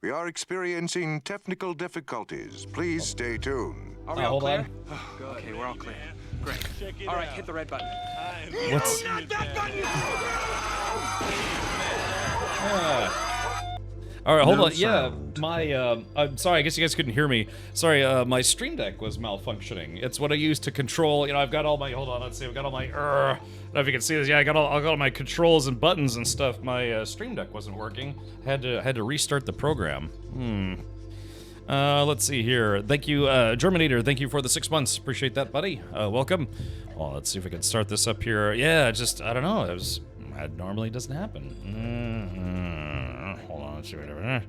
We are experiencing technical difficulties. Please stay tuned. Are we all clear? On. Oh, good. Okay, we're all clear. Great. All right, hit the red button. What's... All right, hold on. Yeah, my, I'm sorry, I guess you guys couldn't hear me. Sorry, my Stream Deck was malfunctioning. It's what I use to control, I've got all my, hold on, let's see, I've got all my, I don't know if you can see this. Yeah, I got all my controls and buttons and stuff. My Stream Deck wasn't working. Had to restart the program. Let's see here. Thank you, Germinator. Thank you for the 6 months. Appreciate that, buddy. Welcome. Well, let's see if we can start this up here. Yeah, just, I don't know. It normally doesn't happen. Hold on, let's see whatever.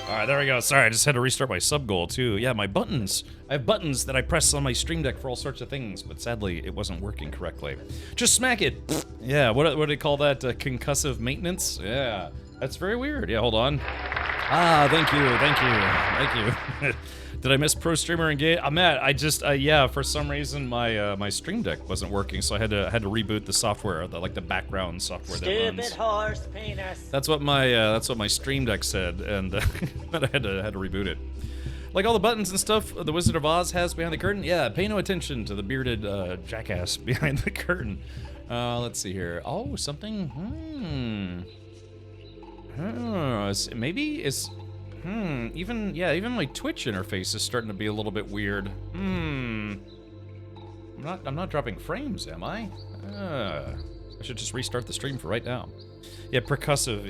Alright, there we go. Sorry, I just had to restart my sub goal too. Yeah, my buttons. I have buttons that I press on my Stream Deck for all sorts of things, but sadly it wasn't working correctly. Just smack it. Yeah, what do they call that? Concussive maintenance? Yeah, that's very weird. Yeah, hold on. Thank you. Did I miss Pro Streamer Engage? Matt, I just, yeah, for some reason my my Stream Deck wasn't working, so I had to reboot the software, the background software that runs. Stupid horse penis. That's what my Stream Deck said, and but I had to reboot it. Like all the buttons and stuff the Wizard of Oz has behind the curtain. Yeah, pay no attention to the bearded jackass behind the curtain. Let's see here. Oh, something. Maybe is. Even my Twitch interface is starting to be a little bit weird. I'm not dropping frames, am I? I should just restart the stream for right now. Yeah, percussive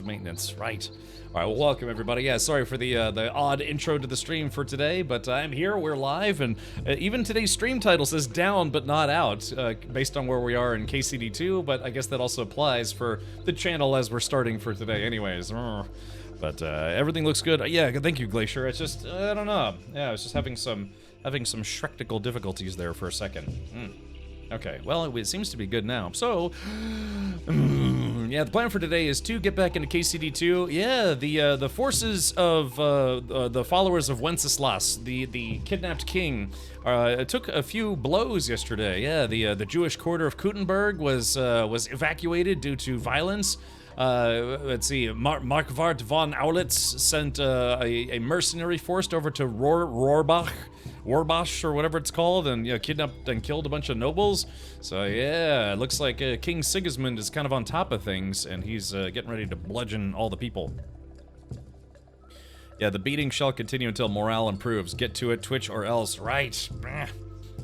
maintenance, right. All right, well, welcome everybody. Yeah, sorry for the odd intro to the stream for today, but I'm here, we're live, and even today's stream title says down but not out, based on where we are in KCD2, but I guess that also applies for the channel as we're starting for today anyways. But everything looks good. Yeah, thank you, Glacier. It's just, I don't know. Yeah, I was just having some technical difficulties there for a second. Okay, well, it seems to be good now. So, yeah, the plan for today is to get back into KCD2. Yeah, the forces of the followers of Wenceslas, the kidnapped king, took a few blows yesterday. Yeah, the Jewish quarter of Kuttenberg was evacuated due to violence. Let's see, Markwart von Aulitz sent a mercenary force over to Rohrbach, or whatever it's called, and kidnapped and killed a bunch of nobles. So yeah, it looks like King Sigismund is kind of on top of things, and he's getting ready to bludgeon all the people. Yeah, the beating shall continue until morale improves. Get to it, Twitch or else. Right.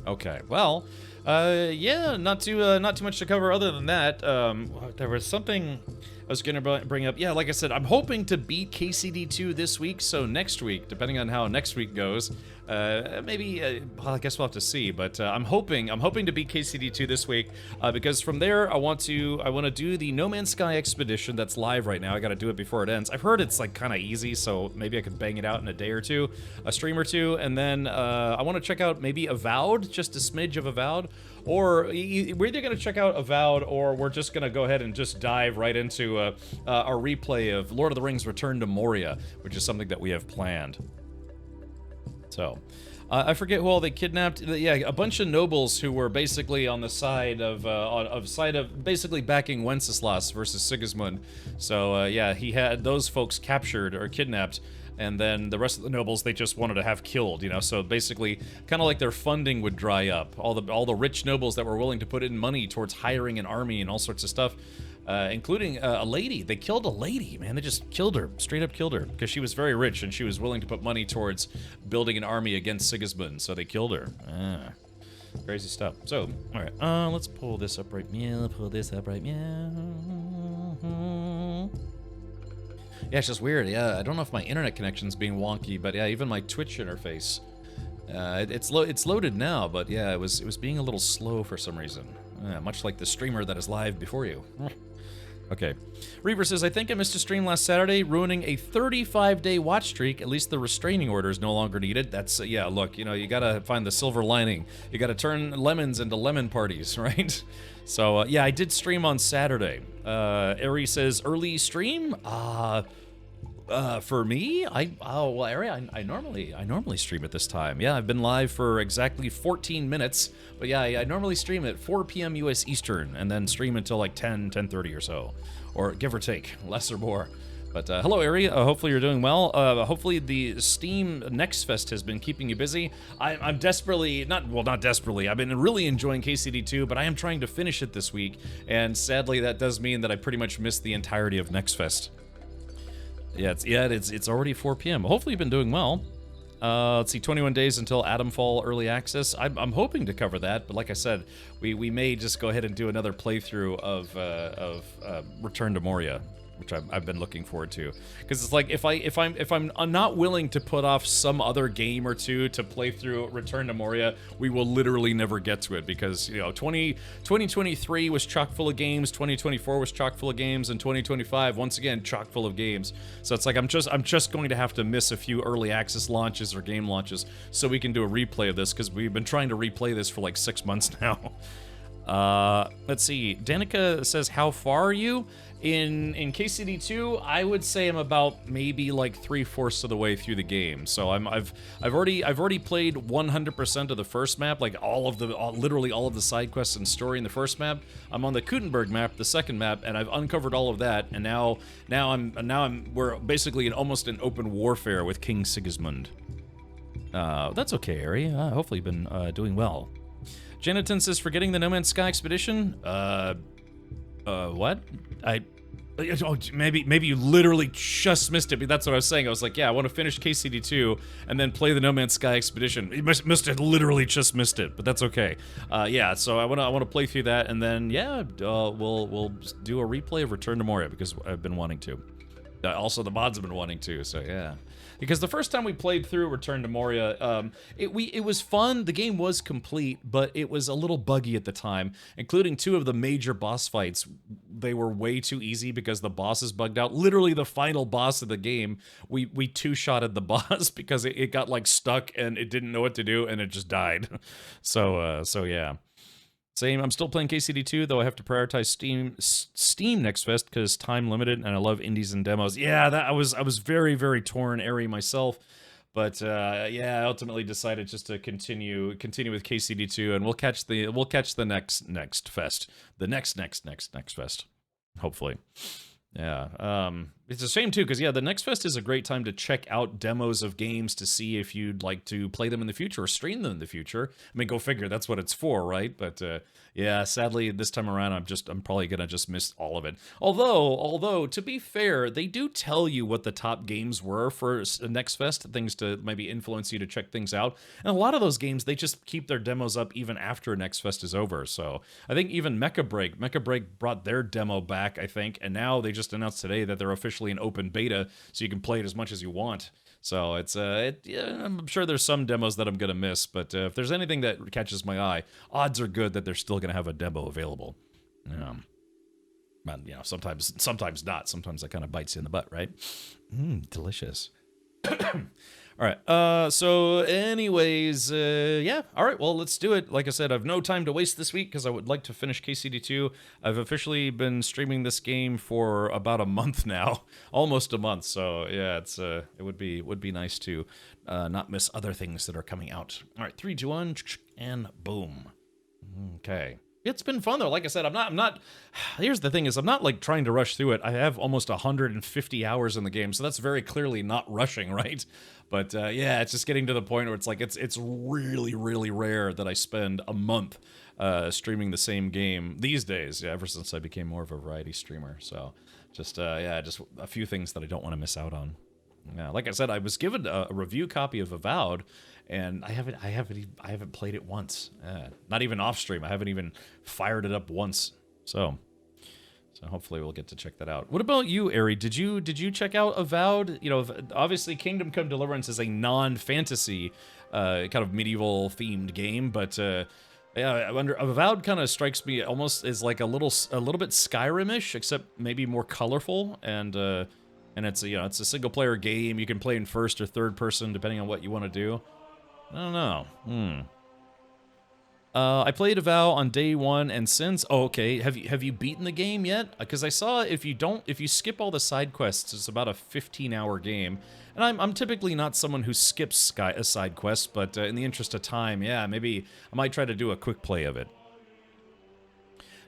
Okay, well, yeah, not too much to cover other than that. There was something I was gonna bring up. Yeah, like I said, I'm hoping to beat KCD2 this week, so next week, depending on how next week goes, maybe, well, I guess we'll have to see, but I'm hoping to beat KCD2 this week, because from there, I want to do the No Man's Sky expedition that's live right now. I gotta do it before it ends. I've heard it's like kind of easy, so maybe I could bang it out in a day or two, a stream or two, and then I want to check out maybe Avowed, just a smidge of Avowed, or we're either going to check out Avowed, or we're just going to go ahead and just dive right into our replay of Lord of the Rings Return to Moria, which is something that we have planned. So, I forget who all they kidnapped. Yeah, a bunch of nobles who were basically on the side of basically backing Wenceslas versus Sigismund. So yeah, he had those folks captured or kidnapped, and then the rest of the nobles they just wanted to have killed. So basically, kind of like their funding would dry up. All the rich nobles that were willing to put in money towards hiring an army and all sorts of stuff. Including a lady. They killed a lady, man. They just killed her, straight up killed her, because she was very rich and she was willing to put money towards building an army against Sigismund, so they killed her. Crazy stuff. So, all right, let's pull this up right now. Yeah, it's just weird. Yeah, I don't know if my internet connection's being wonky, but yeah, even my Twitch interface. It's loaded now, but yeah, it was being a little slow for some reason. Much like the streamer that is live before you. Okay. Reaver says, I think I missed a stream last Saturday, ruining a 35-day watch streak. At least the restraining order is no longer needed. That's, yeah, look, you gotta find the silver lining. You gotta turn lemons into lemon parties, right? So, yeah, I did stream on Saturday. Ari says, early stream? For me, well, Ari, I normally stream at this time. Yeah, I've been live for exactly 14 minutes, but yeah, I normally stream at 4 p.m. U.S. Eastern, and then stream until like 10:30 or so, or give or take, less or more. But hello, Ari. Hopefully you're doing well. Hopefully the Steam Next Fest has been keeping you busy. I'm desperately, not desperately, I've been really enjoying KCD2, but I am trying to finish it this week, and sadly that does mean that I pretty much missed the entirety of Next Fest. Yeah, it's already 4 p.m. Hopefully you've been doing well. Let's see, 21 days until Atomfall Early Access. I'm hoping to cover that, but like I said, we may just go ahead and do another playthrough of Return to Moria, which I've been looking forward to, because it's like if I'm not willing to put off some other game or two to play through Return to Moria, we will literally never get to it, because 2023 was chock full of games, 2024 was chock full of games, and 2025 once again chock full of games. So it's like I'm just going to have to miss a few early access launches or game launches so we can do a replay of this, because we've been trying to replay this for like 6 months now. Let's see. Danica says, how far are you? In KCD2, I would say I'm about maybe like 3/4 of the way through the game. So I've already played 100% of the first map, like literally all of the side quests and story in the first map. I'm on the Kutenberg map, the second map, and I've uncovered all of that. And now we're basically in almost an open warfare with King Sigismund. That's okay, Ari. Hopefully you've been doing well. Janiton says, forgetting the No Man's Sky expedition? What? Maybe you literally just missed it, but that's what I was saying. I was like, yeah, I want to finish KCD2 and then play the No Man's Sky expedition. You must have literally just missed it, but that's okay. Yeah, so I want to play through that, and then yeah, we'll do a replay of Return to Moria, because I've been wanting to. Also, the mods have been wanting to, so yeah. Because the first time we played through Return to Moria, it was fun. The game was complete, but it was a little buggy at the time, including 2 of the major boss fights. They were way too easy because the bosses bugged out. Literally, the final boss of the game, we two-shotted the boss because it got like stuck and it didn't know what to do and it just died. So yeah. Same, I'm still playing KCD2, though I have to prioritize Steam Next Fest because time limited, and I love indies and demos. Yeah, I was very, very torn, Airy myself, but yeah, I ultimately decided just to continue with KCD2, and we'll catch the next fest, the next fest, hopefully. Yeah, it's a shame too, because yeah, the Next Fest is a great time to check out demos of games to see if you'd like to play them in the future or stream them in the future. I mean, go figure, that's what it's for, right? But yeah, sadly this time around I'm probably gonna just miss all of it. Although to be fair, they do tell you what the top games were for Next Fest, things to maybe influence you to check things out. And a lot of those games, they just keep their demos up even after Next Fest is over. So I think even Mecha Break brought their demo back, I think, and now they just announced today that they're officially in open beta, so you can play it as much as you want. So it's yeah, I'm sure there's some demos that I'm gonna miss, but if there's anything that catches my eye, odds are good that they're still gonna have a demo available. But sometimes not. Sometimes that kind of bites you in the butt, right? Delicious. All right, so anyways, yeah, all right, well, let's do it. Like I said, I've no time to waste this week because I would like to finish KCD2. I've officially been streaming this game for about a month now, almost a month, so yeah, it would be nice to not miss other things that are coming out. All right, 3, 2, 1, and boom. Okay. It's been fun though. Like I said, I'm not. Here's the thing: is I'm not like trying to rush through it. I have almost 150 hours in the game, so that's very clearly not rushing, right? But yeah, it's just getting to the point where it's like it's really, really rare that I spend a month streaming the same game these days. Yeah, ever since I became more of a variety streamer. So just yeah, just a few things that I don't want to miss out on. Yeah, like I said, I was given a review copy of Avowed, and I haven't played it once. Not even off stream. I haven't even fired it up once. So hopefully we'll get to check that out. What about you, Ari? Did you check out Avowed? You know, obviously Kingdom Come Deliverance is a non-fantasy kind of medieval themed game, but yeah, I wonder, Avowed kind of strikes me almost as like a little bit Skyrim-ish, except maybe more colorful, and it's it's a single player game. You can play in first or third person depending on what you want to do. I don't know. I played Avow on day 1 and since. Oh, okay. Have you beaten the game yet? Because I saw if you skip all the side quests, it's about a 15-hour game. And I'm typically not someone who skips a side quest, but in the interest of time, yeah, maybe I might try to do a quick play of it.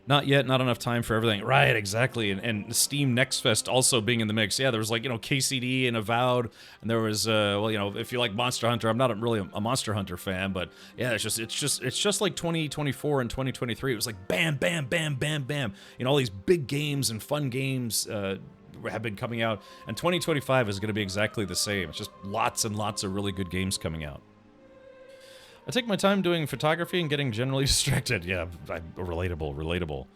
Not yet, not enough time for everything. Right, exactly. And Steam Next Fest also being in the mix. Yeah, there was like, KCD and Avowed, and there was well, if you like Monster Hunter, I'm not really a Monster Hunter fan, but yeah, it's just like 2024 and 2023. It was like bam, bam, bam, bam, bam. All these big games and fun games have been coming out, and 2025 is going to be exactly the same. It's just lots and lots of really good games coming out. I take my time doing photography and getting generally distracted. Yeah, relatable.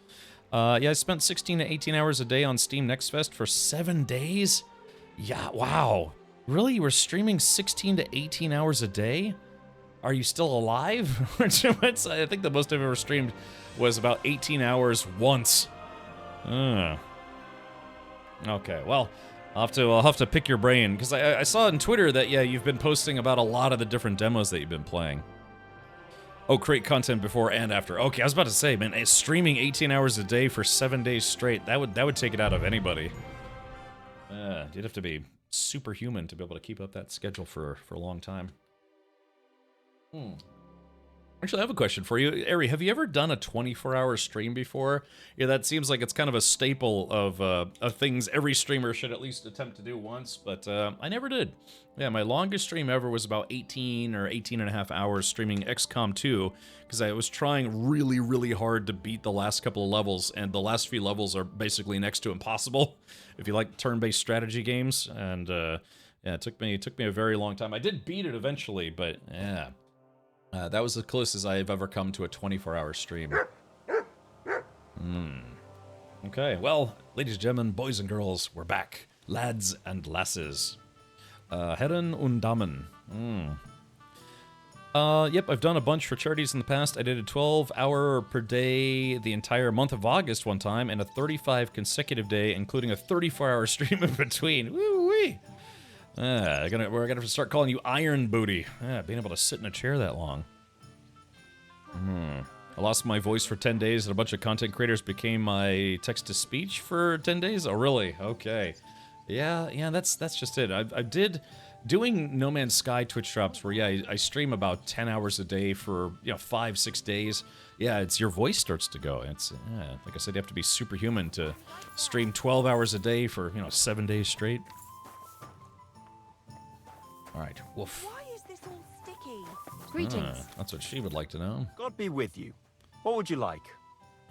Yeah, I spent 16 to 18 hours a day on Steam Next Fest for 7 days. Yeah, wow. Really? You were streaming 16 to 18 hours a day? Are you still alive? I think the most I've ever streamed was about 18 hours once. Okay, well, I'll have to pick your brain, because I saw on Twitter that, yeah, you've been posting about a lot of the different demos that you've been playing. Oh, create content before and after. Okay, I was about to say, man, streaming 18 hours a day for 7 days straight, that would take it out of anybody. You'd have to be superhuman to be able to keep up that schedule for a long time. Actually, I have a question for you. Ari, have you ever done a 24-hour stream before? Yeah, that seems like it's kind of a staple of things every streamer should at least attempt to do once, but I never did. Yeah, my longest stream ever was about 18 or 18 and a half hours streaming XCOM 2, because I was trying really, really hard to beat the last couple of levels, and the last few levels are basically next to impossible if you like turn-based strategy games, and yeah, it took me a very long time. I did beat it eventually, but yeah. That was the closest I've ever come to a 24-hour stream. Okay, well, ladies and gentlemen, boys and girls, we're back. Lads and lasses. Herren und Damen. Yep, I've done a bunch for charities in the past. I did a 12-hour per day the entire month of August one time, and a 35 consecutive day, including a 34-hour stream in between. Woo-wee! We're gonna start calling you Iron Booty. Being able to sit in a chair that long. I lost my voice for 10 days, and a bunch of content creators became my text-to-speech for 10 days? Oh, really? Okay. Yeah, that's just it. I did doing No Man's Sky Twitch drops where, yeah, I stream about 10 hours a day for, 5-6 days. Yeah, it's your voice starts to go. It's, like I said, you have to be superhuman to stream 12 hours a day for, 7 days straight. All right, woof. Why is this all sticky? Greetings. That's what she would like to know. God be with you. What would you like?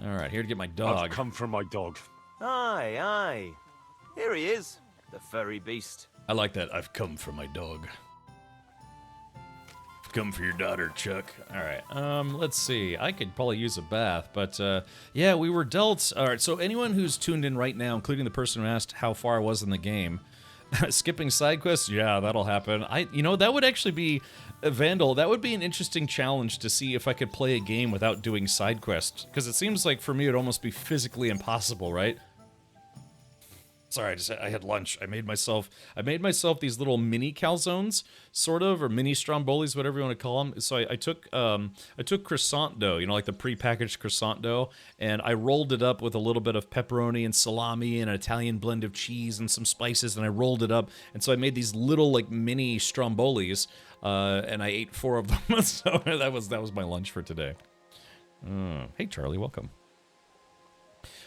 All right, here to get my dog. I've come from my dog. Aye. Here he is, the furry beast. I like that. I've come for my dog. Come for your daughter, Chuck. All right. Let's see. I could probably use a bath, but yeah, we were dealt. All right. So anyone who's tuned in right now, including the person who asked how far I was in the game. Skipping side quests? Yeah, that'll happen. That would actually be Vandal. That would be an interesting challenge to see if I could play a game without doing side quests, because it seems like for me it'd almost be physically impossible, right? Sorry, I had lunch. I made myself these little mini calzones, sort of, or mini strombolis, whatever you want to call them. So I took croissant dough, like the prepackaged croissant dough, and I rolled it up with a little bit of pepperoni and salami and an Italian blend of cheese and some spices, and I rolled it up, and so I made these little like mini strombolis, and I ate 4 of them. So that was my lunch for today. Hey Charlie, welcome.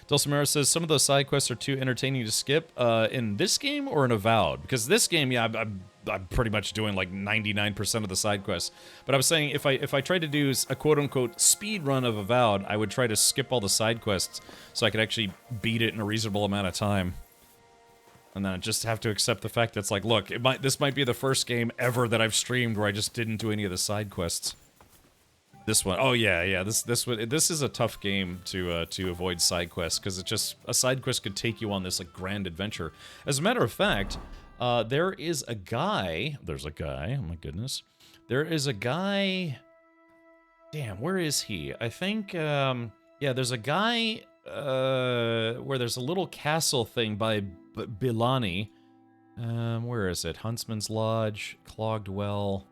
Dulcimera says, some of those side quests are too entertaining to skip. In this game or in Avowed? Because this game, yeah, I'm pretty much doing like 99% of the side quests. But I was saying, if I tried to do a quote-unquote speed run of Avowed, I would try to skip all the side quests so I could actually beat it in a reasonable amount of time. And then I just have to accept the fact that it's like, look, this might be the first game ever that I've streamed where I just didn't do any of the side quests. This one, oh yeah. This is a tough game to avoid side quests, because a side quest could take you on this like grand adventure. As a matter of fact, there's a guy. Oh my goodness, there is a guy. Damn, where is he? I think yeah, there's a guy where there's a little castle thing by Bilani. Where is it? Huntsman's Lodge, Clogged Well.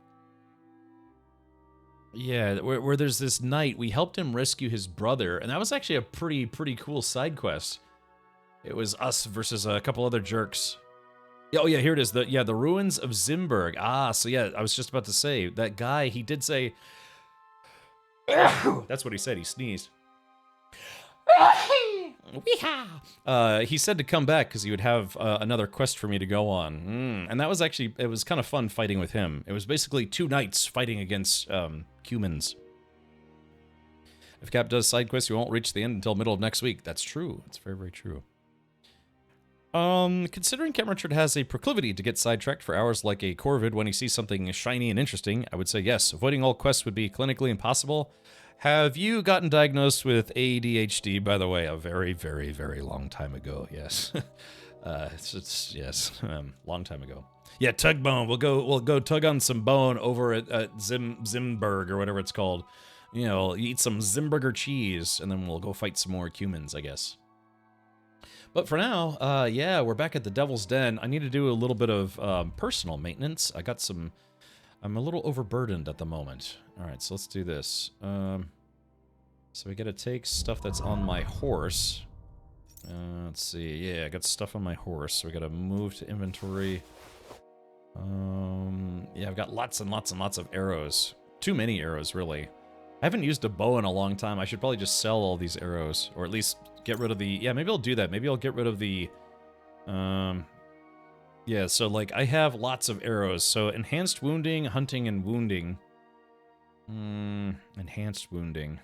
Yeah, where there's this knight. We helped him rescue his brother, and that was actually a pretty cool side quest. It was us versus a couple other jerks. Oh yeah, here it is. The ruins of Zimberg. Ah, so yeah, I was just about to say that guy. He did say. That's what he said. He sneezed. He said to come back because he would have another quest for me to go on. And that was actually, it was kind of fun fighting with him. It was basically 2 knights fighting against humans. If Cap does side quests, you won't reach the end until middle of next week. That's true. It's very true. Considering Captain Richard has a proclivity to get sidetracked for hours like a Corvid when he sees something shiny and interesting, I would say yes. Avoiding all quests would be clinically impossible. Have you gotten diagnosed with ADHD, by the way? A very long time ago, yes. Yes, long time ago. Yeah, tug bone. We'll go tug on some bone over at Zimberg or whatever it's called. You know, eat some Zimberger cheese, and then we'll go fight some more humans, I guess. But for now, yeah, we're back at the Devil's Den. I need to do a little bit of personal maintenance. I'm a little overburdened at the moment. All right, so let's do this. So we gotta take stuff that's on my horse. Let's see. Yeah, I got stuff on my horse. So we gotta move to inventory. Yeah, I've got lots and lots of arrows. Too many arrows, really. I haven't used a bow in a long time. I should probably just sell all these arrows, or at least get rid of the... Yeah, maybe I'll do that. Maybe I'll get rid of the... Yeah, so, like, I have lots of arrows. So, enhanced wounding, hunting, and wounding. Enhanced wounding.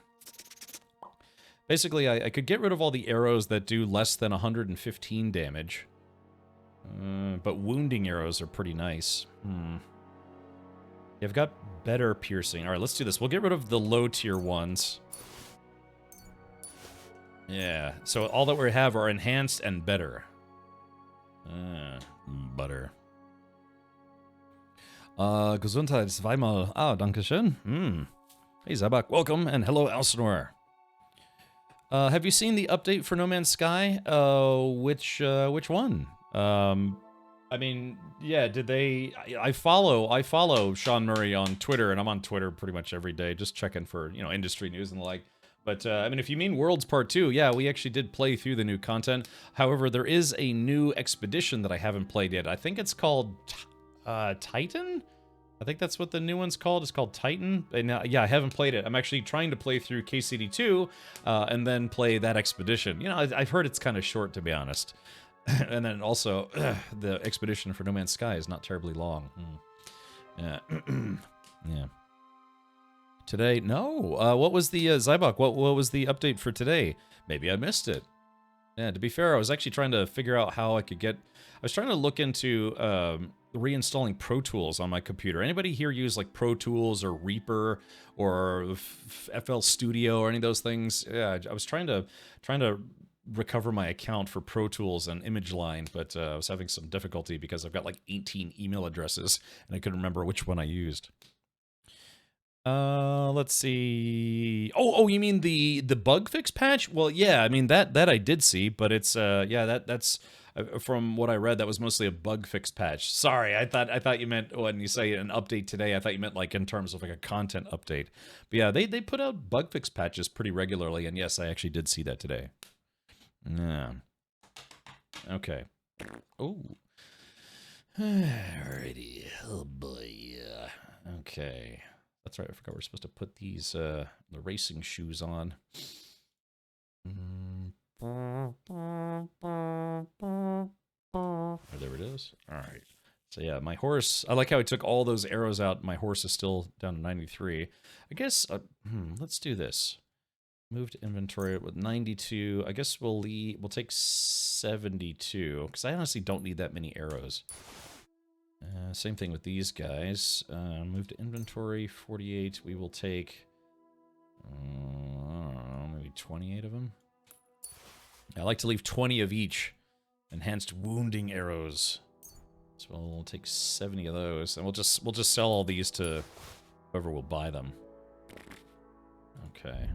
Basically, I could get rid of all the arrows that do less than 115 damage. But wounding arrows are pretty nice. Yeah, I've got better piercing. Alright, let's do this. We'll get rid of the low-tier ones. Yeah, so all that we have are enhanced and better. Butter. Gesundheit zweimal. Ah, danke schön. Hey, Zabak, welcome, and hello, Elsinore. Have you seen the update for No Man's Sky? Which one? I mean, yeah, did they... I follow Sean Murray on Twitter, and I'm on Twitter pretty much every day, just checking for, you know, industry news and the like. But, I mean, if you mean Worlds Part 2, yeah, we actually did play through the new content. However, there is a new expedition that I haven't played yet. I think it's called Titan? I think that's what the new one's called. It's called Titan. And, yeah, I haven't played it. I'm actually trying to play through KCD2 and then play that expedition. You know, I've heard it's kind of short, to be honest. And then also, the expedition for No Man's Sky is not terribly long. Yeah. Yeah. Today? No. What was the, Zybok, what was the update for today? Maybe I missed it. Yeah, to be fair, I was actually trying to figure out how I could get... I was trying to look into reinstalling Pro Tools on my computer. Anybody here use, like, Pro Tools or Reaper or FL Studio or any of those things? Yeah, I was trying to recover my account for Pro Tools and ImageLine, but I was having some difficulty because I've got, like, 18 email addresses, and I couldn't remember which one I used. Let's see. Oh, you mean the bug fix patch? Well, yeah, I mean that I did see, but it's yeah, that's from what I read, that was mostly a bug fix patch. Sorry, I thought you meant when you say an update today, I thought you meant like in terms of like a content update. But yeah, they put out bug fix patches pretty regularly, and yes, I actually did see that today. Yeah. Okay. Oh. Alrighty. Oh boy. Yeah. Okay. That's right, I forgot we're supposed to put these, the racing shoes on. Oh, there it is. Alright. So yeah, my horse, I like how I took all those arrows out. My horse is still down to 93. I guess, let's do this. Move to inventory with 92. I guess we'll take 72, because I honestly don't need that many arrows. Same thing with these guys. Move to inventory, 48. We will take, I don't know, maybe 28 of them. I like to leave 20 of each. Enhanced wounding arrows. So we'll take 70 of those, and we'll just sell all these to whoever will buy them. Okay.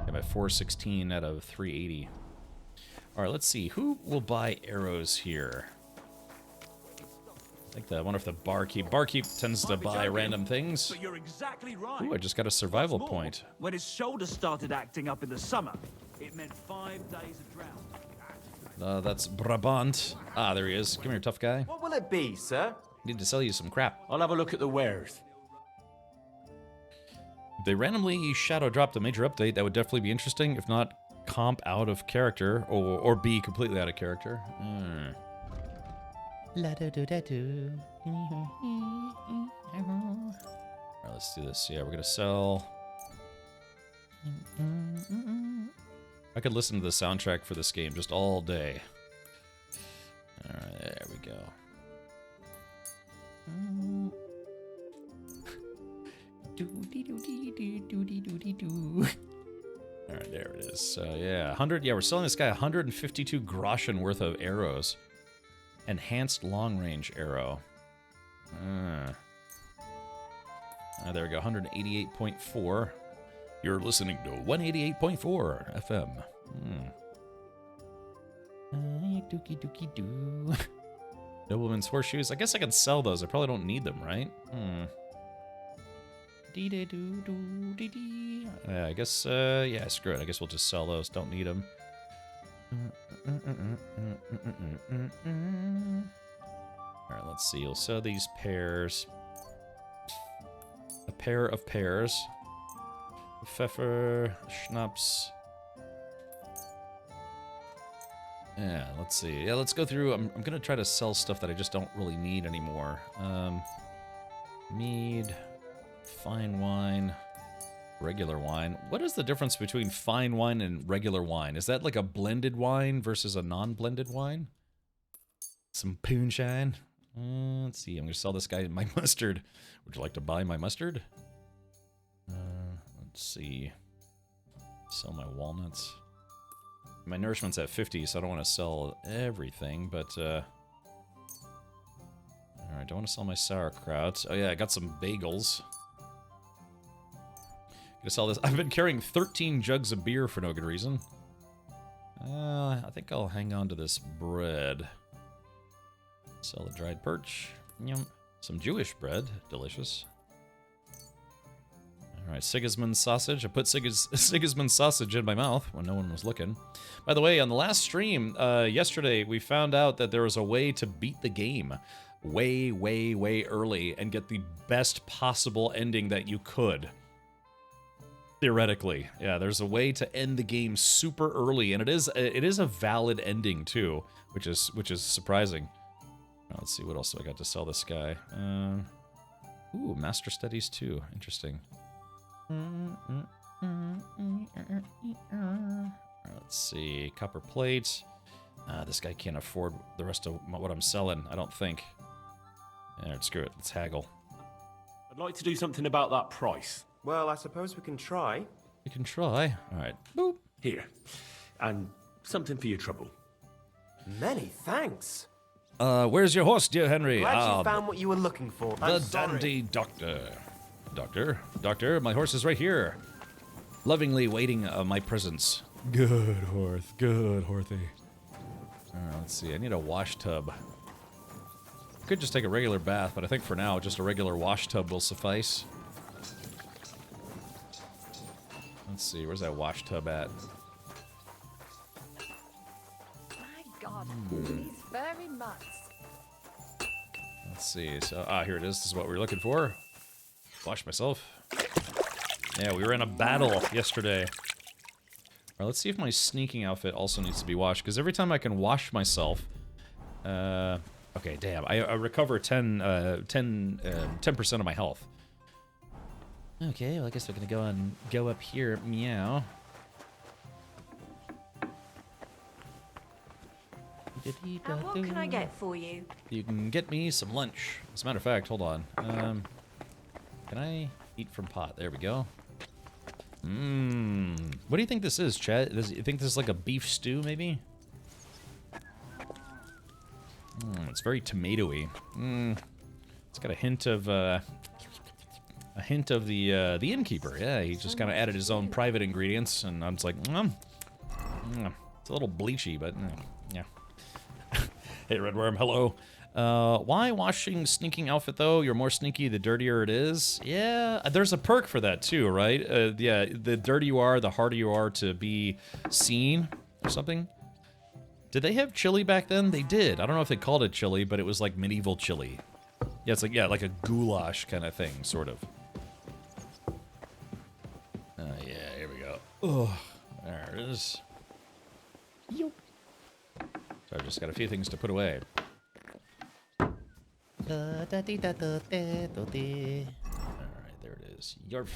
I'm at 416 out of 380. All right, let's see. Who will buy arrows here? I wonder if the barkeep tends to buy random things. But you're exactly right. Ooh, I just got a survival What's more, point. When his shoulder started acting up in the summer, it meant 5 days of drought. That's Brabant. Ah, there he is. Come here, tough guy. What will it be, sir? Need to sell you some crap. I'll have a look at the wares. If they randomly shadow dropped a major update, that would definitely be interesting. If not, comp out of character, or be completely out of character. Alright, let's do this. Yeah, we're gonna sell. I could listen to the soundtrack for this game just all day. Alright, there we go. Alright, there it is. So yeah, 100. Yeah, we're selling this guy 152 groschen worth of arrows. Enhanced long range arrow. There we go. 188.4. You're listening to 188.4 FM. Dookie dookie doo. Nobleman's horseshoes. I guess I can sell those. I probably don't need them, right? Yeah, I guess, yeah, screw it. I guess we'll just sell those. Don't need them. Alright, let's see. We'll sell these pears. A pair of pears. Pfeffer, schnapps. Yeah, let's see. Yeah, let's go through. I'm gonna try to sell stuff that I just don't really need anymore. Mead, fine wine, regular wine. What is the difference between fine wine and regular wine? Is that like a blended wine versus a non-blended wine? Some moonshine. Let's see. I'm gonna sell this guy my mustard. Would you like to buy my mustard? Let's see. Sell my walnuts. My nourishment's at 50, so I don't want to sell everything, but, Alright, don't want to sell my sauerkraut. Oh yeah, I got some bagels. Gonna sell this. I've been carrying 13 jugs of beer for no good reason. I think I'll hang on to this bread. Sell a dried perch. Yum. Some Jewish bread. Delicious. Alright, Sigismund sausage. I put Sigismund sausage in my mouth when no one was looking. By the way, on the last stream, yesterday, we found out that there was a way to beat the game way, way, way early and get the best possible ending that you could. Theoretically. Yeah, there's a way to end the game super early, and it is a valid ending, too, which is surprising. Let's see, what else do I got to sell this guy? Ooh, Master Studies 2. Interesting. Let's see. Copper plate. This guy can't afford the rest of what I'm selling, I don't think. Alright, screw it. Let's haggle. I'd like to do something about that price. Well, I suppose we can try. We can try. Alright. Boop. Here. And something for your trouble. Many thanks. Where's your horse, dear Henry? Glad you found what you were looking for. The dandy doctor. Doctor, my horse is right here. Lovingly waiting my presence. Good horse, good Horthy. Alright, let's see. I need a wash tub. Could just take a regular bath, but I think for now, just a regular wash tub will suffice. Let's see, where's that wash tub at? My God, these furry mutts. Let's see, so, here it is. This is what we were looking for. Wash myself. Yeah, we were in a battle yesterday. Alright, let's see if my sneaking outfit also needs to be washed, because every time I can wash myself... okay, damn. I recover 10% of my health. Okay, well, I guess we're gonna go up here. Meow. And what can I get for you? You can get me some lunch. As a matter of fact, hold on. Can I eat from pot? There we go. What do you think this is, Chet? Do you think this is like a beef stew, maybe? It's very tomatoey. It's got a hint of the innkeeper. Yeah, he just kind of added his own private ingredients, and I'm just like, it's a little bleachy, but yeah. Hey, Redworm, hello. Why washing sneaking outfit, though? You're more sneaky the dirtier it is. Yeah, there's a perk for that, too, right? Yeah, the dirtier you are, the harder you are to be seen or something. Did they have chili back then? They did. I don't know if they called it chili, but it was like medieval chili. Yeah, it's like, yeah, like a goulash kind of thing, sort of. Yeah, here we go. Oh, there it is. Yo. So I've just got a few things to put away. Alright, there it is. Yarf.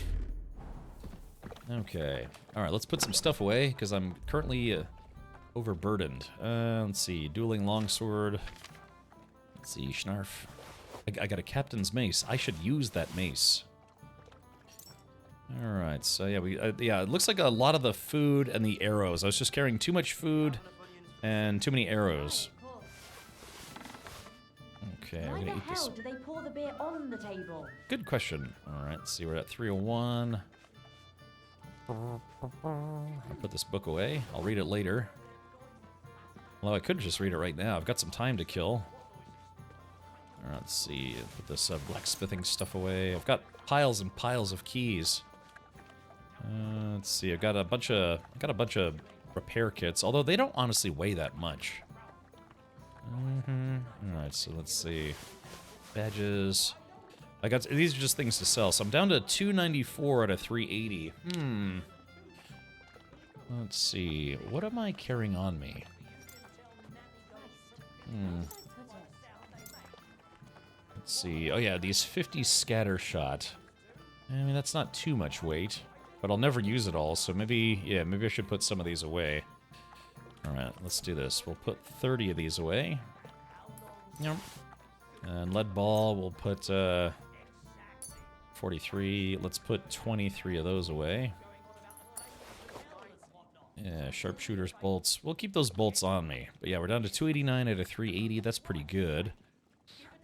Okay. Alright, let's put some stuff away, because I'm currently overburdened. Let's see. Dueling longsword. Let's see. Schnarf. I got a captain's mace. I should use that mace. Alright, so yeah, yeah, it looks like a lot of the food and the arrows. I was just carrying too much food and too many arrows. Okay, we're gonna eat this. Why the hell do they pour the beer on the table? Good question. Alright, let's see, we're at 301. I'll put this book away. I'll read it later. Although I could just read it right now. I've got some time to kill. Alright, let's see. Put this blacksmithing stuff away. I've got piles and piles of keys. Let's see. I've got a bunch of repair kits, although they don't honestly weigh that much. Alright, so let's see. Badges. These are just things to sell. So I'm down to 294 out of 380. Let's see. What am I carrying on me? Let's see. Oh yeah, these 50 scatter shot. I mean, that's not too much weight, but I'll never use it all, so maybe, yeah, maybe I should put some of these away. Alright, let's do this. We'll put 30 of these away. Yep. And lead ball, we'll put 43. Let's put 23 of those away. Yeah, sharpshooter's bolts. We'll keep those bolts on me. But yeah, we're down to 289 out of 380. That's pretty good.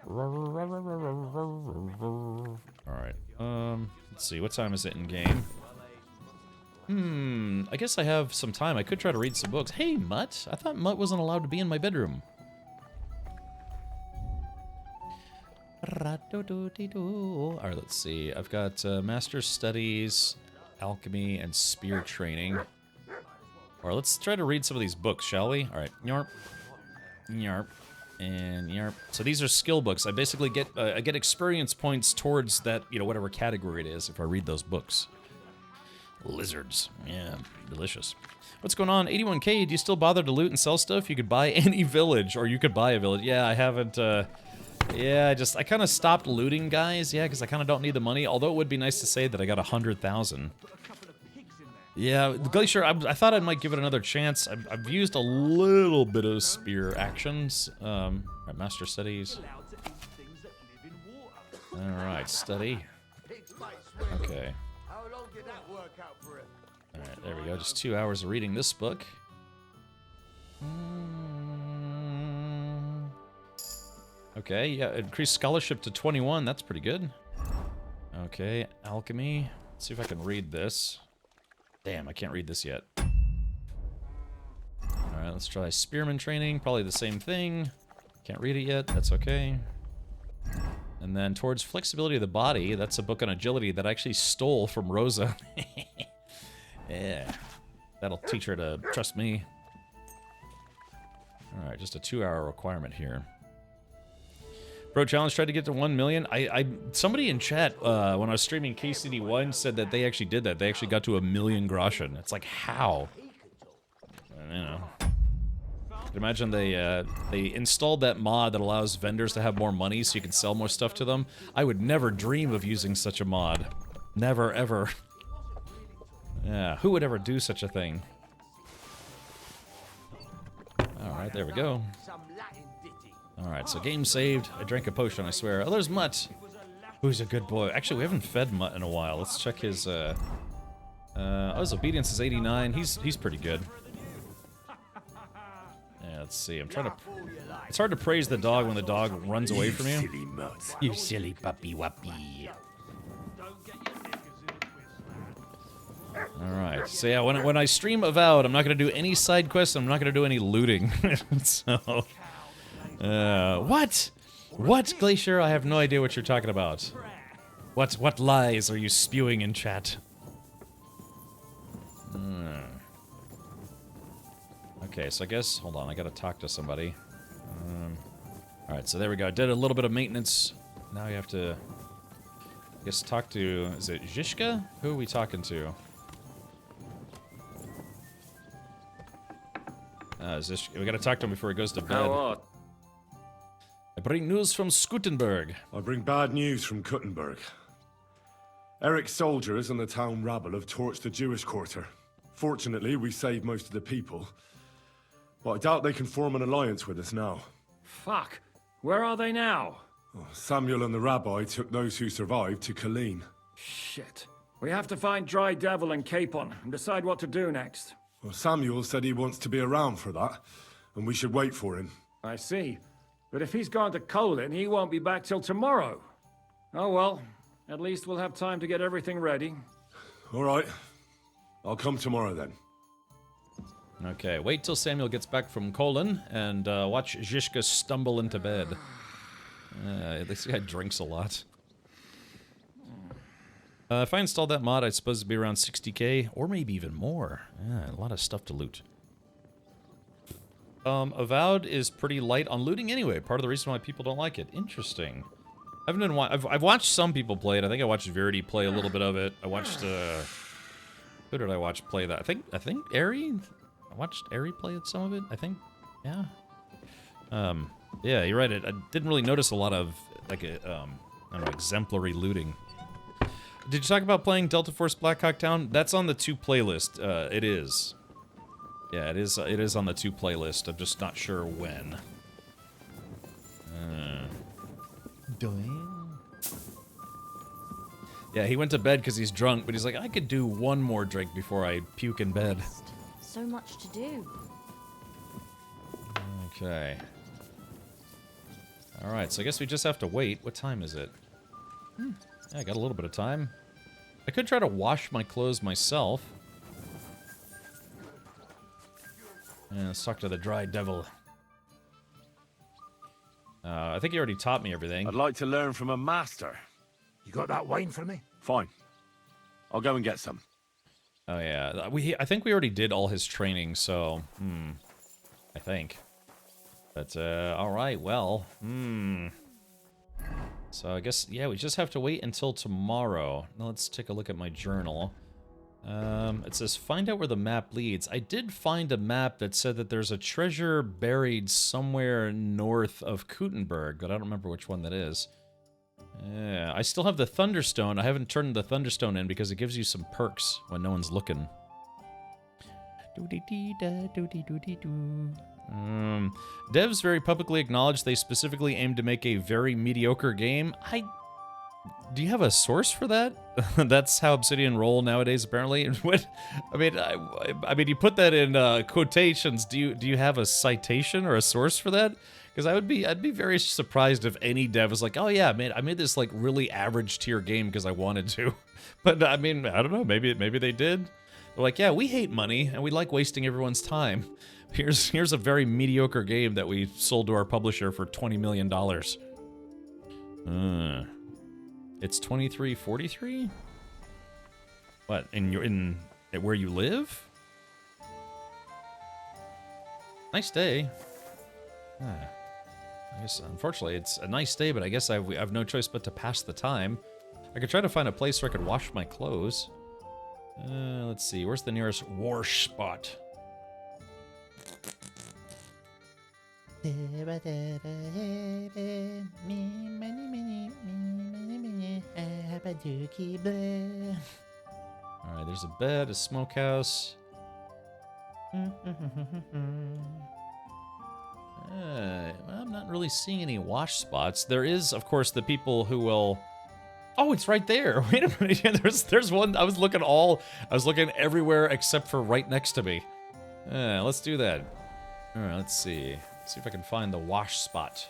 Alright, let's see, what time is it in game? I guess I have some time. I could try to read some books. Hey, Mutt! I thought Mutt wasn't allowed to be in my bedroom. Alright, let's see. I've got Master's Studies, Alchemy, and Spear Training. Alright, let's try to read some of these books, shall we? Alright, yarp, yarp. And yarp. So these are skill books. I basically get I get experience points towards that, you know, whatever category it is if I read those books. Lizards. Yeah, delicious. What's going on? 81K, do you still bother to loot and sell stuff? You could buy any village, or you could buy a village. Yeah, I haven't, yeah, I kind of stopped looting, guys. Yeah, because I kind of don't need the money. Although it would be nice to say that I got 100,000. Yeah, the Glacier, I thought I might give it another chance. I've used a little bit of spear actions. Alright, Master Studies. Alright, study. Okay. Alright, there we go. Just 2 hours of reading this book. Okay, yeah, increased scholarship to 21. That's pretty good. Okay, alchemy. Let's see if I can read this. Damn, I can't read this yet. Alright, let's try spearman training. Probably the same thing. Can't read it yet. That's okay. And then towards flexibility of the body. That's a book on agility that I actually stole from Rosa. Yeah. That'll teach her to trust me. Alright, just a 2-hour requirement here. Bro Challenge tried to get to 1 million. Somebody in chat, when I was streaming KCD1, said that they actually did that. They actually got to 1 million groschen. It's like, how? You know. Imagine they installed that mod that allows vendors to have more money so you can sell more stuff to them. I would never dream of using such a mod. Never, ever. Yeah, who would ever do such a thing? Alright, there we go. Alright, so game saved. I drank a potion, I swear. Oh, there's Mutt. Who's a good boy. Actually, we haven't fed Mutt in a while. Let's check his, oh, his obedience is 89. He's pretty good. Yeah, let's see. I'm trying to... It's hard to praise the dog when the dog runs away from you. Silly Mutt. You silly puppy wappy. Alright, so yeah, when I stream Avowed, I'm not going to do any side quests, I'm not going to do any looting. So... what? What, Glacier? I have no idea what you're talking about. What lies are you spewing in chat? Okay, so I guess... Hold on, I gotta talk to somebody. Alright, so there we go. I did a little bit of maintenance. Now we have to... I guess talk to... Is it Zhishka? Who are we talking to? Zhishka. We gotta talk to him before he goes to bed. I bring news from Skutenberg. I bring bad news from Kuttenberg. Eric's soldiers and the town rabble have torched the Jewish quarter. Fortunately, we saved most of the people. But I doubt they can form an alliance with us now. Fuck. Where are they now? Samuel and the rabbi took those who survived to Colleen. Shit. We have to find Dry Devil and Capon and decide what to do next. Well, Samuel said he wants to be around for that, and we should wait for him. I see. But if he's gone to Colin, he won't be back till tomorrow. Oh well. At least we'll have time to get everything ready. All right. I'll come tomorrow then. Okay, wait till Samuel gets back from Colin and watch Zhishka stumble into bed. This guy drinks a lot. If I installed that mod, I'd suppose it'd be around 60k, or maybe even more. Yeah, a lot of stuff to loot. Avowed is pretty light on looting anyway. Part of the reason why people don't like it. Interesting. I've watched some people play it. I think I watched Verity play a little bit of it. I watched who did I watch play that? I think Ari. I watched Ari play some of it. I think, yeah. Yeah, you're right. I didn't really notice a lot of like I don't know, exemplary looting. Did you talk about playing Delta Force Black Hawk Down? That's on the 2 playlist. It is. Yeah, it is. It is on the 2 playlist. I'm just not sure when. Yeah, he went to bed because he's drunk, but he's like, I could do one more drink before I puke in bed. So much to do. Okay. Alright, so I guess we just have to wait. What time is it? Yeah, I got a little bit of time. I could try to wash my clothes myself. Yeah, let's talk to the Dry Devil. I think he already taught me everything. I'd like to learn from a master. You got that wine for me? Fine. I'll go and get some. Oh yeah, I think we already did all his training, so I think. But all right, well, So I guess yeah, we just have to wait until tomorrow. Now let's take a look at my journal. It says find out where the map leads. I did find a map that said that there's a treasure buried somewhere north of Kutenberg, but I don't remember which one that is. Yeah, I still have the Thunderstone. I haven't turned the Thunderstone in because it gives you some perks when no one's looking. Devs very publicly acknowledged they specifically aim to make a very mediocre game. Do you have a source for that? That's how Obsidian roll nowadays, apparently. What? I mean, you put that in quotations. Do you have a citation or a source for that? Because I'd be very surprised if any dev was like, oh yeah, man, I made this like really average tier game because I wanted to. But I mean, I don't know. Maybe they did. They're like, yeah, we hate money and we like wasting everyone's time. Here's a very mediocre game that we sold to our publisher for $20 million. It's 2343? What, in where you live? Nice day. I guess, unfortunately, it's a nice day, but I guess I've no choice but to pass the time. I could try to find a place where I could wash my clothes. Let's see, where's the nearest wash spot? Alright, there's a bed, a smokehouse. I'm not really seeing any wash spots. There is, of course, the people who will... Oh, it's right there. Wait a minute. Yeah, there's one. I was looking everywhere except for right next to me. Let's do that. All right, let's see. See if I can find the wash spot.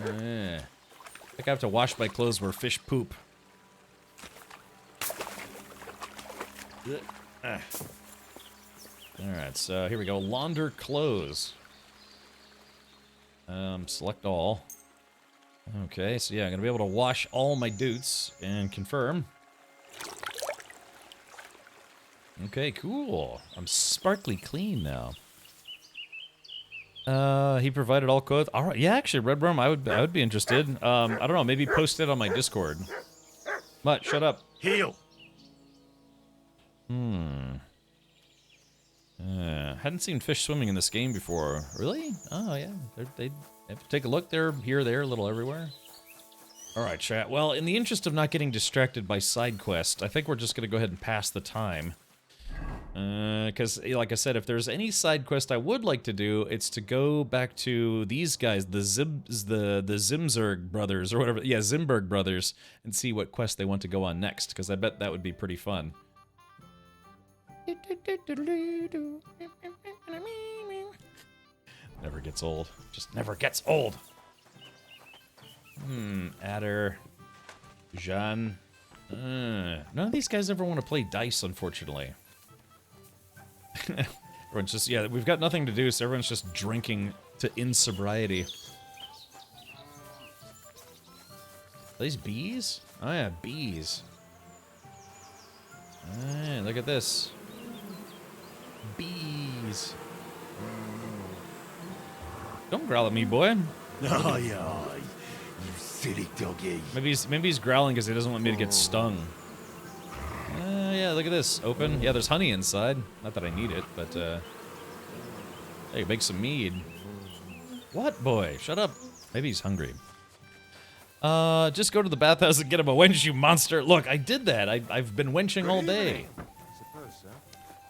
I think I have to wash my clothes where fish poop. Alright, so here we go. Launder clothes. Select all. Okay, so yeah, I'm gonna be able to wash all my dudes and confirm. Okay, cool. I'm sparkly clean now. He provided all clothes. All right, yeah, actually, Red Worm, I would be interested. I don't know, maybe post it on my Discord. Mutt, shut up. Heal. Hadn't seen fish swimming in this game before. Really? Oh, yeah. They have to take a look. They're here, there, a little everywhere. All right, chat. Well, in the interest of not getting distracted by side quests, I think we're just going to go ahead and pass the time. Because, like I said, if there's any side quest I would like to do, it's to go back to these guys, the Zimzerg brothers, or whatever. Yeah, Zimberg brothers, and see what quest they want to go on next, because I bet that would be pretty fun. Never gets old. Just never gets old. Adder. Jean. None of these guys ever want to play dice, unfortunately. Everyone's just, yeah, we've got nothing to do, so everyone's just drinking to insobriety. Are these bees? Oh yeah, bees. Hey, look at this. Bees. Don't growl at me, boy. Oh, yeah, you silly doggy. Maybe he's growling because he doesn't want me to get stung. Yeah, look at this. Open. Yeah, there's honey inside. Not that I need it, but, hey, make some mead. What, boy? Shut up. Maybe he's hungry. Just go to the bathhouse and get him a wench, you monster. Look, I did that. I've been wenching all day.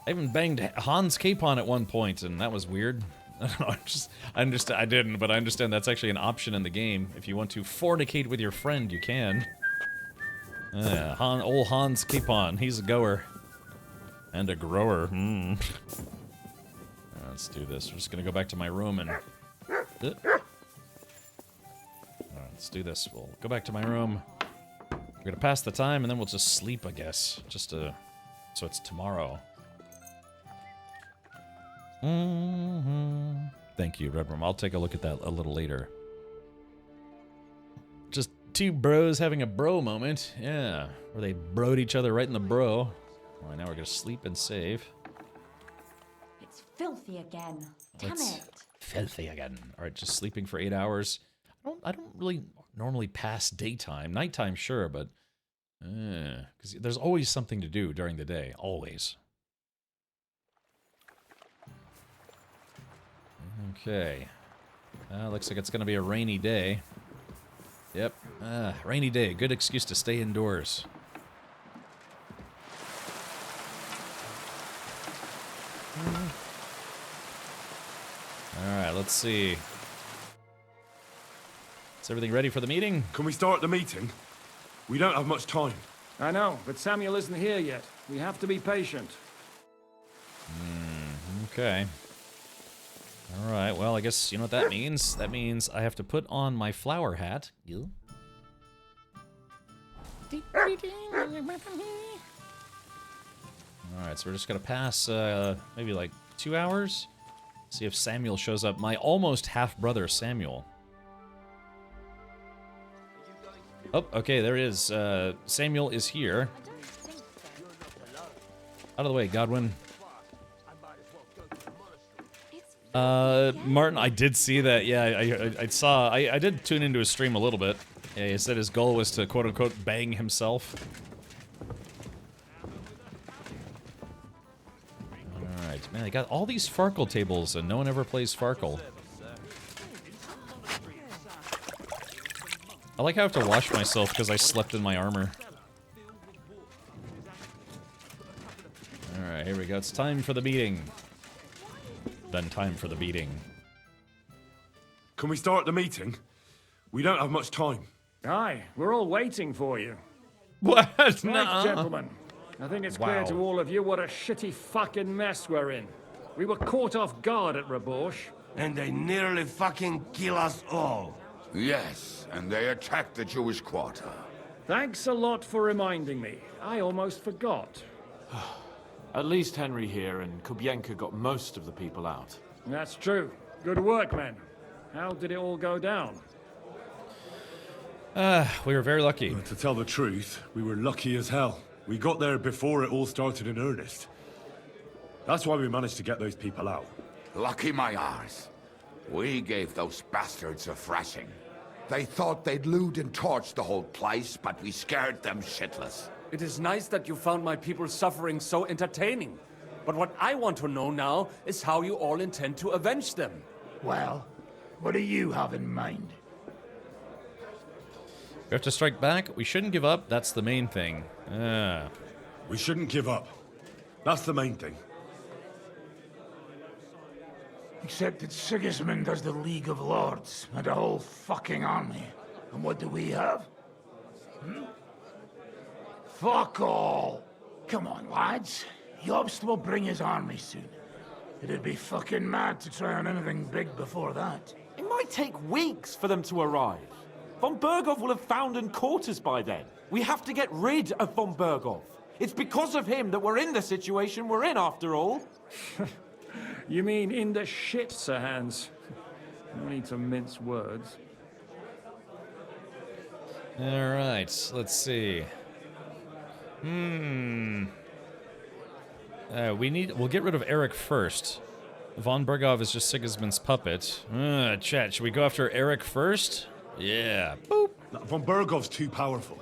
I even banged Hans Capon at one point, and that was weird. I understand. I didn't, but I understand that's actually an option in the game. If you want to fornicate with your friend, you can. Old Hans Capon, he's a goer. And a grower. Let's do this. We're just gonna go back to my room and... Alright, let's do this. We'll go back to my room. We're gonna pass the time, and then we'll just sleep, I guess. Just to... So it's tomorrow. Thank you, Red Room. I'll take a look at that a little later. Just two bros having a bro moment. Yeah. Where they broed each other right in the bro. Alright, now we're gonna sleep and save. It's filthy again. Damn it. Filthy again. Alright, just sleeping for 8 hours. I don't really normally pass daytime. Nighttime, sure, but... because there's always something to do during the day. Always. Okay. Looks like it's gonna be a rainy day. Yep. Rainy day. Good excuse to stay indoors. Alright, let's see. Is everything ready for the meeting? Can we start the meeting? We don't have much time. I know, but Samuel isn't here yet. We have to be patient. Okay. Alright, well, I guess you know what that means? That means I have to put on my flower hat. You? Alright, so we're just gonna pass, maybe like 2 hours? See if Samuel shows up. My almost half-brother, Samuel. Oh, okay, there is. Samuel is here. Out of the way, Godwin. Martin, I did see that. Yeah, I saw. I did tune into his stream a little bit. Yeah, he said his goal was to quote-unquote bang himself. Alright, man, I got all these Farkle tables and no one ever plays Farkle. I like how I have to wash myself because I slept in my armor. Alright, here we go. It's time for the meeting. Then time for the beating. Can we start the meeting? We don't have much time. Aye, we're all waiting for you. What? Right, Nuh-uh. gentlemen. I think it's clear Wow. to all of you what a shitty fucking mess we're in. We were caught off guard at Rabosh. And they nearly fucking kill us all. Yes, and they attacked the Jewish quarter. Thanks a lot for reminding me. I almost forgot. At least Henry here and Kubienka got most of the people out. That's true. Good work, men. How did it all go down? We were very lucky. To tell the truth, we were lucky as hell. We got there before it all started in earnest. That's why we managed to get those people out. Lucky my arse. We gave those bastards a thrashing. They thought they'd loot and torch the whole place, but we scared them shitless. It is nice that you found my people's suffering so entertaining. But what I want to know now is how you all intend to avenge them. Well, what do you have in mind? We have to strike back. We shouldn't give up. That's the main thing. We shouldn't give up. That's the main thing. Except that Sigismund has the League of Lords and a whole fucking army. And what do we have? Fuck all! Come on, lads. Jobst will bring his army soon. It'd be fucking mad to try on anything big before that. It might take weeks for them to arrive. Von Berghoff will have found and caught us by then. We have to get rid of Von Berghoff. It's because of him that we're in the situation we're in, after all. You mean in the shit, Sir Hans? No need to mince words. All right, let's see. We'll get rid of Eric first. Von Berghoff is just Sigismund's puppet. Chat, should we go after Eric first? Yeah. Boop. Von Berghoff's too powerful.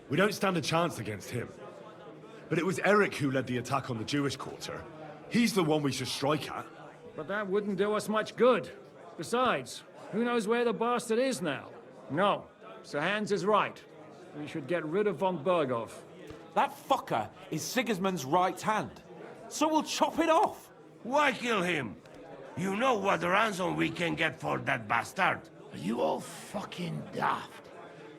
We don't stand a chance against him. But it was Eric who led the attack on the Jewish quarter. He's the one we should strike at. But that wouldn't do us much good. Besides, who knows where the bastard is now? No, Sir Hans is right. We should get rid of Von Berghoff. That fucker is Sigismund's right hand. So we'll chop it off. Why kill him? You know what ransom we can get for that bastard. Are you all fucking daft?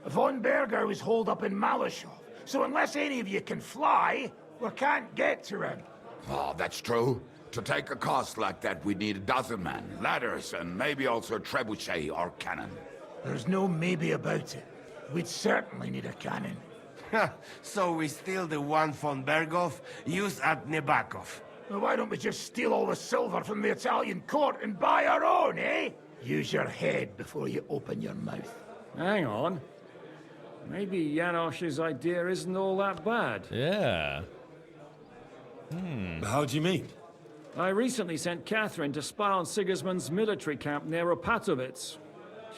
Von Berger is holed up in Malashov, so unless any of you can fly, we can't get to him. Oh, that's true. To take a cost like that, we'd need a dozen men, ladders, and maybe also a trebuchet or cannon. There's no maybe about it. We'd certainly need a cannon. So we steal the one von Berghoff, use at Nebakov. Well, why don't we just steal all the silver from the Italian court and buy our own, eh? Use your head before you open your mouth. Hang on. Maybe Janosch's idea isn't all that bad. Yeah. How do you mean? I recently sent Catherine to spy on Sigismund's military camp near Opatovitz.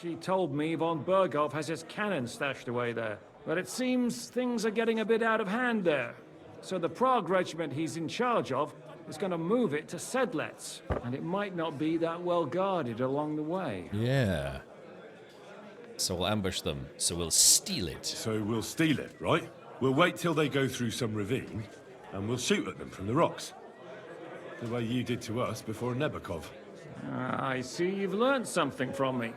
She told me Von Berghoff has his cannon stashed away there. But it seems things are getting a bit out of hand there. So the Prague regiment he's in charge of is going to move it to Sedlets. And it might not be that well guarded along the way. Yeah. So we'll ambush them. So we'll steal it. So we'll steal it, right? We'll wait till they go through some ravine, and we'll shoot at them from the rocks. The way you did to us before Nebakov. I see you've learned something from me.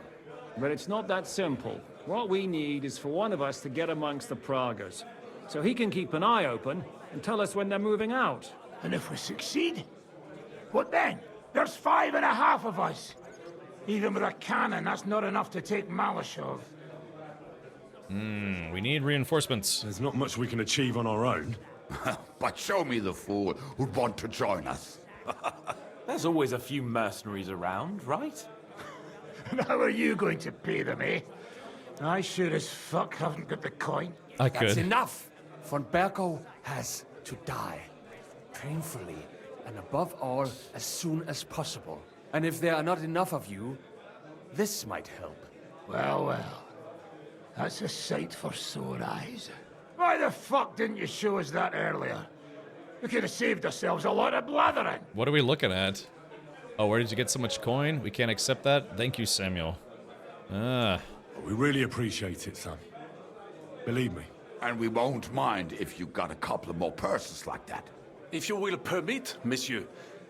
But it's not that simple. What we need is for one of us to get amongst the Praguers, so he can keep an eye open and tell us when they're moving out. And if we succeed? What then? There's 5.5 of us. Even with a cannon, that's not enough to take Malashov. We need reinforcements. There's not much we can achieve on our own. But show me the fool who'd want to join us. There's always a few mercenaries around, right? And how are you going to pay them, eh? I sure as fuck haven't got the coin. I That's could. enough. Von Berghoff has to die. Painfully, and above all, as soon as possible. And if there are not enough of you, this might help. Well, well. That's a sight for sore eyes. Why the fuck didn't you show us that earlier? We could have saved ourselves a lot of blathering. What are we looking at? Oh, where did you get so much coin? We can't accept that? Thank you, Samuel. We really appreciate it, son. Believe me. And we won't mind if you got a couple of more purses like that. If you will permit, monsieur,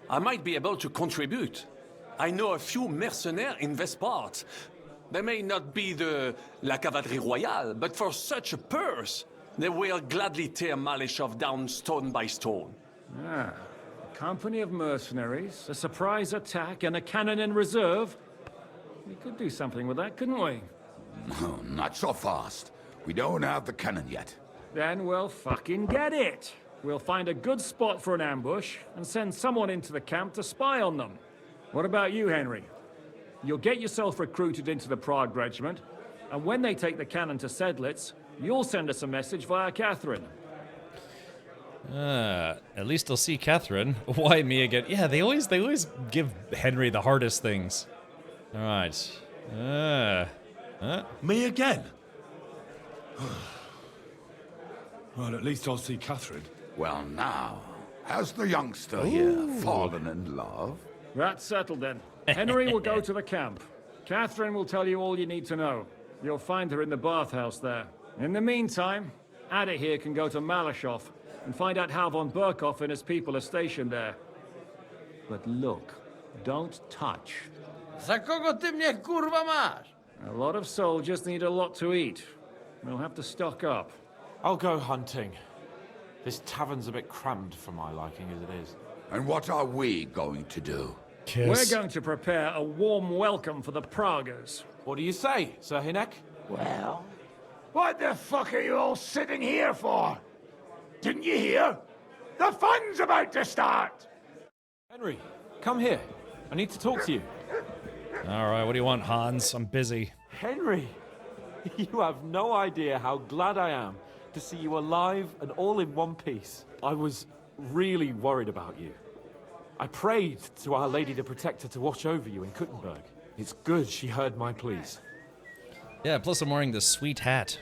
I might be able to contribute. I know a few mercenaires in this part. They may not be la cavalerie royale, but for such a purse, they will gladly tear Malashov down stone by stone. A company of mercenaries, a surprise attack, and a cannon in reserve. We could do something with that, couldn't we? No, not so fast. We don't have the cannon yet. Then we'll fucking get it. We'll find a good spot for an ambush and send someone into the camp to spy on them. What about you, Henry? You'll get yourself recruited into the Prague Regiment, and when they take the cannon to Sedlitz, you'll send us a message via Catherine. At least they'll see Catherine. Why me again? Yeah, they always give Henry the hardest things. All right. Me again? Well, at least I'll see Catherine. Well, now, has the youngster here fallen in love? That's settled then. Henry will go to the camp. Catherine will tell you all you need to know. You'll find her in the bathhouse there. In the meantime, Ada here can go to Malashov and find out how von Burkhoff and his people are stationed there. But look, don't touch. Za kogo ty mnie kurwa masz? A lot of soldiers need a lot to eat. We'll have to stock up. I'll go hunting. This tavern's a bit crammed for my liking as it is. And what are we going to do? We're going to prepare a warm welcome for the Praguers. What do you say, Sir Hinek? Well, what the fuck are you all sitting here for? Didn't you hear? The fun's about to start! Henry, come here. I need to talk to you. All right, what do you want, Hans? I'm busy. Henry, you have no idea how glad I am to see you alive and all in one piece. I was really worried about you. I prayed to Our Lady the Protector to watch over you in Kuttenberg. It's good she heard my pleas. Yeah, plus I'm wearing this sweet hat.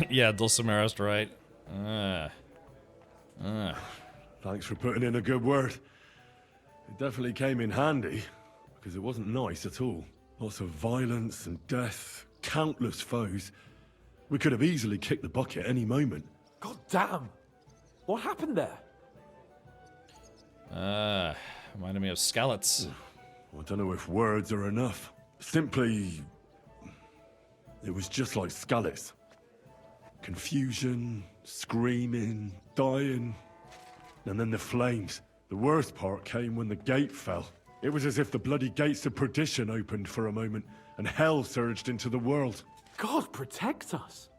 Yeah, Dulcimer's right. Thanks for putting in a good word. It definitely came in handy, because it wasn't nice at all. Lots of violence and death, countless foes. We could have easily kicked the bucket any moment. God damn! What happened there? Reminded me of Skalitz. I don't know if words are enough. Simply, it was just like Skalitz. Confusion, screaming, dying, and then the flames. The worst part came when the gate fell. It was as if the bloody gates of perdition opened for a moment, and hell surged into the world. God protect us!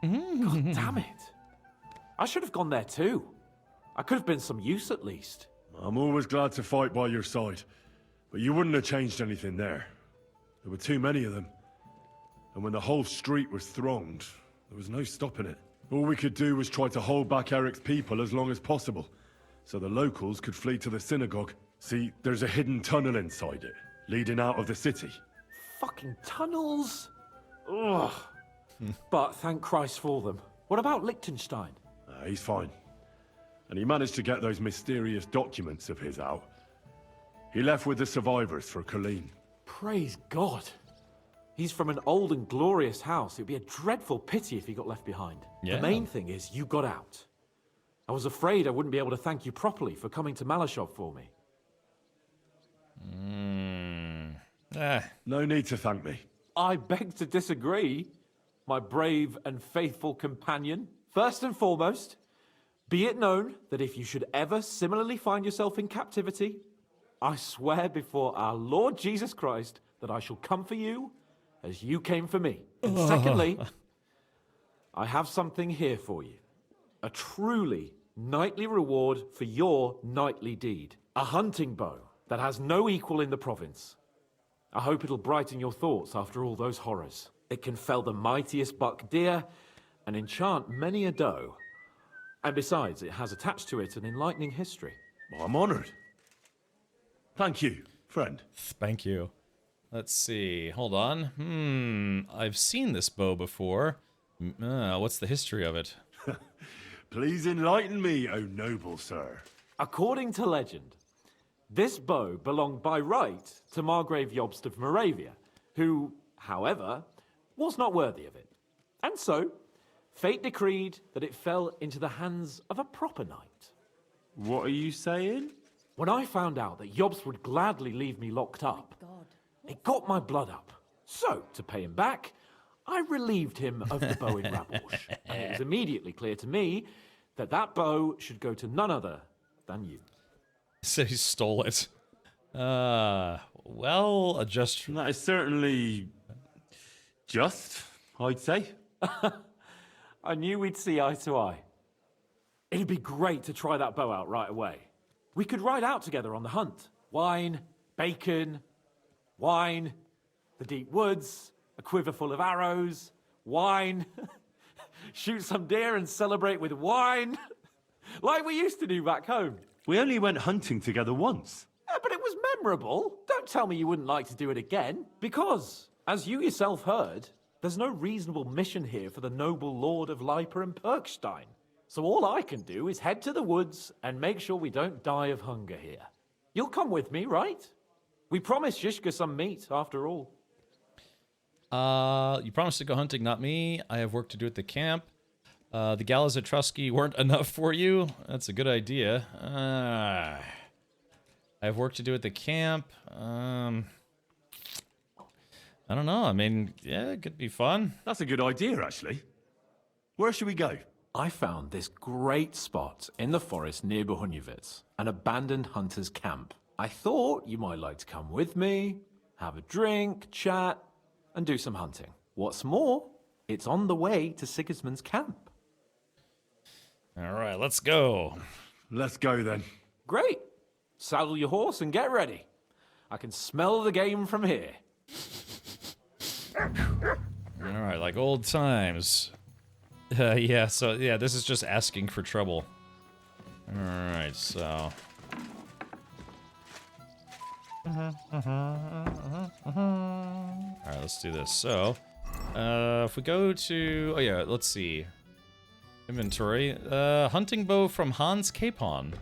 God damn it! I should have gone there too. I could have been some use at least. I'm always glad to fight by your side, but you wouldn't have changed anything there. There were too many of them. And when the whole street was thronged, there was no stopping it. All we could do was try to hold back Eric's people as long as possible, so the locals could flee to the synagogue. See, there's a hidden tunnel inside it, leading out of the city. Fucking tunnels! Ugh. But thank Christ for them. What about Liechtenstein? He's fine. And he managed to get those mysterious documents of his out. He left with the survivors for Colleen. Praise God. He's from an old and glorious house. It'd be a dreadful pity if he got left behind. Yeah. The main thing is you got out. I was afraid I wouldn't be able to thank you properly for coming to Malashov for me. No need to thank me. I beg to disagree, my brave and faithful companion. First and foremost, be it known that if you should ever similarly find yourself in captivity, I swear before our Lord Jesus Christ that I shall come for you as you came for me. And secondly, I have something here for you. A truly knightly reward for your knightly deed. A hunting bow that has no equal in the province. I hope it'll brighten your thoughts after all those horrors. It can fell the mightiest buck deer and enchant many a doe. And besides, it has attached to it an enlightening history. Well, I'm honored. Thank you, friend. Thank you. Let's see. Hold on. I've seen this bow before. What's the history of it? Please enlighten me, O noble sir. According to legend, this bow belonged by right to Margrave Jobst of Moravia, who, however, was not worthy of it. And so, fate decreed that it fell into the hands of a proper knight. What are you saying? When I found out that Jobst would gladly leave me locked up, it got my blood up. So, to pay him back, I relieved him of the bow in Rabush. And it was immediately clear to me that that bow should go to none other than you. So he stole it. Well, a just... That is certainly... just, I'd say. I knew we'd see eye to eye. It'd be great to try that bow out right away. We could ride out together on the hunt. Wine, bacon, wine, the deep woods, a quiver full of arrows, wine, shoot some deer and celebrate with wine, like we used to do back home. We only went hunting together once. Yeah, but it was memorable. Don't tell me you wouldn't like to do it again. Because, as you yourself heard, there's no reasonable mission here for the noble lord of Leiper and Perkstein. So all I can do is head to the woods and make sure we don't die of hunger here. You'll come with me, right? We promised Shishka some meat, after all. You promised to go hunting, not me. I have work to do at the camp. The gallows at Trusky weren't enough for you. That's a good idea. I have work to do at the camp. I don't know. I mean, yeah, it could be fun. That's a good idea, actually. Where should we go? I found this great spot in the forest near Bohunjevitz, an abandoned hunter's camp. I thought you might like to come with me, have a drink, chat, and do some hunting. What's more, it's on the way to Sigismund's camp. All right, let's go. Let's go then. Great. Saddle your horse and get ready. I can smell the game from here. All right, like old times. Yeah, so, yeah, this is just asking for trouble. All right, so... Alright, let's do this. So, if we go to... Oh, yeah, let's see. Inventory. Hunting bow from Hans Capon.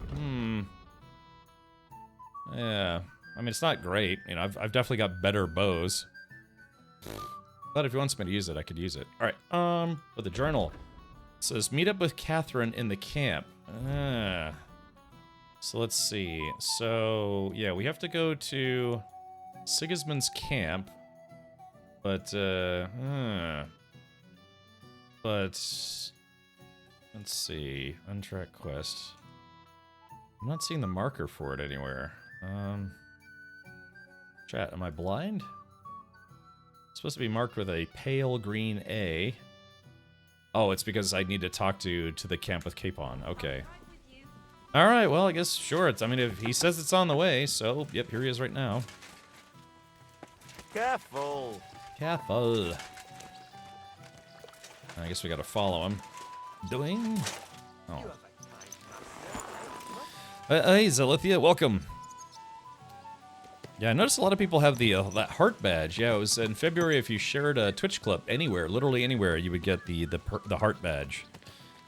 Yeah. I mean, it's not great. You know, I've definitely got better bows. But if he wants me to use it, I could use it. Alright, with the journal. It says, meet up with Catherine in the camp. So let's see. So, yeah, we have to go to Sigismund's camp. But, let's see. Untracked quest. I'm not seeing the marker for it anywhere. Chat, am I blind? It's supposed to be marked with a pale green A. Oh, it's because I need to talk to the camp with Capon. Okay. Alright, well, I guess, sure. I mean, if he says it's on the way, so, yep, here he is right now. Careful. Careful. I guess we gotta follow him. Doing? Oh. Hey, Zelithia, welcome. Yeah, I noticed a lot of people have the that heart badge. Yeah, it was in February. If you shared a Twitch clip anywhere, literally anywhere, you would get the heart badge.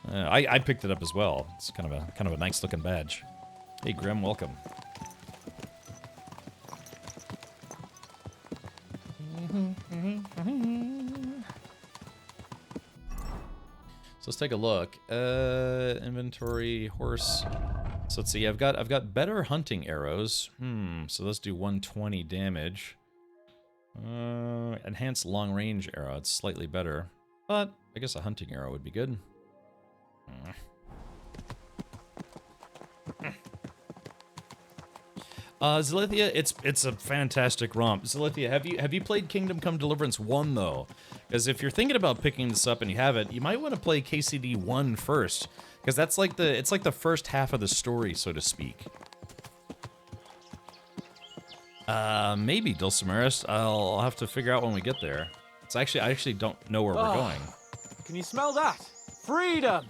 I picked it up as well. It's kind of a nice looking badge. Hey, Grim, welcome. So let's take a look. Inventory, horse. So let's see. I've got better hunting arrows. So let's do 120 damage. Enhanced long range arrow. It's slightly better, but I guess a hunting arrow would be good. Zelithia, it's a fantastic romp. Zelithia, have you played Kingdom Come Deliverance 1 though? Because if you're thinking about picking this up and you haven't, you might want to play KCD 1 first, because that's like it's like the first half of the story, so to speak. Maybe Dulcimeris. I'll have to figure out when we get there. It's I actually don't know where we're going. Can you smell that? Freedom!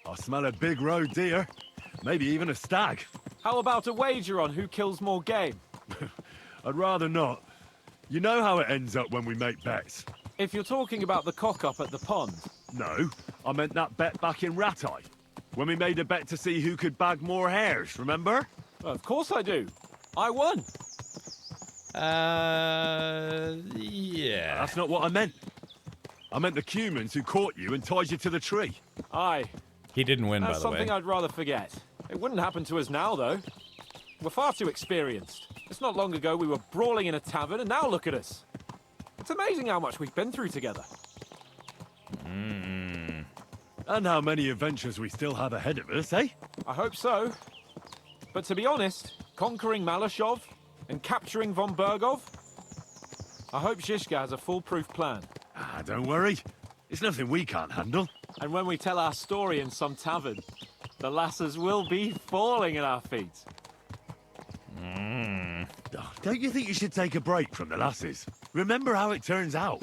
I smell a big roe deer. Maybe even a stag. How about a wager on who kills more game? I'd rather not. You know how it ends up when we make bets. If you're talking about the cock-up at the pond. No, I meant that bet back in Ratai. When we made a bet to see who could bag more hares, remember? Of course I do. I won. Yeah. That's not what I meant. I meant the humans who caught you and tied you to the tree. Aye. He didn't win, by the way. That's something I'd rather forget. It wouldn't happen to us now, though. We're far too experienced. It's not long ago we were brawling in a tavern, and now look at us. It's amazing how much we've been through together. And how many adventures we still have ahead of us, eh? I hope so. But to be honest, conquering Malashov and capturing von Bergov, I hope Shishka has a foolproof plan. Don't worry. It's nothing we can't handle. And when we tell our story in some tavern, the lasses will be falling at our feet. Don't you think you should take a break from the lasses? Remember how it turns out.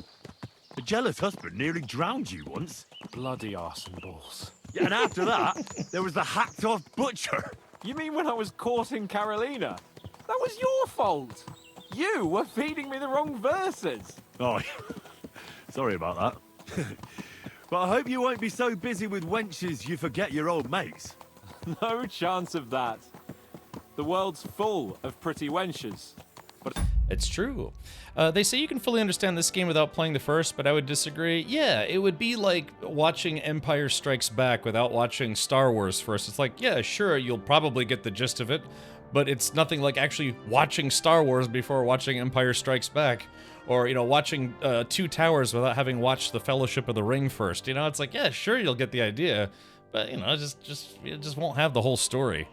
A jealous husband nearly drowned you once. Bloody arse and balls. Yeah, and after that, there was the hacked-off butcher. You mean when I was courting Carolina? That was your fault. You were feeding me the wrong verses. Oh, sorry about that. But I hope you won't be so busy with wenches you forget your old mates. No chance of that. The world's full of pretty wenches. But it's true. They say you can fully understand this game without playing the first, but I would disagree. Yeah, it would be like watching Empire Strikes Back without watching Star Wars first. It's like, yeah, sure, you'll probably get the gist of it, but it's nothing like actually watching Star Wars before watching Empire Strikes Back. Or, you know, watching Two Towers without having watched The Fellowship of the Ring first. You know, it's like, yeah, sure, you'll get the idea, but, you know, it just won't have the whole story.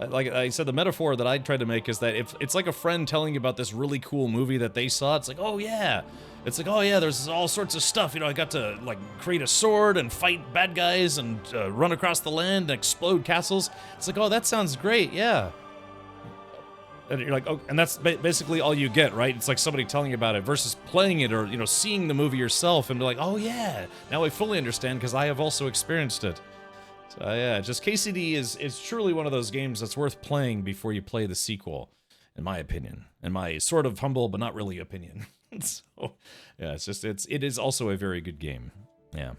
Like I said, the metaphor that I tried to make is that if it's like a friend telling you about this really cool movie that they saw, it's like, oh yeah. It's like, oh yeah, there's all sorts of stuff. You know, I got to, like, create a sword and fight bad guys and run across the land and explode castles. It's like, oh, that sounds great, yeah. And you're like, oh, and that's basically all you get, right? It's like somebody telling you about it versus playing it or, you know, seeing the movie yourself and be like, oh yeah, now I fully understand because I have also experienced it. So yeah, just KCD is truly one of those games that's worth playing before you play the sequel, in my opinion, in my sort of humble but not really opinion. So yeah, it is also a very good game. Yeah.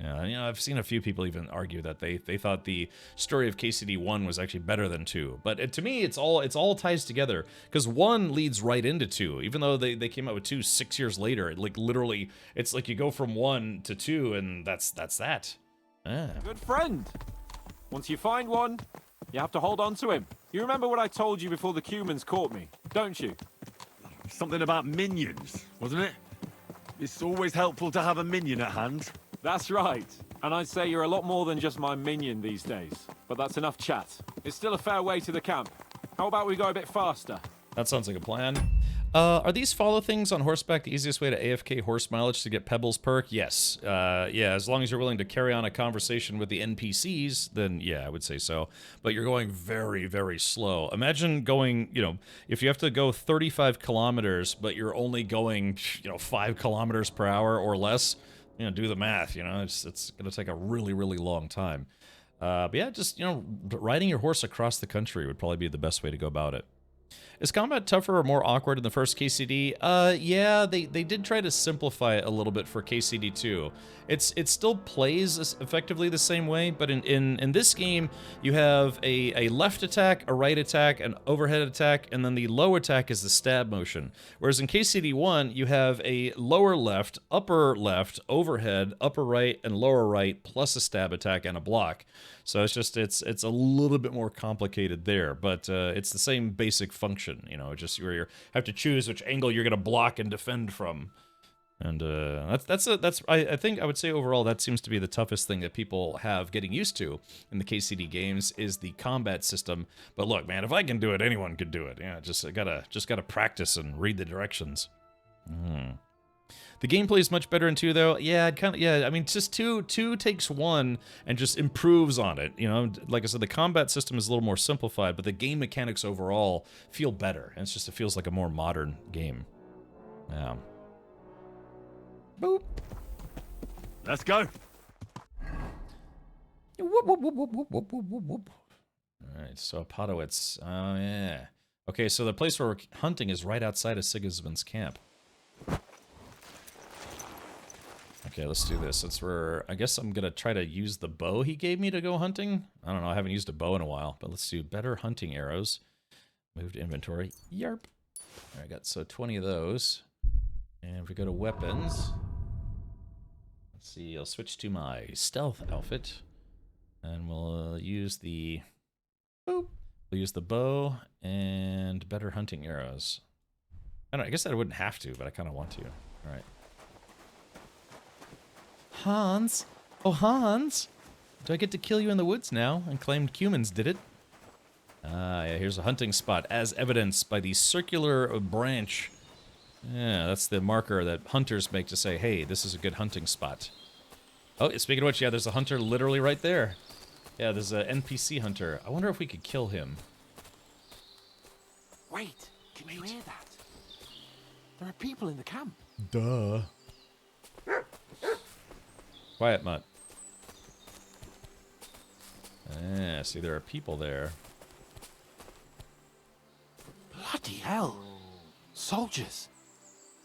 Yeah, you know, I've seen a few people even argue that they thought the story of KCD 1 was actually better than 2. But to me, it's all ties together, because 1 leads right into 2. Even though they came out with 2 6 years later, it, like, literally, it's like you go from 1 to 2, and that's that. Yeah. Good friend. Once you find one, you have to hold on to him. You remember what I told you before the Cumans caught me, don't you? Something about minions, wasn't it? It's always helpful to have a minion at hand. That's right. And I'd say you're a lot more than just my minion these days. But that's enough chat. It's still a fair way to the camp. How about we go a bit faster? That sounds like a plan. Are these follow things on horseback the easiest way to AFK horse mileage to get Pebbles perk? Yes. Yeah, as long as you're willing to carry on a conversation with the NPCs, then yeah, I would say so. But you're going very, very slow. Imagine going, you know, if you have to go 35 kilometers, but you're only going, you know, 5 kilometers per hour or less, you know, do the math, you know, it's going to take a really, really long time. But yeah, just, you know, riding your horse across the country would probably be the best way to go about it. Is combat tougher or more awkward in the first KCD? Yeah, they did try to simplify it a little bit for KCD 2. It still plays effectively the same way, but in this game, you have a left attack, a right attack, an overhead attack, and then the low attack is the stab motion. Whereas in KCD 1, you have a lower left, overhead, upper right, and lower right, plus a stab attack and a block. So it's a little bit more complicated there, but it's the same basic function, you know, just where you have to choose which angle you're going to block and defend from. And I think I would say overall that seems to be the toughest thing that people have getting used to in the KCD games is the combat system. But look, man, if I can do it, anyone could do it. Yeah, just gotta practice and read the directions. The gameplay is much better in 2, though. Yeah, I mean, just 2 takes 1 and just improves on it. You know, like I said, the combat system is a little more simplified, but the game mechanics overall feel better. And it feels like a more modern game. Yeah. Boop. Let's go. Whoop, whoop, whoop, whoop, whoop, whoop, whoop, whoop. All right, so Potowitz. Oh, yeah. Okay, so the place where we're hunting is right outside of Sigismund's camp. Okay, let's do this. I guess I'm gonna try to use the bow he gave me to go hunting. I don't know, I haven't used a bow in a while, but let's do better hunting arrows. Move to inventory. Yarp. All right, I got 20 of those. And if we go to weapons, let's see, I'll switch to my stealth outfit. And we'll use the boop. We'll use the bow and better hunting arrows. I guess I wouldn't have to, but I kind of want to. All right. Hans? Oh, Hans? Do I get to kill you in the woods now and claim Cumans did it? Ah, yeah, here's a hunting spot, as evidenced by the circular branch. Yeah, that's the marker that hunters make to say, hey, this is a good hunting spot. Oh, speaking of which, yeah, there's a hunter literally right there. Yeah, there's an NPC hunter. I wonder if we could kill him. Wait, can you hear that? There are people in the camp. Duh. Quiet, Mutt. Yeah, see, there are people there. Bloody hell. Soldiers.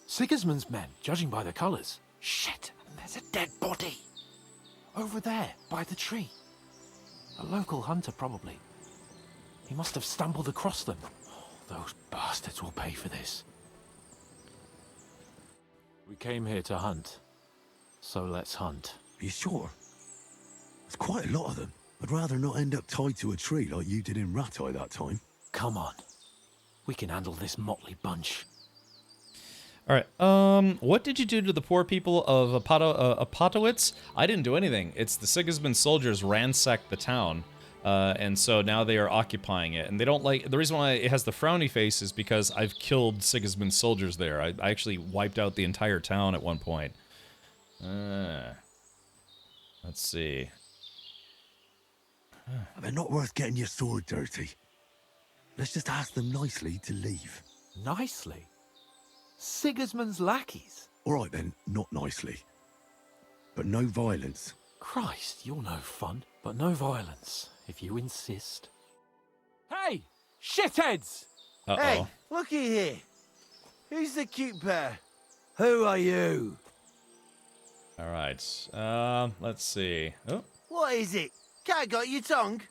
Sigismund's men, judging by the colours. Shit, and there's a dead body. Over there, by the tree. A local hunter, probably. He must have stumbled across them. Oh, those bastards will pay for this. We came here to hunt. So let's hunt. Are you sure? There's quite a lot of them. I'd rather not end up tied to a tree like you did in Ratai that time. Come on. We can handle this motley bunch. All right. What did you do to the poor people of Apatowitz? I didn't do anything. It's the Sigismund soldiers ransacked the town, and so now they are occupying it. And they don't like the reason why it has the frowny face is because I've killed Sigismund soldiers there. I actually wiped out the entire town at one point. Let's see. They're not worth getting your sword dirty. Let's just ask them nicely to leave. Nicely? Sigismund's lackeys? All right then, not nicely. But no violence. Christ, you're no fun. But no violence, if you insist. Hey! Shitheads! Uh-oh. Hey, looky here. Who's the cute pair? Who are you? All right. Let's see. Oh. What is it? Cat got your tongue?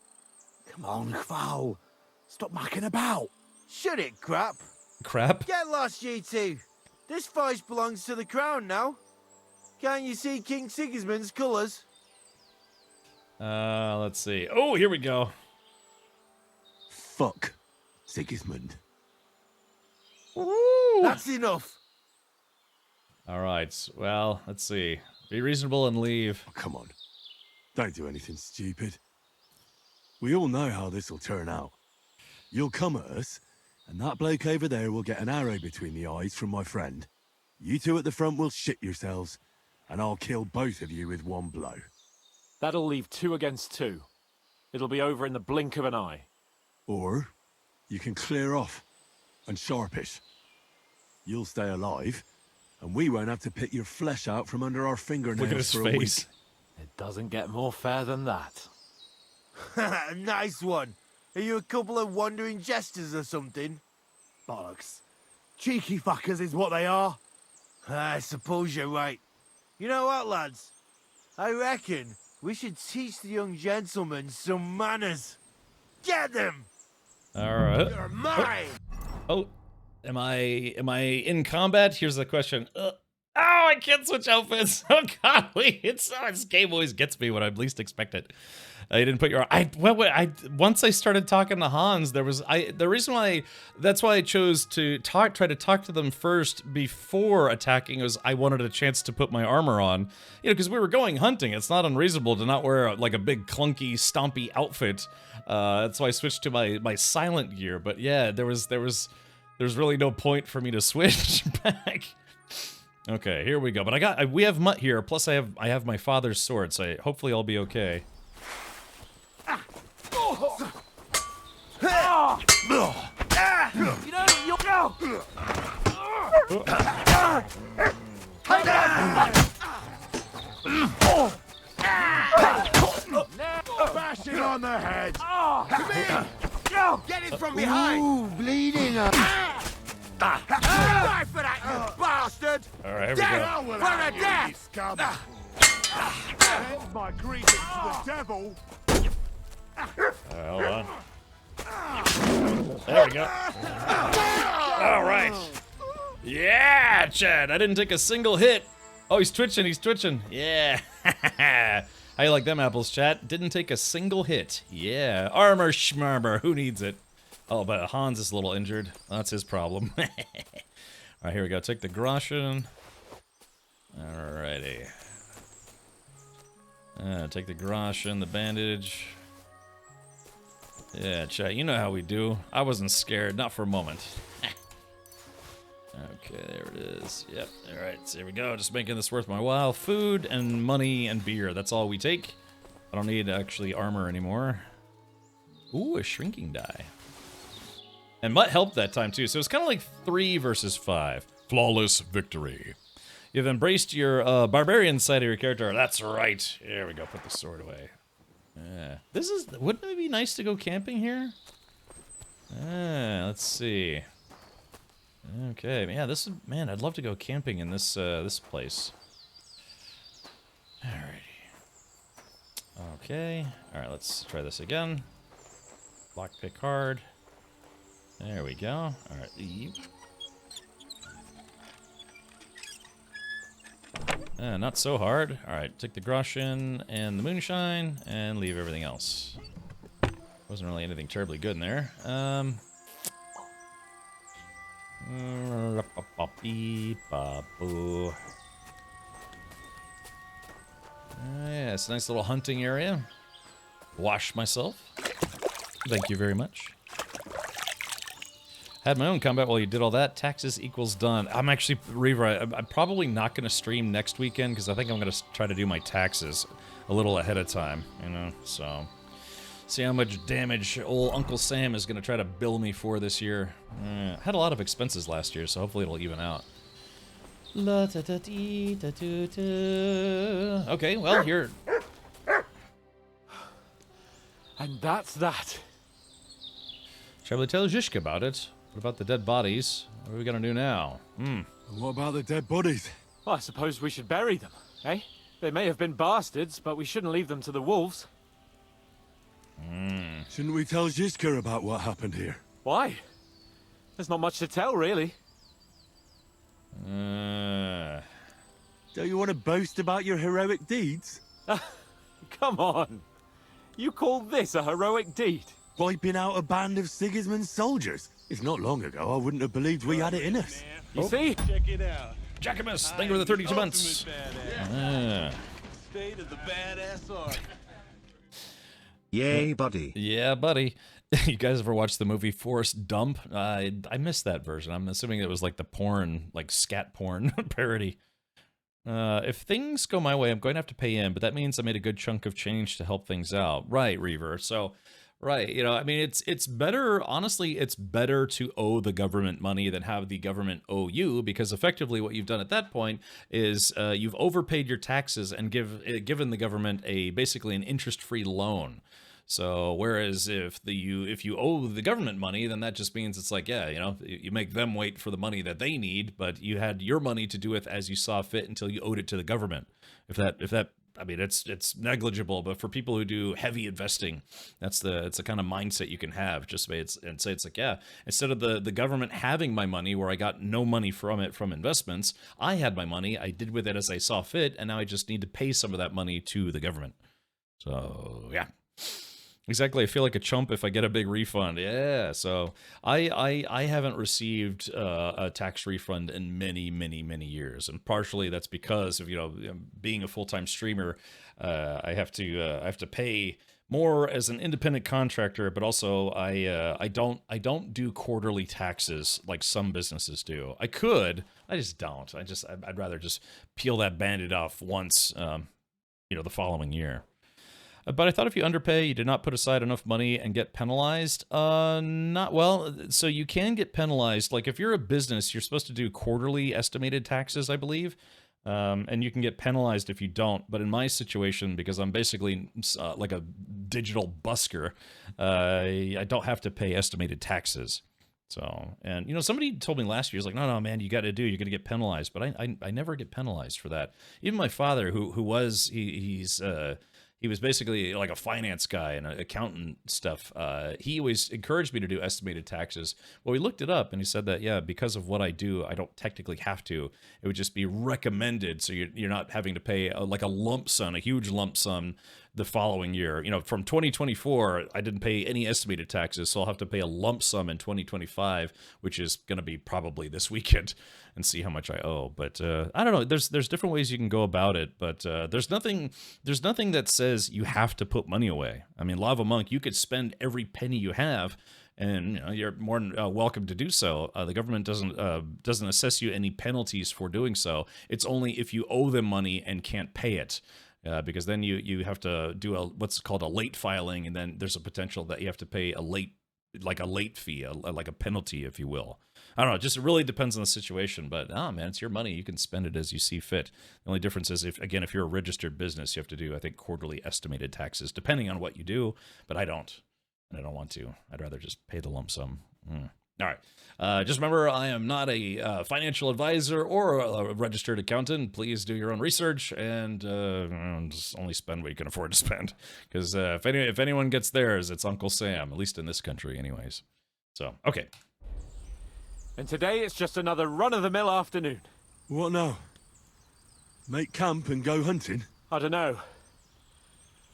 Come on, Kval. Stop mucking about. Shut it, crap. Crap? Get lost, you two. This fight belongs to the crown now. Can't you see King Sigismund's colours? Let's see. Oh, here we go. Fuck Sigismund. Ooh. That's enough. All right. Well, let's see. Be reasonable and leave. Oh, come on. Don't do anything stupid. We all know how this will turn out. You'll come at us, and that bloke over there will get an arrow between the eyes from my friend. You two at the front will shit yourselves, and I'll kill both of you with one blow. That'll leave 2 against 2. It'll be over in the blink of an eye. Or you can clear off and sharpish. You'll stay alive, and we won't have to pick your flesh out from under our fingernails. Look at his for face. A week. It doesn't get more fair than that. Nice one. Are you a couple of wandering jesters or something? Bollocks. Cheeky fuckers is what they are. I suppose you're right. You know what, lads? I reckon we should teach the young gentlemen some manners. Get them! All right. You're mine! Oh, am I in combat? Here's the question. Oh, I can't switch outfits. Oh God, wait! This game always gets me when I least expect it. I didn't put your. Once I started talking to Hans, the reason why that's why I chose to try to talk to them first before attacking was I wanted a chance to put my armor on, because we were going hunting. It's not unreasonable to not wear like a big clunky stompy outfit. That's why I switched to my silent gear. But yeah, there's really no point for me to switch back. Okay, here we go. But we have Mutt here. Plus I have my father's sword, so hopefully I'll be okay. Bash it on the head. Come here! Get it from behind! Ooh, bleeding. Die for that, you bastard! All right, here we Death go. for a death! Send my greetings to the devil. Hold on. There we go. All right. Yeah, Chad. I didn't take a single hit. Oh, he's twitching. Yeah. How you like them apples, chat? Didn't take a single hit. Yeah. Armor schmarmer. Who needs it? Oh, but Hans is a little injured. That's his problem. All right, here we go. Take the Groschen. Alrighty. Take the Groschen, the bandage. Yeah, chat, you know how we do. I wasn't scared, not for a moment. Okay, there it is. Yep. All right, so here we go. Just making this worth my while. Food and money and beer. That's all we take. I don't need actually armor anymore. Ooh, a shrinking die. And Mutt helped that time too, so it's kind of like 3 versus 5. Flawless victory. You've embraced your barbarian side of your character. That's right. Here we go. Put the sword away. This is. Wouldn't it be nice to go camping here? Let's see. Okay, yeah. This is, man. I'd love to go camping in this this place. Alrighty. Okay. All right. Let's try this again. Lockpick hard. There we go. All right. Leave. Not so hard. Alright, take the Groshin and the Moonshine, and leave everything else. Wasn't really anything terribly good in there. Yeah, it's a nice little hunting area. Wash myself. Thank you very much. Had my own combat while you did all that. Taxes equals done. I'm actually, Reaver, I'm probably not going to stream next weekend because I think I'm going to try to do my taxes a little ahead of time, you know, so. See how much damage old Uncle Sam is going to try to bill me for this year. Had a lot of expenses last year, so hopefully it'll even out. Okay, well, here. And that's that. Shall we tell Zhishka about it? What about the dead bodies? What are we gonna do now? And what about the dead bodies? Well, I suppose we should bury them, eh? They may have been bastards, but we shouldn't leave them to the wolves. Shouldn't we tell Zhishka about what happened here? Why? There's not much to tell, really. Don't you want to boast about your heroic deeds? Come on. You call this a heroic deed? Wiping out a band of Sigismund's soldiers. If not long ago, I wouldn't have believed we had it in us. You see? Check it out. Jackamus, thank you for the 32 months. State of the badass art. Yay, buddy. Yeah, buddy. You guys ever watched the movie Forrest Dump? I missed that version. I'm assuming it was like the porn, like scat porn parody. If things go my way, I'm going to have to pay in, but that means I made a good chunk of change to help things out. Right, Reaver. So, right, you know, I mean, it's better, honestly, it's better to owe the government money than have the government owe you, because effectively what you've done at that point is you've overpaid your taxes and given the government basically an interest-free loan. So whereas if you owe the government money, then that just means it's like, yeah, you know, you make them wait for the money that they need, but you had your money to do with as you saw fit until you owed it to the government. If that I mean, it's negligible, but for people who do heavy investing, it's the kind of mindset you can have. Just say it's like, yeah, instead of the government having my money where I got no money from it from investments, I had my money, I did with it as I saw fit, and now I just need to pay some of that money to the government. So yeah. Exactly, I feel like a chump if I get a big refund. Yeah, so I haven't received a tax refund in many years, and partially that's because of, you know, being a full-time streamer. I have to pay more as an independent contractor, but also I don't do quarterly taxes like some businesses do. I could, I just don't. I'd rather just peel that Band-Aid off once, you know, the following year. But I thought if you underpay, you did not put aside enough money and get penalized. Not well. So you can get penalized. Like if you're a business, you're supposed to do quarterly estimated taxes, I believe. And you can get penalized if you don't. But in my situation, because I'm basically like a digital busker, I don't have to pay estimated taxes. So, and you know, somebody told me last year, he's like, no, man, you're going to get penalized. But I never get penalized for that. Even my father, who was, he was basically like a finance guy and an accountant stuff. He always encouraged me to do estimated taxes. Well, we looked it up and he said that, yeah, because of what I do, I don't technically have to. It would just be recommended. So you're not having to pay like a lump sum, a huge lump sum the following year. You know, from 2024, I didn't pay any estimated taxes. So I'll have to pay a lump sum in 2025, which is going to be probably this weekend, and see how much I owe. But I don't know. There's different ways you can go about it. But there's nothing that says says you have to put money away. I mean, Law of a Monk, you could spend every penny you have, and you're more than welcome to do so. The government doesn't assess you any penalties for doing so. It's only if you owe them money and can't pay it, because then you have to do what's called a late filing, and then there's a potential that you have to pay a late fee, like a penalty, if you will. I don't know. It just really depends on the situation. But man, it's your money. You can spend it as you see fit. The only difference is if you're a registered business, you have to do, I think, quarterly estimated taxes, depending on what you do. But I don't. And I don't want to. I'd rather just pay the lump sum. All right. Just remember, I am not a financial advisor or a registered accountant. Please do your own research and just only spend what you can afford to spend. Because if anyone gets theirs, it's Uncle Sam, at least in this country anyways. So, okay. And today it's just another run-of-the-mill afternoon. What now? Make camp and go hunting? I don't know.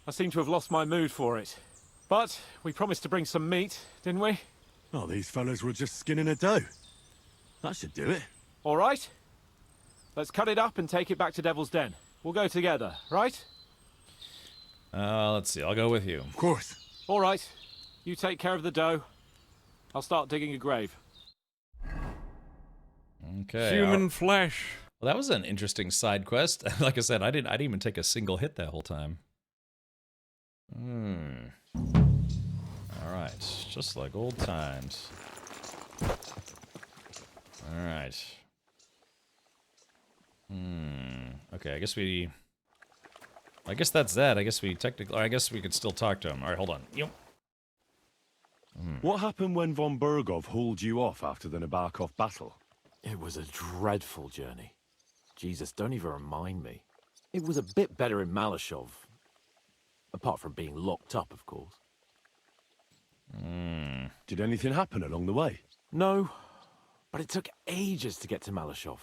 I seem to have lost my mood for it. But we promised to bring some meat, didn't we? Oh, these fellas were just skinning a doe. That should do it. All right. Let's cut it up and take it back to Devil's Den. We'll go together, right? Let's see. I'll go with you. Of course. All right. You take care of the doe. I'll start digging a grave. Okay. Human flesh. Well, that was an interesting side quest. Like I said, I didn't even take a single hit that whole time. All right, just like old times. All right. Okay, I guess that's that. I guess we could still talk to him. All right, hold on. Yep. What happened when von Bergov hauled you off after the Nabokov battle? It was a dreadful journey. Jesus, don't even remind me. It was a bit better in Malashov. Apart from being locked up, of course. Did anything happen along the way? No, but it took ages to get to Malashov.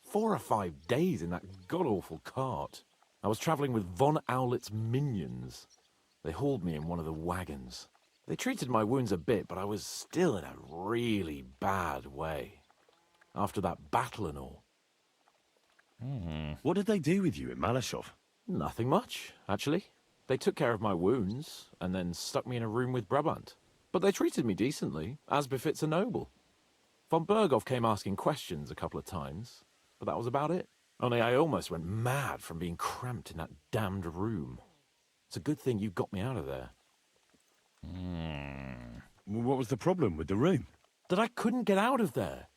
4 or 5 days in that god-awful cart. I was traveling with Von Owlet's minions. They hauled me in one of the wagons. They treated my wounds a bit, but I was still in a really bad way. After that battle and all. What did they do with you in Malashov? Nothing much, actually. They took care of my wounds, and then stuck me in a room with Brabant. But they treated me decently, as befits a noble. Von Bergov came asking questions a couple of times, but that was about it. Only I almost went mad from being cramped in that damned room. It's a good thing you got me out of there. What was the problem with the room? That I couldn't get out of there.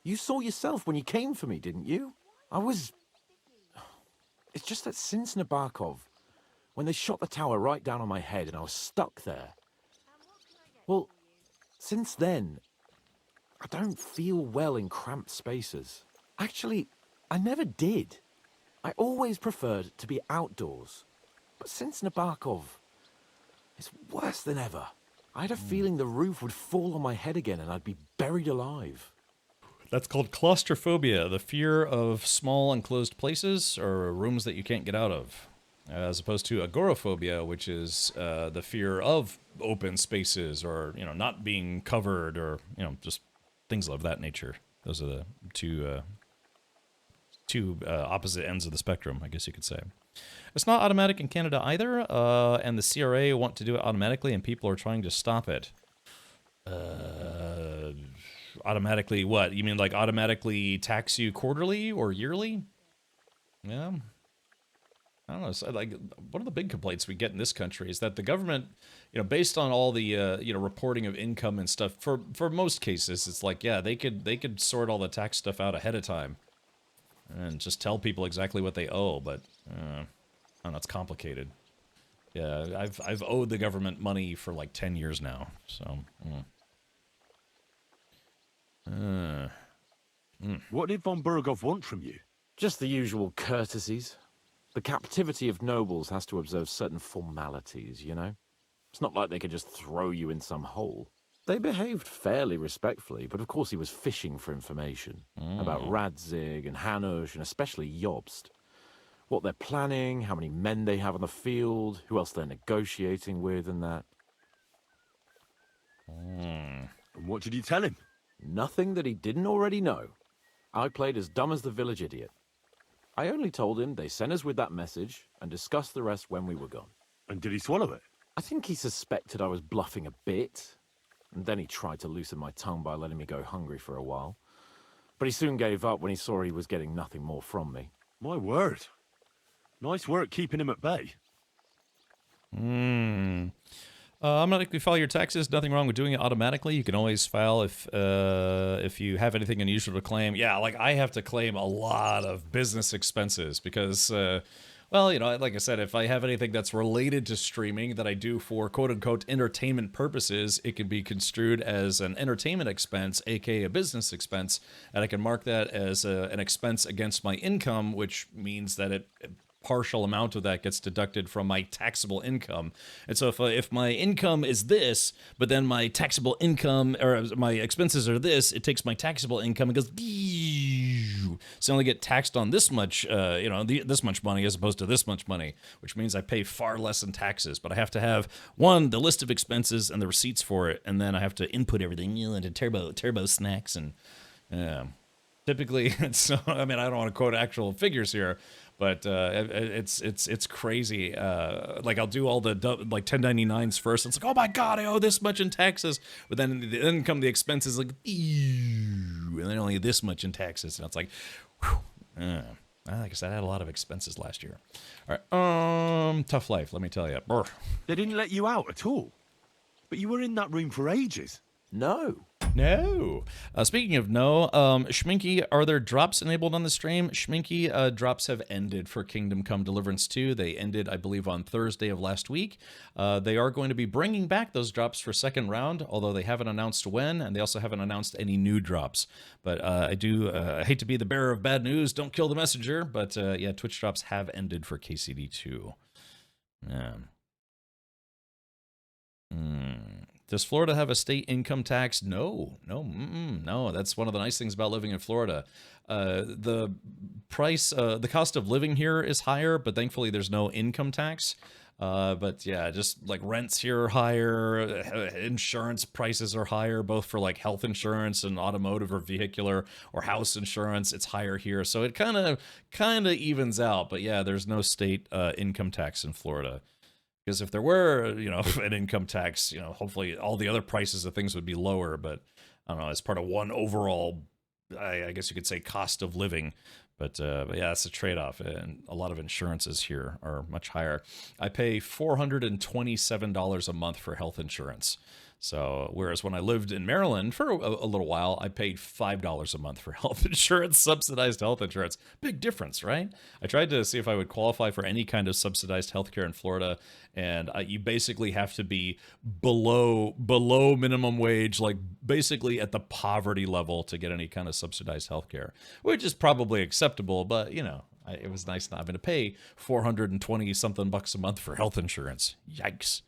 You saw yourself when you came for me, didn't you? It's just that since Nabokov, when they shot the tower right down on my head and I was stuck there. Well, since then, I don't feel well in cramped spaces. Actually, I never did. I always preferred to be outdoors. But since Nabokov, it's worse than ever. I had a feeling the roof would fall on my head again and I'd be buried alive. That's called claustrophobia, the fear of small enclosed places or rooms that you can't get out of. As opposed to agoraphobia, which is the fear of open spaces or, not being covered or, just things of that nature. Those are the two opposite ends of the spectrum, I guess you could say. It's not automatic in Canada either, and the CRA want to do it automatically, and people are trying to stop it. Automatically what? You mean like automatically tax you quarterly or yearly? Yeah. I don't know. So like, one of the big complaints we get in this country is that the government, based on all the reporting of income and stuff, for most cases, it's like, yeah, they could sort all the tax stuff out ahead of time and just tell people exactly what they owe. But I don't know, it's complicated. Yeah, I've owed the government money for like 10 years now. So. What did von Bergov want from you? Just the usual courtesies. The captivity of nobles has to observe certain formalities, It's not like they could just throw you in some hole. They behaved fairly respectfully, but of course he was fishing for information about Radzig and Hanush, and especially Jobst. What they're planning, how many men they have on the field, who else they're negotiating with, and that. And what did you tell him? Nothing that he didn't already know. I played as dumb as the village idiot. I only told him they sent us with that message and discussed the rest when we were gone. And did he swallow it? I think he suspected I was bluffing a bit, and then he tried to loosen my tongue by letting me go hungry for a while. But he soon gave up when he saw he was getting nothing more from me. My word. Nice work keeping him at bay. Automatically file your taxes. Nothing wrong with doing it automatically. You can always file if you have anything unusual to claim. Yeah, like I have to claim a lot of business expenses because, well, you know, like I said, if I have anything that's related to streaming that I do for quote-unquote entertainment purposes, it can be construed as an entertainment expense, aka a business expense, and I can mark that as an expense against my income, which means that a partial amount of that gets deducted from my taxable income. And so if my income is this, but then my taxable income or my expenses are this, it takes my taxable income and goes, so I only get taxed on this much, this much money as opposed to this much money, which means I pay far less in taxes. But I have to have the list of expenses and the receipts for it, and then I have to input everything into turbo snacks and typically. So I mean, I don't want to quote actual figures here, but it's crazy. Like I'll do all the 1099s first. It's like, oh my god, I owe this much in taxes. But then come the expenses, like, and then only this much in taxes. And it's like, whew. Like I said, I had a lot of expenses last year. All right, tough life, let me tell you. Brr. They didn't let you out at all. But you were in that room for ages. No. Speaking of no, Schminky, are there drops enabled on the stream? Schminky, drops have ended for Kingdom Come Deliverance 2. They ended, I believe, on Thursday of last week. They are going to be bringing back those drops for second round, although they haven't announced when, and they also haven't announced any new drops. But I hate to be the bearer of bad news, don't kill the messenger, but yeah, Twitch drops have ended for KCD2. Yeah. Does Florida have a state income tax? No. That's one of the nice things about living in Florida. The cost of living here is higher, but thankfully there's no income tax. But yeah, just like rents here are higher, insurance prices are higher, both for like health insurance and automotive or vehicular or house insurance. It's higher here, so it kind of evens out. But yeah, there's no state income tax in Florida. Because if there were, an income tax, hopefully all the other prices of things would be lower. But I don't know, as part of one overall, I guess you could say, cost of living. But yeah, it's a trade-off, and a lot of insurances here are much higher. I pay $427 a month for health insurance. So, whereas when I lived in Maryland for a little while, I paid $5 a month for health insurance, subsidized health insurance. Big difference, right? I tried to see if I would qualify for any kind of subsidized healthcare in Florida, and you basically have to be below minimum wage, like basically at the poverty level to get any kind of subsidized healthcare, which is probably acceptable, but it was nice not having to pay $420-something a month for health insurance. Yikes.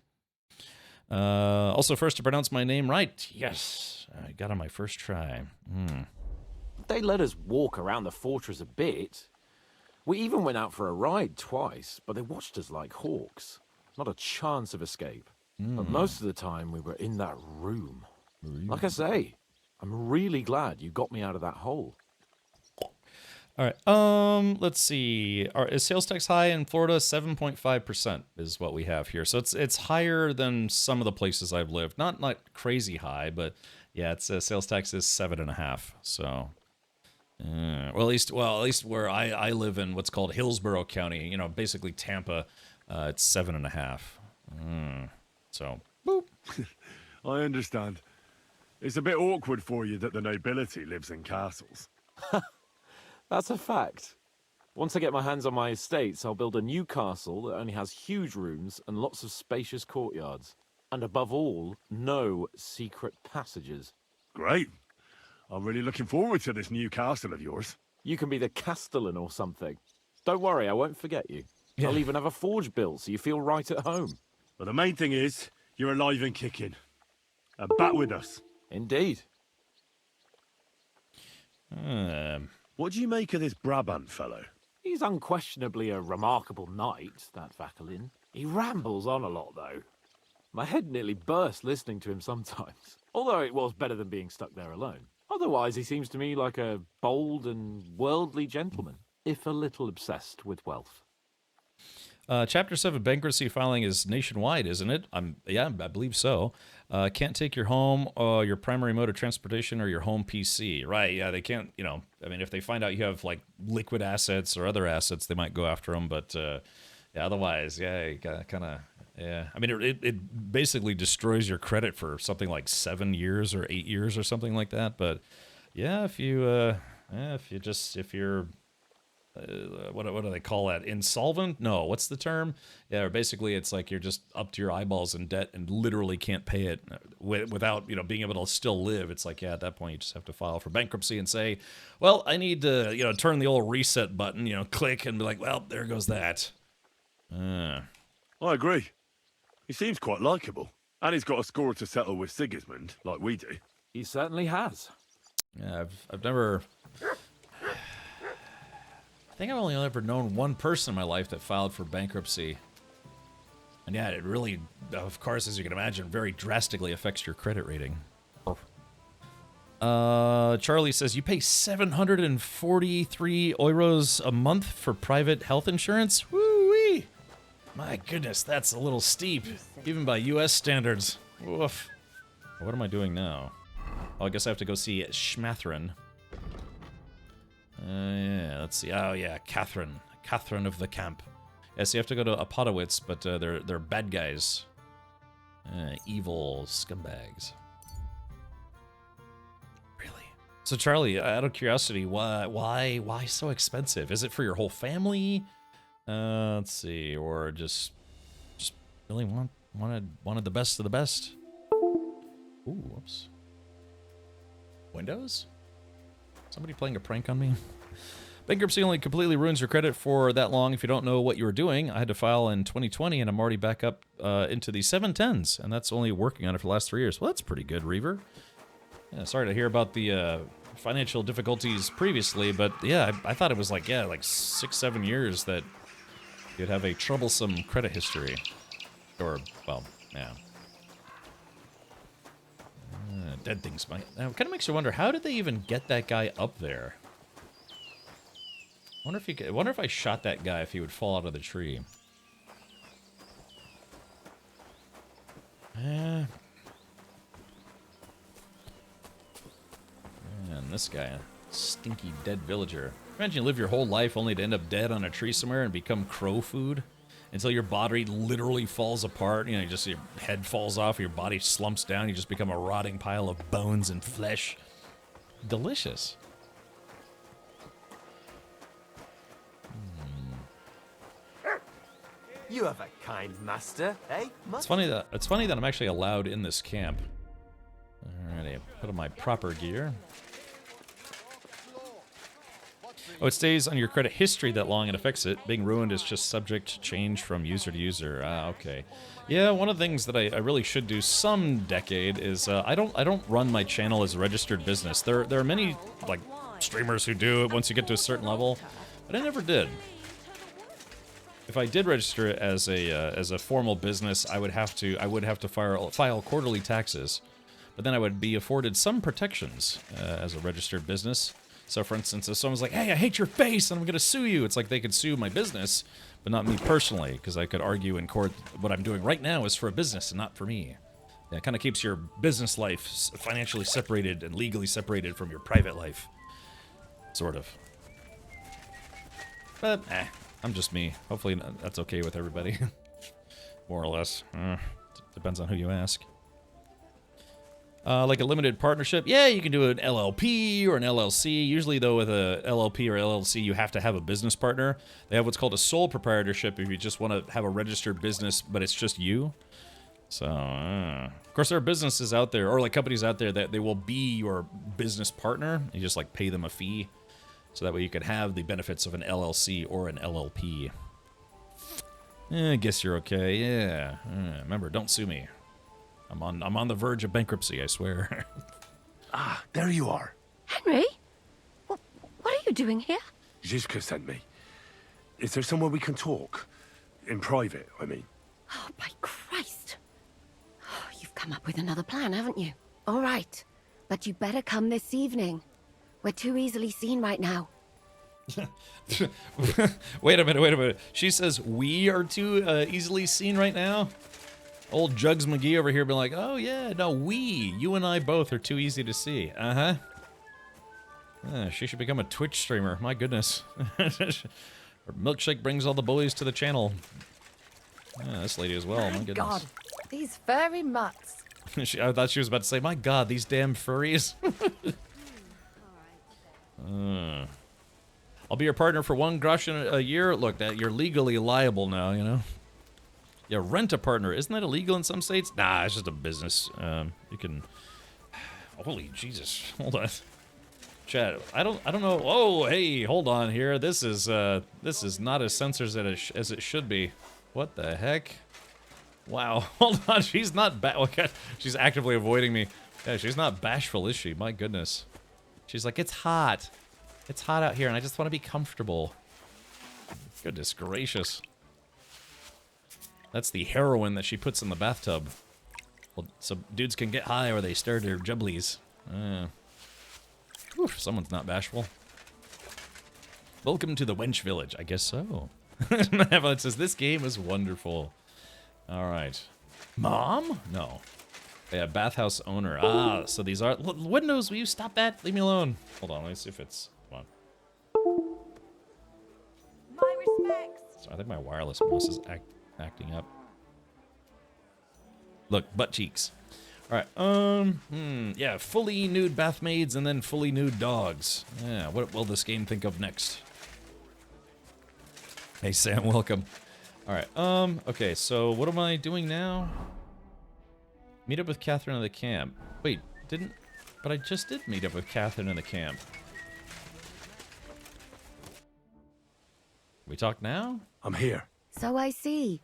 Also, first to pronounce my name right. Yes, I got on my first try. They let us walk around the fortress a bit. We even went out for a ride twice, but they watched us like hawks. Not a chance of escape. But most of the time we were in that room. Like I say, I'm really glad you got me out of that hole. All right. Let's see. Is sales tax high in Florida? 7.5% is what we have here. So it's higher than some of the places I've lived. Not crazy high, but yeah, it's sales tax is 7.5. So, at least where I live in what's called Hillsborough County. Basically Tampa. It's 7.5. So, boop. I understand. It's a bit awkward for you that the nobility lives in castles. That's a fact. Once I get my hands on my estates, I'll build a new castle that only has huge rooms and lots of spacious courtyards. And above all, no secret passages. Great. I'm really looking forward to this new castle of yours. You can be the castellan or something. Don't worry, I won't forget you. Yeah. I'll even have a forge built so you feel right at home. But the main thing is, you're alive and kicking. And back with us. Indeed. What do you make of this Brabant fellow? He's unquestionably a remarkable knight, that Vakelin. He rambles on a lot, though. My head nearly burst listening to him sometimes. Although it was better than being stuck there alone. Otherwise, he seems to me like a bold and worldly gentleman, if a little obsessed with wealth. Chapter 7 bankruptcy filing is nationwide, isn't it? Yeah, I believe so. Can't take your home, your primary mode of transportation, or your home PC. Right, yeah, they can't, I mean, if they find out you have, like, liquid assets or other assets, they might go after them, but, yeah, otherwise, yeah, you gotta kind of, yeah. I mean, it basically destroys your credit for something like 7 years or 8 years or something like that, but, yeah, if you're... what do they call that? Insolvent? No, what's the term? Yeah, basically it's like you're just up to your eyeballs in debt and literally can't pay it without, being able to still live. It's like, yeah, at that point you just have to file for bankruptcy and say, well, I need to, turn the old reset button, click and be like, well, there goes that. I agree. He seems quite likable. And he's got a score to settle with Sigismund, like we do. He certainly has. Yeah, I've never... I think I've only ever known one person in my life that filed for bankruptcy. And yeah, it really, of course, as you can imagine, very drastically affects your credit rating. Charlie says, you pay 743 euros a month for private health insurance? Woo-wee! My goodness, that's a little steep, even by US standards. Woof. What am I doing now? Oh, I guess I have to go see Schmathrin. Yeah, let's see. Oh, yeah, Catherine of the camp. Yes, you have to go to Apodowitz, but they're bad guys. Evil scumbags. Really? So, Charlie, out of curiosity, why so expensive? Is it for your whole family? Let's see, or just really wanted the best of the best? Ooh, whoops. Windows? Somebody playing a prank on me? Bankruptcy only completely ruins your credit for that long if you don't know what you were doing. I had to file in 2020, and I'm already back up into the 710s, and that's only working on it for the last 3 years. Well, that's pretty good, Reaver. Yeah, sorry to hear about the financial difficulties previously, but yeah, I thought it was like 6-7 years that you'd have a troublesome credit history. Or, well, yeah. Dead things might. Now, it kind of makes you wonder, how did they even get that guy up there? Wonder if I shot that guy, if he would fall out of the tree. And this guy, stinky dead villager. Imagine you live your whole life only to end up dead on a tree somewhere and become crow food. Until your body literally falls apart, just your head falls off, your body slumps down, you just become a rotting pile of bones and flesh. Delicious. You have a kind master, eh? It's funny that I'm actually allowed in this camp. Alrighty, put on my proper gear. Oh, it stays on your credit history that long and affects it. Being ruined is just subject to change from user to user. Ah, okay. Yeah, one of the things that I really should do some decade is I don't run my channel as a registered business. There are many like streamers who do it once you get to a certain level, but I never did. If I did register it as a formal business, I would have to file quarterly taxes, but then I would be afforded some protections as a registered business. So, for instance, if someone's like, hey, I hate your face and I'm going to sue you, it's like they could sue my business, but not me personally, because I could argue in court what I'm doing right now is for a business and not for me. Yeah, it kind of keeps your business life financially separated and legally separated from your private life. Sort of. But, I'm just me. Hopefully that's okay with everybody. More or less. Depends on who you ask. Like a limited partnership, yeah, you can do an LLP or an LLC. Usually, though, with a LLP or LLC, you have to have a business partner. They have what's called a sole proprietorship if you just want to have a registered business, but it's just you. So, of course, there are businesses out there, or like companies out there, that they will be your business partner. You just like pay them a fee, so that way you can have the benefits of an LLC or an LLP. I guess you're okay. Yeah. Remember, don't sue me. I'm on the verge of bankruptcy, I swear. Ah, there you are. Henry? What are you doing here? Zizka sent me. Is there somewhere we can talk? In private, I mean. Oh, by Christ. Oh, you've come up with another plan, haven't you? All right. But you better come this evening. We're too easily seen right now. Wait a minute. She says we are too easily seen right now? Old Jugs McGee over here being like, oh yeah, no, you and I both are too easy to see. Uh-huh. She should become a Twitch streamer. My goodness. Her milkshake brings all the boys to the channel. This lady as well. My goodness. God, these furry mutts. I thought she was about to say, my God, these damn furries. I'll be your partner for 1 grosh a year. Look, that you're legally liable now, you know? Yeah, rent a partner. Isn't that illegal in some states? Nah, it's just a business. You can... Holy Jesus. Hold on. Chat, I don't know. Oh, hey, hold on here. This is not as censored as it should be. What the heck? Wow. Hold on. She's not she's actively avoiding me. Yeah, she's not bashful, is she? My goodness. She's like, it's hot. It's hot out here, and I just want to be comfortable. Goodness gracious. That's the heroin that she puts in the bathtub. Well, so dudes can get high or they stir their jubblies. Whew, someone's not bashful. Welcome to the Wench Village. I guess so. Evelyn says, this game is wonderful. Alright. Mom? No. Yeah, bathhouse owner. Ah, so these are... Windows, will you stop that? Leave me alone. Hold on, let me see if it's... Come on. My respects. So I think my wireless mouse is acting up. Look, butt cheeks. Alright, yeah, fully nude bath maids and then fully nude dogs. Yeah, what will this game think of next? Hey Sam, welcome. Alright, okay, so what am I doing now? Meet up with Catherine in the camp. Wait, but I just did meet up with Catherine in the camp. We talk now? I'm here. So I see.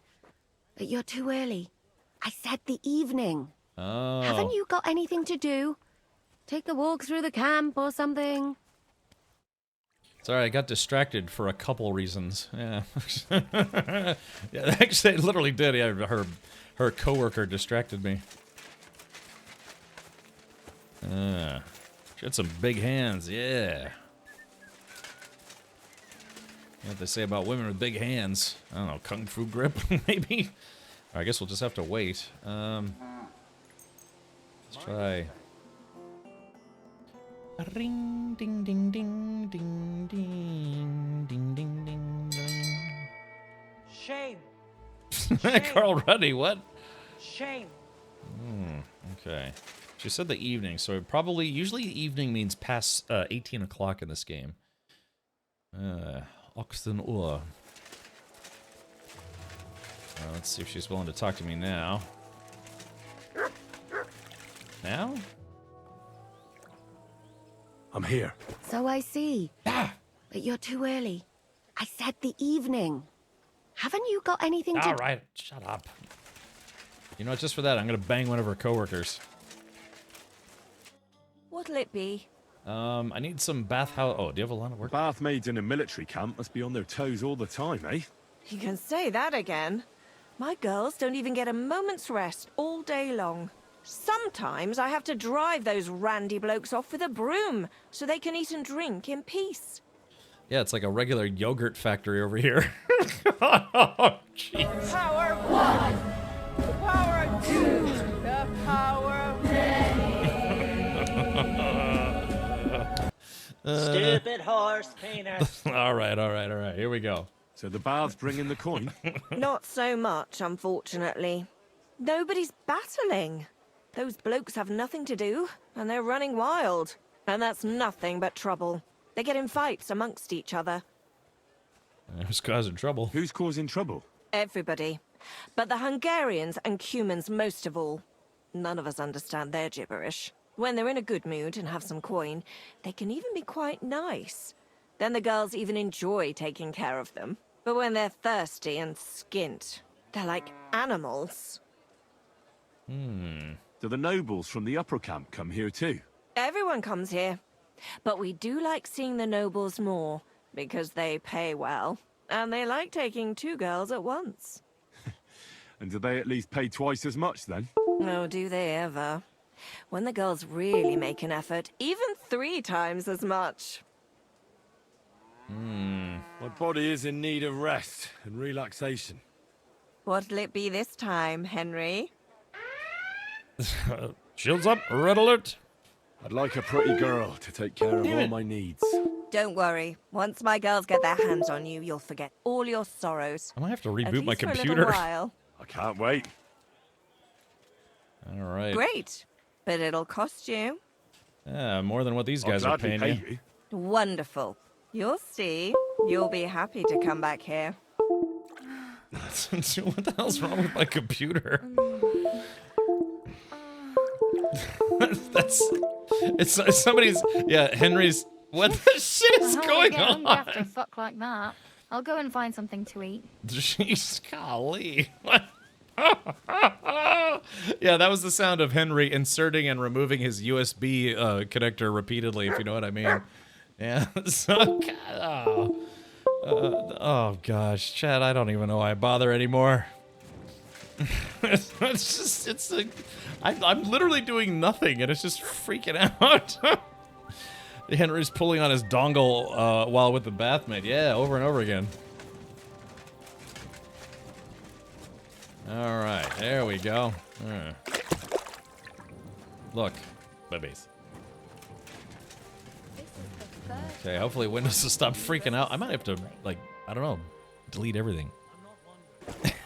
But you're too early. I said the evening. Oh. Haven't you got anything to do? Take a walk through the camp or something? Sorry, I got distracted for a couple reasons. Yeah. Yeah, actually, I literally did. Yeah, her coworker distracted me. She had some big hands, yeah. What they say about women with big hands? I don't know, kung fu grip, maybe? I guess we'll just have to wait. Let's try. Ring, ding, ding, ding, ding, ding, ding, ding, ding, ding. Shame. Carl Ruddy, what? Shame. Okay. She said the evening, so usually evening means past 18 o'clock in this game. Oxen Ur. Let's see if she's willing to talk to me now. Now? I'm here. So I see. But you're too early. I said the evening. Haven't you got anything to... All right, shut up. You know what, just for that, I'm gonna bang one of her coworkers. What'll it be? I need some bathhouse... Oh, do you have a lot of work? Bath maids in a military camp must be on their toes all the time, eh? You can say that again. My girls don't even get a moment's rest all day long. Sometimes I have to drive those randy blokes off with a broom so they can eat and drink in peace. Yeah, it's like a regular yogurt factory over here. Oh, jeez. Power one, power two, the power of Stupid horse painter. All right. Here we go. So the baths bring in the coin? Not so much, unfortunately. Nobody's battling. Those blokes have nothing to do, and they're running wild. And that's nothing but trouble. They get in fights amongst each other. Who's causing trouble? Who's causing trouble? Everybody. But the Hungarians and Cumans most of all. None of us understand their gibberish. When they're in a good mood and have some coin, they can even be quite nice. Then the girls even enjoy taking care of them. But when they're thirsty and skint, they're like animals. Do the nobles from the upper camp come here too? Everyone comes here. But we do like seeing the nobles more, because they pay well. And they like taking 2 girls at once. And do they at least pay twice as much then? Oh, do they ever? When the girls really make an effort, even 3 times as much. My body is in need of rest and relaxation. What'll it be this time, Henry? Shields up, red alert. I'd like a pretty girl to take care of all my needs. Don't worry. Once my girls get their hands on you, you'll forget all your sorrows. I might have to At reboot my least for a little computer. while. I can't wait. All right. Great. But it'll cost you. Yeah, more than what these guys I'll are gladly paying pay you. you. Wonderful. You'll see. You'll be happy to come back here. What the hell's wrong with my computer? It's somebody's. Yeah, Henry's. What the shit is going on? After fuck like that, I'll go and find something to eat. Jeez, golly. What? Yeah, that was the sound of Henry inserting and removing his USB connector repeatedly, if you know what I mean. Yeah. So, oh gosh, Chad, I don't even know why I bother anymore. I'm literally doing nothing, and it's just freaking out. Henry's pulling on his dongle while with the bathmate. Yeah, over and over again. All right, there we go. Look, babies. Okay, hopefully Windows will stop freaking out. I might have to, like, I don't know, delete everything.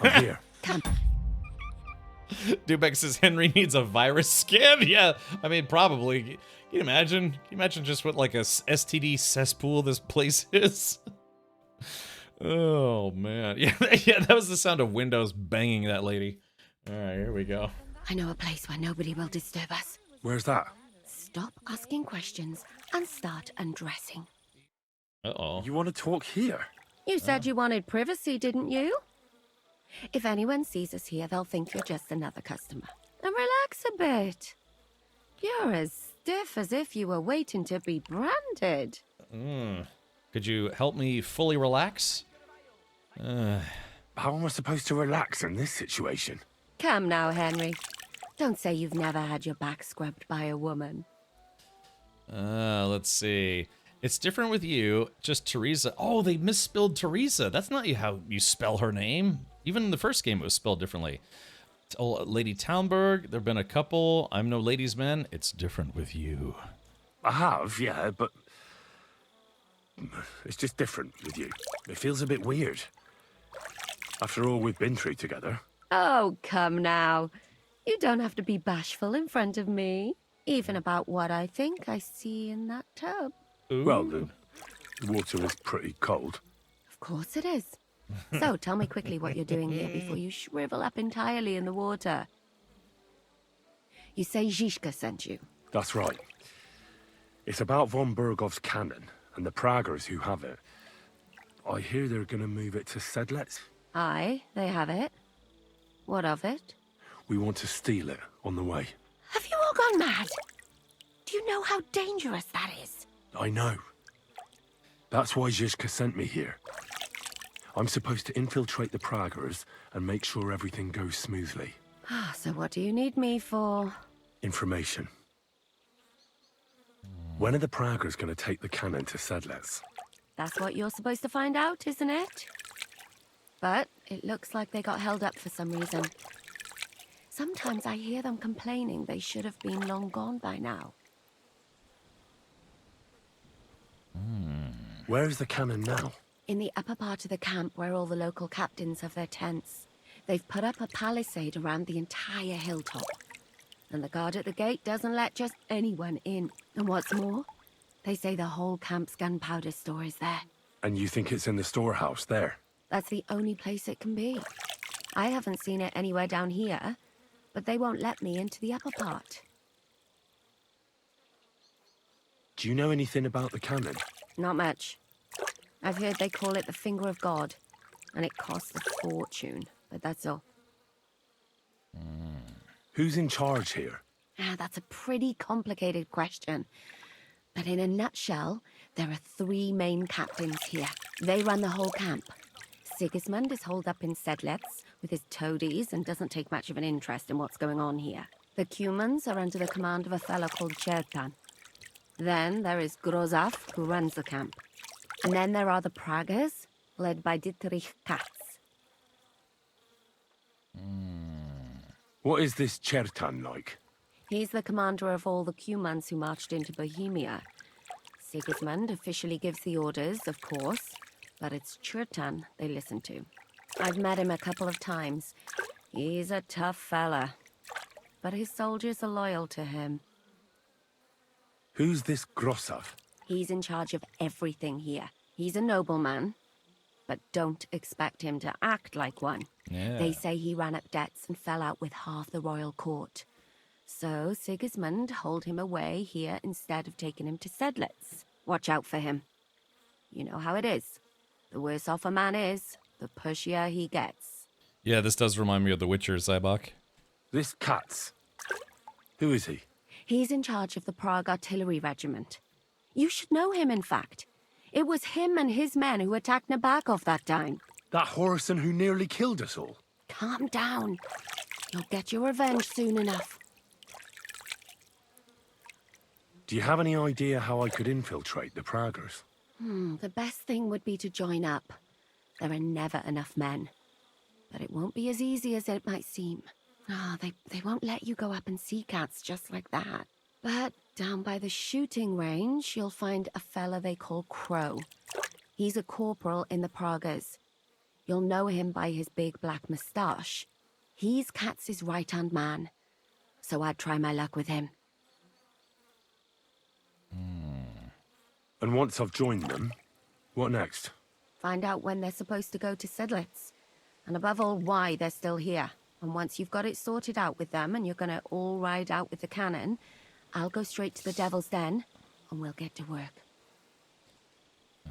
I'm here. Dubek says Henry needs a virus scan. Yeah, I mean, probably. Can you imagine? Can you imagine just what, like, a STD cesspool this place is? Oh, man. Yeah, that was the sound of Windows banging that lady. All right, here we go. I know a place where nobody will disturb us. Where's that? Stop asking questions and start undressing. Uh-oh. You want to talk here? You said you wanted privacy, didn't you? If anyone sees us here, they'll think you're just another customer. And relax a bit. You're as stiff as if you were waiting to be branded. Could you help me fully relax? How am I supposed to relax in this situation? Come now, Henry. Don't say you've never had your back scrubbed by a woman. Let's see. It's different with you, just Teresa. Oh, they misspelled Teresa. That's not how you spell her name. Even in the first game, it was spelled differently. Lady Townberg, there have been a couple. I'm no ladies' man. It's different with you. I have, yeah, but it's just different with you. It feels a bit weird. After all we've been through together. Oh, come now. You don't have to be bashful in front of me. Even about what I think I see in that tub. Ooh. Well, the water is pretty cold. Of course it is. So, tell me quickly what you're doing here before you shrivel up entirely in the water. You say Zizka sent you? That's right. It's about von Bergov's cannon and the Praggers who have it. I hear they're going to move it to Sedlets. Aye, they have it. What of it? We want to steal it on the way. Have you all gone mad? Do you know how dangerous that is? I know. That's why Zizka sent me here. I'm supposed to infiltrate the Praggers and make sure everything goes smoothly. So what do you need me for? Information. When are the Praggers going to take the cannon to Sedlets? That's what you're supposed to find out, isn't it? But it looks like they got held up for some reason. Sometimes I hear them complaining they should have been long gone by now. Where is the cannon now? In the upper part of the camp where all the local captains have their tents. They've put up a palisade around the entire hilltop. And the guard at the gate doesn't let just anyone in. And what's more, they say the whole camp's gunpowder store is there. And you think it's in the storehouse there? That's the only place it can be. I haven't seen it anywhere down here, but they won't let me into the upper part. Do you know anything about the cannon? Not much. I've heard they call it the Finger of God, and it costs a fortune, but that's all. Who's in charge here? That's a pretty complicated question. But in a nutshell, there are 3 main captains here. They run the whole camp. Sigismund is holed up in Sedlets with his toadies and doesn't take much of an interest in what's going on here. The Cumans are under the command of a fellow called Chertan. Then there is Grozaf, who runs the camp. And then there are the Pragas, led by Dietrich Katz. What is this Chertan like? He's the commander of all the Cumans who marched into Bohemia. Sigismund officially gives the orders, of course, but it's Chertan they listen to. I've met him a couple of times. He's a tough fella, but his soldiers are loyal to him. Who's this Grossav? He's in charge of everything here. He's a nobleman, but don't expect him to act like one. Yeah. They say he ran up debts and fell out with half the royal court. So Sigismund hauled him away here instead of taking him to Sedlitz. Watch out for him. You know how it is. The worse off a man is, the pushier he gets. Yeah, this does remind me of The Witcher, Zybok. This Katz. Who is he? He's in charge of the Prague Artillery Regiment. You should know him, in fact. It was him and his men who attacked Nabokov that time. That Horson who nearly killed us all. Calm down. You'll get your revenge soon enough. Do you have any idea how I could infiltrate the Praggers? The best thing would be to join up. There are never enough men. But it won't be as easy as it might seem. They won't let you go up and see cats just like that. But down by the shooting range, you'll find a fella they call Crow. He's a corporal in the Pragas. You'll know him by his big black moustache. He's Katz's right-hand man. So I'd try my luck with him. And once I've joined them, what next? Find out when they're supposed to go to Sedlitz. And above all, why they're still here. And once you've got it sorted out with them and you're gonna all ride out with the cannon, I'll go straight to the Devil's Den and we'll get to work.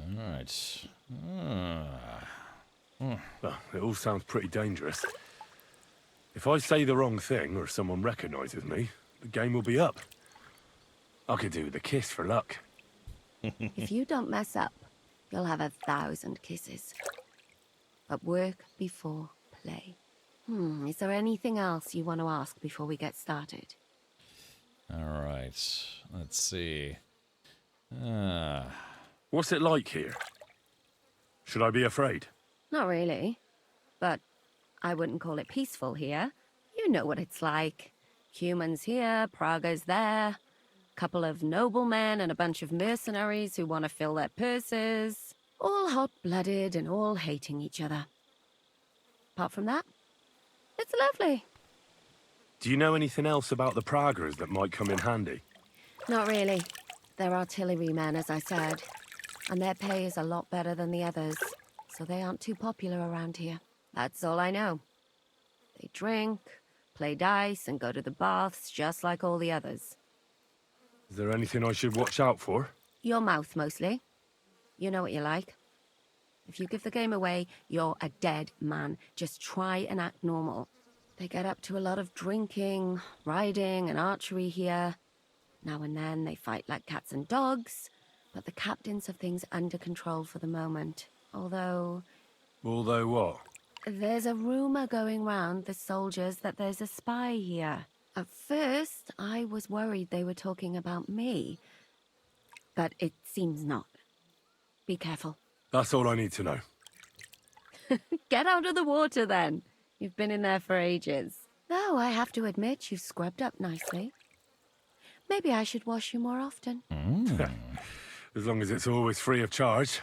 Alright. Well, it all sounds pretty dangerous. If I say the wrong thing or someone recognizes me, the game will be up. I could do with a kiss for luck. If you don't mess up, you'll have 1,000 kisses. But work before play. Is there anything else you want to ask before we get started? Alright. Let's see. What's it like here? Should I be afraid? Not really. But I wouldn't call it peaceful here. You know what it's like. Humans here, Praga's there. Couple of noblemen and a bunch of mercenaries who want to fill their purses. All hot-blooded and all hating each other. Apart from that, it's lovely. Do you know anything else about the Praggers that might come in handy? Not really. They're artillerymen, as I said. And their pay is a lot better than the others. So they aren't too popular around here. That's all I know. They drink, play dice, and go to the baths just like all the others. Is there anything I should watch out for? Your mouth, mostly. You know what you like. If you give the game away, you're a dead man. Just try and act normal. They get up to a lot of drinking, riding, and archery here. Now and then they fight like cats and dogs, but the captains have things under control for the moment. Although what? there's a rumor going round the soldiers that there's a spy here. At first, I was worried they were talking about me, but it seems not. Be careful. That's all I need to know. Get out of the water, then. You've been in there for ages. Though I have to admit, you've scrubbed up nicely. Maybe I should wash you more often. As long as it's always free of charge.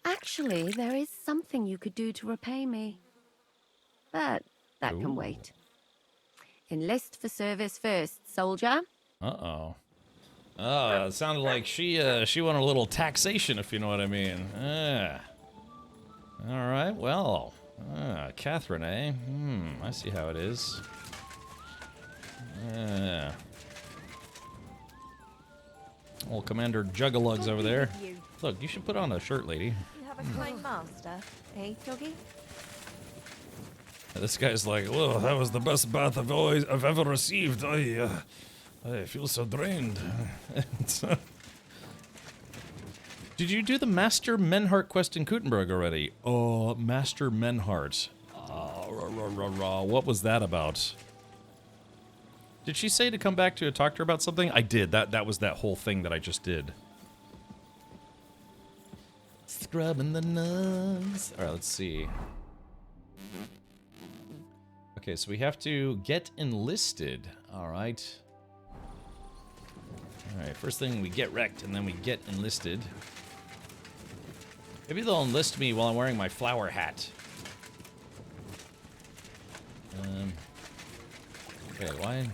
Actually, there is something you could do to repay me. But that can wait. Enlist for service first, soldier. Uh-oh. Oh, it sounded like she wanted a little taxation, if you know what I mean. All right, well, Catherine, eh? I see how it is. Old Commander Juggalugs over there. Look, you should put on a shirt, lady. You have a kind master, eh, Doggy? This guy's like, whoa, that was the best bath I've ever received. I feel so drained. Did you do the Master Menhart quest in Kuttenberg already? Oh, Master Menhart. What was that about? Did she say to come back to talk to her about something? I did. That was that whole thing that I just did. Scrubbing the nugs. All right, let's see. Okay, so we have to get enlisted. All right. All right, first thing we get wrecked, and then we get enlisted. Maybe they'll enlist me while I'm wearing my flower hat. Okay, why?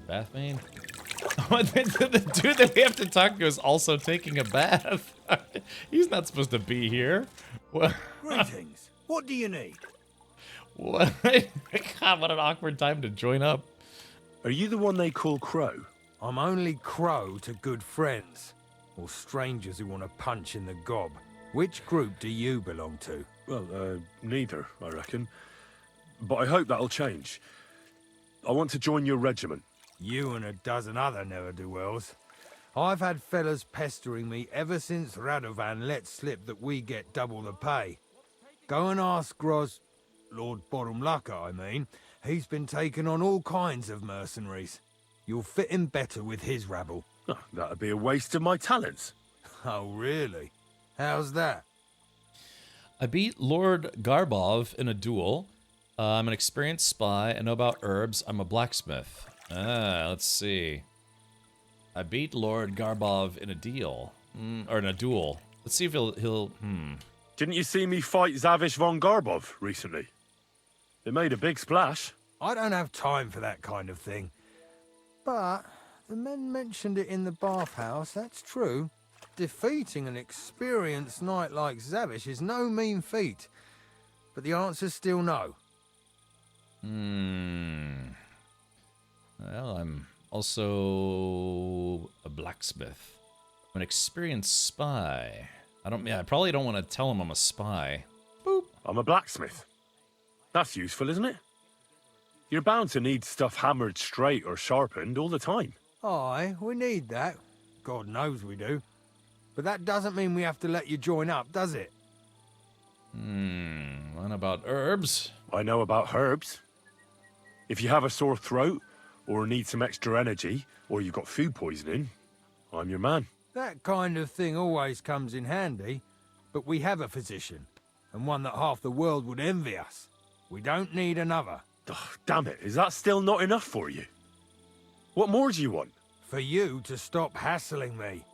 Bath main? Oh, the dude that we have to talk to is also taking a bath. He's not supposed to be here. What? Greetings. What do you need? What? God, what an awkward time to join up. Are you the one they call Crow? I'm only Crow to good friends, or strangers who want to punch in the gob. Which group do you belong to? Well, neither, I reckon. But I hope that'll change. I want to join your regiment. You and a dozen other ne'er-do-wells. I've had fellas pestering me ever since Radovan let slip that we get double the pay. Go and ask Lord Borumlaka, I mean. He's been taking on all kinds of mercenaries. You'll fit in better with his rabble. Oh, that'd be a waste of my talents. Oh, really? How's that? I beat Lord Garbov in a duel. I'm an experienced spy. I know about herbs. I'm a blacksmith. Let's see. I beat Lord Garbov in a deal. Or in a duel. Let's see if he'll. Didn't you see me fight Zavish von Garbov recently? It made a big splash. I don't have time for that kind of thing. But the men mentioned it in the bathhouse, that's true. Defeating an experienced knight like Zavish is no mean feat. But the answer's still no. Well, I'm also a blacksmith. I'm an experienced spy. I probably don't want to tell him I'm a spy. Boop. I'm a blacksmith. That's useful, isn't it? You're bound to need stuff hammered straight or sharpened all the time. Aye, we need that. God knows we do. But that doesn't mean we have to let you join up, does it? What about herbs? I know about herbs. If you have a sore throat, or need some extra energy, or you've got food poisoning, I'm your man. That kind of thing always comes in handy, but we have a physician, and one that half the world would envy us. We don't need another. Oh, damn it, is that still not enough for you? What more do you want? For you to stop hassling me.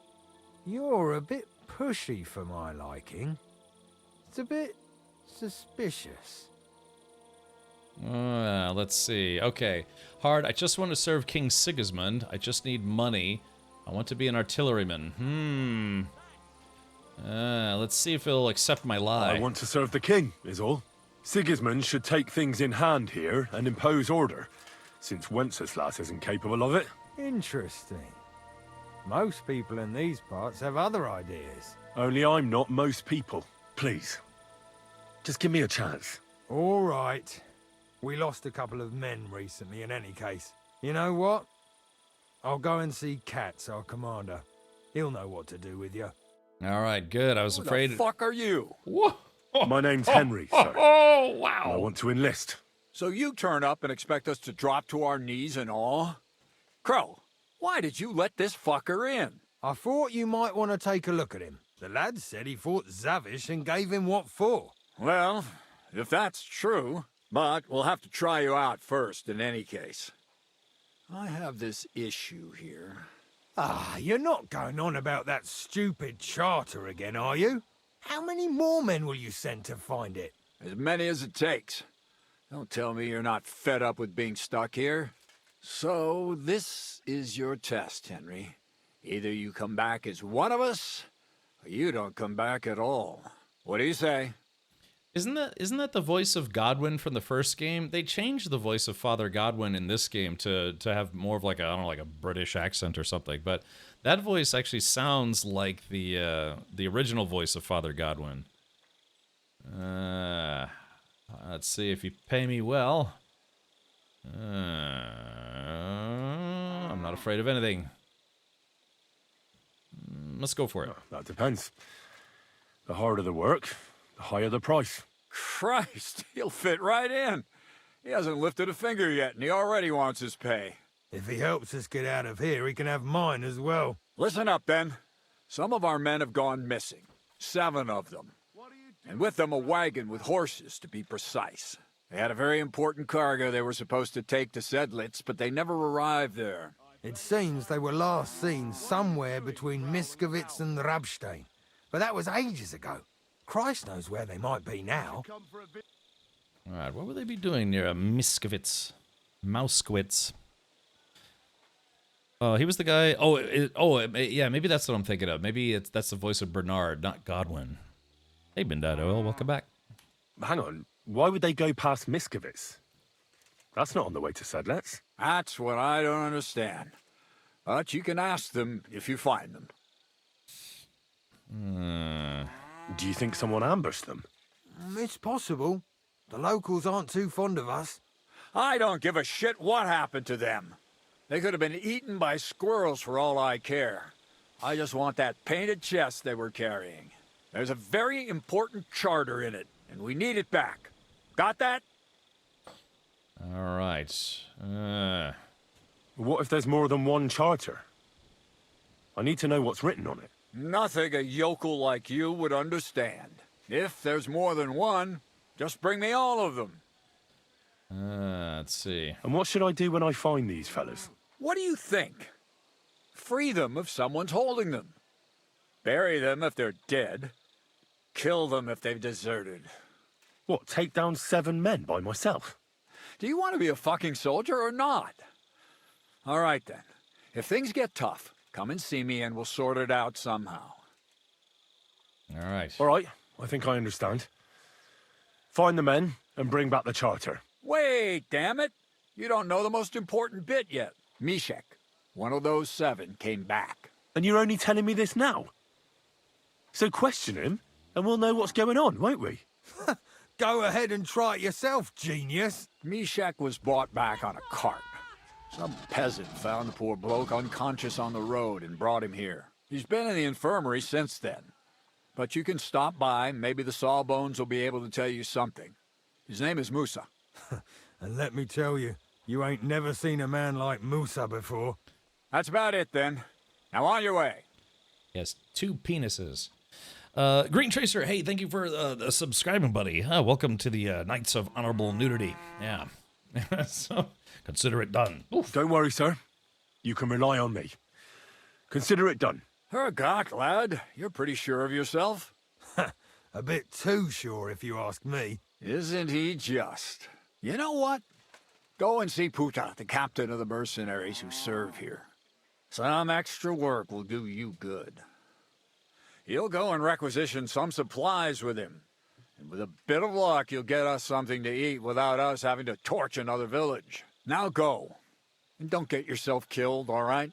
You're a bit pushy for my liking. It's a bit suspicious. Let's see. Okay. Hard, I just want to serve King Sigismund. I just need money. I want to be an artilleryman. Let's see if he'll accept my lie. I want to serve the king, is all. Sigismund should take things in hand here and impose order, since Wenceslas isn't capable of it. Interesting. Most people in these parts have other ideas. Only I'm not most people. Please. Just give me a chance. All right. We lost a couple of men recently in any case. You know what? I'll go and see Katz, our commander. He'll know what to do with you. All right, good. I was afraid... Who the fuck are you? My name's Henry, sir. Oh, wow. I want to enlist. So you turn up and expect us to drop to our knees in awe? Crow, why did you let this fucker in? I thought you might want to take a look at him. The lad said he fought Zavish and gave him what for. Well, if that's true, but we'll have to try you out first in any case. I have this issue here. Ah, you're not going on about that stupid charter again, are you? How many more men will you send to find it? As many as it takes. Don't tell me you're not fed up with being stuck here. So, this is your test, Henry. Either you come back as one of us, or you don't come back at all. What do you say? Isn't that the voice of Godwin from the first game? They changed the voice of Father Godwin in this game to have more of like a British accent or something. But that voice actually sounds like the original voice of Father Godwin. Let's see if you pay me well. I'm not afraid of anything. Let's go for it. That depends. The harder the work, the higher the price. Christ, he'll fit right in. He hasn't lifted a finger yet, and he already wants his pay. If he helps us get out of here, he can have mine as well. Listen up, then. Some of our men have gone missing. 7 of them. And with them a wagon with horses, to be precise. They had a very important cargo they were supposed to take to Sedlitz, but they never arrived there. It seems they were last seen somewhere between Miskovitz and Rabstein. But that was ages ago. Christ knows where they might be now. Alright, what would they be doing near a Miskovitz? Mauskowitz. Oh, he was the guy... yeah, maybe that's what I'm thinking of. Maybe that's the voice of Bernard, not Godwin. Hey, Bindad Oil, welcome back. Hang on, why would they go past Miskovitz? That's not on the way to Sedlitz. That's what I don't understand. But you can ask them if you find them. Do you think someone ambushed them? It's possible. The locals aren't too fond of us. I don't give a shit what happened to them. They could have been eaten by squirrels for all I care. I just want that painted chest they were carrying. There's a very important charter in it, and we need it back. Got that? All right. What if there's more than one charter? I need to know what's written on it. Nothing a yokel like you would understand. If there's more than one, just bring me all of them. Let's see. And what should I do when I find these fellas? What do you think? Free them if someone's holding them. Bury them if they're dead. Kill them if they've deserted. What, take down 7 men by myself? Do you want to be a fucking soldier or not? All right then. If things get tough, come and see me and we'll sort it out somehow. All right. All right, I think I understand. Find the men and bring back the charter. Wait, damn it! You don't know the most important bit yet. Mishek, one of those 7, came back. And you're only telling me this now? So question him, and we'll know what's going on, won't we? Go ahead and try it yourself, genius. Mishek was brought back on a cart. Some peasant found the poor bloke unconscious on the road and brought him here. He's been in the infirmary since then. But you can stop by, maybe the Sawbones will be able to tell you something. His name is Musa. And let me tell you, you ain't never seen a man like Musa before. That's about it then. Now on your way. Yes, 2 penises. Green Tracer, hey, thank you for subscribing, buddy. Welcome to the Knights of Honorable Nudity. Yeah. So, consider it done. Oof. Don't worry, sir. You can rely on me. Consider it done. Hergott, lad. You're pretty sure of yourself. A bit too sure, if you ask me. Isn't he just? You know what? Go and see Puta, the captain of the mercenaries who serve here. Some extra work will do you good. He'll go and requisition some supplies with him. And with a bit of luck, you'll get us something to eat without us having to torch another village. Now go. And don't get yourself killed, all right?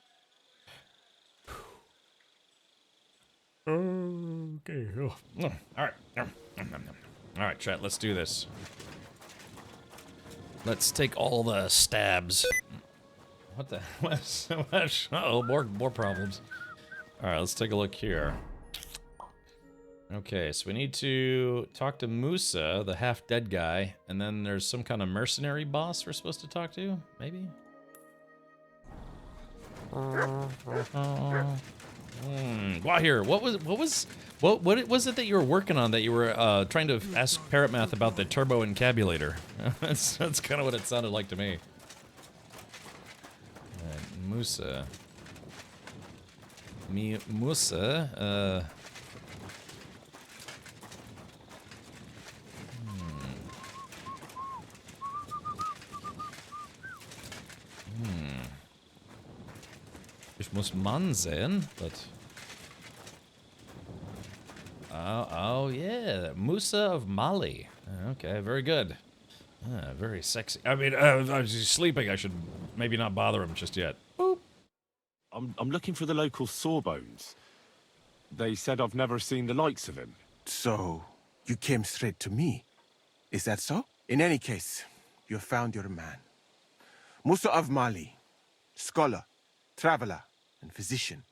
Okay. Oh. All right. All right, chat, let's do this. Let's take all the stabs. What the? Uh-oh, more problems. All right, let's take a look here. Okay, so we need to talk to Musa, the half-dead guy, and then there's some kind of mercenary boss we're supposed to talk to, maybe? Wahir, what was it that you were working on that you were trying to ask Parrotmath about the turbo encabulator? that's kind of what it sounded like to me. Musa. Musa, Ich muss Mann sehen, but... Oh yeah, Musa of Mali. Okay, very good. Very sexy. I mean, he's sleeping. I should maybe not bother him just yet. Boop. I'm looking for the local Sawbones. They said I've never seen the likes of him. So, you came straight to me. Is that so? In any case, you have found your man. Musa of Mali, scholar, traveler, and physician.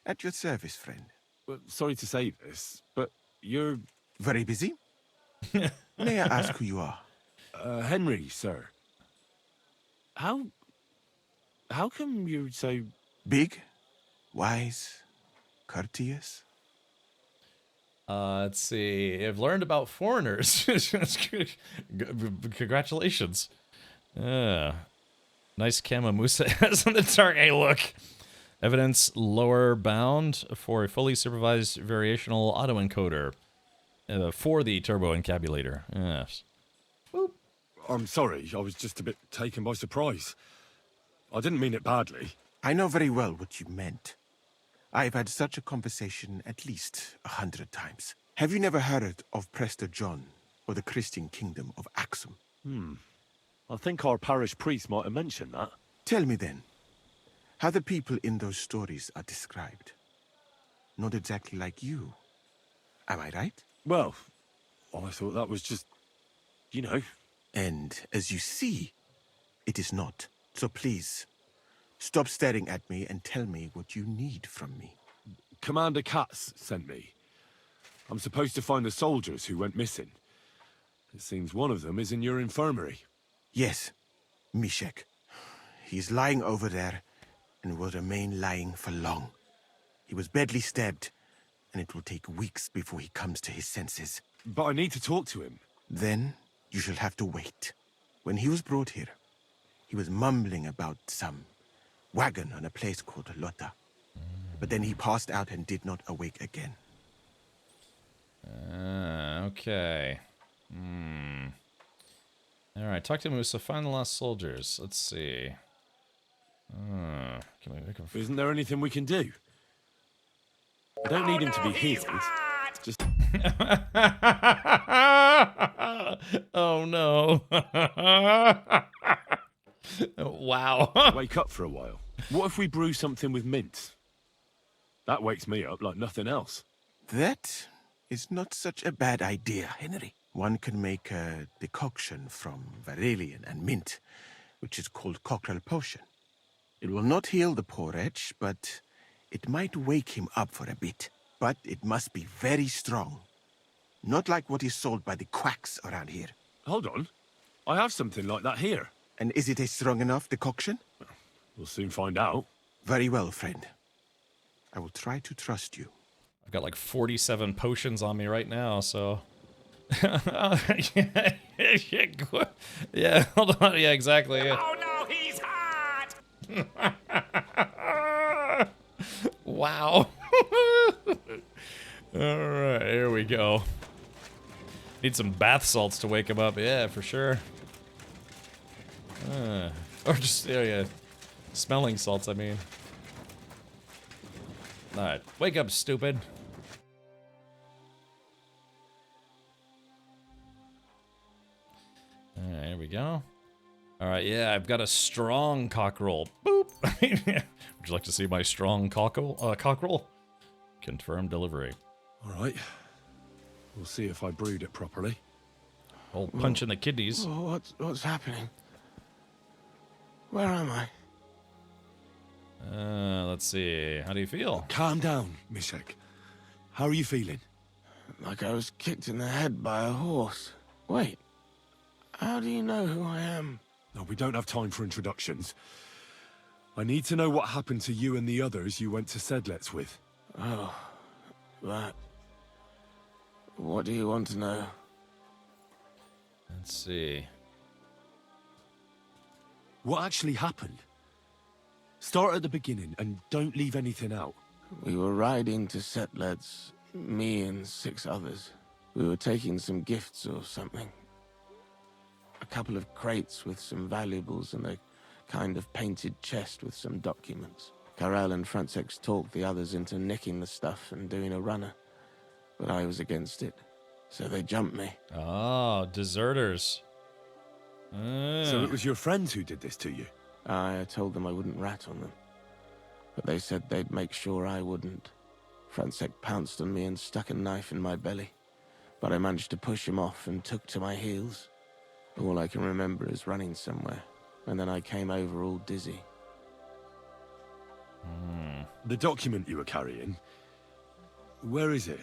At your service, friend. Well, sorry to say this, but you're... Very busy? May I ask who you are? Henry, sir. How come you're so... Big, wise, courteous? Let's see. I've learned about foreigners. Congratulations. Nice camo Musa has on the target. Hey, look. Evidence lower bound for a fully supervised variational autoencoder for the turbo encabulator. Yes. Boop. I'm sorry. I was just a bit taken by surprise. I didn't mean it badly. I know very well what you meant. I've had such a conversation at least 100 times. Have you never heard of Prester John or the Christian kingdom of Axum? I think our parish priest might have mentioned that. Tell me then, how the people in those stories are described. Not exactly like you. Am I right? Well, I thought that was just, you know. And as you see, it is not. So please, stop staring at me and tell me what you need from me. Commander Katz sent me. I'm supposed to find the soldiers who went missing. It seems one of them is in your infirmary. Yes, Mishek. He's lying over there and will remain lying for long. He was badly stabbed, and it will take weeks before he comes to his senses. But I need to talk to him. Then you shall have to wait. When he was brought here, he was mumbling about some wagon on a place called Lota. But then he passed out and did not awake again. Okay. Alright, talk to Musa, find the lost soldiers. Let's see. Can we make him... Isn't there anything we can do? I don't need him to be healed. Just... Oh no. Wow. Wake up for a while. What if we brew something with mint? That wakes me up like nothing else. That is not such a bad idea, Henry. One can make a decoction from Varelian and mint, which is called cockerel potion. It will not heal the poor wretch, but it might wake him up for a bit. But it must be very strong. Not like what is sold by the quacks around here. Hold on. I have something like that here. And is it a strong enough decoction? We'll soon find out. Very well, friend. I will try to trust you. I've got like 47 potions on me right now, so... yeah, hold on. Yeah, exactly. Yeah. Oh no, he's hot! Wow. Alright, here we go. Need some bath salts to wake him up. Yeah, for sure. Or just, yeah. Smelling salts, I mean. Alright, wake up, stupid. Alright, here we go. Alright, yeah, I've got a strong cockerel. Boop! Would you like to see my strong cockerel? Confirm delivery. Alright. We'll see if I brewed it properly. Old punch in the kidneys. What's happening? Where am I? Let's see. How do you feel? Calm down, Mishek. How are you feeling? Like I was kicked in the head by a horse. Wait. How do you know who I am? No, we don't have time for introductions. I need to know what happened to you and the others you went to Sedlets with. Oh, that. What do you want to know? Let's see. What actually happened? Start at the beginning and don't leave anything out. We were riding to Sedlets, me and 6 others. We were taking some gifts or something. A couple of crates with some valuables and a kind of painted chest with some documents. Karel and Francex talked the others into nicking the stuff and doing a runner, but I was against it, so they jumped me. Oh, deserters. So it was your friends who did this to you? I told them I wouldn't rat on them, but they said they'd make sure I wouldn't. Francex pounced on me and stuck a knife in my belly, but I managed to push him off and took to my heels. All I can remember is running somewhere, and then I came over all dizzy. The document you were carrying, where is it?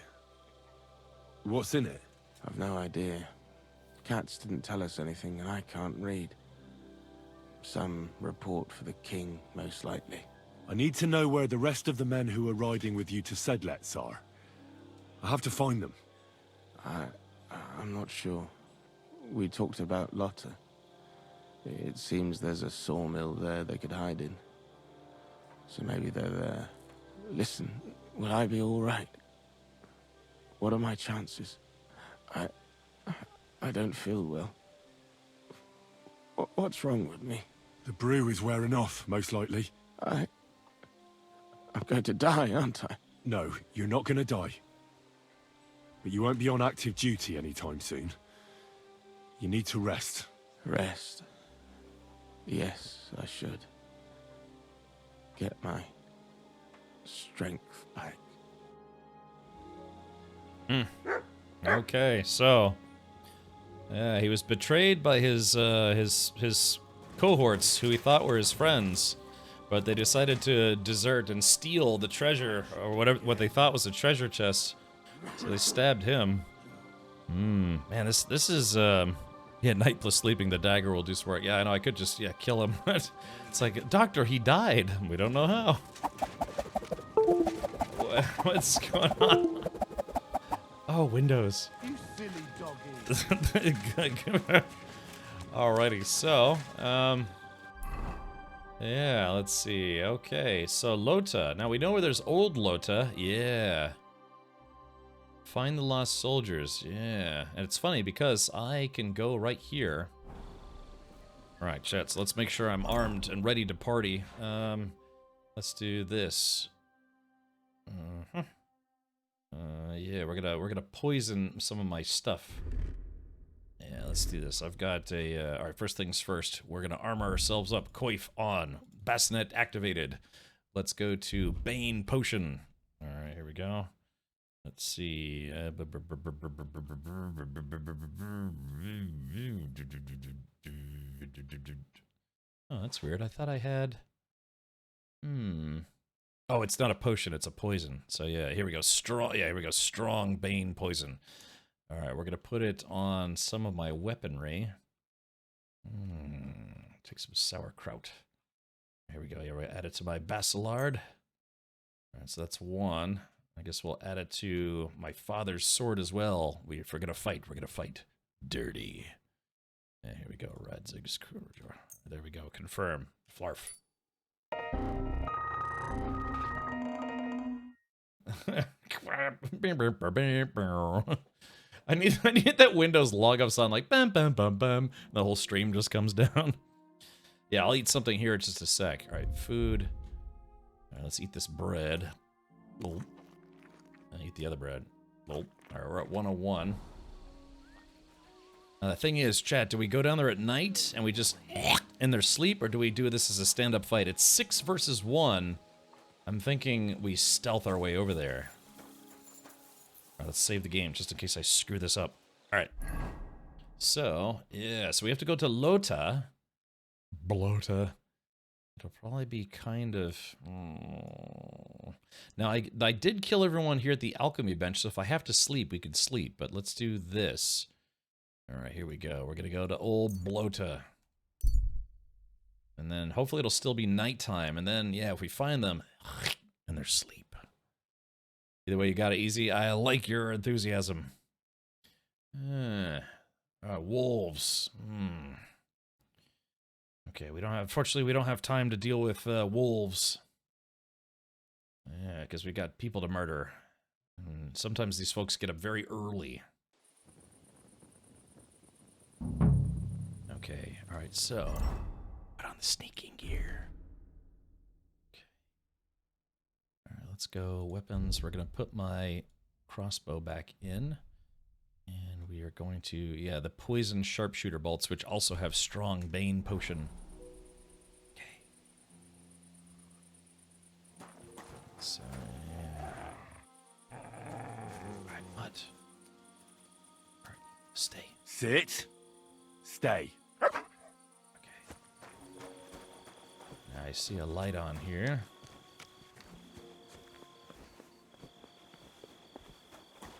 What's in it? I've no idea. Katz didn't tell us anything, and I can't read. Some report for the king, most likely. I need to know where the rest of the men who are riding with you to Sedlets are. I have to find them. I'm not sure. We talked about Lotta. It seems there's a sawmill there they could hide in. So maybe they're there. Listen, will I be all right? What are my chances? I don't feel well. What's wrong with me? The brew is wearing off, most likely. I'm going to die, aren't I? No, you're not going to die. But you won't be on active duty anytime soon. You need to rest. Rest? Yes, I should. Get my strength back. Okay, so he was betrayed by his cohorts, who he thought were his friends, but they decided to desert and steal the treasure, or what they thought was a treasure chest. So they stabbed him. Man, this is yeah, night plus sleeping. The dagger will do some work. Yeah, I know. I could just kill him. It's like, Doctor, he died. We don't know how. What's going on? Oh, windows. You silly doggy. Alrighty, so, yeah, let's see. Okay, so Lota. Now we know where there's old Lota. Yeah. Find the lost soldiers. Yeah. And it's funny because I can go right here. Alright, chat, so let's make sure I'm armed and ready to party. Let's do this. Yeah, we're gonna poison some of my stuff. Yeah, let's do this. I've got a, alright, first things first. We're gonna armor ourselves up. Coif on. Bassinet activated. Let's go to Bane Potion. Alright, here we go. Let's see. Oh, that's weird. I thought I had... Oh, it's not a potion, it's a poison. So yeah, here we go. Here we go. Strong Bane Poison. Alright, we're gonna put it on some of my weaponry. Take some sauerkraut. Here we go. Here we add it to my Basilard. Alright, so that's one. I guess we'll add it to my father's sword as well. If we're gonna fight, we're gonna fight dirty. Yeah, here we go. Radzig's. There we go. Confirm. Flarf. I need that Windows log up sound like bam bam bam bam. The whole stream just comes down. Yeah, I'll eat something here in just a sec. All right, food. All right, let's eat this bread. Oh. I'll eat the other bread. Oh. All right, we're at 101. The thing is, chat, do we go down there at night and we just in their sleep, or do we do this as a stand-up fight? It's 6 versus 1. I'm thinking we stealth our way over there. Alright, let's save the game, just in case I screw this up. Alright. So, yeah, so we have to go to Lota. Blota. It'll probably be kind of... Now, I did kill everyone here at the alchemy bench, so if I have to sleep, we could sleep. But let's do this. Alright, here we go. We're gonna go to old Blota. And then hopefully it'll still be nighttime. And then, yeah, if we find them, and they're asleep. Either way, you got it easy. I like your enthusiasm. Wolves. Okay, unfortunately, we don't have time to deal with wolves. Yeah, because we got people to murder. And sometimes these folks get up very early. Okay, alright, so... Put on the sneaking gear. Okay. Alright, let's go. Weapons. We're going to put my crossbow back in. And we are going to... Yeah, the poison sharpshooter bolts, which also have strong Bane Potion. Okay. So, yeah. Alright, what? Alright, stay. Sit. Stay. I see a light on here.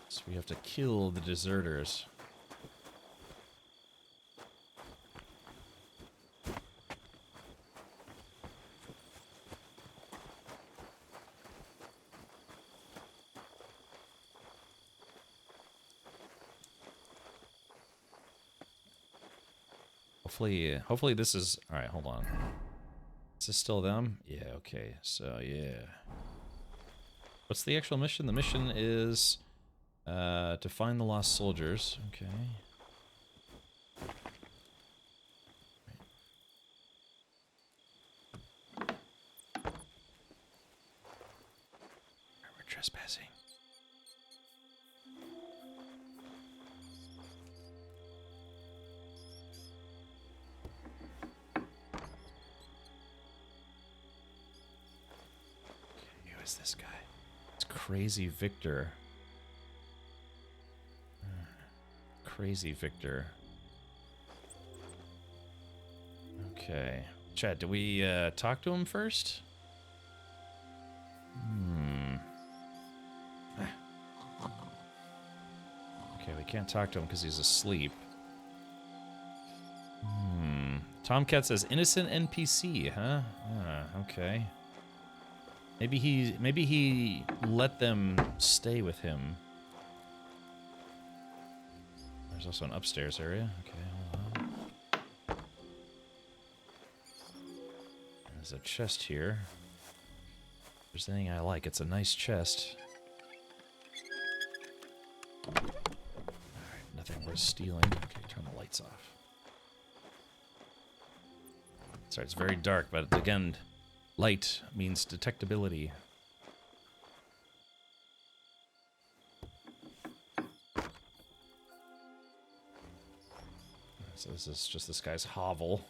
So we have to kill the deserters. Hopefully this is... Alright, hold on. Is this still them? Yeah, okay. So, yeah. What's the actual mission? The mission is to find the lost soldiers. Okay. We're trespassing. Who is this guy? It's Crazy Victor. Crazy Victor. Okay. Chad, do we talk to him first? Okay, we can't talk to him because he's asleep. Tomcat says innocent NPC, huh? Okay. Maybe he let them stay with him. There's also an upstairs area. Okay, hold on. There's a chest here. If there's anything I like, it's a nice chest. Alright, nothing worth stealing. Okay, turn the lights off. Sorry, it's very dark, but again, light means detectability. So this is just this guy's hovel.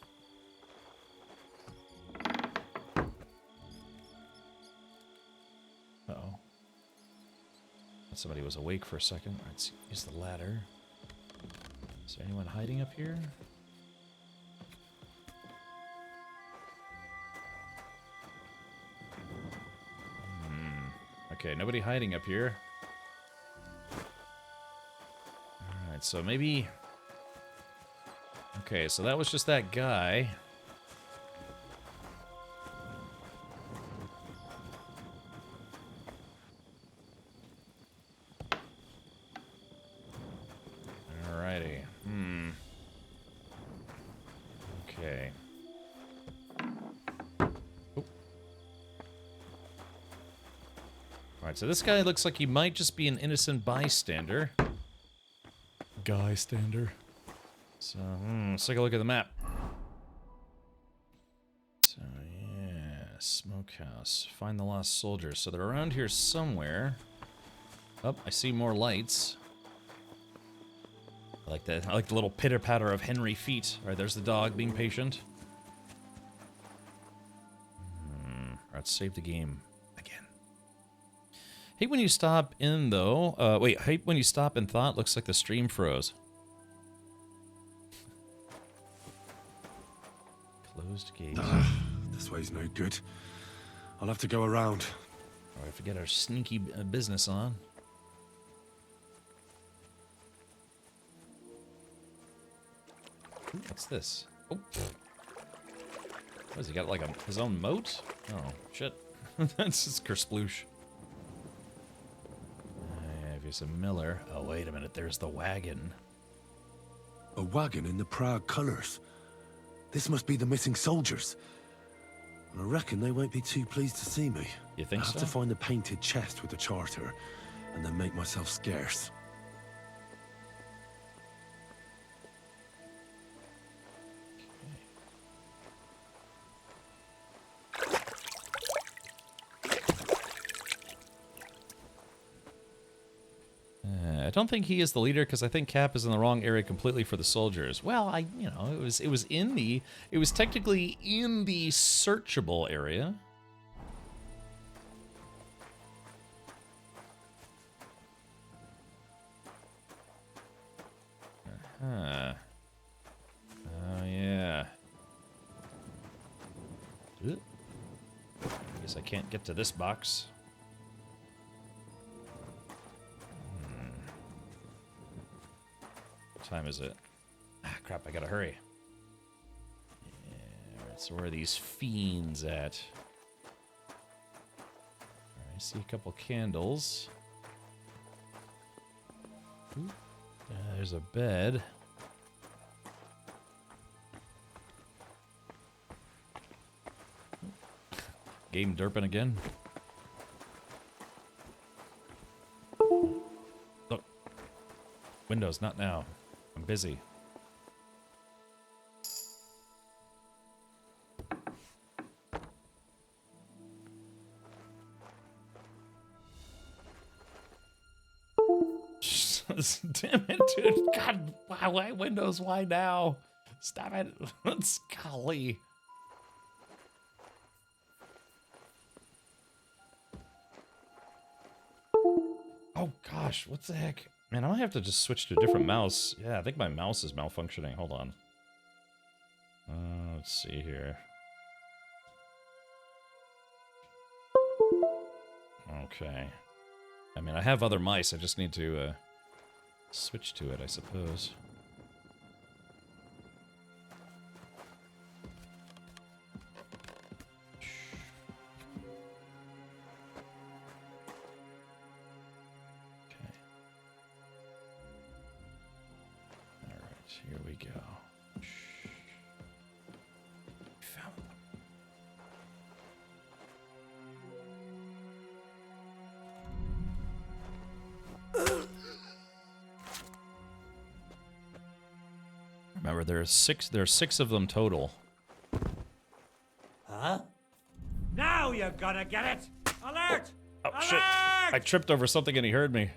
Uh-oh. Somebody was awake for a second. Let's use the ladder. Is there anyone hiding up here? Okay, nobody hiding up here. Alright, so maybe... Okay, so that was just that guy. Alrighty. Okay. Alright, so this guy looks like he might just be an innocent bystander. Guy-stander. So, let's take a look at the map. So, yeah, smokehouse. Find the lost soldiers. So they're around here somewhere. Oh, I see more lights. I like that. I like the little pitter-patter of Henry feet. Alright, there's the dog being patient. Let's save the game again. Hate when you stop in, though. Wait, hate when you stop in thought. Looks like the stream froze. Closed gate. This way's no good. I'll have to go around. Alright, if we get our sneaky business on. Ooh, what's this? Oh. What has he got, like his own moat? Oh, shit. That's just kersploosh. If he's a miller. Oh, wait a minute. There's the wagon. A wagon in the Prague colours. This must be the missing soldiers. I reckon they won't be too pleased to see me. You think so? I have to find the painted chest with the charter, and then make myself scarce. I don't think he is the leader because I think Cap is in the wrong area completely for the soldiers. Well, it was technically in the searchable area. Oh yeah. I guess I can't get to this box. What time is it? Ah, crap, I gotta hurry. Yeah, alright, so where are these fiends at? Alright, I see a couple candles. Ooh, there's a bed. game derping again. Look. Windows, not now. I'm busy. Damn it, dude. God, why Windows? Why now? Stop it. Golly. Oh gosh, what the heck? Man, I might have to just switch to a different mouse. Yeah, I think my mouse is malfunctioning. Hold on. Let's see here. Okay. I mean, I have other mice. I just need to switch to it, I suppose. Here we go. Found them. Remember, there are six of them total. Huh? Now you're gonna get it! Alert! Oh Alert! shit! I tripped over something and he heard me.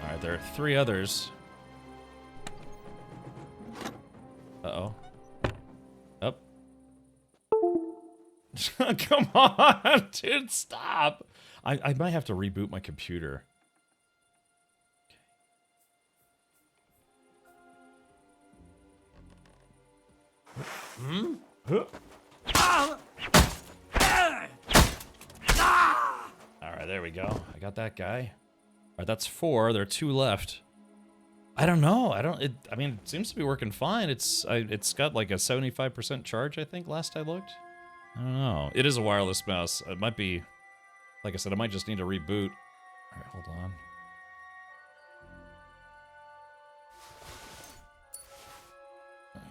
Alright, there are 3 others. Uh-oh. Up. Come on, dude, stop! I might have to reboot my computer. Hmm? Alright, there we go. I got that guy. Alright, that's 4. There are 2 left. I don't know. I mean, it seems to be working fine. It's got like a 75% charge, I think, last I looked. I don't know. It is a wireless mouse. It might be, like I said, I might just need to reboot. Alright, hold on.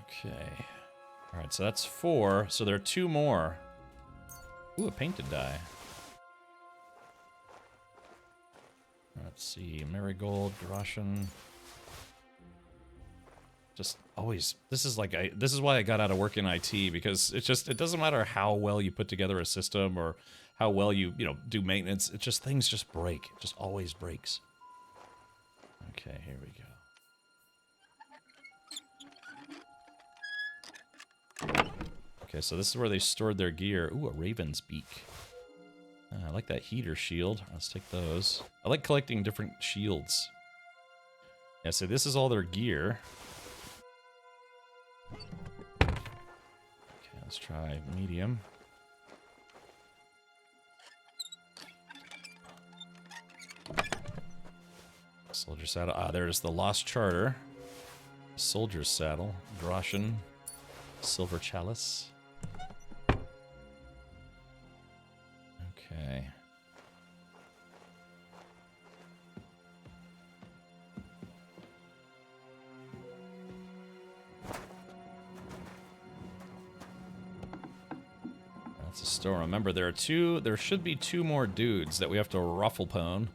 Okay. Alright, so that's 4. So there are 2 more. Ooh, a painted die. Let's see. Marigold, Groshen. Just always. This is why I got out of work in IT, because it doesn't matter how well you put together a system or how well you do maintenance. It just, things just break. It just always breaks. Okay, here we go. Okay, so this is where they stored their gear. Ooh, a raven's beak. I like that heater shield. Let's take those. I like collecting different shields. Yeah, so this is all their gear. Okay, let's try medium. Soldier saddle. Ah, there's the Lost Charter. Soldier's saddle. Groshen. Silver chalice. Okay. That's a store. Remember, there should be 2 more dudes that we have to ruffle pone.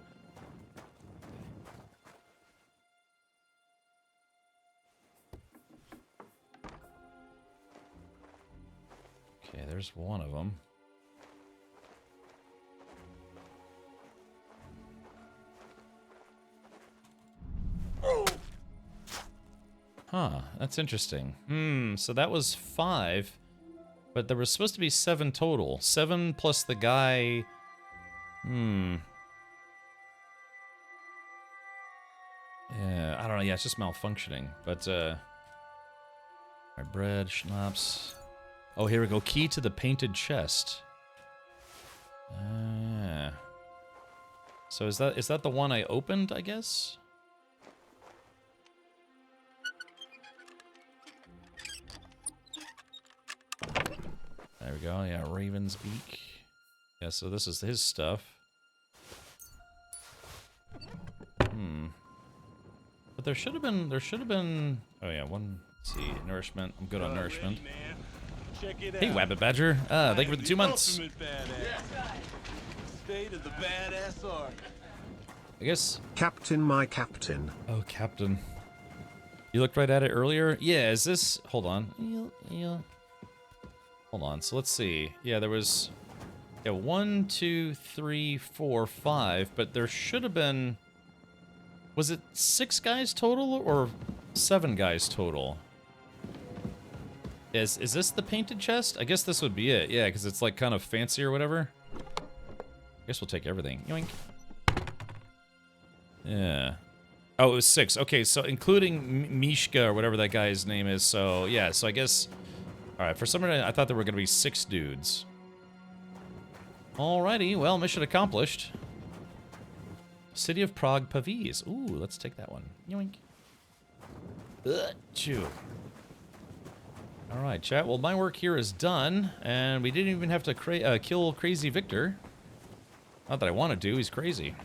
Okay, there's one of them. Huh, that's interesting. So that was 5, but there was supposed to be 7 total. 7 plus the guy... Yeah, I don't know, yeah, it's just malfunctioning, but, Alright, bread, schnapps... Oh, here we go, key to the painted chest. So is that the one I opened, I guess? There we go, yeah, Raven's Beak. Yeah, so this is his stuff. But there should have been, oh yeah, one, let's see, nourishment. I'm good on nourishment. Hey, Wabbit Badger. Thank you for the 2 months. State of the badass art. I guess. Captain, my captain. Oh, Captain. You looked right at it earlier? Yeah, is this... Hold on. Hold on, so let's see. Yeah, there was... Yeah, 1, 2, 3, 4, 5, but there should have been... Was it 6 guys total, or 7 guys total? Is this the painted chest? I guess this would be it, yeah, because it's like kind of fancy or whatever. I guess we'll take everything. Yoink. Yeah. Oh, it was 6. Okay, so including Mishka or whatever that guy's name is. So, yeah, so I guess... Alright, for some reason I thought there were going to be 6 dudes. Alrighty, well, mission accomplished. City of Prague Pavis. Ooh, let's take that one. Yoink. Chew. Alright, chat. Well, my work here is done, and we didn't even have to kill Crazy Victor. Not that I want to do, he's crazy.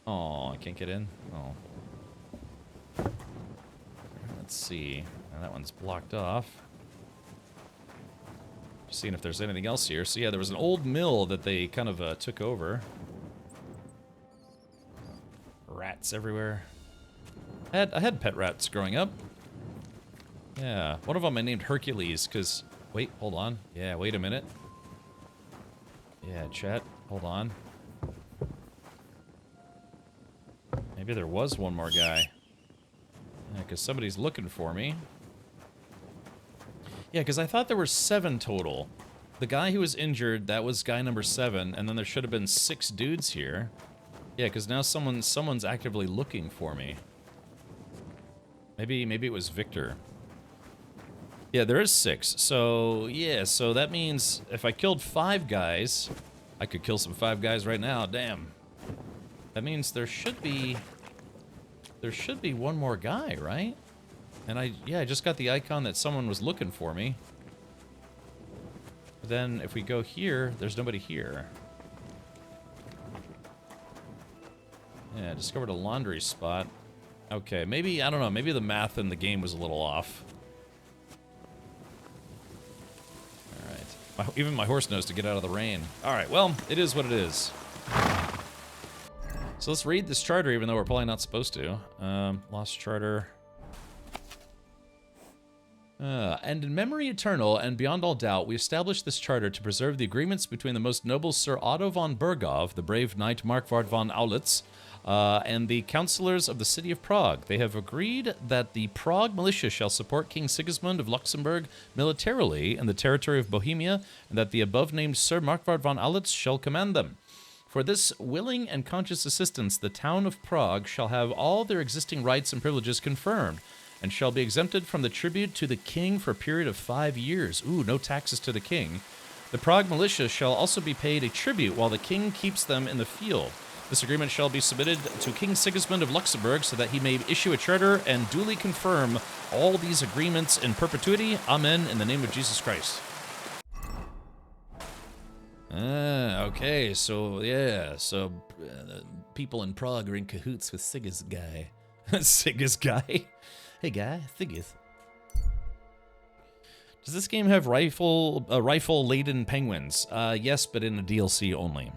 Oh, I can't get in? Oh. Let's see. Now that one's blocked off. Just seeing if there's anything else here. So yeah, there was an old mill that they kind of took over. Rats everywhere. I had pet rats growing up. Yeah, one of them I named Hercules, because... Wait, hold on. Yeah, wait a minute. Yeah, chat, hold on. Maybe there was one more guy. Yeah, because somebody's looking for me. Yeah, because I thought there were 7 total. The guy who was injured, that was guy number 7, and then there should have been 6 dudes here. Yeah, because now someone's actively looking for me. Maybe it was Victor. Yeah, there is 6. So, yeah, so that means if I killed 5 guys, I could kill some 5 guys right now. Damn. That means there should be one more guy, right? And I just got the icon that someone was looking for me. But then if we go here, there's nobody here. Yeah, discovered a laundry spot. Okay, maybe, I don't know, maybe the math in the game was a little off. Alright. Even my horse knows to get out of the rain. Alright, well, it is what it is. So let's read this charter, even though we're probably not supposed to. Lost charter. And in memory eternal and beyond all doubt, we established this charter to preserve the agreements between the most noble Sir Otto von Bergov, the brave knight Markvard von Aulitz, and the councillors of the city of Prague. They have agreed that the Prague militia shall support King Sigismund of Luxembourg militarily in the territory of Bohemia, and that the above-named Sir Markvard von Aulitz shall command them. For this willing and conscious assistance, the town of Prague shall have all their existing rights and privileges confirmed, and shall be exempted from the tribute to the king for a period of 5 years. Ooh, no taxes to the king. The Prague militia shall also be paid a tribute while the king keeps them in the field. This agreement shall be submitted to King Sigismund of Luxembourg so that he may issue a charter and duly confirm all these agreements in perpetuity. Amen, in the name of Jesus Christ. Okay, so, yeah, so people in Prague are in cahoots with Sigis guy. Sigis guy? Hey guy, Sigis. Does this game have rifle-laden penguins? Yes, but in a DLC only.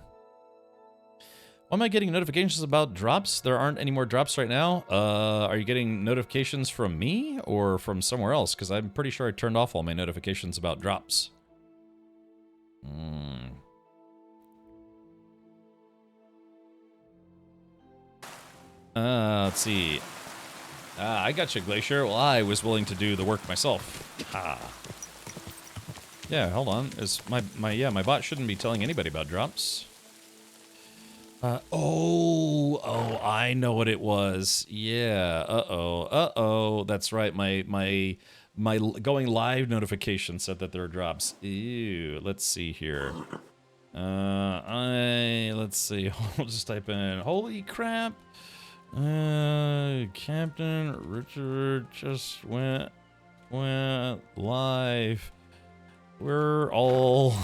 Why am I getting notifications about drops? There aren't any more drops right now. Are you getting notifications from me or from somewhere else? Because I'm pretty sure I turned off all my notifications about drops. Let's see. I got you, Glacier. Well, I was willing to do the work myself. Ha. Yeah, hold on. My bot shouldn't be telling anybody about drops. Oh, I know what it was. Yeah. That's right. My going live notification said that there are drops. Ew. Let's see here. Let's see. I'll just type in. Holy crap. Captain Richard just went live. We're all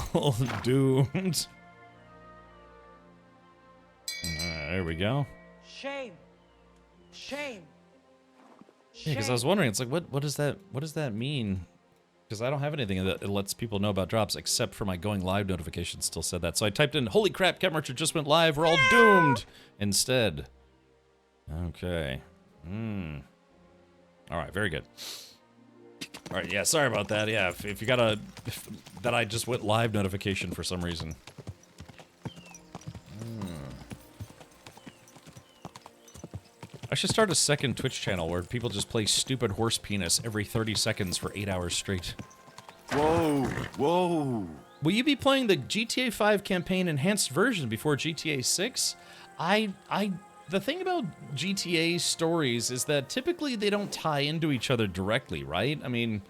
doomed. There we go. Shame. Shame. Yeah, because I was wondering, it's like, what does that mean? Because I don't have anything that lets people know about drops, except for my going live notification still said that. So I typed in, holy crap, Cat Merchant just went live, we're all doomed, instead. Okay. Alright, very good. Alright, yeah, sorry about that. Yeah, if you got that I just went live notification for some reason. I should start a second Twitch channel where people just play stupid horse penis every 30 seconds for 8 hours straight. Whoa, whoa. Will you be playing the GTA 5 campaign enhanced version before GTA 6? The thing about GTA stories is that typically they don't tie into each other directly, right? I mean,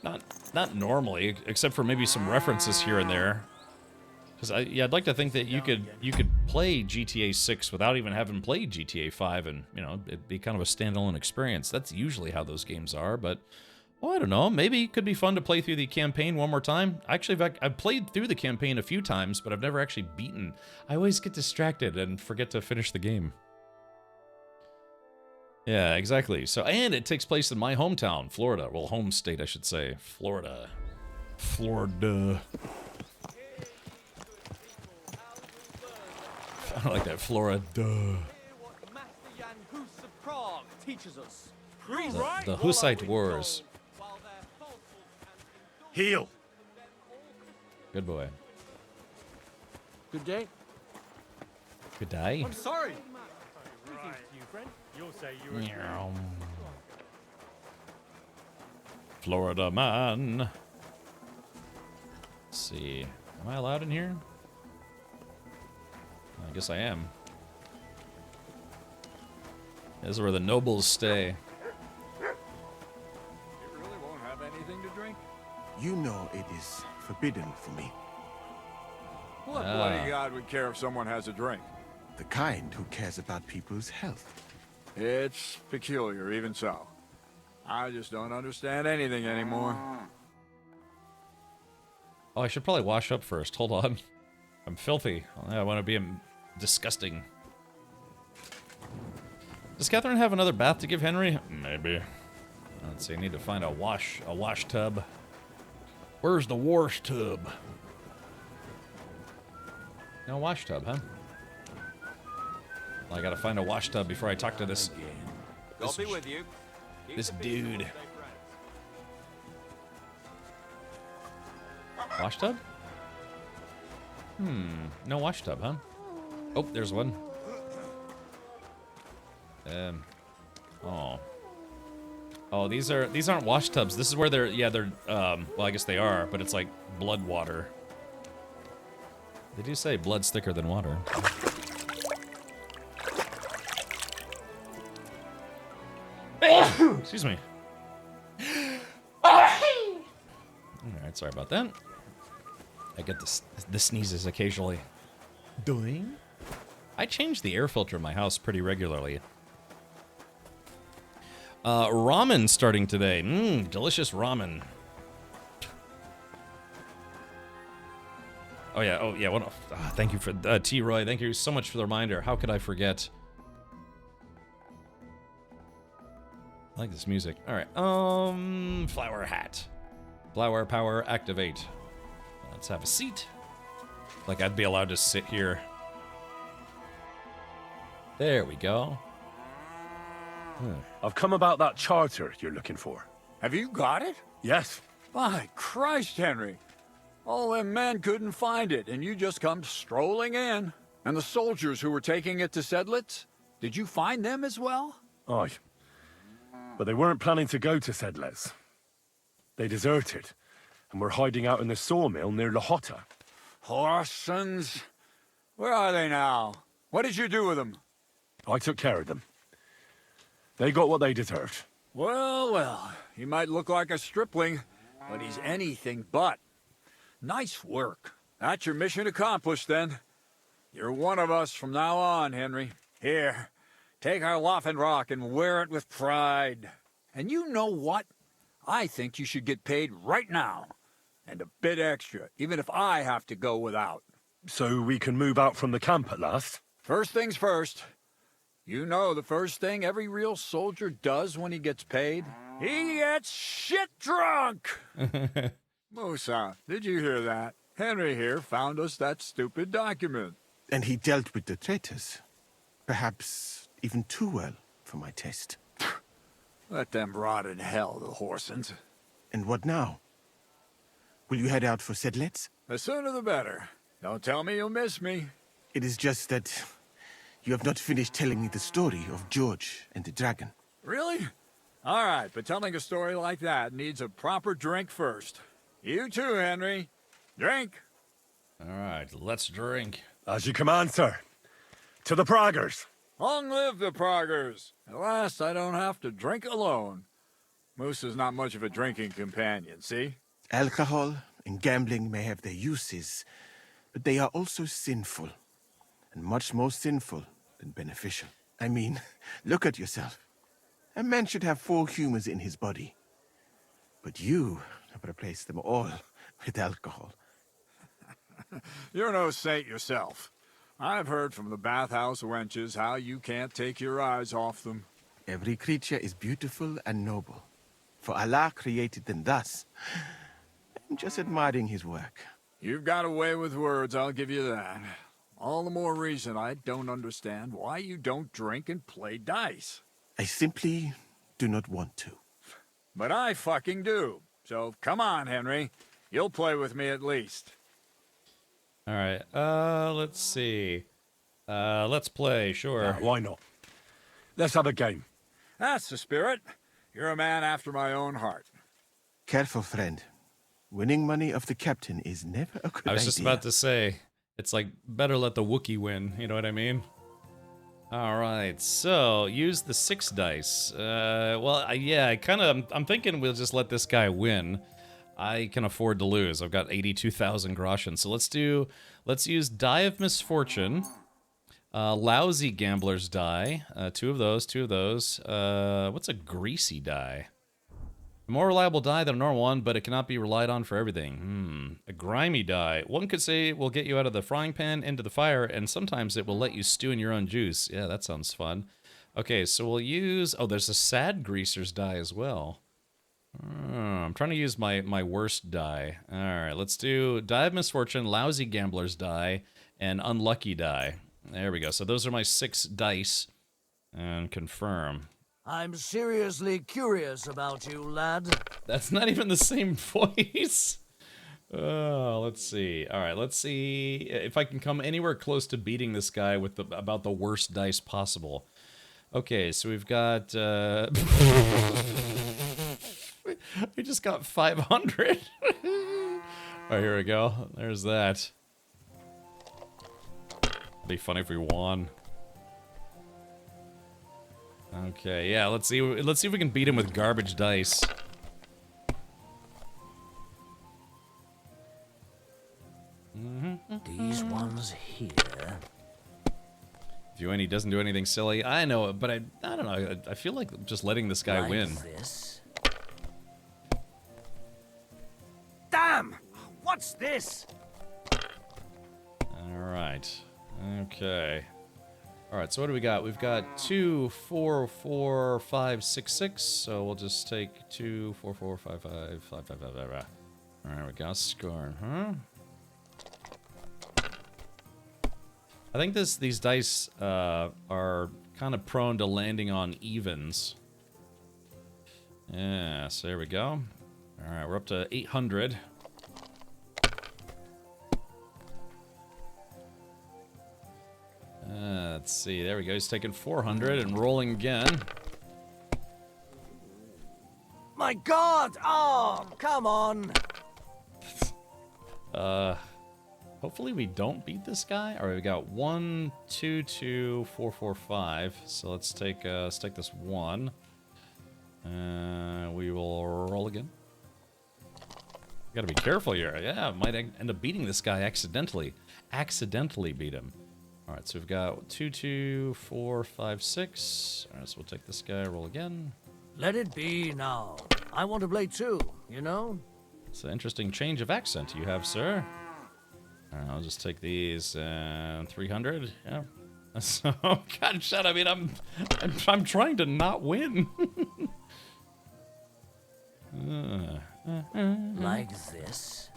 not normally, except for maybe some references here and there. Because I'd like to think that you could play GTA 6 without even having played GTA 5, and it'd be kind of a standalone experience. That's usually how those games are, but well, I don't know. Maybe it could be fun to play through the campaign one more time. Actually, I've played through the campaign a few times, but I've never actually beaten. I always get distracted and forget to finish the game. Yeah, exactly. So, and it takes place in my hometown, Florida. Well, home state, I should say. Florida. I don't like that, Florida. Teaches us. The Hussite Wars. Heal. Good boy. Good day. Good day. I'm sorry. You'll say you were. Florida man. Let's see. Am I allowed in here? I guess I am. This is where the nobles stay. You really won't have anything to drink? You know it is forbidden for me. What bloody god would care if someone has a drink? The kind who cares about people's health. It's peculiar, even so. I just don't understand anything anymore. Oh, I should probably wash up first. Hold on. I'm filthy. I want to be disgusting. Does Catherine have another bath to give Henry? Maybe. Let's see. I need to find a wash tub. Where's the wash tub? No wash tub, huh? Well, I gotta find a wash tub before I talk to this. I'll be with you. This dude. Wash tub? No wash tub, huh? Oh, there's one. Oh, these aren't wash tubs. This is where they're well, I guess they are, but it's like blood water. They do say blood's thicker than water. Excuse me. Alright, sorry about that. I get the sneezes occasionally. Doing? I change the air filter in my house pretty regularly. Ramen starting today. Delicious ramen. Oh yeah. Thank you for T. Roy. Thank you so much for the reminder. How could I forget? I like this music. All right. Flower hat. Flower power activate. Let's have a seat. Like I'd be allowed to sit here. There we go. I've come about that charter you're looking for. Have you got it? Yes. My Christ, Henry. All them men couldn't find it, and you just come strolling in. And the soldiers who were taking it to Sedlitz, did you find them as well? Aye. But they weren't planning to go to Sedlitz. They deserted, and were hiding out in the sawmill near Lahota. Horsons? Where are they now? What did you do with them? I took care of them. They got what they deserved. Well, well, he might look like a stripling, but he's anything but. Nice work. That's your mission accomplished, then. You're one of us from now on, Henry. Here, take our Laughing Rock and wear it with pride. And you know what? I think you should get paid right now. And a bit extra, even if I have to go without. So we can move out from the camp at last? First things first. You know the first thing every real soldier does when he gets paid? He gets shit drunk! Musa, did you hear that? Henry here found us that stupid document. And he dealt with the traitors. Perhaps even too well for my taste. Let them rot in hell, the Horsens. And what now? Will you head out for Sedlets? The sooner the better. Don't tell me you'll miss me. It is just that you have not finished telling me the story of George and the dragon. Really? All right, but telling a story like that needs a proper drink first. You too, Henry. Drink. All right, let's drink. As you command, sir. To the Praggers. Long live the Praggers. At last, I don't have to drink alone. Moose is not much of a drinking companion, see? Alcohol and gambling may have their uses, but they are also sinful. And much more sinful than beneficial. I mean, look at yourself. A man should have 4 humors in his body. But you have replaced them all with alcohol. You're no saint yourself. I've heard from the bathhouse wenches how you can't take your eyes off them. Every creature is beautiful and noble. For Allah created them thus. I'm just admiring his work. You've got a way with words, I'll give you that. All the more reason I don't understand why you don't drink and play dice. I simply do not want to. But I fucking do. So come on, Henry. You'll play with me at least. All right, let's see. Let's play, sure. Why not? Let's have a game. That's the spirit. You're a man after my own heart. Careful, friend. Winning money of the captain is never a good idea. I was just about to say, it's like, better let the Wookiee win, you know what I mean? Alright, so, use the 6 dice. I'm thinking we'll just let this guy win. I can afford to lose. I've got 82,000 groschen. So let's use Die of Misfortune. Lousy Gambler's Die. 2 of those. What's a greasy die? A more reliable die than a normal one, but it cannot be relied on for everything. A grimy die. One could say it will get you out of the frying pan into the fire, and sometimes it will let you stew in your own juice. Yeah, that sounds fun. Okay, so we'll use... Oh, there's a sad greaser's die as well. I'm trying to use my worst die. Alright, let's do Die of Misfortune, Lousy Gambler's die, and Unlucky die. There we go. So those are my 6 dice. And confirm. I'm seriously curious about you, lad. That's not even the same voice. Let's see. All right, let's see if I can come anywhere close to beating this guy with about the worst dice possible. Okay, so we've got... we just got 500. All right, here we go. There's that. It'd be funny if we won. Okay, yeah, let's see if we can beat him with garbage dice. These ones here. When he doesn't do anything silly. I know, but I don't know. I feel like just letting this guy win. This. Damn! What's this? All right. Okay. All right, so what do we got? We've got 2, 4, 4, 5, 6, 6. So we'll just take 2, 4, 4, 5, 5, 5, 5, 5, 5. All right, we got score, huh? I think these dice are kind of prone to landing on evens. Yeah, so there we go. All right, we're up to 800. Let's see, there we go. He's taking 400 and rolling again. My God! Oh, come on! Hopefully we don't beat this guy. All right, we got 1, 2, 2, 4, 4, 5. So let's take this 1. We will roll again. Gotta be careful here. Yeah, might end up beating this guy accidentally. Accidentally beat him. All right, so we've got 2, 2, 4, 5, 6. All right, so we'll take this guy, roll again. Let it be now. I want to play too, you know? It's an interesting change of accent you have, sir. All right, I'll just take these 300. Yeah, So, God, shut. I mean, I'm trying to not win. Like this.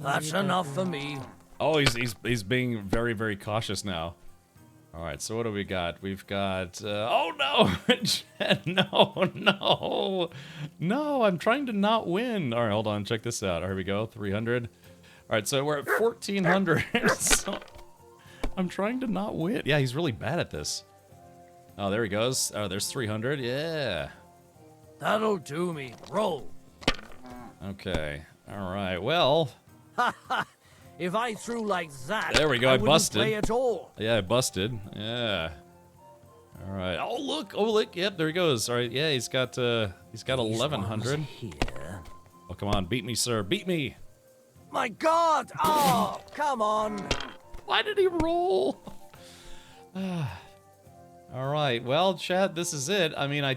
That's enough for me. Oh, he's being very, very cautious now. All right, so what do we got? We've got oh no. No, I'm trying to not win. All right, hold on, check this out. Here we go. 300. All right, so we're at 1400. So I'm trying to not win. Yeah, he's really bad at this. Oh, there he goes. Oh, there's 300. Yeah. That'll do me. Roll. Okay. All right. Well, if I threw like that, there we go. I wouldn't busted. play at all. Yeah, I busted. Yeah. All right. Oh look. Oh look. Yep. There he goes. All right. Yeah, he's got 1100. Here. Oh come on, beat me, sir. Beat me. My God! Oh, come on. Why did he roll? All right. Well, Chad, this is it. I mean, I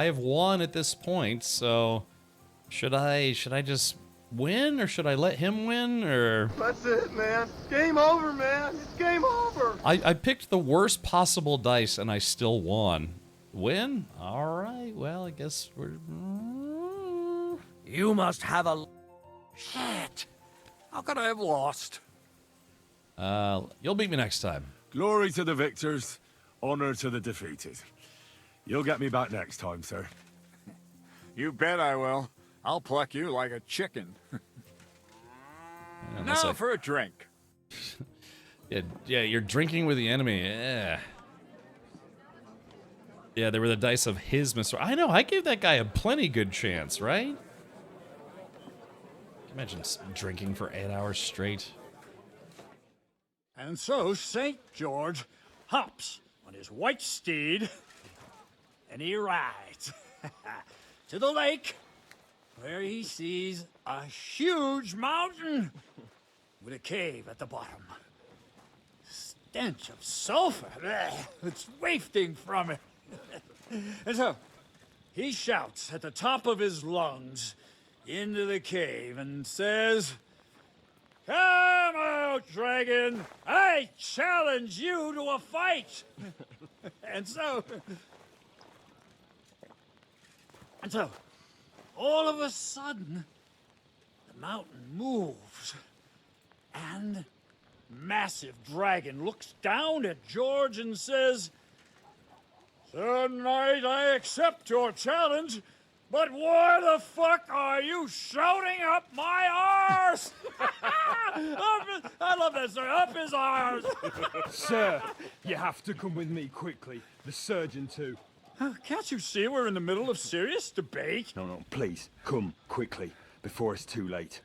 have won at this point. So, should I just win, or should I let him win, or? That's it, man. Game over, man. It's game over. I picked the worst possible dice, and I still won. Win? All right. Well, I guess we're. You must have a. Shit! How could I have lost? You'll beat me next time. Glory to the victors, honor to the defeated. You'll get me back next time, sir. You bet I will. I'll pluck you like a chicken. Now for a drink. Yeah, you're drinking with the enemy. Yeah. Yeah, they were the dice of his Mr. I know, I gave that guy a plenty good chance, right? Imagine drinking for 8 hours straight. And so St. George hops on his white steed, and he rides to the lake, where he sees a huge mountain with a cave at the bottom. Stench of sulfur, it's wafting from it. And so he shouts at the top of his lungs into the cave and says, "Come out, dragon! I challenge you to a fight!" And so, all of a sudden, the mountain moves, and massive dragon looks down at George and says, "Sir Knight, I accept your challenge, but why the fuck are you shouting up my arse?" I love that, sir. Up his arse. Sir, you have to come with me quickly. The surgeon too. Can't you see we're in the middle of serious debate? No, please, come quickly, before it's too late.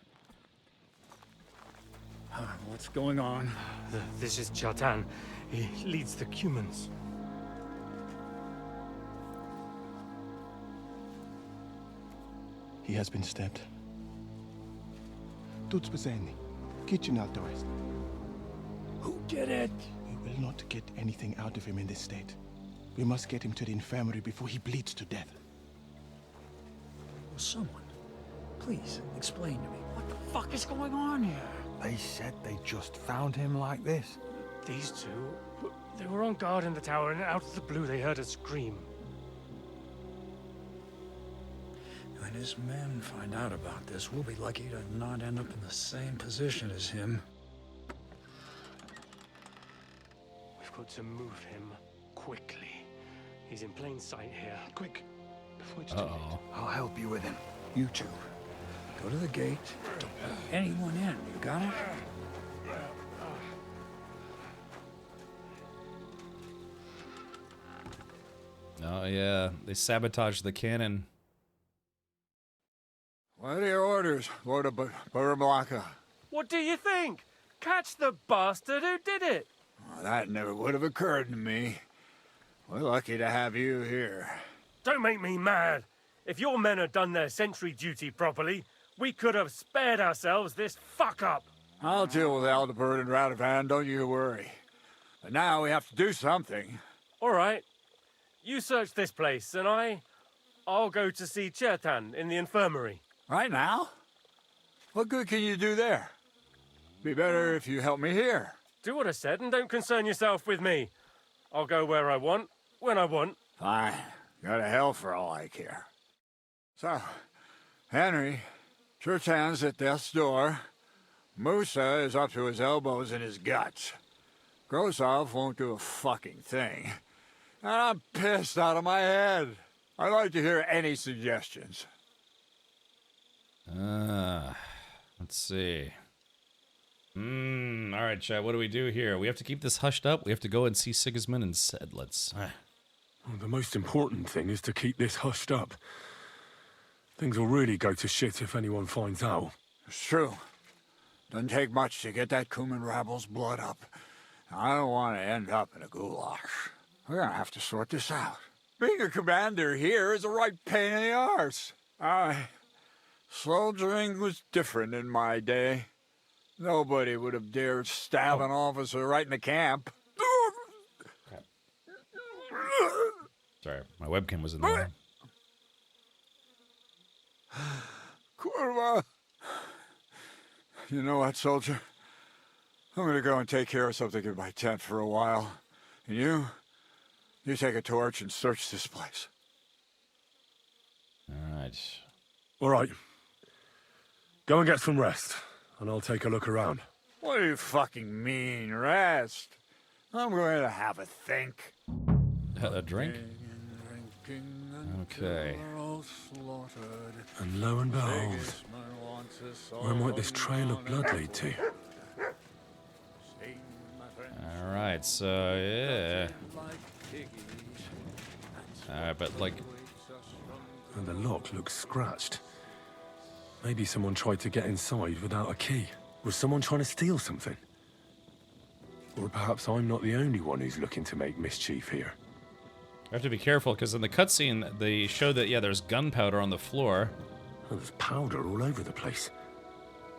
What's going on? This is Chatan. He leads the Cumans. He has been stabbed. Tuts bezeni. Kitchen outdoors. Who did it? We will not get anything out of him in this state. We must get him to the infirmary before he bleeds to death. Someone, please explain to me. What the fuck is going on here? They said they just found him like this. These two, they were on guard in the tower, and out of the blue they heard a scream. When his men find out about this, we'll be lucky to not end up in the same position as him. We've got to move him quickly. He's in plain sight here. Quick, before it's too late. I'll help you with him. You two. Go to the gate. Don't let anyone in. You got it? Oh yeah, they sabotaged the cannon. What are your orders, Lord of Burmlaka? What do you think? Catch the bastard who did it! Well, that never would have occurred to me. We're lucky to have you here. Don't make me mad. If your men had done their sentry duty properly, we could have spared ourselves this fuck-up. I'll deal with Aldebert and Radovan, don't you worry. But now we have to do something. All right. You search this place, and I'll go to see Chertan in the infirmary. Right now? What good can you do there? Be better if you help me here. Do what I said and don't concern yourself with me. I'll go where I want, when I want. Fine. Go to hell for all I care. So, Henry, Chertan's at death's door. Musa is up to his elbows in his guts. Grozov won't do a fucking thing. And I'm pissed out of my head. I'd like to hear any suggestions. Let's see. Alright, chat, what do we do here? We have to keep this hushed up. We have to go and see Sigismund and Sedlitz. Well, the most important thing is to keep this hushed up. Things will really go to shit if anyone finds out. It's true. Doesn't take much to get that Kuman rabble's blood up. I don't want to end up in a goulash. We're gonna have to sort this out. Being a commander here is a right pain in the arse. Soldiering was different in my day. Nobody would have dared stab an officer right in the camp. Sorry, my webcam was in the way. Kurva! You know what, soldier? I'm gonna go and take care of something in my tent for a while. And you take a torch and search this place. Alright. Alright. Go and get some rest, and I'll take a look around. What do you fucking mean, rest? I'm going to have a think. A drink? Okay. And lo and behold, where might this trail of blood lead to? Alright, so yeah. But like... And the lock looks scratched. Maybe someone tried to get inside without a key. Was someone trying to steal something? Or perhaps I'm not the only one who's looking to make mischief here. I have to be careful, because in the cutscene, they show that, yeah, there's gunpowder on the floor. Oh, there's powder all over the place.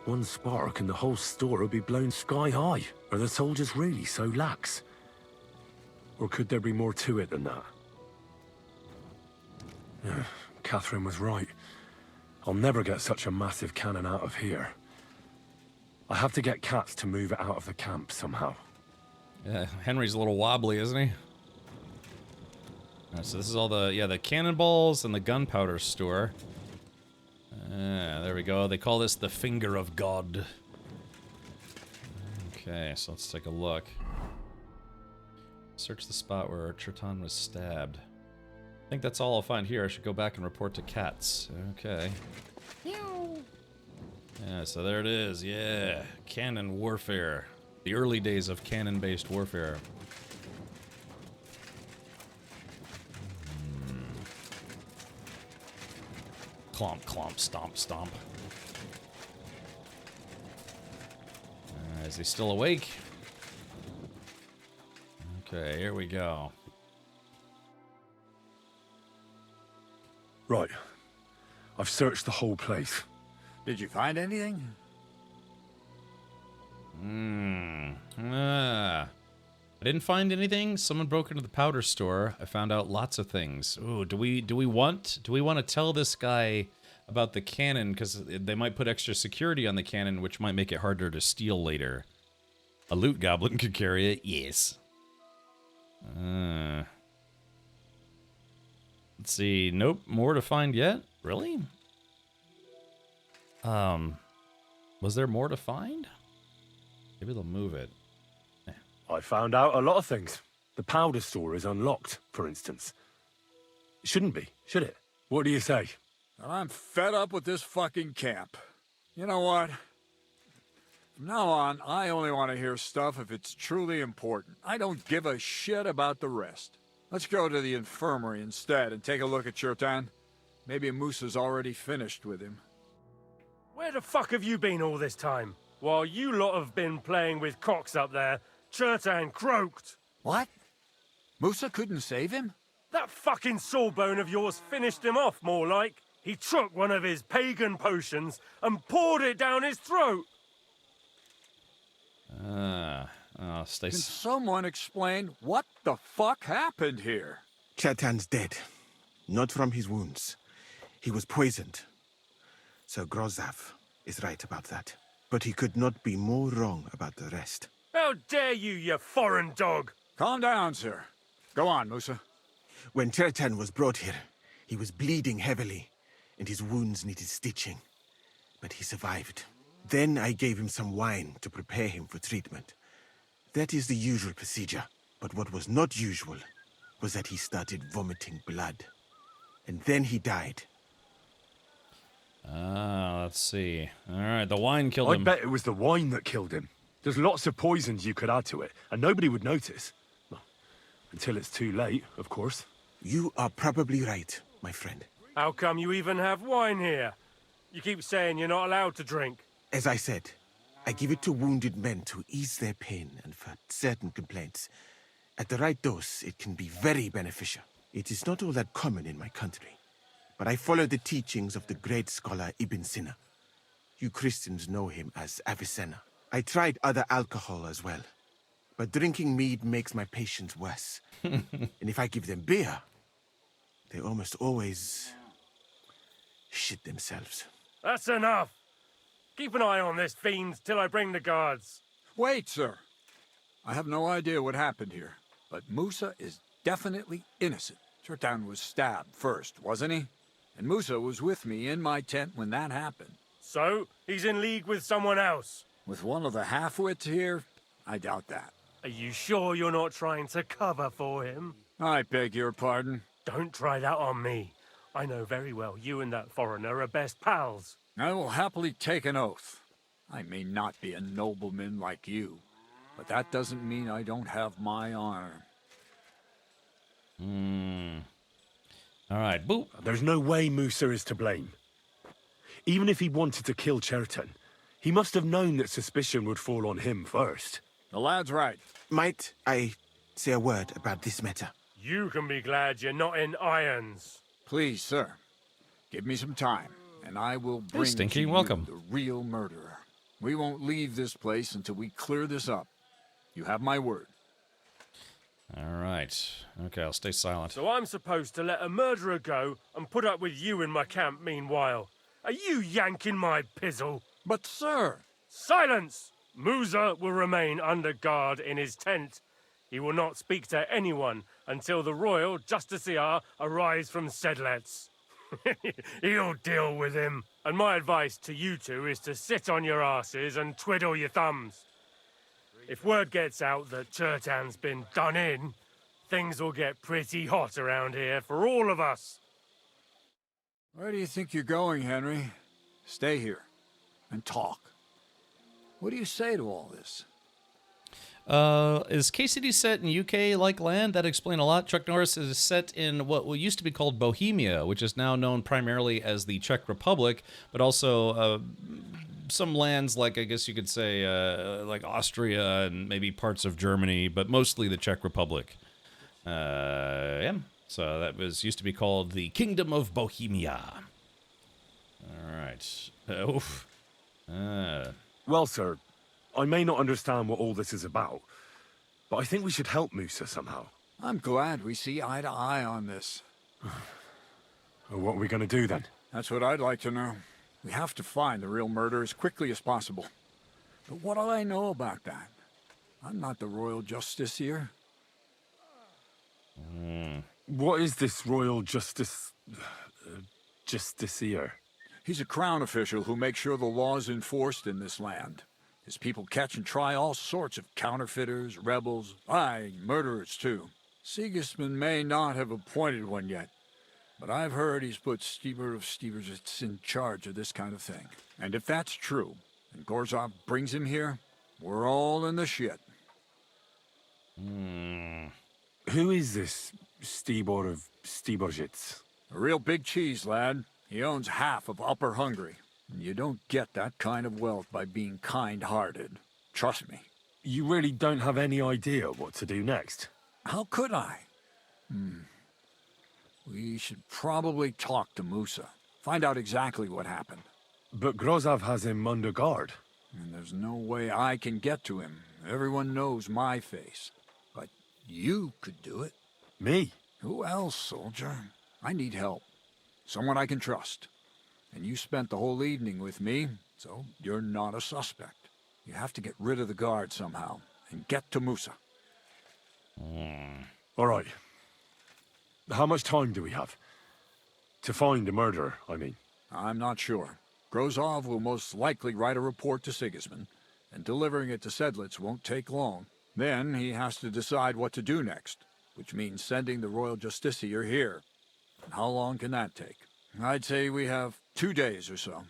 One spark and the whole store would be blown sky high. Are the soldiers really so lax? Or could there be more to it than that? Yeah, Catherine was right. I'll never get such a massive cannon out of here. I have to get Katz to move it out of the camp somehow. Yeah, Henry's a little wobbly, isn't he? Alright, so this is all the, yeah, the cannonballs and the gunpowder store. There we go. They call this the Finger of God. Okay, so let's take a look. Search the spot where Chertan was stabbed. I think that's all I'll find here. I should go back and report to Katz. Okay. Yeah, so there it is. Yeah, cannon warfare. The early days of cannon-based warfare. Clomp, clomp, stomp, stomp. Is he still awake? Okay, here we go. Right. I've searched the whole place. Did you find anything? I didn't find anything. Someone broke into the powder store. I found out lots of things. Ooh, do we want to tell this guy about the cannon, because they might put extra security on the cannon, which might make it harder to steal later. A loot goblin could carry it. Yes. Let's see. Nope. More to find yet? Really? Was there more to find? Maybe they'll move it. I found out a lot of things. The powder store is unlocked, for instance. It shouldn't be, should it? What do you say? I'm fed up with this fucking camp. You know what? From now on, I only want to hear stuff if it's truly important. I don't give a shit about the rest. Let's go to the infirmary instead and take a look at Chertan. Maybe Musa's already finished with him. Where the fuck have you been all this time? While you lot have been playing with cocks up there, Chertan croaked. What? Musa couldn't save him? That fucking sawbone of yours finished him off, more like. He took one of his pagan potions and poured it down his throat. Can someone explain what the fuck happened here? Chertan's dead. Not from his wounds. He was poisoned. Sir Grozov is right about that. But he could not be more wrong about the rest. How dare you, you foreign dog! Calm down, sir. Go on, Musa. When Chertan was brought here, he was bleeding heavily, and his wounds needed stitching. But he survived. Then I gave him some wine to prepare him for treatment. That is the usual procedure. But what was not usual was that he started vomiting blood. And then he died. Let's see. All right, the wine killed him. I bet it was the wine that killed him. There's lots of poisons you could add to it, and nobody would notice. Well, until it's too late, of course. You are probably right, my friend. How come you even have wine here? You keep saying you're not allowed to drink. As I said, I give it to wounded men to ease their pain and for certain complaints. At the right dose, it can be very beneficial. It is not all that common in my country, but I follow the teachings of the great scholar Ibn Sina. You Christians know him as Avicenna. I tried other alcohol as well, but drinking mead makes my patients worse. And if I give them beer, they almost always shit themselves. That's enough! Keep an eye on this fiend till I bring the guards. Wait, sir. I have no idea what happened here, but Musa is definitely innocent. Chertan was stabbed first, wasn't he? And Musa was with me in my tent when that happened. So, he's in league with someone else? With one of the half-wits here? I doubt that. Are you sure you're not trying to cover for him? I beg your pardon? Don't try that on me. I know very well you and that foreigner are best pals. I will happily take an oath. I may not be a nobleman like you, but that doesn't mean I don't have my honor. All right, boop. There's no way Musa is to blame. Even if he wanted to kill Chertan, he must have known that suspicion would fall on him first. The lad's right. Might I say a word about this matter? You can be glad you're not in irons. Please, sir. Give me some time, and I will bring Stinky, to you welcome. the real murderer. We won't leave this place until we clear this up. You have my word. All right. Okay, I'll stay silent. So I'm supposed to let a murderer go and put up with you in my camp meanwhile. Are you yanking my pizzle? But, sir... Silence! Musa will remain under guard in his tent. He will not speak to anyone until the royal justiciar arrives from Sedlets. He'll deal with him. And my advice to you two is to sit on your asses and twiddle your thumbs. If word gets out that Chertan's been done in, things will get pretty hot around here for all of us. Where do you think you're going, Henry? Stay here and talk. What do you say to all this? Is KCD set in UK-like land? That explain a lot. Chuck Norris is set in what used to be called Bohemia, which is now known primarily as the Czech Republic, but also some lands like, I guess you could say, like Austria and maybe parts of Germany, but mostly the Czech Republic. Yeah. So that used to be called the Kingdom of Bohemia. All right. Oof. Well, sir, I may not understand what all this is about, but I think we should help Musa somehow. I'm glad we see eye to eye on this. Well, what are we going to do then? That's what I'd like to know. We have to find the real murderer as quickly as possible. But what do I know about that? I'm not the royal justiciar. What is this royal justiciar? He's a crown official who makes sure the law's enforced in this land. His people catch and try all sorts of counterfeiters, rebels, aye, murderers too. Sigismund may not have appointed one yet, but I've heard he's put Steber of Steversitz in charge of this kind of thing. And if that's true, and Gorzov brings him here, we're all in the shit. Who is this Stibor of Stebersitz? A real big cheese, lad. He owns half of Upper Hungary. You don't get that kind of wealth by being kind-hearted. Trust me. You really don't have any idea what to do next? How could I? We should probably talk to Musa. Find out exactly what happened. But Grozov has him under guard. And there's no way I can get to him. Everyone knows my face. But you could do it. Me? Who else, soldier? I need help. Someone I can trust. And you spent the whole evening with me, So you're not a suspect. You have to get rid of the guard somehow and get to Musa. All right. How much time do we have? To find the murderer, I mean. I'm not sure. Grozov will most likely write a report to Sigismund, and delivering it to Sedlitz won't take long. Then he has to decide what to do next, which means sending the Royal Justiciar here. And how long can that take? I'd say we have 2 days or so.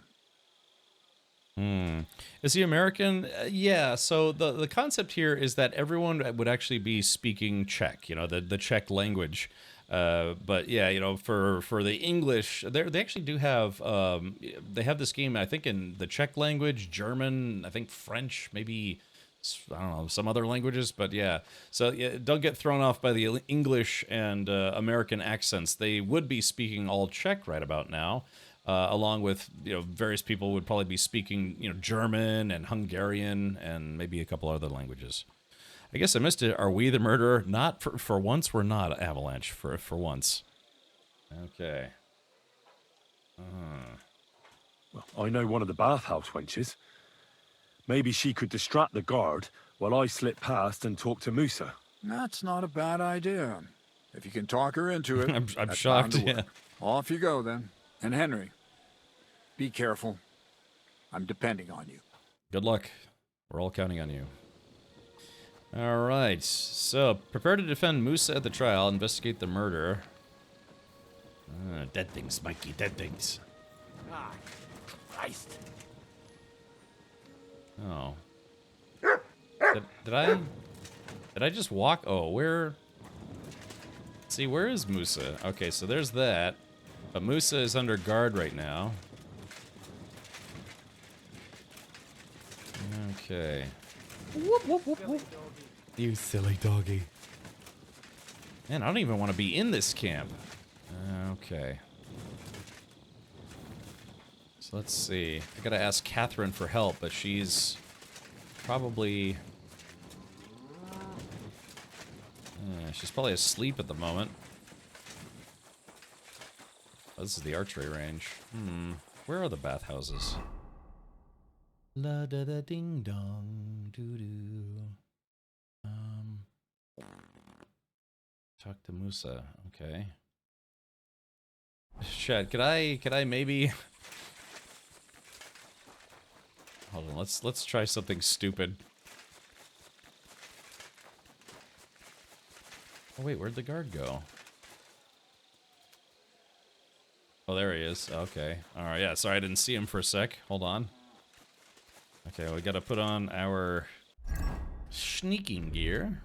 Is he American? Yeah, so the concept here is that everyone would actually be speaking Czech, the Czech language. But yeah, for the English, they actually do have, they have this game, I think, in the Czech language, German, I think French, maybe, I don't know, some other languages, but yeah. So yeah, don't get thrown off by the English and American accents. They would be speaking all Czech right about now. Along with, various people would probably be speaking, German and Hungarian and maybe a couple other languages. I guess I missed it. Are we the murderer? Not for once. We're not Avalanche for once. Okay. Well, I know one of the bathhouse wenches. Maybe she could distract the guard while I slip past and talk to Musa. That's not a bad idea. If you can talk her into it. I'm that's shocked. bound to work. Yeah. Off you go then. And Henry, be careful. I'm depending on you. Good luck. We're all counting on you. All right. So, prepare to defend Musa at the trial. Investigate the murder. Dead things, Mikey. Dead things. Ah, Christ. Oh. Did I just walk? Oh, where? See, where is Musa? Okay, so there's that. But Musa is under guard right now. Okay. Whoop, whoop, whoop, whoop. You silly doggy. Man, I don't even want to be in this camp. Okay. So let's see. I gotta ask Catherine for help, but she's probably... she's probably asleep at the moment. Oh, this is the archery range. Where are the bathhouses? La da da ding dong doo doo. Talk to Musa. Okay. Chat, could I maybe... Hold on, let's try something stupid. Oh wait, where'd the guard go? Oh, there he is. Okay. Alright, yeah, sorry I didn't see him for a sec. Hold on. Okay, well, we gotta put on our sneaking gear.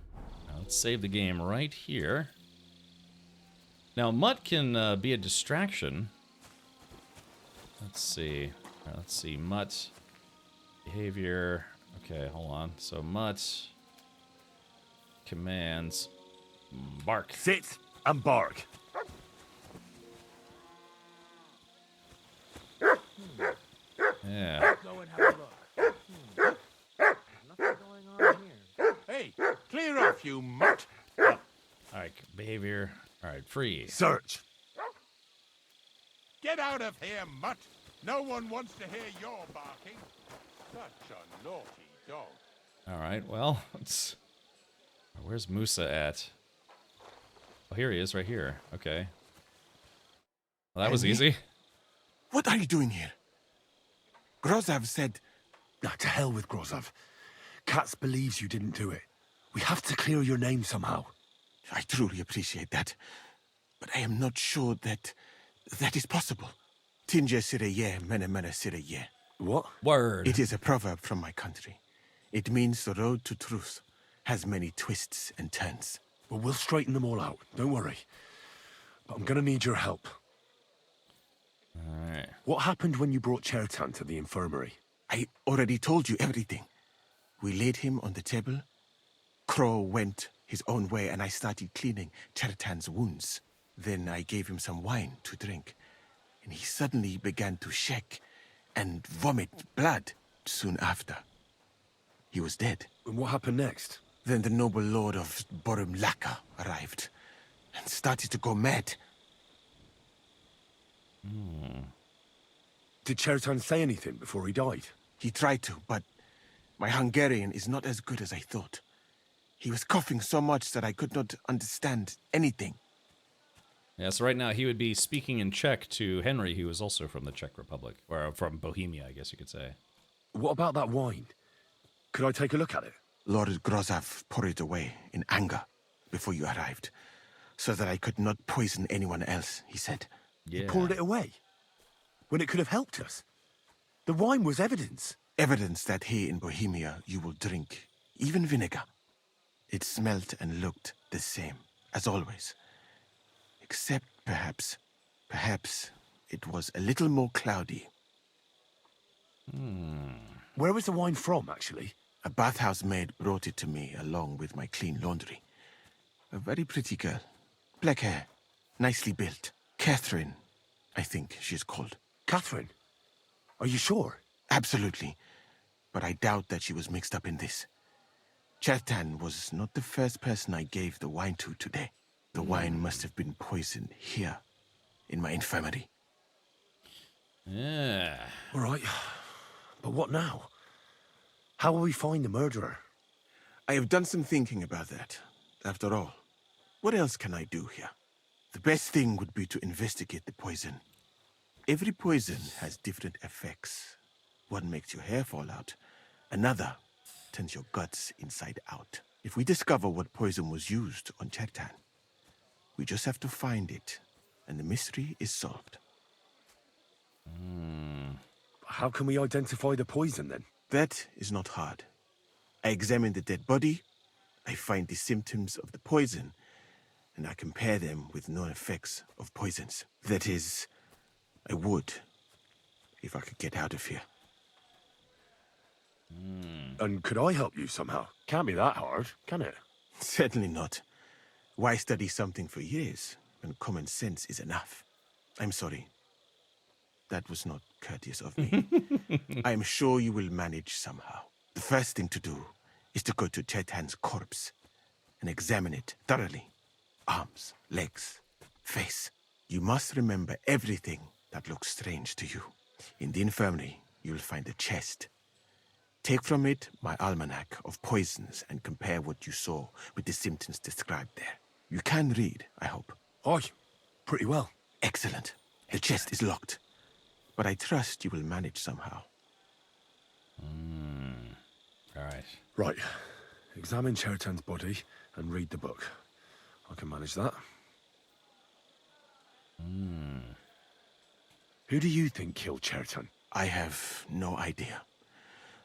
Now, let's save the game right here. Now, Mutt can be a distraction. Let's see. Let's see. Mutt. Behavior. Okay, hold on. So, Mutt. Commands. Bark. Sit and bark. Yeah. Go and have a look. Nothing going on here. Hey, clear off, you mutt. Alright, behavior. Alright, free. Search. Get out of here, mutt. No one wants to hear your barking. Such a naughty dog. Alright, well, let's... Where's Musa at? Oh, here he is, right here. Okay. Well, that was easy. What are you doing here? Grozov said... To hell with Grozov. Katz believes you didn't do it. We have to clear your name somehow. I truly appreciate that. But I am not sure that is possible. Tinje sireye, mene mene sireye. What? Word. It is a proverb from my country. It means the road to truth has many twists and turns. Well, we'll straighten them all out. Don't worry. But I'm gonna need your help. Alright. What happened when you brought Chertan to the infirmary? I already told you everything. We laid him on the table. Crow went his own way and I started cleaning Chertan's wounds. Then I gave him some wine to drink. And he suddenly began to shake and vomit blood soon after. He was dead. And what happened next? Then the noble lord of Borumlaka arrived and started to go mad. Did Chertan say anything before he died? He tried to, but my Hungarian is not as good as I thought. He was coughing so much that I could not understand anything. Yeah, so right now he would be speaking in Czech to Henry, who is also from the Czech Republic, or from Bohemia, I guess you could say. What about that wine? Could I take a look at it? Lord Grozav poured it away in anger before you arrived, so that I could not poison anyone else, he said. He poured it away? When it could have helped us? The wine was evidence. Evidence that here in Bohemia you will drink, even vinegar. It smelt and looked the same, as always. Except perhaps it was a little more cloudy. Where was the wine from, actually? A bathhouse maid brought it to me along with my clean laundry. A very pretty girl. Black hair, nicely built. Catherine, I think she's called. Catherine? Are you sure? Absolutely. But I doubt that she was mixed up in this. Chertan was not the first person I gave the wine to today. The wine must have been poisoned here, in my infirmary. Yeah. All right. But what now? How will we find the murderer? I have done some thinking about that. After all, what else can I do here? The best thing would be to investigate the poison. Every poison has different effects. One makes your hair fall out. Another turns your guts inside out. If we discover what poison was used on Chertan, we just have to find it, and the mystery is solved. How can we identify the poison, then? That is not hard. I examine the dead body, I find the symptoms of the poison, and I compare them with known effects of poisons. That is, I would, if I could get out of here. And could I help you somehow? Can't be that hard, can it? Certainly not. Why study something for years when common sense is enough? I'm sorry. That was not courteous of me. I am sure you will manage somehow. The first thing to do is to go to Chertan's corpse and examine it thoroughly. Arms, legs, face. You must remember everything that looks strange to you. In the infirmary, you will find a chest. Take from it my almanac of poisons and compare what you saw with the symptoms described there. You can read, I hope. Aye, pretty well. Excellent. The chest is locked, but I trust you will manage somehow. All right. Right. Examine Chertan's body and read the book. I can manage that. Who do you think killed Chertan? I have no idea.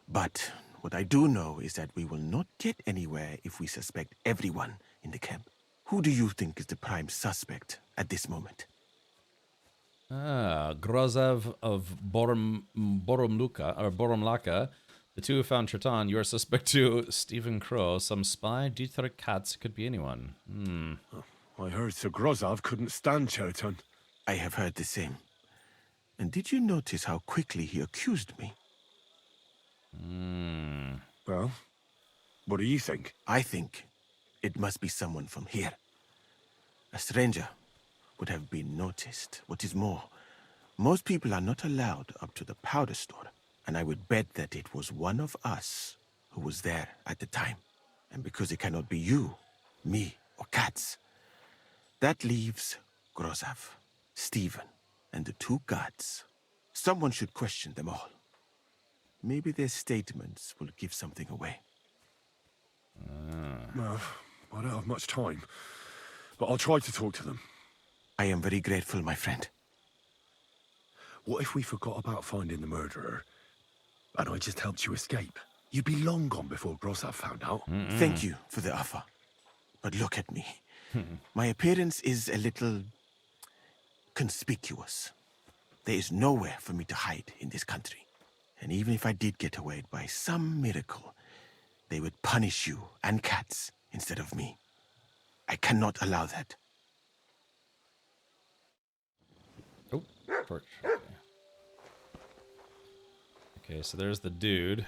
But what I do know is that we will not get anywhere if we suspect everyone in the camp. Who do you think is the prime suspect at this moment? Grozav of Boromlaka. The two who found Chertan. You are suspect to Stephen Crow, some spy, Dietrich Katz, could be anyone. I heard Sir Grozav couldn't stand Chertan. I have heard the same. And did you notice how quickly he accused me? Well, what do you think? I think it must be someone from here. A stranger would have been noticed. What is more, most people are not allowed up to the powder store, and I would bet that it was one of us who was there at the time. And because it cannot be you, me, or Katz, that leaves Grozav, Stephen, and the two guards. Someone should question them all. Maybe their statements will give something away. Well, I don't have much time, but I'll try to talk to them. I am very grateful, my friend. What if we forgot about finding the murderer, and I just helped you escape? You'd be long gone before Grozav found out. Thank you for the offer. But look at me. My appearance is a little conspicuous. There is nowhere for me to hide in this country. And even if I did get away by some miracle, they would punish you and Katz instead of me. I cannot allow that. Oh, torch. Okay, so there's the dude.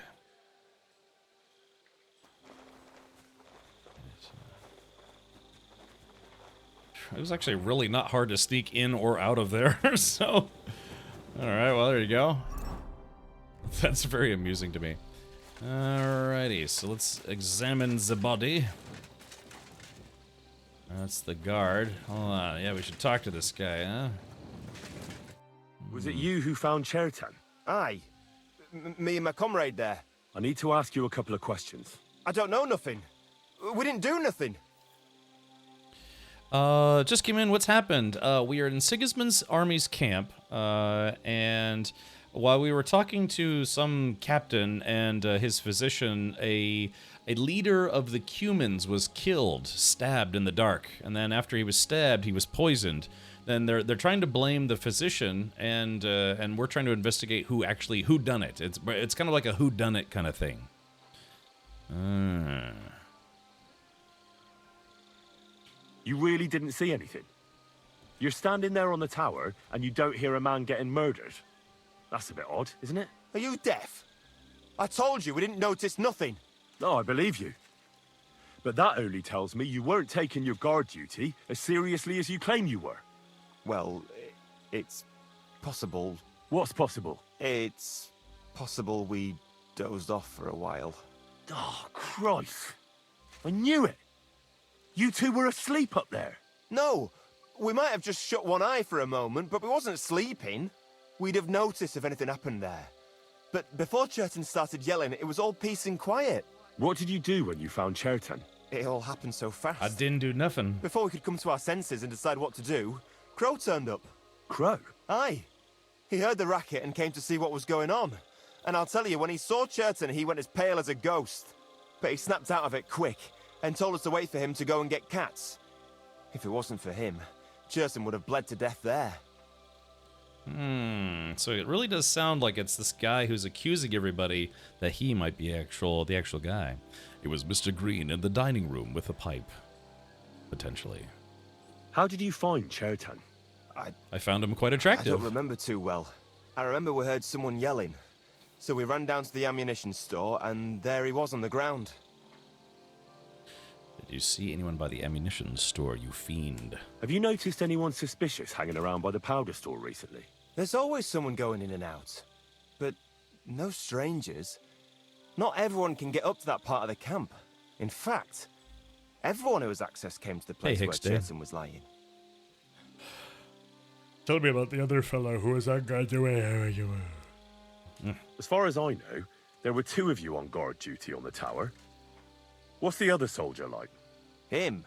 It was actually really not hard to sneak in or out of there, so... Alright, well, there you go. That's very amusing to me. Alrighty, so let's examine the body. That's the guard. Hold on, yeah, we should talk to this guy, huh? Was it you who found Chertan? Aye. Me and my comrade there. I need to ask you a couple of questions. I don't know nothing. We didn't do nothing. Just came in. What's happened? We are in Sigismund's army's camp, and while we were talking to some captain and his physician, a leader of the Cumans was killed, stabbed in the dark, and then after he was stabbed, he was poisoned. Then they're trying to blame the physician, and we're trying to investigate who done it. It's kind of like a who done it kind of thing. You really didn't see anything? You're standing there on the tower, and you don't hear a man getting murdered? That's a bit odd, isn't it? Are you deaf? I told you we didn't notice nothing. No, I believe you. But that only tells me you weren't taking your guard duty as seriously as you claim you were. Well, it's possible. What's possible? It's possible we dozed off for a while. Oh, Christ. I knew it. You two were asleep up there. No, we might have just shut one eye for a moment, but we wasn't sleeping. We'd have noticed if anything happened there. But before Chertan started yelling, it was all peace and quiet. What did you do when you found Chertan? It all happened so fast. I didn't do nothing. Before we could come to our senses and decide what to do, Crow turned up. Crow? Aye. He heard the racket and came to see what was going on. And I'll tell you, when he saw Chertan, he went as pale as a ghost. But he snapped out of it quick and told us to wait for him to go and get cats. If it wasn't for him, Chertan would have bled to death there. So it really does sound like it's this guy who's accusing everybody that he might be the actual guy. It was Mr. Green in the dining room with a pipe. Potentially. How did you find Chertan? I found him quite attractive. I don't remember too well. I remember we heard someone yelling. So we ran down to the ammunition store, and there he was on the ground. Did you see anyone by the ammunition store, you fiend? Have you noticed anyone suspicious hanging around by the powder store recently? There's always someone going in and out. But no strangers. Not everyone can get up to that part of the camp. In fact, everyone who has access came to the place where Chertan was lying. Tell me about the other fellow who was on guard where you were. As far as I know, there were two of you on guard duty on the tower. What's the other soldier like? Him?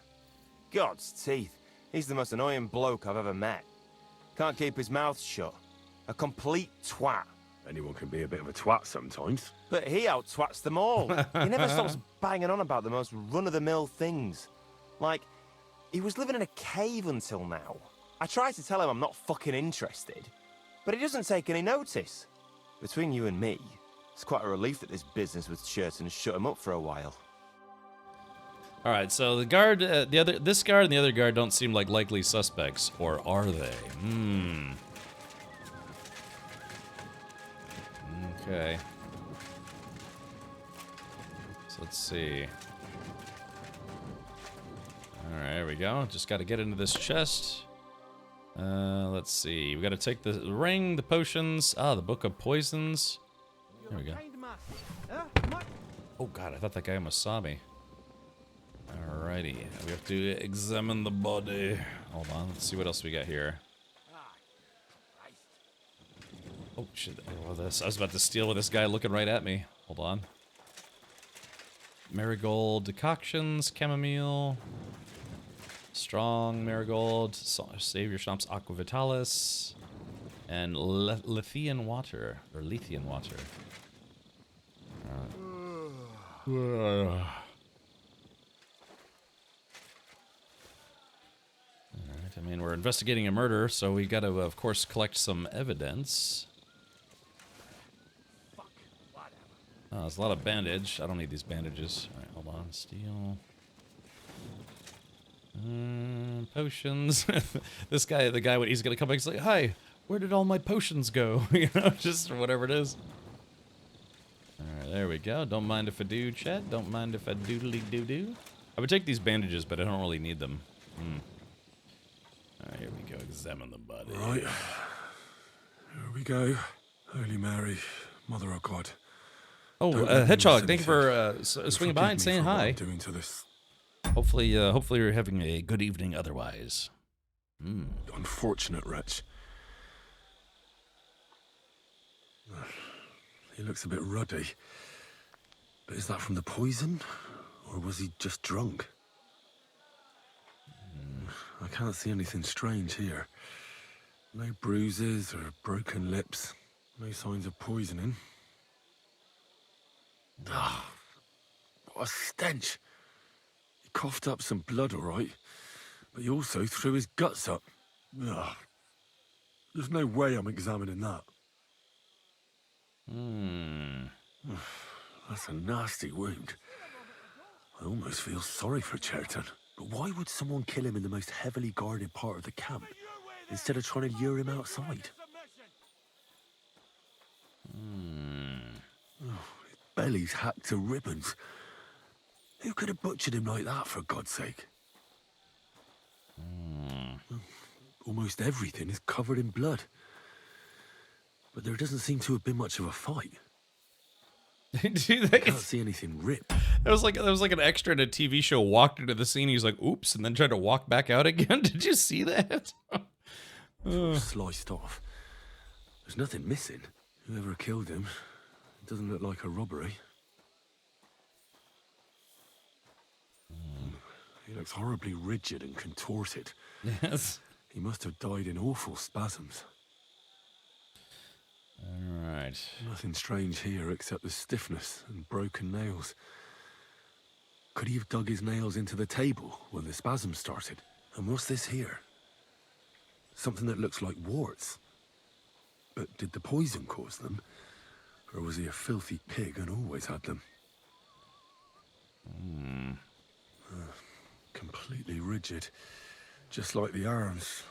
God's teeth. He's the most annoying bloke I've ever met. Can't keep his mouth shut. A complete twat. Anyone can be a bit of a twat sometimes. But he out-twats them all. He never stops banging on about the most run-of-the-mill things. Like, he was living in a cave until now. I tried to tell him I'm not fucking interested, but he doesn't take any notice. Between you and me, it's quite a relief that this business with Chertan shut him up for a while. All right, so the guard, this guard and the other guard don't seem like likely suspects, or are they? Okay. So let's see. All right, there we go. Just got to get into this chest. Let's see. We got to take the ring, the potions. The book of poisons. There we go. Oh god, I thought that guy almost saw me. Alrighty, we have to examine the body. Hold on, let's see what else we got here. Oh shit! I was about to steal with this guy looking right at me. Hold on. Marigold decoctions, chamomile, strong marigold, save your shops, aqua vitalis, and Lethean water or Lethean water. I mean, we're investigating a murder, so we got to, of course, collect some evidence. Oh, there's a lot of bandage. I don't need these bandages. All right, hold on. Steel. Potions. This guy, the guy, he's gonna come back. He's like, "Hi, where did all my potions go?" You know, just whatever it is. All right, there we go. Don't mind if I do, chat. Don't mind if I doodly doo. I would take these bandages, but I don't really need them. Alright, here we go. Examine the body. Right. Here we go. Holy Mary, Mother of God. Oh, Don't let me Hedgehog, miss thank you for anything. swinging by and Forgive me saying for what hi. I'm doing to this Hopefully you're having a good evening otherwise. unfortunate wretch. He looks a bit ruddy. But is that from the poison? Or was he just drunk? I can't see anything strange here. No bruises or broken lips. No signs of poisoning. Ah, what a stench. He coughed up some blood, all right. But he also threw his guts up. Ugh. There's no way I'm examining that. That's a nasty wound. I almost feel sorry for Cherton. But why would someone kill him in the most heavily guarded part of the camp, instead of trying to lure him outside? Oh, his belly's hacked to ribbons. Who could have butchered him like that, for God's sake? Almost everything is covered in blood. But there doesn't seem to have been much of a fight. I can't see anything ripped. There was like an extra in a TV show walked into the scene. He's like, "Oops," and then tried to walk back out again. Did you see that? Sliced off. There's nothing missing. Whoever killed him, it doesn't look like a robbery. He looks horribly rigid and contorted. Yes. He must have died in awful spasms. All right. Nothing strange here except the stiffness and broken nails. Could he have dug his nails into the table when the spasms started? And what's this here? Something that looks like warts. But did the poison cause them? Or was he a filthy pig and always had them? Completely rigid. Just like the arms.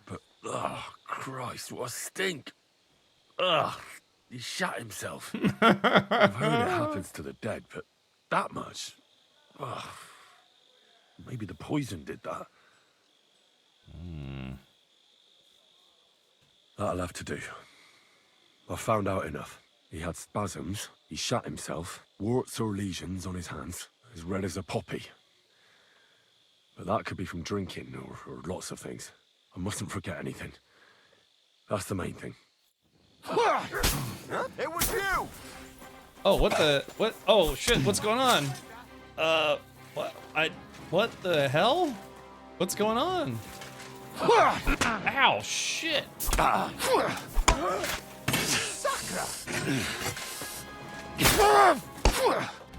But, oh, Christ, what a stink! Ugh, he shot himself. I've heard it happens to the dead, but that much? Ugh. Maybe the poison did that. That'll have to do. I've found out enough. He had spasms, he shot himself, warts or lesions on his hands, as red as a poppy. But that could be from drinking, or lots of things. I mustn't forget anything. That's the main thing. It was you! Oh, what? Oh, shit, what's going on? What the hell? What's going on? Ow, shit.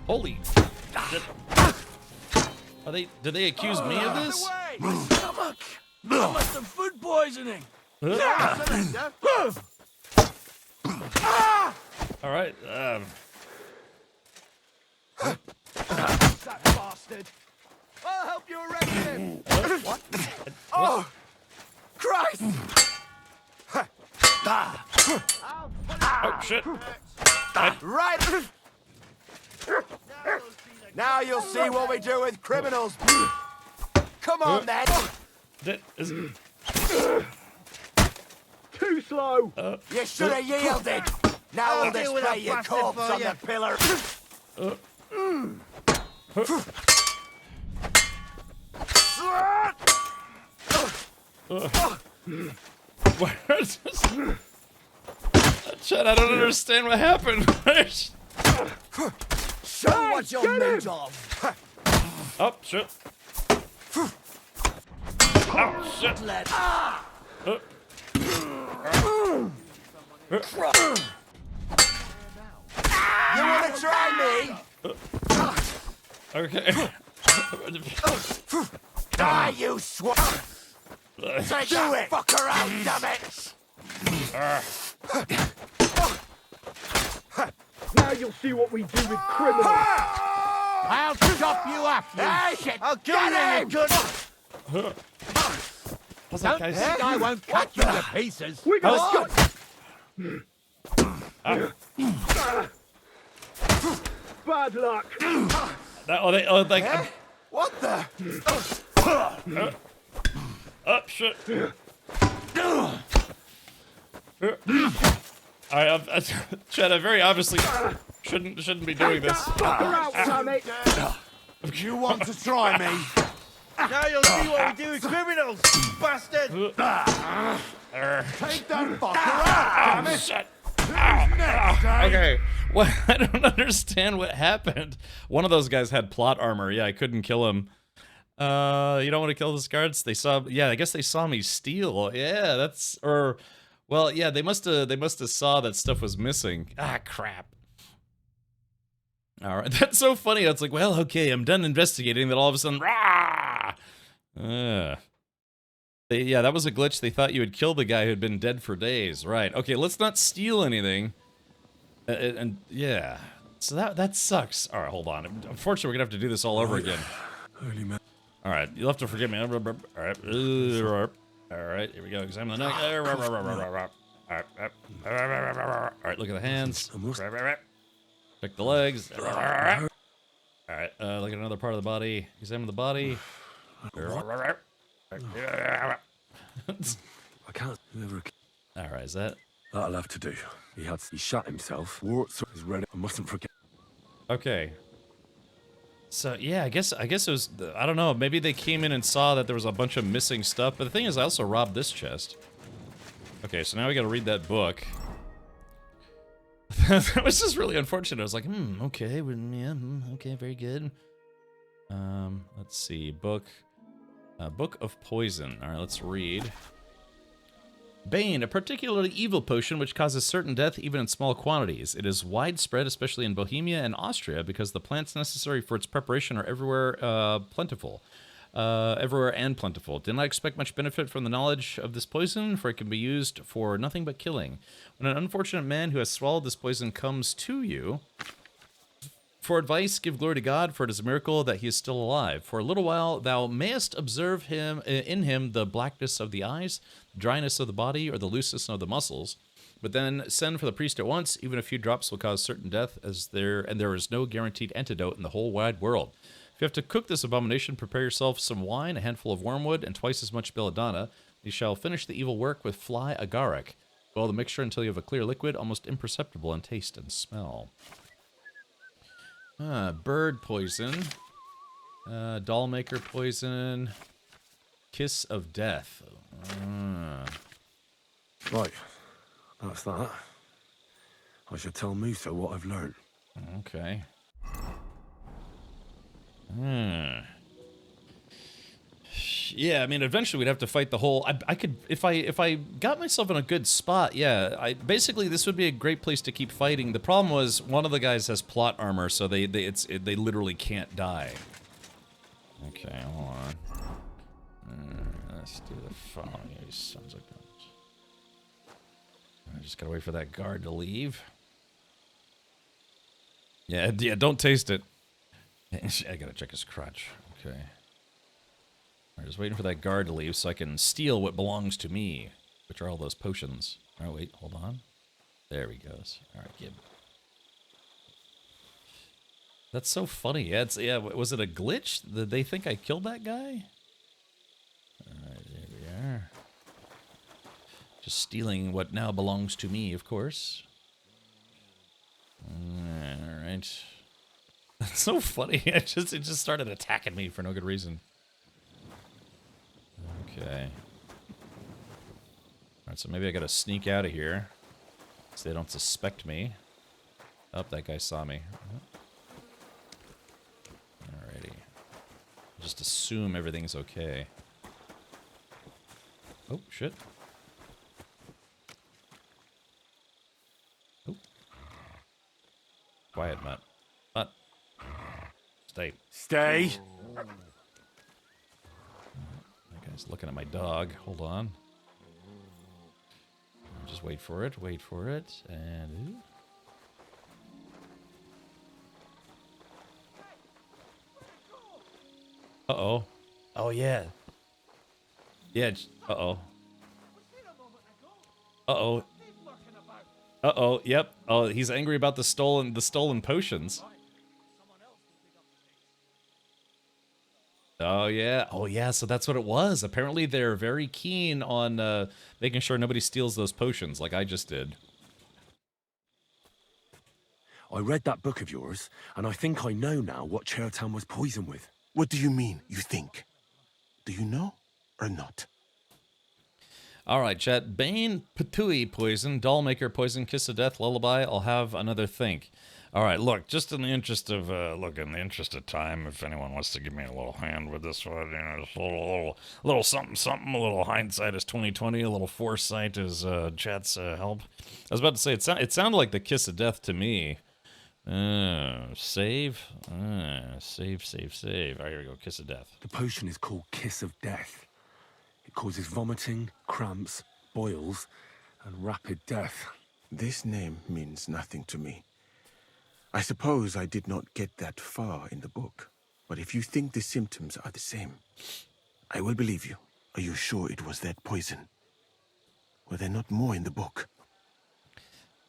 Holy shit. Did they accuse me of this? My stomach! I must have food poisoning! All right. That bastard! I'll help you arrest him! What? Oh! Christ! Oh, shit. Right! Now you'll see what we do with criminals! Come on, then! Too slow! You should have yielded! Now we'll display your corpse on the pillar! Chad, I don't understand what happened. Show what you're made of! Oh, shit. Oh, shit. You wanna try me? Okay. Die, you swine! Take that fucker out, damn it! Now you'll see what we do with criminals! I'll chop you up, you shit! I'll get him! What's that, guys? I won't cut you to pieces! We got bad luck! What the? Oh, shit. Chad, I very obviously shouldn't be doing this. You want to try me? Now you'll see what we do with criminals, bastard! Take that fucker out, damn it! Shit. Who's next, eh? Okay, well, I don't understand what happened. One of those guys had plot armor. Yeah, I couldn't kill him. You don't want to kill those guards? They saw, yeah, I guess they saw me steal. Yeah, that's, or, well, yeah, they must have saw that stuff was missing. Ah, crap. All right, that's so funny. It's like, well, okay, I'm done investigating. Then all of a sudden, rah! Yeah, that was a glitch. They thought you had killed the guy who had been dead for days. Right. Okay, let's not steal anything. And yeah, so that sucks. All right, hold on. Unfortunately, we're gonna have to do this all over again. All right, you'll have to forgive me. All right, all right, here we go. Examine the neck. All right, look at the hands. Pick the legs. All right, look at another part of the body. Examine the body. I can't. All right, is that? That'll have to do. He shot himself. Warts is ready. I mustn't forget. Okay. So yeah, I guess it was. I don't know. Maybe they came in and saw that there was a bunch of missing stuff. But the thing is, I also robbed this chest. Okay, so now we got to read that book. That was just really unfortunate. I was like, okay, yeah, okay, very good. Let's see, book of poison. All right, let's read. Bane, a particularly evil potion which causes certain death even in small quantities. It is widespread, especially in Bohemia and Austria, because the plants necessary for its preparation are everywhere plentiful. Everywhere and plentiful. Did not expect much benefit from the knowledge of this poison, for it can be used for nothing but killing. When an unfortunate man who has swallowed this poison comes to you, for advice, give glory to God, for it is a miracle that he is still alive. For a little while thou mayest observe him in him the blackness of the eyes, the dryness of the body, or the looseness of the muscles. But then send for the priest at once. Even a few drops will cause certain death, and there is no guaranteed antidote in the whole wide world. If you have to cook this abomination, prepare yourself some wine, a handful of wormwood, and twice as much belladonna. You shall finish the evil work with fly agaric. Boil the mixture until you have a clear liquid, almost imperceptible in taste and smell. Bird poison. Dollmaker poison. Kiss of death. Right. That's that. I should tell Musa what I've learned. Okay. Yeah, I mean, eventually we'd have to fight the whole. I could, if I got myself in a good spot. Yeah, basically this would be a great place to keep fighting. The problem was one of the guys has plot armor, so they literally can't die. Okay, hold on. Let's do the following. You sons of guns. I just gotta wait for that guard to leave. Yeah, don't taste it. I gotta check his crotch. Okay. I'm just waiting for that guard to leave so I can steal what belongs to me, which are all those potions. Oh, wait, hold on. There he goes. All right, give. That's so funny. Yeah, was it a glitch? Did they think I killed that guy? All right, there we are. Just stealing what now belongs to me, of course. All right. That's so funny. It just started attacking me for no good reason. Okay. Alright, so maybe I gotta sneak out of here so they don't suspect me. Oh, that guy saw me. Alrighty. Just assume everything's okay. Oh, shit. Oh. Quiet, Matt. Matt. Stay. Stay. He's looking at my dog. Hold on. Just wait for it. Wait for it. And... Uh-oh. Oh, yeah. Yeah. Uh-oh. Uh-oh. Uh-oh. Yep. Oh, he's angry about the stolen potions. Oh yeah. So that's what it was. Apparently, they're very keen on making sure nobody steals those potions, like I just did. I read that book of yours, and I think I know now what Chertown was poisoned with. What do you mean, you think? Do you know or not? All right, chat. Bane, Patui poison, Dollmaker poison, Kiss of Death, Lullaby. I'll have another think. All right, look. Just in the interest of in the interest of time, if anyone wants to give me a little hand with this one, you know, just a little something, something. A little hindsight is 2020. A little foresight is chat's help. I was about to say it sounded like the Kiss of Death to me. Save. Save. All right, here we go. Kiss of Death. The potion is called Kiss of Death. It causes vomiting, cramps, boils, and rapid death. This name means nothing to me. I suppose I did not get that far in the book, but if you think the symptoms are the same, I will believe you. Are you sure it was that poison? Were there not more in the book?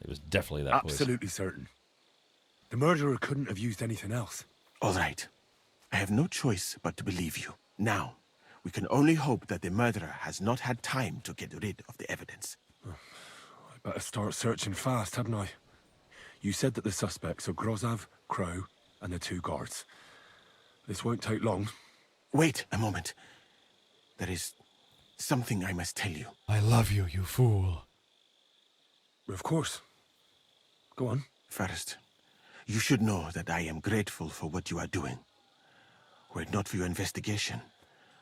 It was definitely that poison. Absolutely certain. The murderer couldn't have used anything else. All right. I have no choice but to believe you. Now, we can only hope that the murderer has not had time to get rid of the evidence. I better start searching fast, hadn't I? You said that the suspects are Grozav, Crow, and the 2 guards. This won't take long. Wait a moment. There is something I must tell you. I love you, you fool. Of course. Go on. First, you should know that I am grateful for what you are doing. Were it not for your investigation,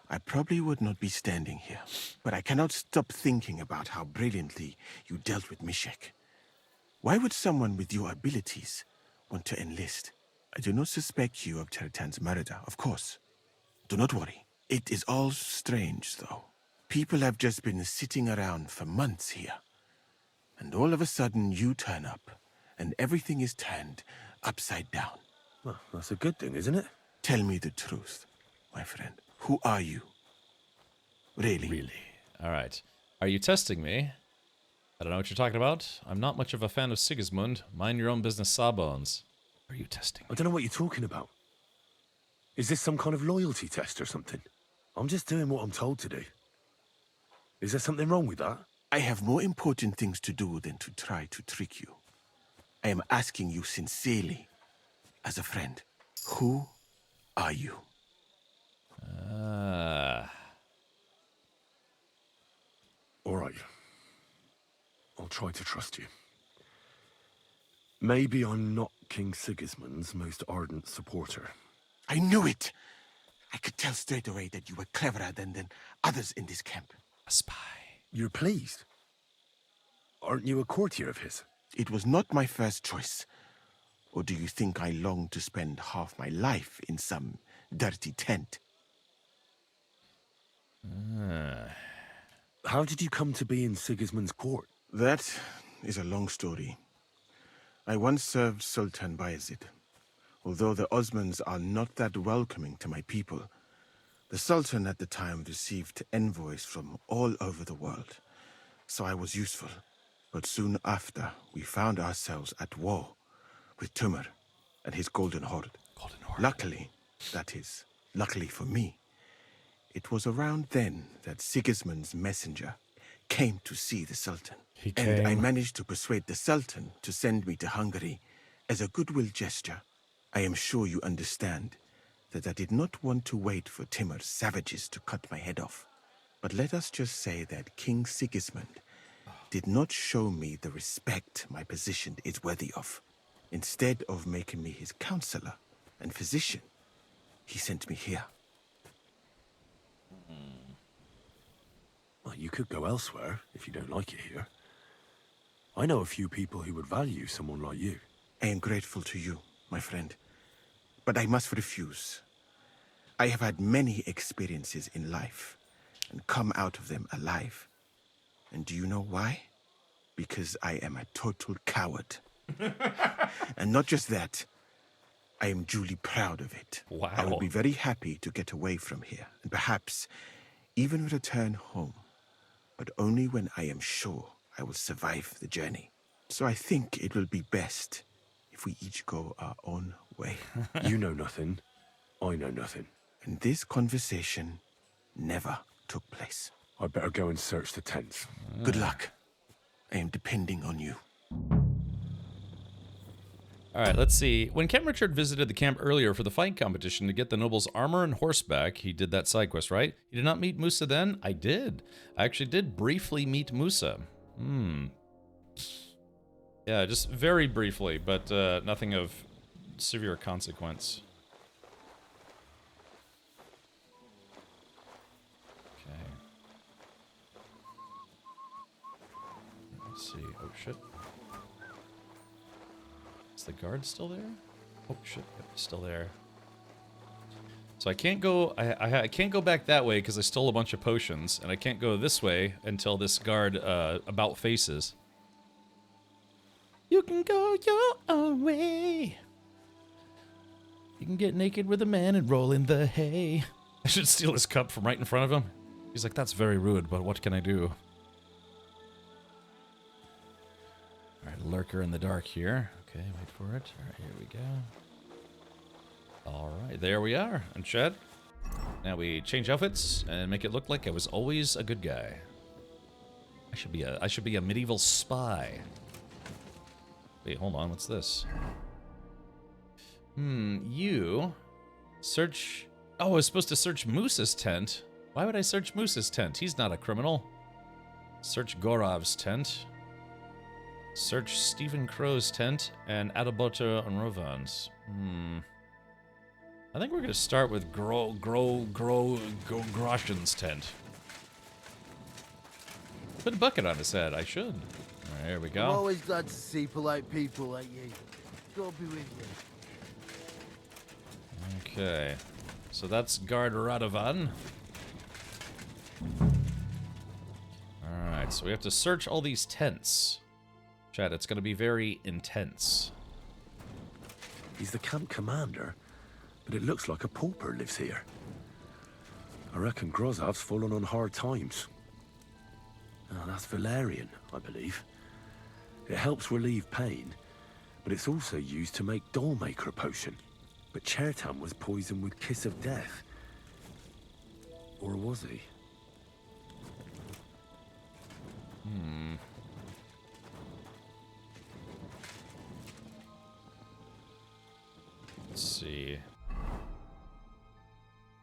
I probably would not be standing here. But I cannot stop thinking about how brilliantly you dealt with Mishek. Why would someone with your abilities want to enlist? I do not suspect you of Chertan's murder, of course. Do not worry. It is all strange, though. People have just been sitting around for months here. And all of a sudden you turn up, and everything is turned upside down. Well, that's a good thing, isn't it? Tell me the truth, my friend. Who are you? Really? Really? All right. Are you testing me? I don't know what you're talking about. I'm not much of a fan of Sigismund. Mind your own business, Sawbones. Are you testing me? I don't know what you're talking about. Is this some kind of loyalty test or something? I'm just doing what I'm told to do. Is there something wrong with that? I have more important things to do than to try to trick you. I am asking you sincerely, as a friend. Who are you? All right. I'll try to trust you. Maybe I'm not King Sigismund's most ardent supporter. I knew it! I could tell straight away that you were cleverer than others in this camp. A spy. You're pleased? Aren't you a courtier of his? It was not my first choice. Or do you think I long to spend half my life in some dirty tent? How did you come to be in Sigismund's court? That is a long story. I once served Sultan Bayezid. Although the Osmans are not that welcoming to my people, the Sultan at the time received envoys from all over the world, so I was useful. But soon after, we found ourselves at war with Tumor and his Golden Horde. Luckily, that is, luckily for me, it was around then that Sigismund's messenger came to see the Sultan. And I managed to persuade the Sultan to send me to Hungary as a goodwill gesture. I am sure you understand that I did not want to wait for Timur's savages to cut my head off. But let us just say that King Sigismund did not show me the respect my position is worthy of. Instead of making me his counselor and physician, he sent me here. Well, you could go elsewhere if you don't like it here. I know a few people who would value someone like you. I am grateful to you, my friend. But I must refuse. I have had many experiences in life and come out of them alive. And do you know why? Because I am a total coward. And not just that, I am duly proud of it. Wow. I would be very happy to get away from here and perhaps even return home. But only when I am sure I will survive the journey. So I think it will be best if we each go our own way. You know nothing. I know nothing. And this conversation never took place. I'd better go and search the tents. Good luck. I am depending on you. Alright, let's see. When Ken Richard visited the camp earlier for the fight competition to get the noble's armor and horseback, he did that side quest, right? You did not meet Musa then? I did. I actually did briefly meet Musa. Yeah, just very briefly, but nothing of severe consequence. Okay. Let's see. Oh, shit. Is the guard still there? Oh shit, yep, still there. So I can't go. I can't go back that way because I stole a bunch of potions, and I can't go this way until this guard about faces. You can go your own way. You can get naked with a man and roll in the hay. I should steal his cup from right in front of him. He's like, that's very rude, but what can I do? Alright, lurker in the dark here. Okay, wait for it. Alright, here we go. Alright, there we are. Unshed. Now we change outfits and make it look like I was always a good guy. I should be a medieval spy. Wait, hold on, what's this? You search. Oh, I was supposed to search Moose's tent. Why would I search Moose's tent? He's not a criminal. Search Gorov's tent. Search Stephen Crow's tent and Adalberto and Rovan's. I think we're gonna start with Groshen's tent. Put a bucket on his head. I should. Alright, here we go. I'm always glad to see polite people like you. God be with you. Okay. So that's Guard Radovan. Alright, so we have to search all these tents. Chat, it's gonna be very intense. He's the camp commander, but it looks like a pauper lives here. I reckon Grozov's fallen on hard times. Oh, that's valerian, I believe. It helps relieve pain, but it's also used to make Dollmaker potion. But Chertam was poisoned with Kiss of Death. Or was he? Let's see.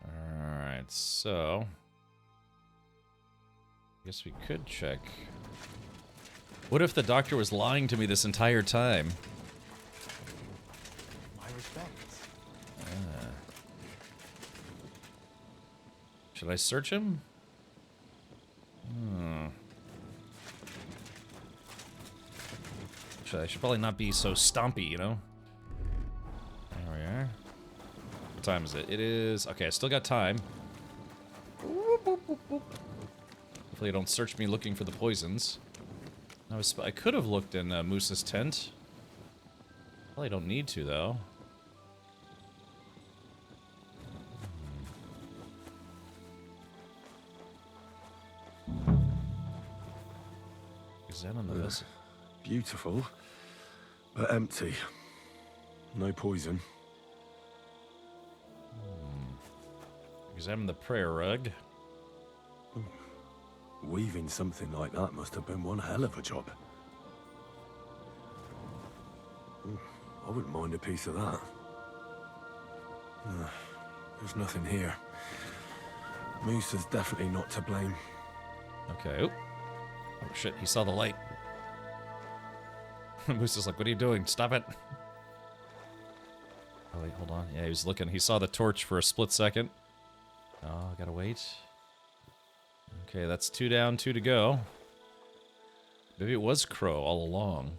Alright, so... I guess we could check. What if the doctor was lying to me this entire time? My respects. Should I search him? I should probably not be so stompy, you know? There we are. What time is it? It is... Okay, I still got time. Hopefully you don't search me looking for the poisons. I could have looked in Moose's tent. Probably don't need to, though. Examine the vessel. Beautiful, but empty. No poison. Examine the prayer rug. Weaving something like that must have been one hell of a job. I wouldn't mind a piece of that. There's nothing here. Moose is definitely not to blame. Okay. Oh shit, he saw the light. Moose is like, what are you doing? Stop it. Oh wait, hold on. Yeah, he was looking. He saw the torch for a split second. Oh, gotta wait. Okay, that's 2 down, 2 to go. Maybe it was Crow all along.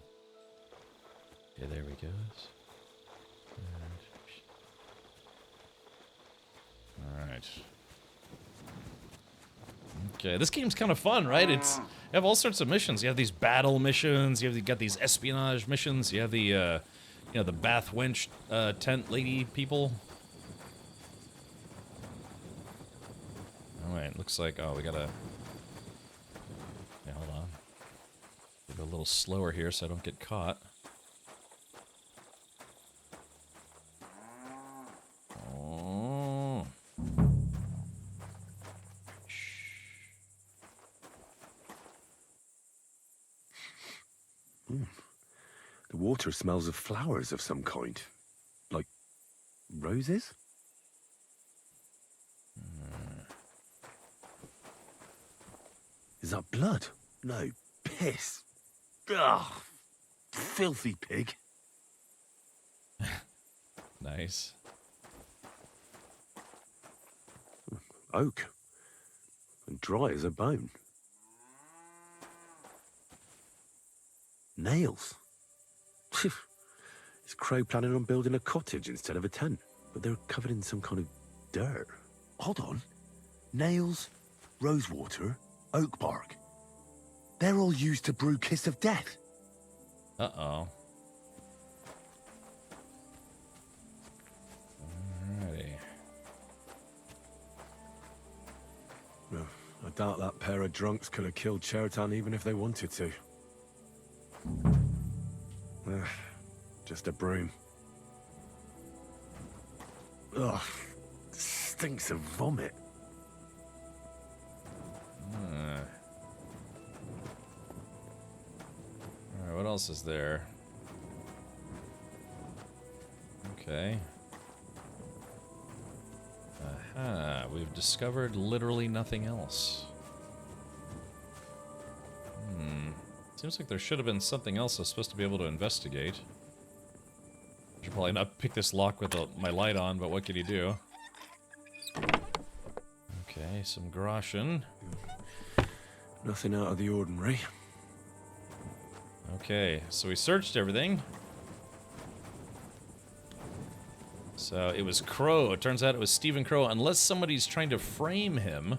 Okay, there we go. Alright. Okay, this game's kind of fun, right? You have all sorts of missions. You have these battle missions. You got these espionage missions. You have the, you know, the bath wench tent lady people. All right, looks like we gotta. Yeah, hold on. Go a little slower here so I don't get caught. Oh. water smells of flowers of some kind. Like roses? Is that blood? No, piss. Ugh, filthy pig. Nice. Oak. And dry as a bone. Nails. Is Crow planning on building a cottage instead of a tent? But they're covered in some kind of dirt. Hold on. Nails, rosewater, oak bark. They're all used to brew Kiss of Death. Uh-oh. Alrighty. Well, I doubt that pair of drunks could have killed Chertan even if they wanted to. Just a broom. Ugh, stinks of vomit. Alright, what else is there? Okay. Aha, we've discovered literally nothing else. Seems like there should have been something else I was supposed to be able to investigate. I should probably not pick this lock with my light on, but what can you do? Okay, some groschen. Nothing out of the ordinary. Okay, so we searched everything. So it was Crow. It turns out it was Stephen Crow, unless somebody's trying to frame him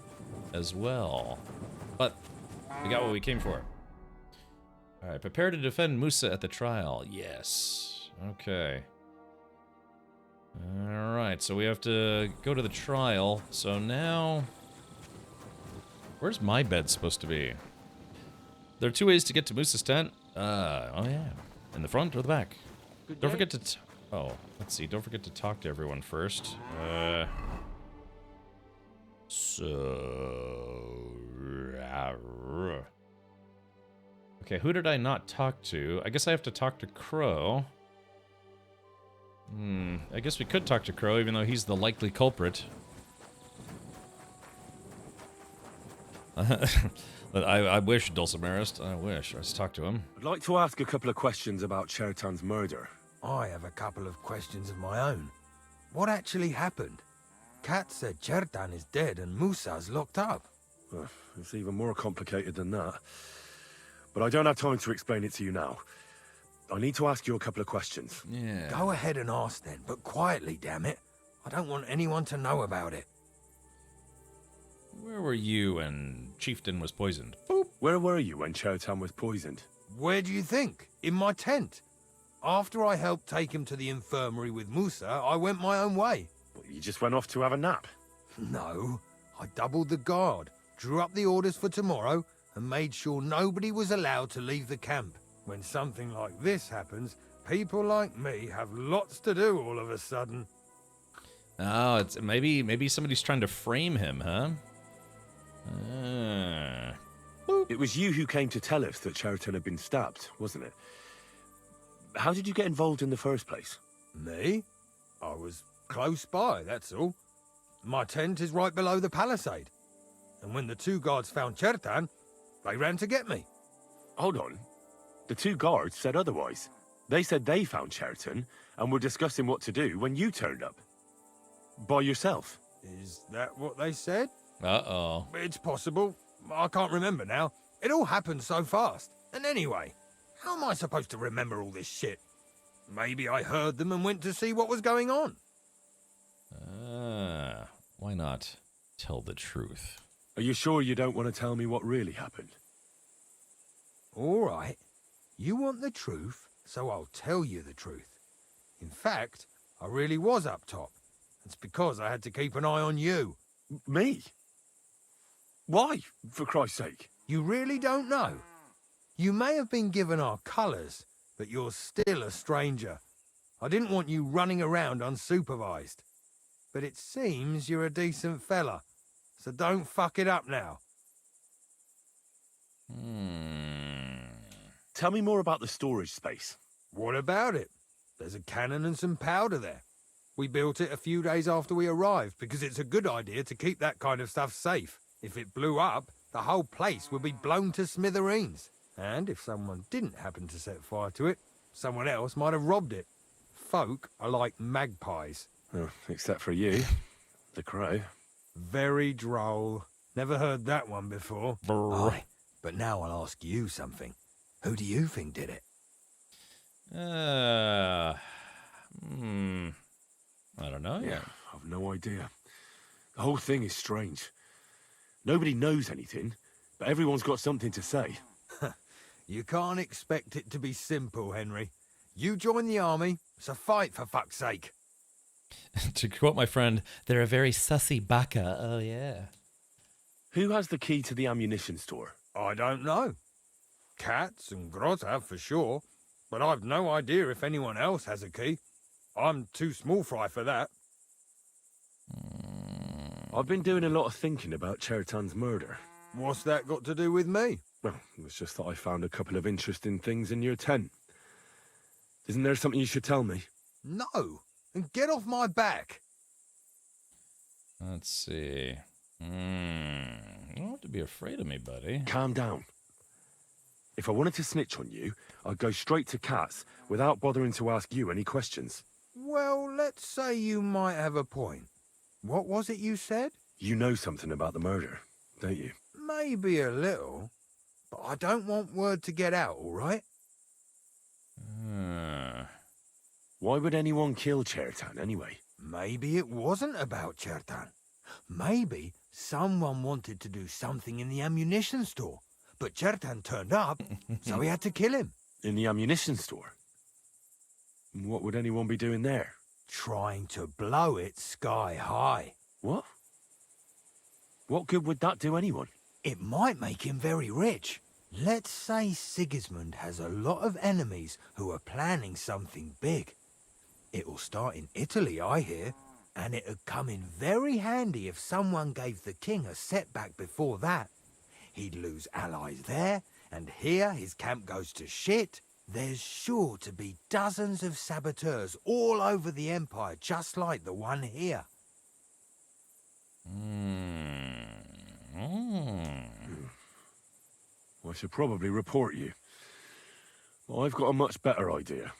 as well. But we got what we came for. Alright, prepare to defend Musa at the trial. Yes. Okay. Alright, so we have to go to the trial. So now... Where's my bed supposed to be? There are two ways to get to Musa's tent. Oh yeah. In the front or the back? Don't forget to... Oh, let's see. Don't forget to talk to everyone first. Okay, who did I not talk to? I guess I have to talk to Crow. I guess we could talk to Crow, even though he's the likely culprit. But I wish, Dulcimerist. I wish. Let's talk to him. I'd like to ask a couple of questions about Chertan's murder. I have a couple of questions of my own. What actually happened? Kat said Chertan is dead and Musa's locked up. It's even more complicated than that. But I don't have time to explain it to you now. I need to ask you a couple of questions. Yeah. Go ahead and ask then, but quietly, damn it. I don't want anyone to know about it. Where were you when Chieftain was poisoned? Boop. Where were you when Chertan was poisoned? Where do you think? In my tent. After I helped take him to the infirmary with Musa, I went my own way. You just went off to have a nap? No. I doubled the guard, drew up the orders for tomorrow, and made sure nobody was allowed to leave the camp. When something like this happens, people like me have lots to do all of a sudden. Oh, it's maybe somebody's trying to frame him, huh? It was you who came to tell us that Chertan had been stabbed, wasn't it? How did you get involved in the first place? Me? I was close by, that's all. My tent is right below the palisade. And when the two guards found Chertan, they ran to get me. Hold on. The two guards said otherwise. They said they found Chertan and were discussing what to do when you turned up. By yourself. Is that what they said? Uh-oh. It's possible. I can't remember now. It all happened so fast. And anyway, how am I supposed to remember all this shit? Maybe I heard them and went to see what was going on. Why not tell the truth? Are you sure you don't want to tell me what really happened? All right. You want the truth, so I'll tell you the truth. In fact, I really was up top. It's because I had to keep an eye on you. Me? Why, for Christ's sake? You really don't know? You may have been given our colours, but you're still a stranger. I didn't want you running around unsupervised. But it seems you're a decent fella, so don't fuck it up now. Tell me more about the storage space. What about it? There's a cannon and some powder there. We built it a few days after we arrived because it's a good idea to keep that kind of stuff safe. If it blew up, the whole place would be blown to smithereens. And if someone didn't happen to set fire to it, someone else might have robbed it. Folk are like magpies. Oh, except for you, the crow. Very droll. Never heard that one before. Aye, but now I'll ask you something. Who do you think did it? I don't know. Yeah, I've no idea. The whole thing is strange. Nobody knows anything, but everyone's got something to say. You can't expect it to be simple, Henry. You join the army, it's a fight for fuck's sake. To quote my friend, they're a very sussy baka. Oh, yeah. Who has the key to the ammunition store? I don't know. Katz and Groz have for sure, but I've no idea if anyone else has a key. I'm too small fry for that. I've been doing a lot of thinking about Chertan's murder. What's that got to do with me? Well, it was just that I found a couple of interesting things in your tent. Isn't there something you should tell me? No, and get off my back. Let's see. You don't have to be afraid of me, buddy. Calm down. If I wanted to snitch on you, I'd go straight to Katz without bothering to ask you any questions. Well, let's say you might have a point. What was it you said? You know something about the murder, don't you? Maybe a little, but I don't want word to get out, all right? Why would anyone kill Chertan anyway? Maybe it wasn't about Chertan. Maybe someone wanted to do something in the ammunition store, but Chertan turned up, so we had to kill him. In the ammunition store? What would anyone be doing there? Trying to blow it sky high. What? What good would that do anyone? It might make him very rich. Let's say Sigismund has a lot of enemies who are planning something big. It'll start in Italy, I hear, and it'd come in very handy if someone gave the king a setback before that. He'd lose allies there, and here his camp goes to shit. There's sure to be dozens of saboteurs all over the Empire, just like the one here. I should probably report you. But I've got a much better idea.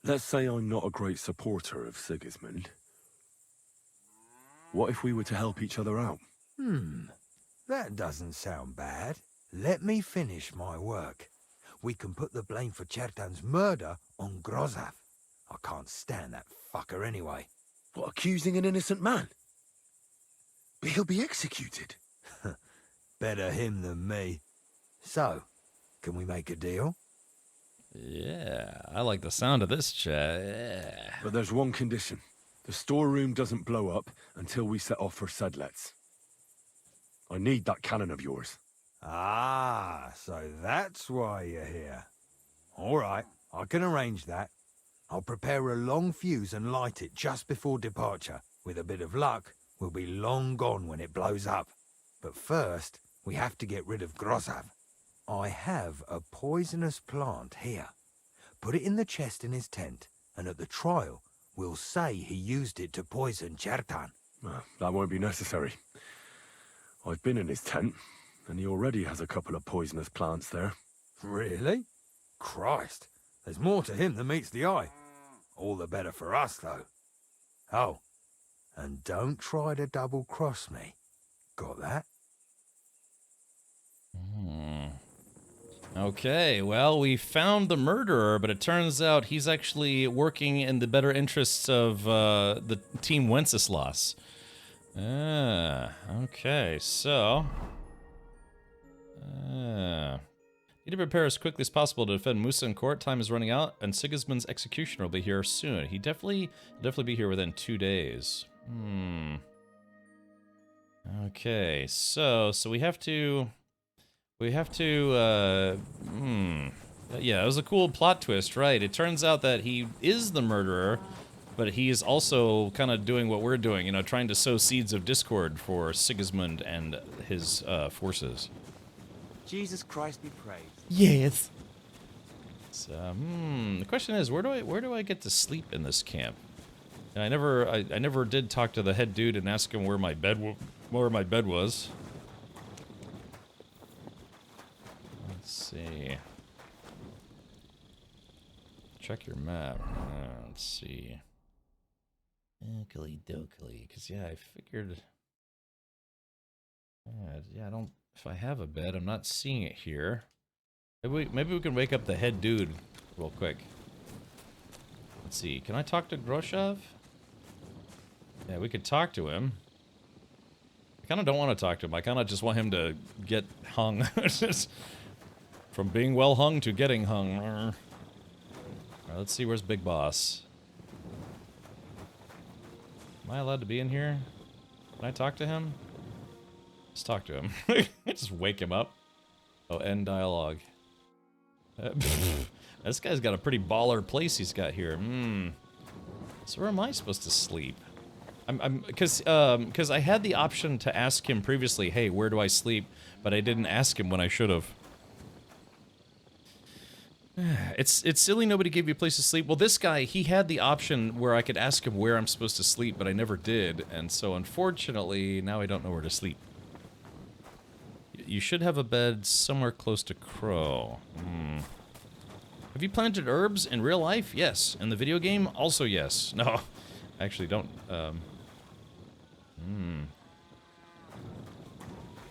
Let's say I'm not a great supporter of Sigismund. What if we were to help each other out? That doesn't sound bad. Let me finish my work. We can put the blame for Chertan's murder on Grozav. I can't stand that fucker anyway. What, accusing an innocent man? But he'll be executed. Better him than me. So, can we make a deal? Yeah, I like the sound of this chat. Yeah. But there's one condition. The storeroom doesn't blow up until we set off for Sedlets. I need that cannon of yours. Ah, so that's why you're here. All right, I can arrange that. I'll prepare a long fuse and light it just before departure. With a bit of luck, we'll be long gone when it blows up. But first, we have to get rid of Grozav. I have a poisonous plant here. Put it in the chest in his tent, and at the trial, we'll say he used it to poison Chertan. That won't be necessary. I've been in his tent, and he already has a couple of poisonous plants there. Really? Christ, there's more to him than meets the eye. All the better for us, though. Oh, and don't try to double-cross me. Got that? Okay, well, we found the murderer, but it turns out he's actually working in the better interests of the Team Wenceslas. Okay, so... need to prepare as quickly as possible to defend Musa in court. Time is running out, and Sigismund's executioner will be here soon. He definitely be here within 2 days. Okay, so we have to... yeah, it was a cool plot twist, right? It turns out that he is the murderer, but he is also kind of doing what we're doing, you know, trying to sow seeds of discord for Sigismund and his forces. Jesus Christ be praised. Yes. So, the question is, where do I get to sleep in this camp? And I never did talk to the head dude and ask him where my bed was. Let's see. Check your map. Let's see. Oakley dokley, because yeah, I figured. Yeah, I don't. If I have a bed, I'm not seeing it here. Maybe we can wake up the head dude real quick. Let's see. Can I talk to Groshov? Yeah, we could talk to him. I kind of don't want to talk to him. I kind of just want him to get hung. From being well hung to getting hung. Alright, let's see. Where's Big Boss? Am I allowed to be in here? Can I talk to him? Let's talk to him. Just wake him up. Oh, end dialogue. This guy's got a pretty baller place he's got here. So where am I supposed to sleep? Because I had the option to ask him previously, hey, where do I sleep? But I didn't ask him when I should have. It's silly nobody gave you a place to sleep. Well, this guy, he had the option where I could ask him where I'm supposed to sleep, but I never did. And so, unfortunately, now I don't know where to sleep. You should have a bed somewhere close to Crow. Have you planted herbs in real life? Yes. In the video game? Also yes. No. I actually don't.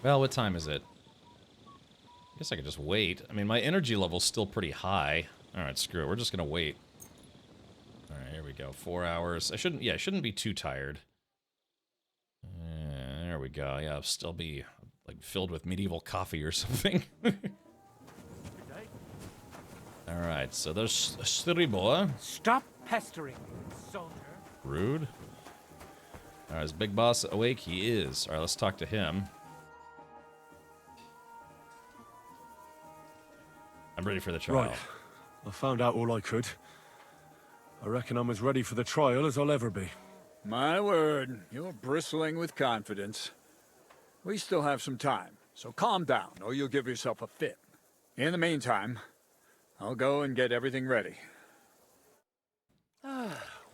Well, what time is it? I guess I could just wait. I mean, my energy level's still pretty high. Alright, screw it. We're just gonna wait. Alright, here we go. 4 hours. I shouldn't be too tired. There we go. Yeah, I'll still be, like, filled with medieval coffee or something. Alright, so there's Stribo. Stop pestering me, soldier. Rude. Alright, is Big Boss awake? He is. Alright, let's talk to him. I'm ready for the trial. Right. I found out all I could. I reckon I'm as ready for the trial as I'll ever be. My word, you're bristling with confidence. We still have some time, so calm down, or you'll give yourself a fit. In the meantime, I'll go and get everything ready.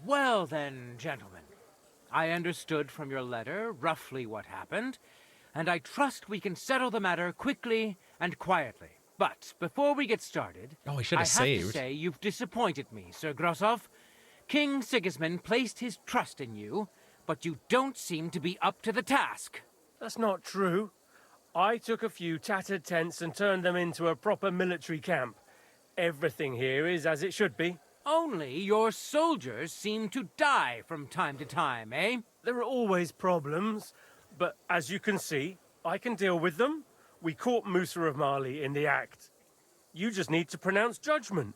Well then, gentlemen. I understood from your letter roughly what happened, and I trust we can settle the matter quickly and quietly. But before we get started, I should have saved. To say you've disappointed me, Sir Grosov. King Sigismund placed his trust in you, but you don't seem to be up to the task. That's not true. I took a few tattered tents and turned them into a proper military camp. Everything here is as it should be. Only your soldiers seem to die from time to time, eh? There are always problems, but as you can see, I can deal with them. We caught Musa of Mali in the act. You just need to pronounce judgment.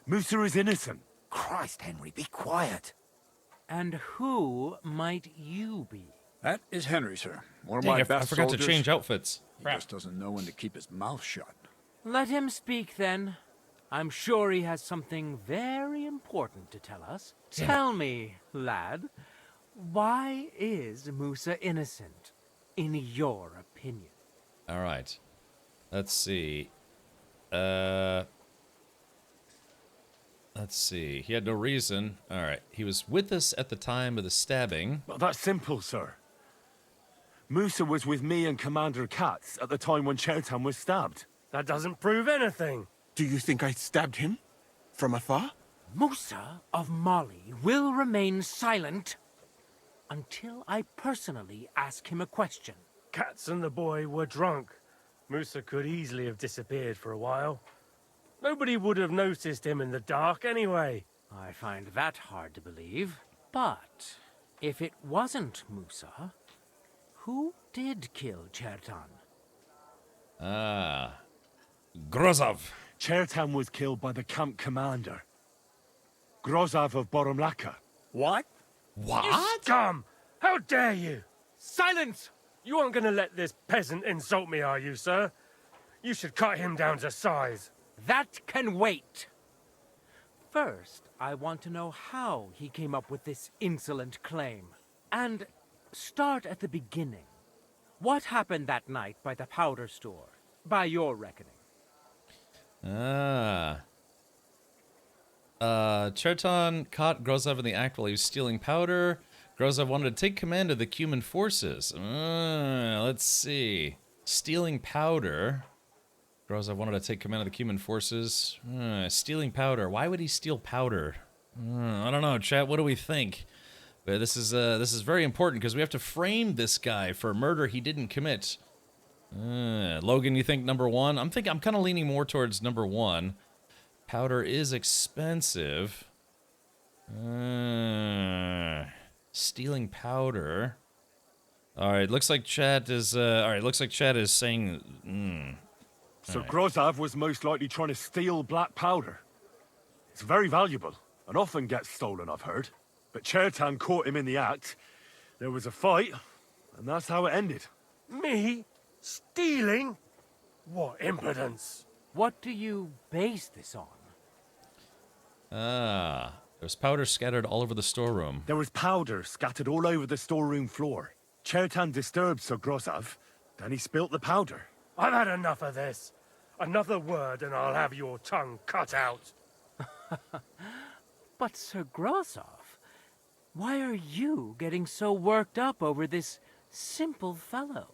Musa is innocent. Christ, Henry, be quiet. And who might you be? That is Henry, sir. One of Dang, my I best forgot soldiers. to change outfits. He just doesn't know when to keep his mouth shut. Let him speak, then. I'm sure he has something very important to tell us. Tell me, lad, why is Musa innocent, in your opinion? All right. Let's see. Let's see. He had no reason. All right. He was with us at the time of the stabbing. Well, that's simple, sir. Musa was with me and Commander Katz at the time when Chertan was stabbed. That doesn't prove anything. Do you think I stabbed him? From afar? Musa of Mali will remain silent until I personally ask him a question. Katz and the boy were drunk. Musa could easily have disappeared for a while. Nobody would have noticed him in the dark anyway. I find that hard to believe. But if it wasn't Musa, who did kill Chertan? Grozov. Chertan was killed by the camp commander, Grozov of Boromlaka. What? You scum! How dare you! Silence! You aren't gonna let this peasant insult me, are you, sir? You should cut him down to size. That can wait. First, I want to know how he came up with this insolent claim. And start at the beginning. What happened that night by the powder store, by your reckoning? Ah. Cherton caught Grozov in the act while he was stealing powder. Grozov wanted to take command of the Cuman forces. Let's see. Stealing powder. Grozov wanted to take command of the Cuman forces. Stealing powder. Why would he steal powder? I don't know, chat. What do we think? But this is very important because we have to frame this guy for murder he didn't commit. Logan, you think number one? I'm kind of leaning more towards number one. Powder is expensive. Stealing powder. All right, looks like chat is. All right, looks like chat is saying. So Grozov was most likely trying to steal black powder. It's very valuable and often gets stolen, I've heard. But Chertan caught him in the act. There was a fight, and that's how it ended. Me? Stealing? What impudence! What do you base this on? There's powder scattered all over the storeroom. There was powder scattered all over the storeroom floor. Chertan disturbed Sir Grozov, then he spilt the powder. I've had enough of this. Another word and I'll have your tongue cut out. But Sir Grozov, why are you getting so worked up over this simple fellow?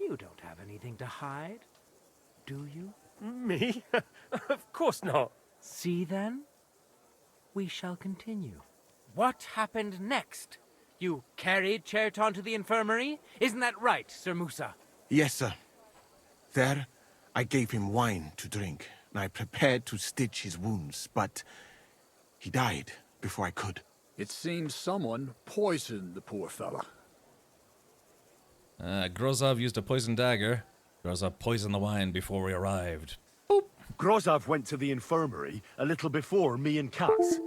You don't have anything to hide, do you? Me? Of course not. See then? We shall continue. What happened next? You carried Cherton to the infirmary? Isn't that right, Sir Musa? Yes, sir. There, I gave him wine to drink, and I prepared to stitch his wounds, but he died before I could. It seems someone poisoned the poor fella. Grozov used a poison dagger. Grozov poisoned the wine before we arrived. Grozov went to the infirmary a little before me and Katz.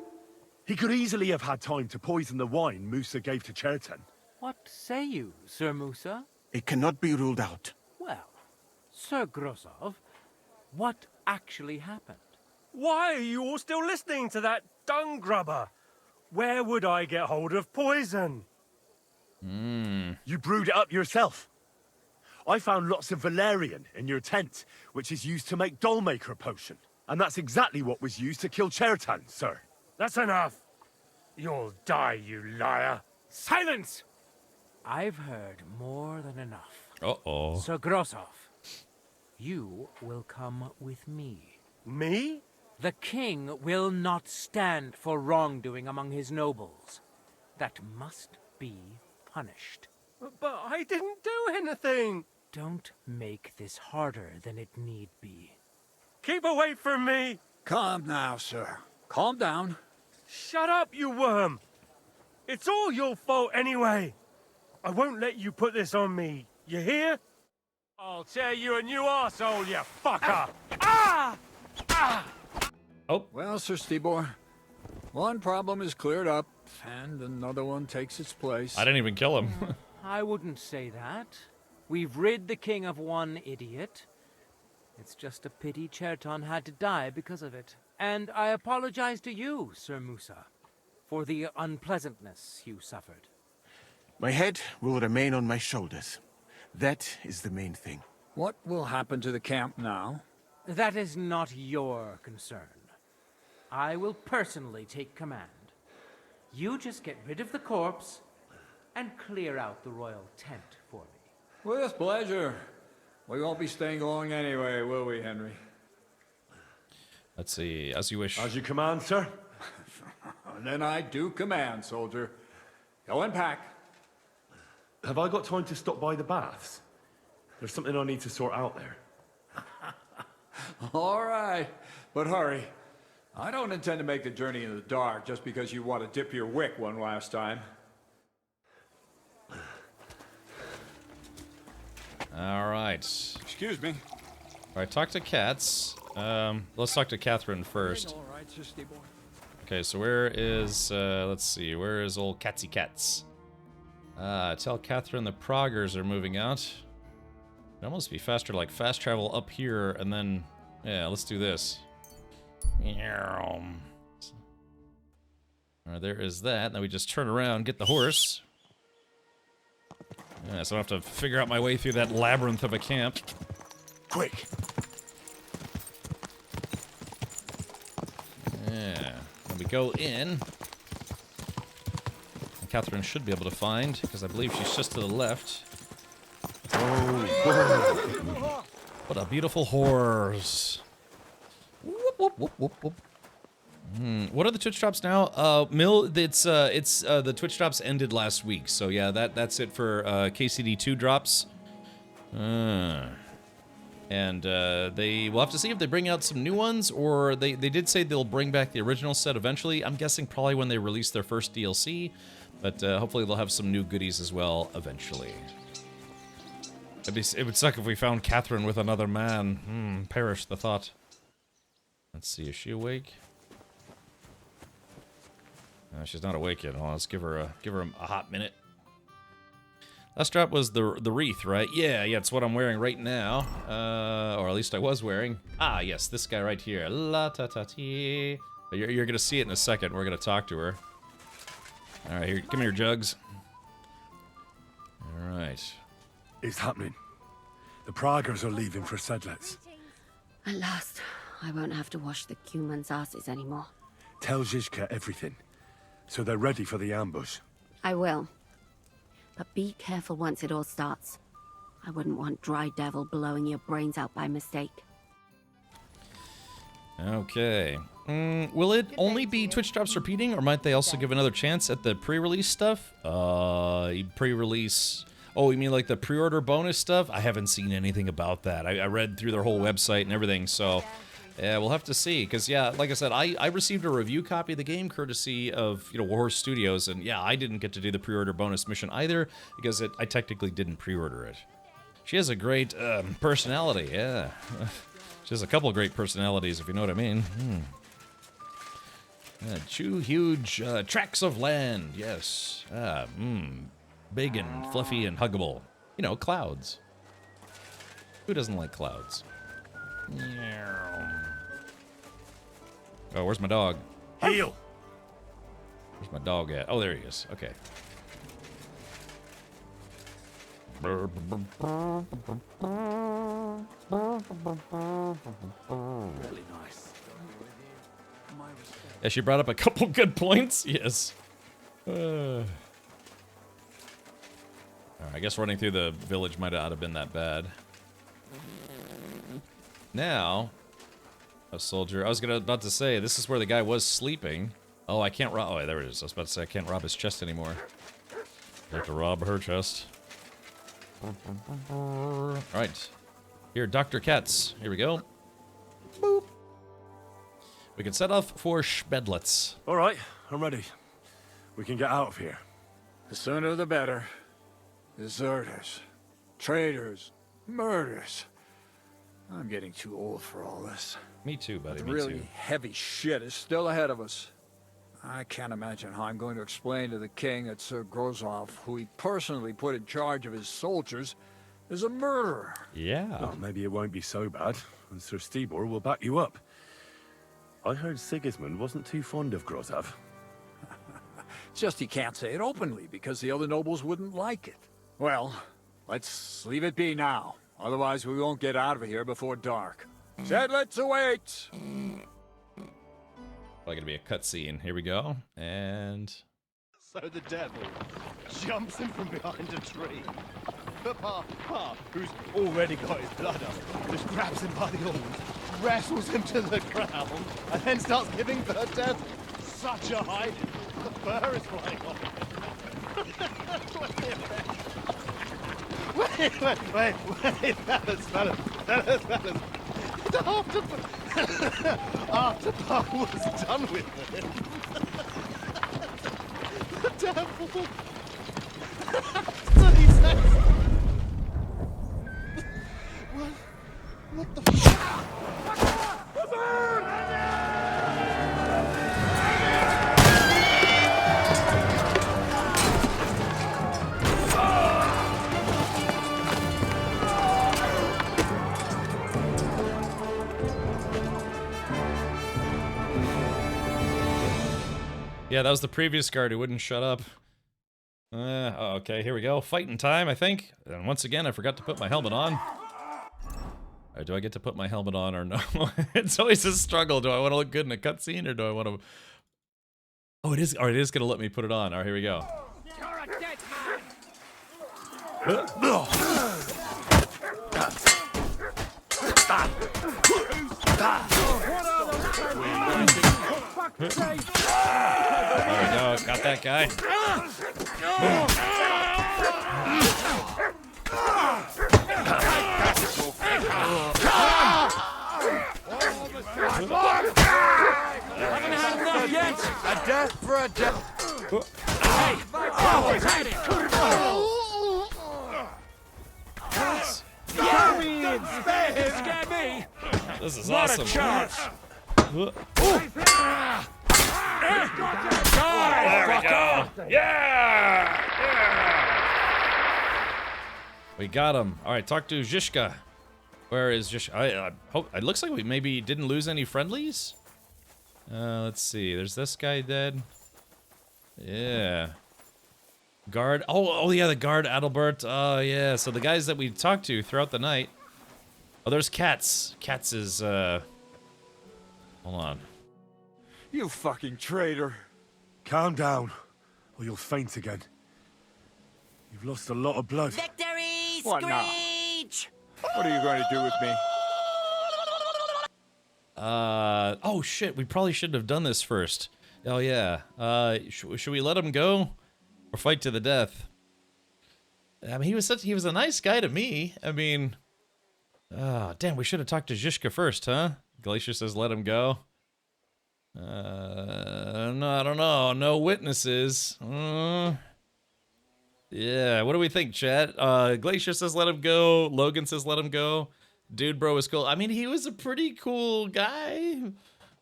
He could easily have had time to poison the wine Musa gave to Cherton. What say you, Sir Musa? It cannot be ruled out. Well, Sir Grozov, what actually happened? Why are you all still listening to that dung grubber? Where would I get hold of poison? You brewed it up yourself. I found lots of valerian in your tent, which is used to make Dollmaker potion. And that's exactly what was used to kill Chertan, sir. That's enough. You'll die, you liar. Silence! I've heard more than enough. Uh-oh. Sir Grozov, you will come with me. Me? The king will not stand for wrongdoing among his nobles. That must be punished. But I didn't do anything. Don't make this harder than it need be. Keep away from me. Calm now, sir. Calm down. Shut up, you worm. It's all your fault anyway. I won't let you put this on me. You hear? I'll tear you a new arsehole, you fucker. Ah! Ah! Oh. Well, Sir Stibor, one problem is cleared up, and another one takes its place. I didn't even kill him. I wouldn't say that. We've rid the king of one idiot. It's just a pity Cherton had to die because of it. And I apologize to you, Sir Musa, for the unpleasantness you suffered. My head will remain on my shoulders. That is the main thing. What will happen to the camp now? That is not your concern. I will personally take command. You just get rid of the corpse and clear out the royal tent for me. With pleasure. We won't be staying long anyway, will we, Henry? Let's see. As you wish. As you command, sir. And then I do command, soldier. Go and pack. Have I got time to stop by the baths? There's something I need to sort out there. All right, but hurry. I don't intend to make the journey in the dark just because you want to dip your wick one last time. All right. Excuse me. All right, talk to Katz. Let's talk to Catherine first. All right, Sir Stibor. Okay, so where is, let's see, where is old Catsy Cats? Tell Catherine the Proggers are moving out. It'd almost be faster to, like, fast travel up here, and then, yeah, let's do this. Alright, there is that. Now we just turn around, get the horse. Yeah, so I have to figure out my way through that labyrinth of a camp. Quick! Yeah. When we go in, Catherine should be able to find, because I believe she's just to the left. Oh, what a beautiful horse. Whoop, whoop, whoop, whoop, whoop. What are the Twitch drops now? It's the Twitch drops ended last week, so yeah, that's it for KCD2 drops. And they will have to see if they bring out some new ones, or they did say they'll bring back the original set eventually. I'm guessing probably when they release their first DLC, but hopefully they'll have some new goodies as well eventually. It would suck if we found Catherine with another man. Perish the thought. Let's see, is she awake? No, she's not awake yet. Hold on, let's give her a hot minute. Last drop was the wreath, right? Yeah, it's what I'm wearing right now. Or at least I was wearing. Ah, yes, this guy right here. La ta ta ti. You're gonna see it in a second. We're gonna talk to her. All right, here, come here, Jugs. All right. It's happening. The Praggers are leaving for Sedlets. At last, I won't have to wash the Cuman's asses anymore. Tell Zizka everything, so they're ready for the ambush. I will. But be careful once it all starts. I wouldn't want Dry Devil blowing your brains out by mistake. Okay. Will it only be Twitch drops repeating, or might they also give another chance at the pre-release stuff? Pre-release... Oh, you mean like the pre-order bonus stuff? I haven't seen anything about that. I read through their whole website and everything, so... Yeah, we'll have to see, because, yeah, like I said, I received a review copy of the game courtesy of, Warhorse Studios, and, yeah, I didn't get to do the pre-order bonus mission either, because I technically didn't pre-order it. She has a great, personality, yeah. She has a couple of great personalities, if you know what I mean. Two huge, tracts of land, yes. Big and fluffy and huggable. Clouds. Who doesn't like clouds? Oh, where's my dog? Heel! Where's my dog at? Oh, there he is. Okay. Really nice. Yeah, she brought up a couple good points. Yes. Alright, I guess running through the village might not have been that bad. Now, a soldier. I was about to say, this is where the guy was sleeping. Oh, I can't rob. Oh, there it is. I was about to say, I can't rob his chest anymore. I have to rob her chest. Alright. Here, Dr. Katz. Here we go. Boop. We can set off for Spedlets. Alright, I'm ready. We can get out of here. The sooner the better. Deserters. Traitors. Murders. I'm getting too old for all this. Me too, buddy, The me really too. heavy shit is still ahead of us. I can't imagine how I'm going to explain to the king that Sir Grozov, who he personally put in charge of his soldiers, is a murderer. Yeah. Well, maybe it won't be so bad, and Sir Stibor will back you up. I heard Sigismund wasn't too fond of Grozov. Just he can't say it openly because the other nobles wouldn't like it. Well, let's leave it be now. Otherwise, we won't get out of here before dark. Said let's await! Probably gonna be a cutscene. Here we go. And... So the devil jumps in from behind a tree. But Pa, who's already got his blood up, just grabs him by the horns, wrestles him to the ground, and then starts giving the devil such a hiding. The fur is flying off. Wait, fellas. After Pa was done with it, the devil... So he says... What the fuck? Yeah, that was the previous guard who wouldn't shut up. Okay, here we go. Fighting time, I think. And once again, I forgot to put my helmet on. Alright, do I get to put my helmet on or no? It's always a struggle. Do I want to look good in a cutscene or do I want to... Oh, it is. Alright, it is going to let me put it on. Alright, here we go. You're a dead man! There we go. Got that guy. Haven't had enough yet! A death for a death! Hey! Scare me! This is Not awesome. a chance! There we go. Yeah! We got him. All right, talk to Zhishka. Where is Zhishka? I hope it looks like we maybe didn't lose any friendlies. Let's see. There's this guy dead. Yeah. Guard. Oh yeah, the guard Adalbert. Oh yeah. So the guys that we talked to throughout the night. Oh, there's Cats. Cats is hold on. You fucking traitor. Calm down, or you'll faint again. You've lost a lot of blood. Victory! What now? What are you going to do with me? Oh shit, we probably shouldn't have done this first. Oh yeah. Should we let him go? Or fight to the death? I mean, he was a nice guy to me. I mean, damn, we should have talked to Zhishka first, huh? Glacier says let him go. No, I don't know. No witnesses. Yeah, what do we think, chat? Glacier says let him go. Logan says let him go. Dude bro is cool. I mean, he was a pretty cool guy.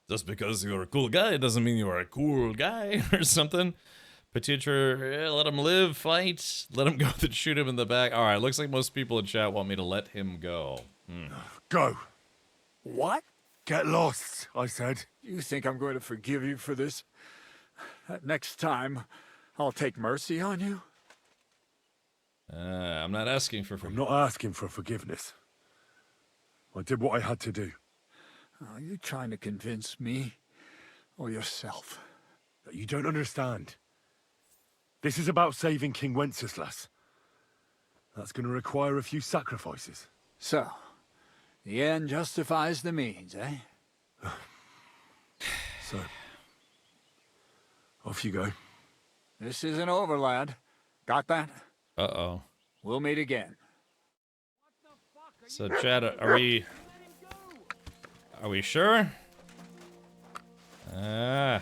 Just because you're a cool guy doesn't mean you're a cool guy or something. Teacher, let him live, fight. Let him go, then shoot him in the back. All right, looks like most people in chat want me to let him go. Go. What? Get lost, I said. You think I'm going to forgive you for this? Next time, I'll take mercy on you? I'm not asking for I'm not asking for forgiveness. I did what I had to do. Are you trying to convince me or yourself? That you don't understand. This is about saving King Wenceslas. That's going to require a few sacrifices. So, the end justifies the means, eh? So, off you go. This isn't over, lad. Got that? Uh-oh. We'll meet again. So, Chad, are we sure? Are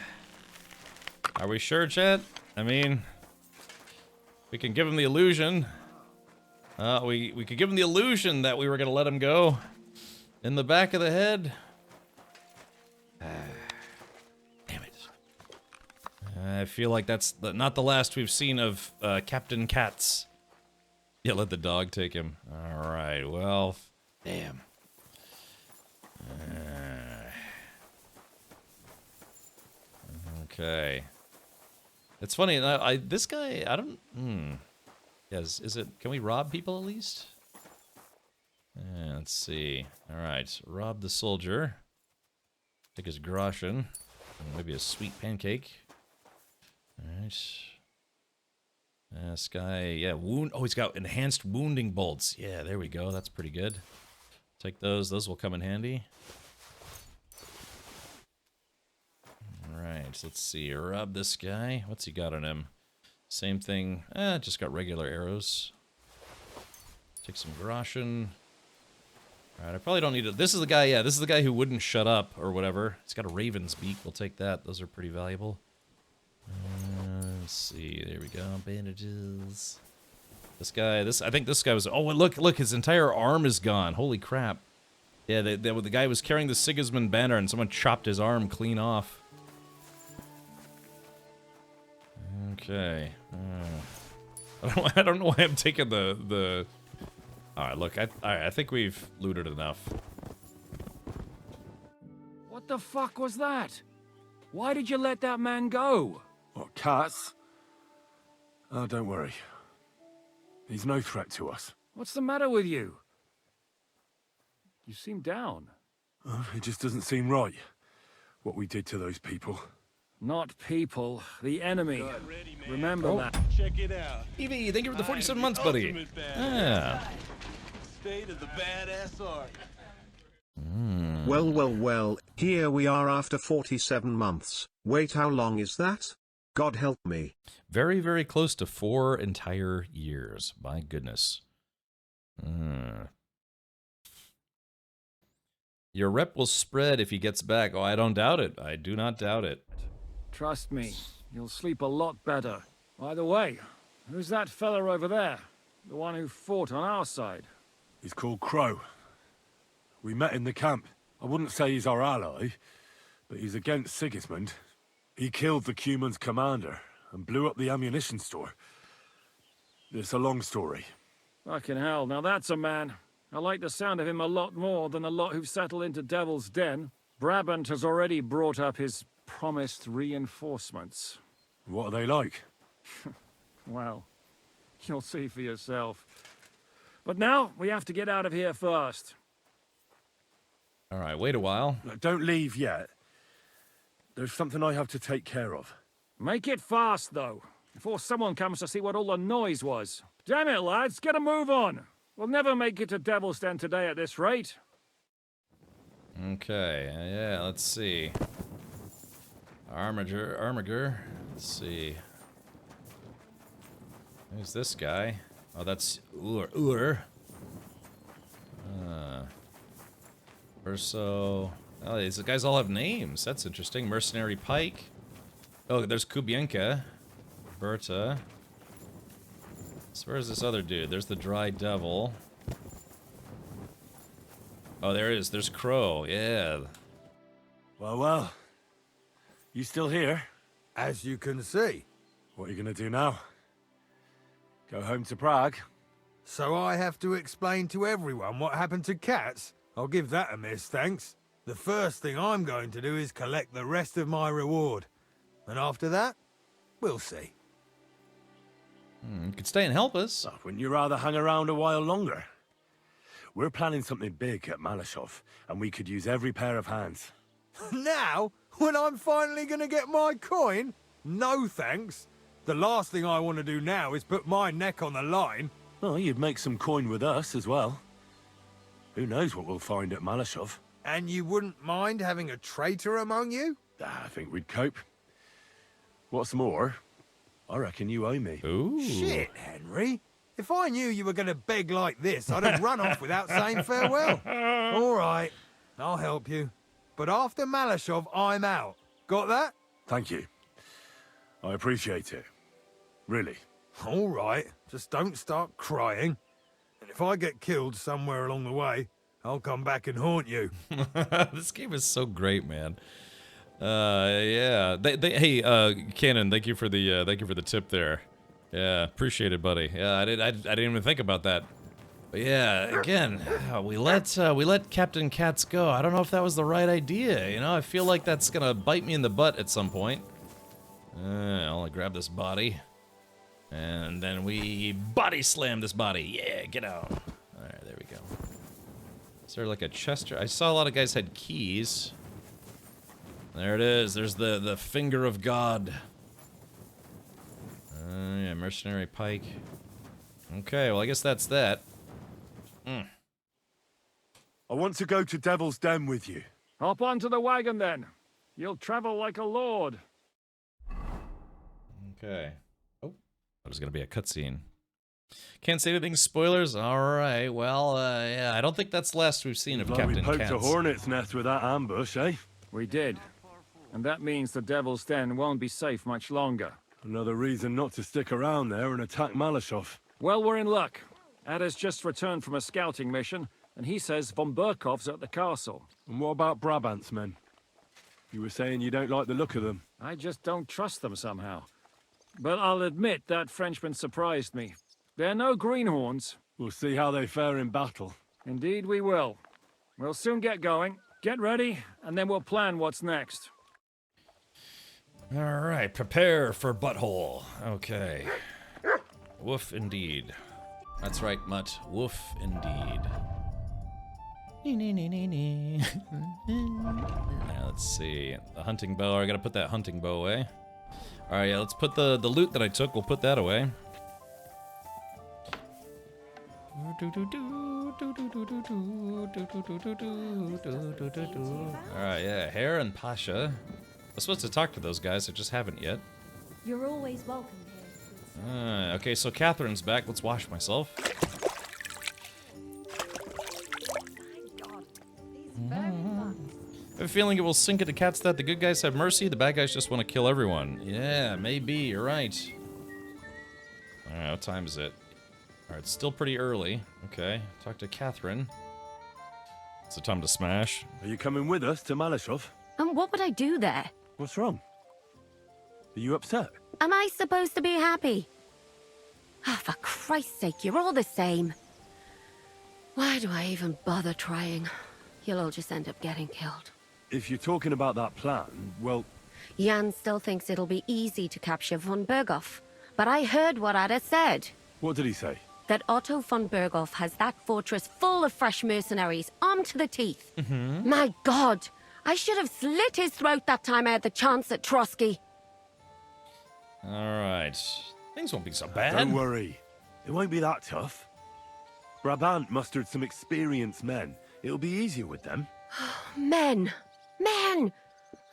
we sure, Chad? I mean, we can give him the illusion. We could give him the illusion that we were gonna let him go in the back of the head. Damn it. I feel like that's not the last we've seen of Captain Katz. Yeah, let the dog take him. All right, well, damn. Okay. It's funny, this guy, I don't, Yes, is it, can we rob people at least? Yeah, let's see. All right, rob the soldier. Take his groschen. And maybe a sweet pancake. All right. This guy, yeah, wound. Oh, he's got enhanced wounding bolts. Yeah, there we go. That's pretty good. Take those. Those will come in handy. All right, so let's see. Rob this guy. What's he got on him? Same thing. Just got regular arrows. Take some groschen. All right, I probably don't need it. This is the guy, yeah, this is the guy who wouldn't shut up or whatever. He's got a raven's beak. We'll take that. Those are pretty valuable. Let's see. There we go. Bandages. This guy, I think this guy was, oh, look, his entire arm is gone. Holy crap. Yeah, the guy was carrying the Sigismund banner and someone chopped his arm clean off. Okay. I don't know why I'm taking the... Alright, look, I think we've looted enough. What the fuck was that? Why did you let that man go? What, Katz? Oh, don't worry. He's no threat to us. What's the matter with you? You You seem down. It just doesn't seem right, what we did to those people. Not people, the enemy. Remember that. Check it out. Evie, thank you for the 47 months, buddy. Yeah. State of the badass art. Well, here we are after 47 months. Wait, how long is that? God help me. Very, very close to 4 entire years. My goodness. Your rep will spread if he gets back. Oh, I don't doubt it. I do not doubt it. Trust me, you'll sleep a lot better. By the way, who's that fella over there? The one who fought on our side? He's called Crow. We met in the camp. I wouldn't say he's our ally, but he's against Sigismund. He killed the Cuman's commander and blew up the ammunition store. It's a long story. Fucking hell, now that's a man. I like the sound of him a lot more than a lot who've settled into Devil's Den. Brabant has already brought up his promised reinforcements. What are they like? Well, you'll see for yourself. But now, we have to get out of here first. All right, wait a while. Don't leave yet. There's something I have to take care of. Make it fast, though, before someone comes to see what all the noise was. Damn it, lads, get a move on. We'll never make it to Devil's Den today at this rate. Okay, yeah, let's see. Armiger. Let's see. Who's this guy? Oh, that's Ur. Urso. Oh, these guys all have names. That's interesting. Mercenary Pike. Oh, there's Kubienka. Berta. So where's this other dude? There's the Dry Devil. Oh, there it is. There's Crow. Yeah. Well. You still here? As you can see. What are you gonna do now? Go home to Prague? So I have to explain to everyone what happened to Cats? I'll give that a miss, thanks. The first thing I'm going to do is collect the rest of my reward. And after that, we'll see. You could stay and help us. Oh, wouldn't you rather hang around a while longer? We're planning something big at Malashov, and we could use every pair of hands. Now? When I'm finally gonna get my coin? No thanks. The last thing I want to do now is put my neck on the line. Well, you'd make some coin with us as well. Who knows what we'll find at Malashov? And you wouldn't mind having a traitor among you? I think we'd cope. What's more, I reckon you owe me. Ooh. Shit, Henry. If I knew you were going to beg like this, I'd have run off without saying farewell. All right, I'll help you. But after Malashov, I'm out. Got that? Thank you. I appreciate it. Really. All right, just don't start crying. And if I get killed somewhere along the way, I'll come back and haunt you. This game is so great, man. Yeah. Hey, Cannon, thank you for the tip there. Yeah, appreciate it, buddy. Yeah, I didn't even think about that. But yeah, again, we let Captain Katz go. I don't know if that was the right idea. You know, I feel like that's gonna bite me in the butt at some point. I'll grab this body, and then we body slam this body. Yeah, get out. All right, there we go. Is there like a chest? I saw a lot of guys had keys. There it is. There's the finger of God. Yeah, mercenary pike. Okay, well I guess that's that. I want to go to Devil's Den with you. Hop onto the wagon then. You'll travel like a lord. Okay. Oh, that was gonna be a cutscene. Can't say anything. Spoilers. All right. Well, yeah, I don't think that's the last we've seen of Captain We poked Katz. a hornet's nest with that ambush, eh? We did. And that means the Devil's Den won't be safe much longer. Another reason not to stick around there and attack Malashov. Well, we're in luck. Ada's just returned from a scouting mission, and he says von Burkov's at the castle. And what about Brabant's men? You were saying you don't like the look of them. I just don't trust them somehow. But I'll admit that Frenchman surprised me. They're no greenhorns. We'll see how they fare in battle. Indeed we will. We'll soon get going. Get ready, and then we'll plan what's next. All right, prepare for butthole. Okay. Woof indeed. That's right, Mutt. Woof indeed. Now, let's see. The hunting bow. I gotta put that hunting bow away. Alright, yeah, let's put the loot that I took, we'll put that away. Alright, yeah, Hare and Pasha. I'm supposed to talk to those guys, I just haven't yet. You're always welcome here. Okay, so Catherine's back. Let's wash myself. I have a feeling it will sink into cats that the good guys have mercy, the bad guys just want to kill everyone. Yeah, maybe, you're right. Alright, what time is it? Alright, it's still pretty early. Okay, talk to Catherine. It's the time to smash. Are you coming with us to Malashov? And what would I do there? What's wrong? Are you upset? Am I supposed to be happy? Ah, for Christ's sake, you're all the same. Why do I even bother trying? You'll all just end up getting killed. If you're talking about that plan, well... Jan still thinks it'll be easy to capture von Berghoff. But I heard what Ada said. What did he say? That Otto von Berghoff has that fortress full of fresh mercenaries, armed to the teeth. My God! I should have slit his throat that time I had the chance at Trotsky. Alright. Things won't be so bad. Don't worry. It won't be that tough. Brabant mustered some experienced men. It'll be easier with them. Men! Men!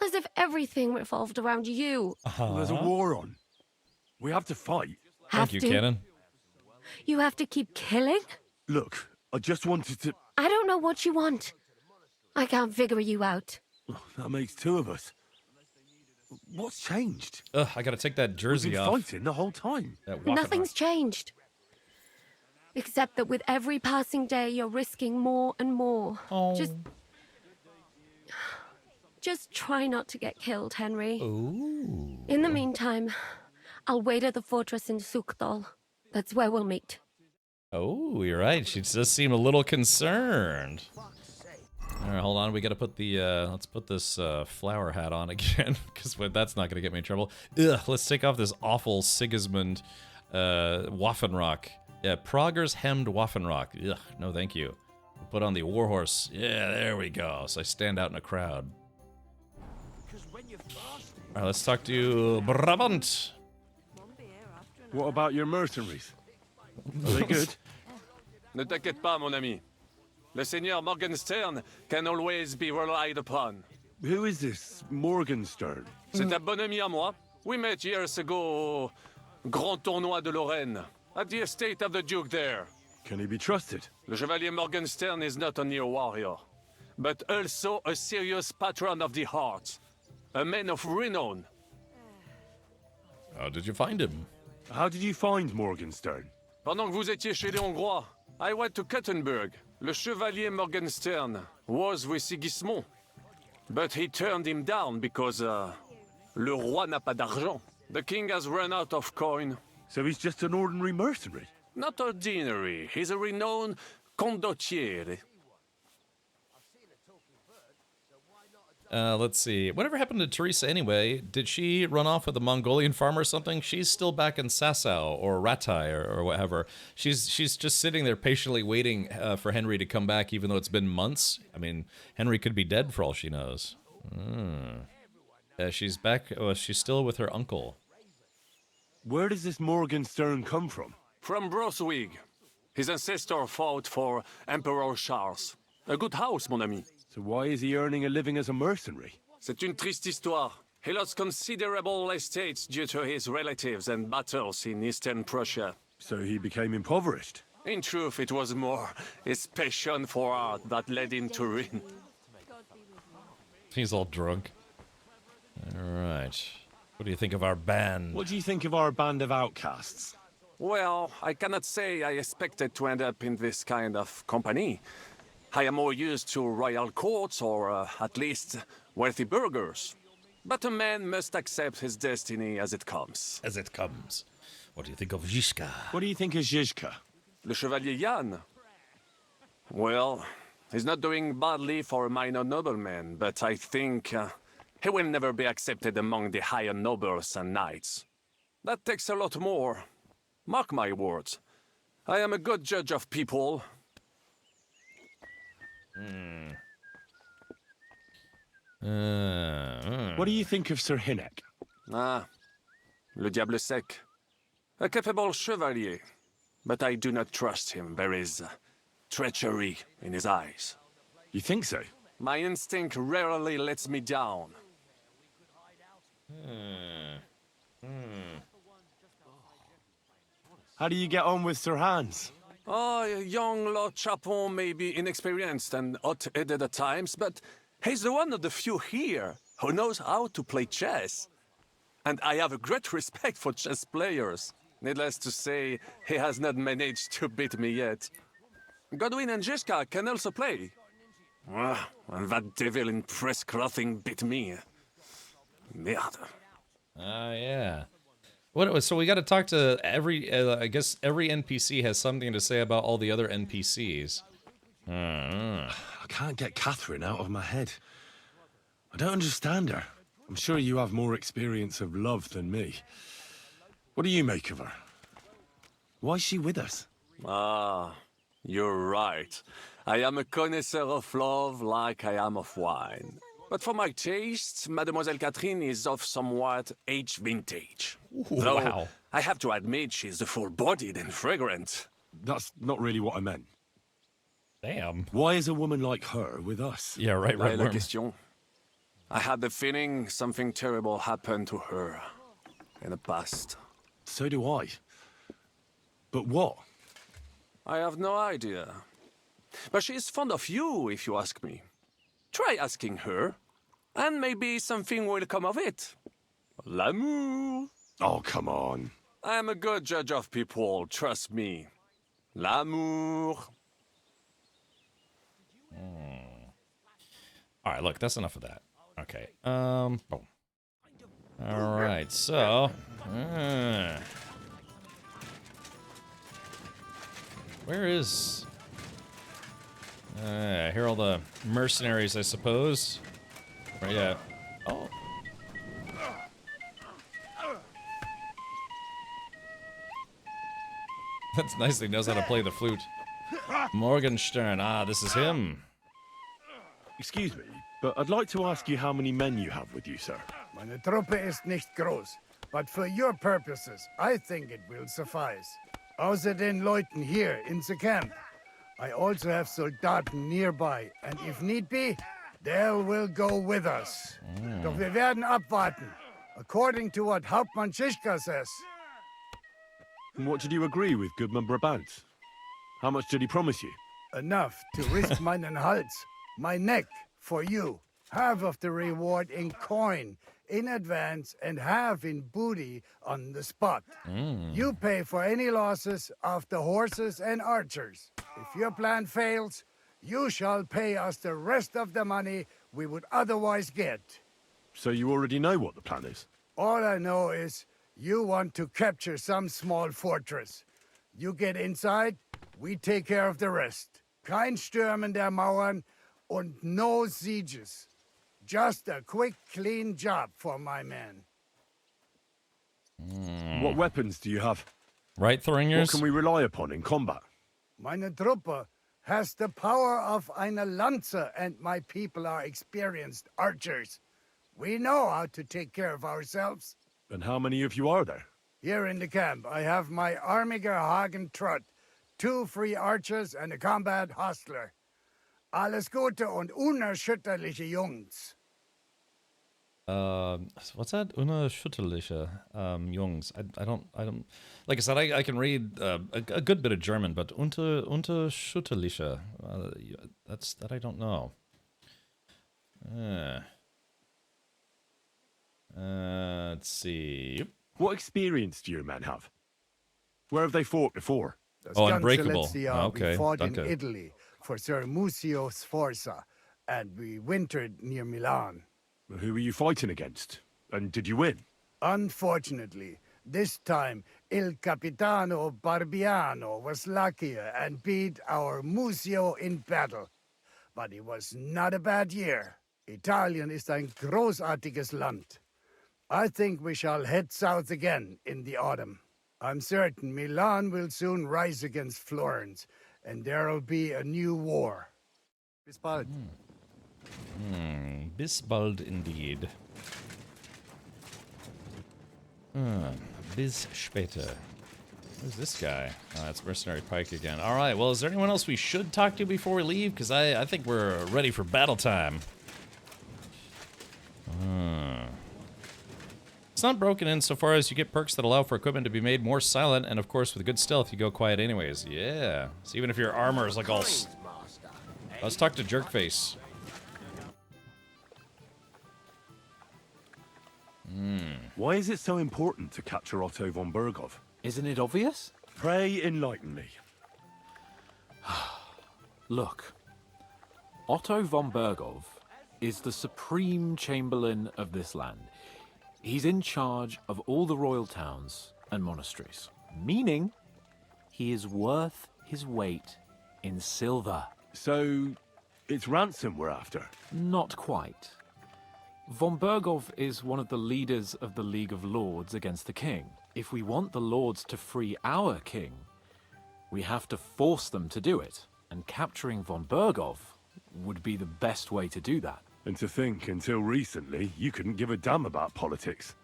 As if everything revolved around you. Well, there's a war on. We have to fight. Thank you, Cannon. You have to keep killing? Look, I just wanted to... I don't know what you want. I can't figure you out. That makes two of us. What's changed? Ugh, I gotta take that jersey We've been off. fighting the whole time. Nothing's changed. Except that with every passing day, you're risking more and more. Oh. Just try not to get killed, Henry. Ooh. In the meantime, I'll wait at the fortress in Sukdal. That's where we'll meet. Oh, you're right. She does seem a little concerned. All right, hold on. We got to put the, let's put this flower hat on again, because that's not going to get me in trouble. Ugh, let's take off this awful Sigismund Waffenrock. Yeah, Prager's hemmed Waffenrock. Ugh, no thank you. Put on the warhorse. Yeah, there we go. So I stand out in a crowd. All right, let's talk to Brabant. What about your mercenaries? Are they good? Ne t'inquiète pas, mon ami. Le Seigneur Morgenstern can always be relied upon. Who is this Morgenstern? C'est un bon ami à moi. We met years ago au Grand Tournoi de Lorraine, at the estate of the Duke there. Can he be trusted? Le Chevalier Morgenstern is not only a warrior, but also a serious patron of the heart. A man of renown. How did you find him? How did you find Morgenstern? Pendant que vous étiez chez les Hongrois, I went to Kuttenberg. Le Chevalier Morgenstern was with Sigismund. But he turned him down because, le roi n'a pas d'argent. The king has run out of coin. So he's just an ordinary mercenary? Not ordinary. He's a renowned condottiere. Let's see. Whatever happened to Teresa anyway? Did she run off with a Mongolian farmer or something? She's still back in Sassau or Ratai or whatever. She's just sitting there patiently waiting for Henry to come back, even though it's been months. I mean, Henry could be dead for all she knows. She's back. Oh, she's still with her uncle. Where does this Morgenstern come from? From Broswig. His ancestor fought for Emperor Charles. A good house, mon ami. So why is he earning a living as a mercenary? C'est une triste histoire. He lost considerable estates due to his relatives and battles in Eastern Prussia. So he became impoverished? In truth, it was more his passion for art that led him to ruin. He's all drunk. All right. What do you think of our band? What do you think of our band of outcasts? Well, I cannot say I expected to end up in this kind of company. I am more used to royal courts or, at least, wealthy burghers. But a man must accept his destiny as it comes. As it comes. What do you think of Zizka? What do you think of Zizka? Le Chevalier Jan? Well, he's not doing badly for a minor nobleman, but I think he will never be accepted among the higher nobles and knights. That takes a lot more. Mark my words. I am a good judge of people. What do you think of Sir Hinnock? Ah, le diable sec. A capable chevalier. But I do not trust him. There is treachery in his eyes. You think so? My instinct rarely lets me down. How do you get on with Sir Hans? Oh, young Lord Chapon may be inexperienced and hot-headed at times, but he's the one of the few here who knows how to play chess. And I have a great respect for chess players. Needless to say, he has not managed to beat me yet. Godwin and Jiska can also play. Ah, and that devil in press clothing beat me. Merde. Yeah. What? So we got to talk to every. I guess every NPC has something to say about all the other NPCs. I can't get Catherine out of my head. I don't understand her. I'm sure you have more experience of love than me. What do you make of her? Why is she with us? Ah, you're right. I am a connoisseur of love like I am of wine. But for my tastes, Mademoiselle Catherine is of somewhat age vintage. Though, wow. I have to admit she's full-bodied and fragrant. That's not really what I meant. Damn. Why is a woman like her with us? Yeah, right, La Worm. question. I had the feeling something terrible happened to her in the past. So do I. But what? I have no idea. But she is fond of you, if you ask me. Try asking her, and maybe something will come of it. L'amour. Oh, come on. I am a good judge of people, trust me. L'amour. All right, look, that's enough of that. Okay. Boom. All right, so. Where is? Here are all the mercenaries, I suppose. Right, yeah. Oh. That's nice that he knows how to play the flute. Morgenstern. Ah, this is him. Excuse me, but I'd like to ask you how many men you have with you, sir. Meine Truppe ist nicht groß, but for your purposes, I think it will suffice. Außer den Leuten here in the camp, I also have Soldaten nearby, and if need be, they will go with us. Doch wir werden abwarten, according to what Hauptmann Schischka says. And what did you agree with Goodman Brabant? How much did he promise you? Enough to risk meinen Hals, my neck, for you. Half of the reward in coin, in advance, and half in booty on the spot. You pay for any losses of the horses and archers. If your plan fails, you shall pay us the rest of the money we would otherwise get. So you already know what the plan is? All I know is you want to capture some small fortress. You get inside, we take care of the rest. Kein Stürmen der Mauern und no sieges. Just a quick, clean job for my men. What weapons do you have? Right, Thringers? What can we rely upon in combat? Meine Truppe has the power of eine Lanze, and my people are experienced archers. We know how to take care of ourselves. And how many of you are there? Here in the camp, I have my Armiger Hagen Trott, 2 free archers and a combat hostler. Alles Gute und unerschütterliche Jungs. What's that? Unerschütterliche, Jungs. I don't, like I said, I can read a good bit of German, but unterschütterliche, that I don't know. Let's see. What experience do your men have? Where have they fought before? Unbreakable. We fought in Italy for Sir Musio Sforza, and we wintered near Milan. Who were you fighting against? And did you win? Unfortunately, this time Il Capitano Barbiano was luckier and beat our Musio in battle. But it was not a bad year. Italien ist ein großartiges Land. I think we shall head south again in the autumn. I'm certain Milan will soon rise against Florence, and there'll be a new war. Bis bald. Bis bald indeed. Bis später. Who's this guy? Oh, that's Mercenary Pike again. Alright, well, is there anyone else we should talk to before we leave? Because I think we're ready for battle time. It's not broken insofar as you get perks that allow for equipment to be made more silent, and of course with good stealth you go quiet anyways. Yeah. So even if your armor is like all... Let's talk to Jerkface. Why is it so important to capture Otto von Berghoff? Isn't it obvious? Pray enlighten me. Look, Otto von Berghoff is the supreme chamberlain of this land. He's in charge of all the royal towns and monasteries, meaning he is worth his weight in silver. So, it's ransom we're after? Not quite. Von Berghoff is one of the leaders of the League of Lords against the king. If we want the lords to free our king, we have to force them to do it. And capturing von Berghoff would be the best way to do that. And to think, until recently, you couldn't give a damn about politics.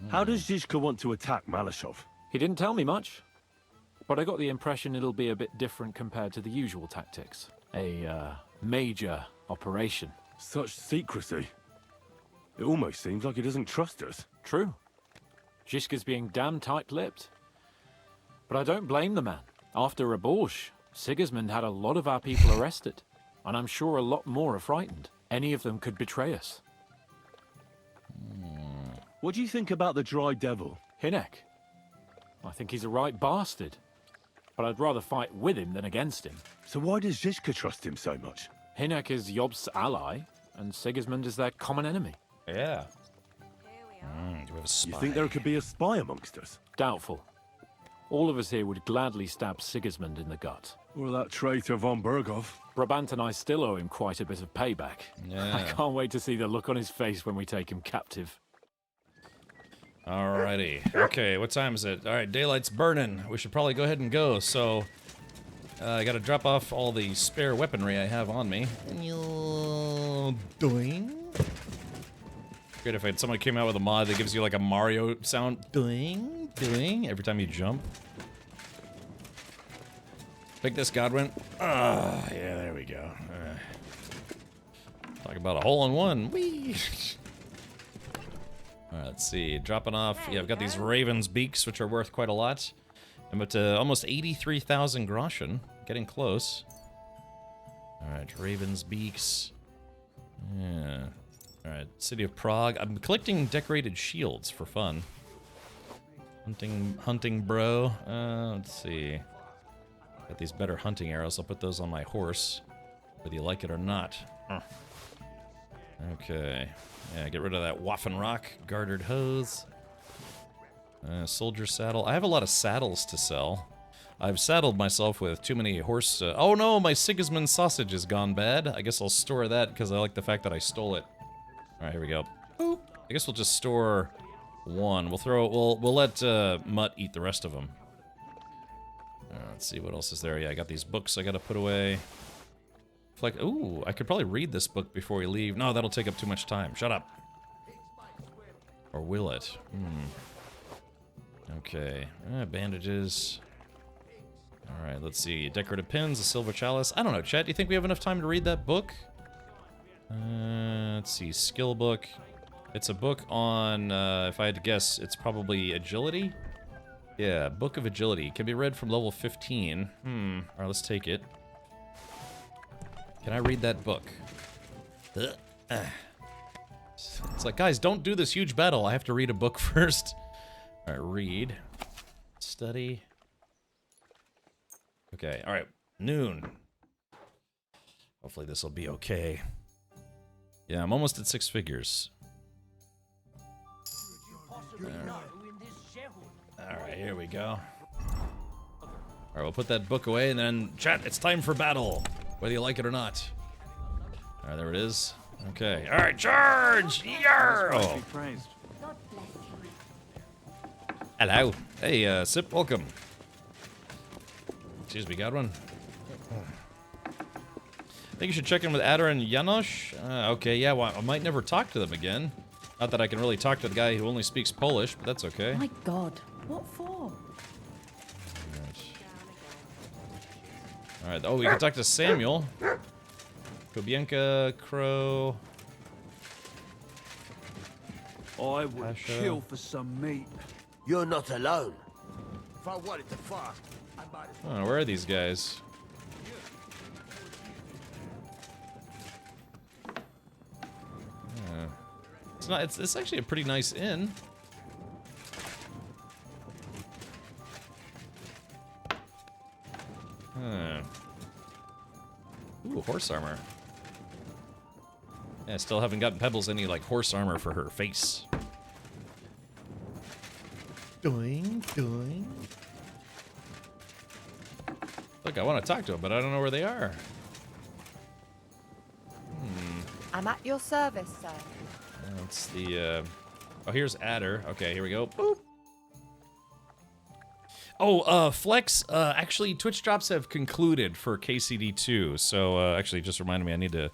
How does Zizka want to attack Malashov? He didn't tell me much, but I got the impression it'll be a bit different compared to the usual tactics. A major operation. Such secrecy. It almost seems like he doesn't trust us. True. Zizka's being damn tight-lipped. But I don't blame the man. After Raborj, Sigismund had a lot of our people arrested, and I'm sure a lot more are frightened. Any of them could betray us. What do you think about the Dry Devil? Hinek. I think he's a right bastard. But I'd rather fight with him than against him. So why does Zizka trust him so much? Hinek is Yob's ally, and Sigismund is their common enemy. Yeah. Do we have a spy? You think there could be a spy amongst us? Doubtful. All of us here would gladly stab Sigismund in the gut. Or that traitor von Berghoff. Brabant and I still owe him quite a bit of payback. Yeah. I can't wait to see the look on his face when we take him captive. Alrighty. Okay, what time is it? Alright, daylight's burning. We should probably go ahead and go, so... I gotta drop off all the spare weaponry I have on me. Doing. Great if someone came out with a mod that gives you like a Mario sound. Doing, doing, every time you jump. Pick this, Godwin. Ah, yeah, there we go. Talk about a hole-in-one. Whee! Alright, let's see. Dropping off. Yeah, I've got these Raven's Beaks, which are worth quite a lot. I'm up to almost 83,000 groschen. Getting close. Alright, Raven's Beaks. Yeah. Alright, City of Prague. I'm collecting decorated shields for fun. Hunting bro. Let's see. Got these better hunting arrows. I'll put those on my horse, whether you like it or not. Okay. Yeah, get rid of that Waffen Rock. Gartered hose. Soldier saddle. I have a lot of saddles to sell. I've saddled myself with too many horse... oh no, my Sigismund sausage has gone bad. I guess I'll store that because I like the fact that I stole it. Alright, here we go. Boop. I guess we'll just store one. We'll let Mutt eat the rest of them. Let's see what else is there. Yeah, I got these books I gotta put away. Ooh, I could probably read this book before we leave. No, that'll take up too much time. Shut up. Or will it? Okay. Bandages. Alright, let's see. Decorative pins, a silver chalice. I don't know, chat. Do you think we have enough time to read that book? Let's see. Skill book. It's a book on, if I had to guess, it's probably agility? Yeah, Book of Agility. Can be read from level 15. Alright, let's take it. Can I read that book? It's like, guys, don't do this huge battle. I have to read a book first. Alright, read. Study. Okay, alright. Noon. Hopefully this will be okay. Yeah, I'm almost at 6 figures. Alright, here we go. Alright, we'll put that book away and then, chat, it's time for battle. Whether you like it or not. Alright, there it is. Okay. Alright, charge! Yarr! Oh. Hello. Hey, Sip, welcome. Excuse me, got one? think you should check in with Adder and Janosch. Okay, yeah, well, I might never talk to them again. Not that I can really talk to the guy who only speaks Polish, but that's okay. My God, what for? Alright, oh, we can talk to Samuel. Kobienka, Crow. I would Pasha. kill for some meat. You're not alone. If I wanted to fast, I might as well. Oh, where are these guys? It's not. It's actually a pretty nice inn. Ooh, horse armor. Yeah, still haven't gotten Pebbles any like horse armor for her face. Doing. Look, I want to talk to them, but I don't know where they are. I'm at your service, sir. That's the, oh, here's Adder. Okay, here we go. Boop. Oh, Flex, actually, Twitch drops have concluded for KCD2, so, actually, just reminded me I need to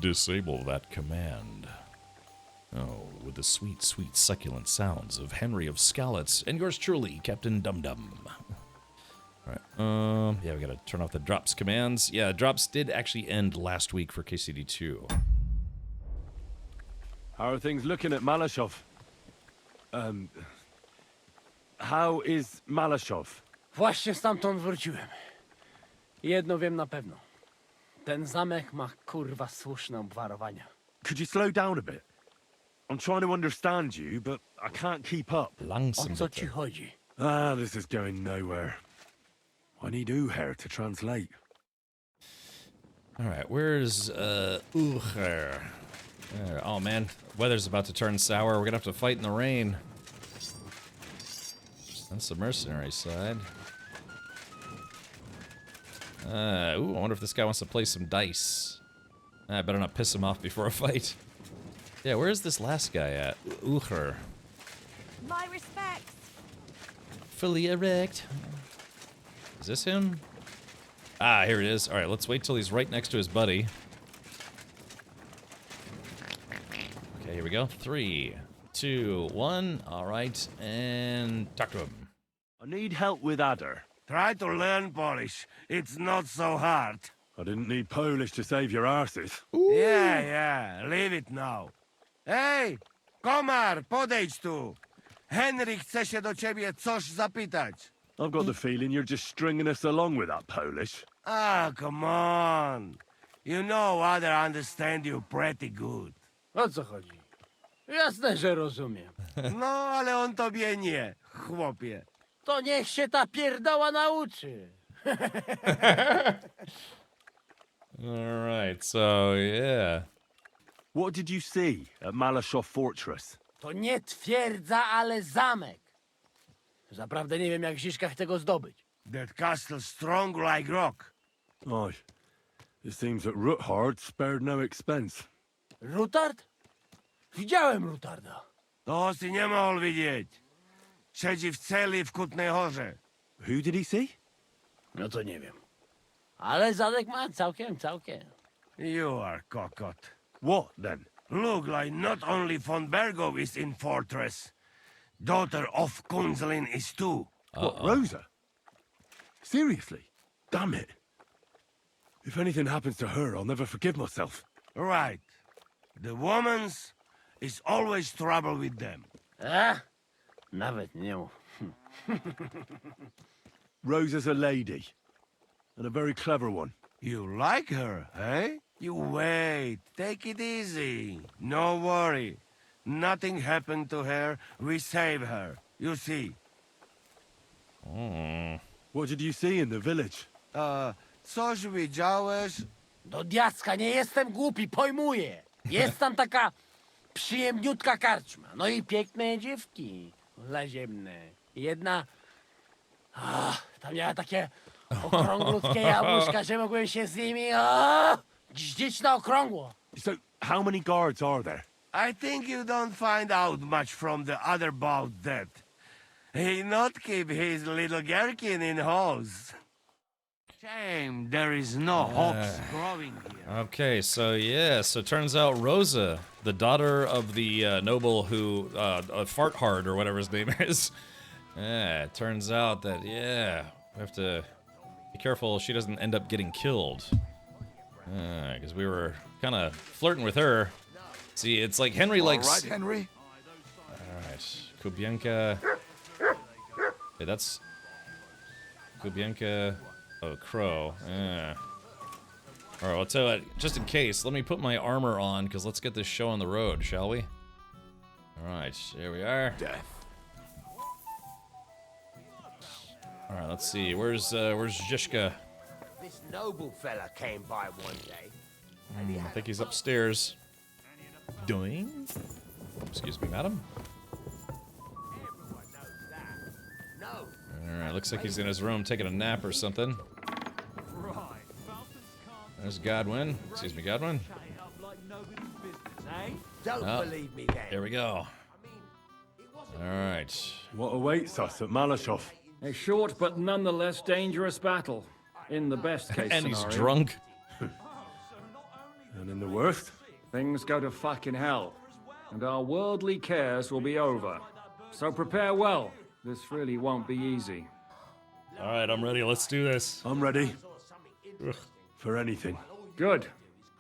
disable that command. Oh, with the sweet, sweet, succulent sounds of Henry of Skalitz, and yours truly, Captain Dum Dum. Alright, yeah, we gotta turn off the drops commands. Yeah, drops did actually end last week for KCD2. How are things looking at Malashov? How is Malashov? Właśnie stamtąd wróciłem. Jedno wiem na pewno. Ten zamek ma kurwa słuszne obwarowania. Could you slow down a bit? I'm trying to understand you, but I can't keep up. O co ci chodzi? Ah, this is going nowhere. I need Uher to translate. Alright, where's, Uher? Oh man, weather's about to turn sour. We're gonna have to fight in the rain. That's the mercenary side. Ooh, I wonder if this guy wants to play some dice. I better not piss him off before a fight. Yeah, where's this last guy at? Ucher. My respects. Fully erect. Is this him? Ah, here it is. Alright, let's wait till he's right next to his buddy. Okay, here we go. 3, 2, 1. Alright, and talk to him. I need help with Adder. Try to learn Polish. It's not so hard. I didn't need Polish to save your arses. Yeah, leave it now. Hej, komar, podejdź tu. Henry chce się do ciebie coś zapytać. I've got the feeling you're just stringing us along with that Polish. Ah, come on. You know Adder understand you pretty good. O co chodzi? Jasne, że rozumiem. No, ale on tobie nie, chłopie. To niech się ta pierdoła nauczy. Alright, so yeah. What did you see at Malashov Fortress? To nie twierdza, ale zamek. Zaprawdę nie wiem, jak Ziszka chce go zdobyć. That castle strong like rock. Aye. It seems that Ruthard spared no expense. Rutard? Widziałem Rutarda. To si nie mógł widzieć. Siedzi w celi w Kutnej Horze. Who did he see? No to nie wiem. Ale zadek ma całkiem. You are cockot. What, then? Look like not only von Bergow is in fortress. Daughter of Kunzelin is too. What, Rosa? Seriously? Damn it. If anything happens to her, I'll never forgive myself. Right. The woman's is always trouble with them. Nawet nie mów. Rosa's a lady. And a very clever one. You like her, eh? You wait. Take it easy. No worry. Nothing happened to her. We save her. You see. What did you see in the village? Coś widziałeś? Do diacka, nie jestem głupi, pojmuję. Jest tam taka przyjemniutka karczma. No i piękne dziewki. Laziemne. Jedna... tam miała takie okrąglutkie jabłuszka, że mogłem się z nimi... Gdzieś na okrągło. So, how many guards are there? I think you don't find out much from the other about that. He not keep his little gherkin in halls. Shame there is no hops growing here. Okay, so yeah, so it turns out Rosa, the daughter of the noble who, Farthard or whatever his name is. Yeah, it turns out that, yeah, we have to be careful she doesn't end up getting killed. Because we were kind of flirting with her. See, it's like Henry likes... All right, Henry? Alright, Kubienka... Okay, that's... Kubienka... Oh, Crow. Yeah. Alright, I'll tell you what, just in case, let me put my armor on, because let's get this show on the road, shall we? Alright, here we are. Death. Alright, let's see, where's Zhishka? This noble fella came by one day. I think he's upstairs. Doing? Excuse me, madam? Alright, looks like he's in his room taking a nap or something. There's Godwin. Excuse me, Godwin. Don't believe me then. Here we go. Alright. What awaits us at Malashov? A short but nonetheless dangerous battle. In the best case And scenario. he's drunk. And in the worst? Things go to fucking hell. And our worldly cares will be over. So prepare well. This really won't be easy. Alright, I'm ready. Let's do this. I'm ready. For anything. Good.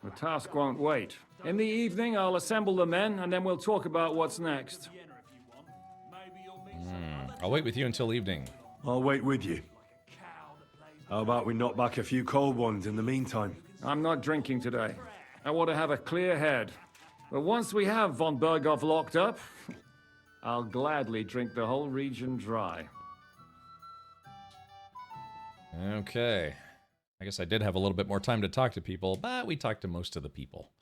The task won't wait. In the evening, I'll assemble the men, and then we'll talk about what's next. I'll wait with you until evening. I'll wait with you. How about we knock back a few cold ones in the meantime? I'm not drinking today. I want to have a clear head. But once we have von Berghoff locked up, I'll gladly drink the whole region dry. Okay. I guess I did have a little bit more time to talk to people, but we talked to most of the people.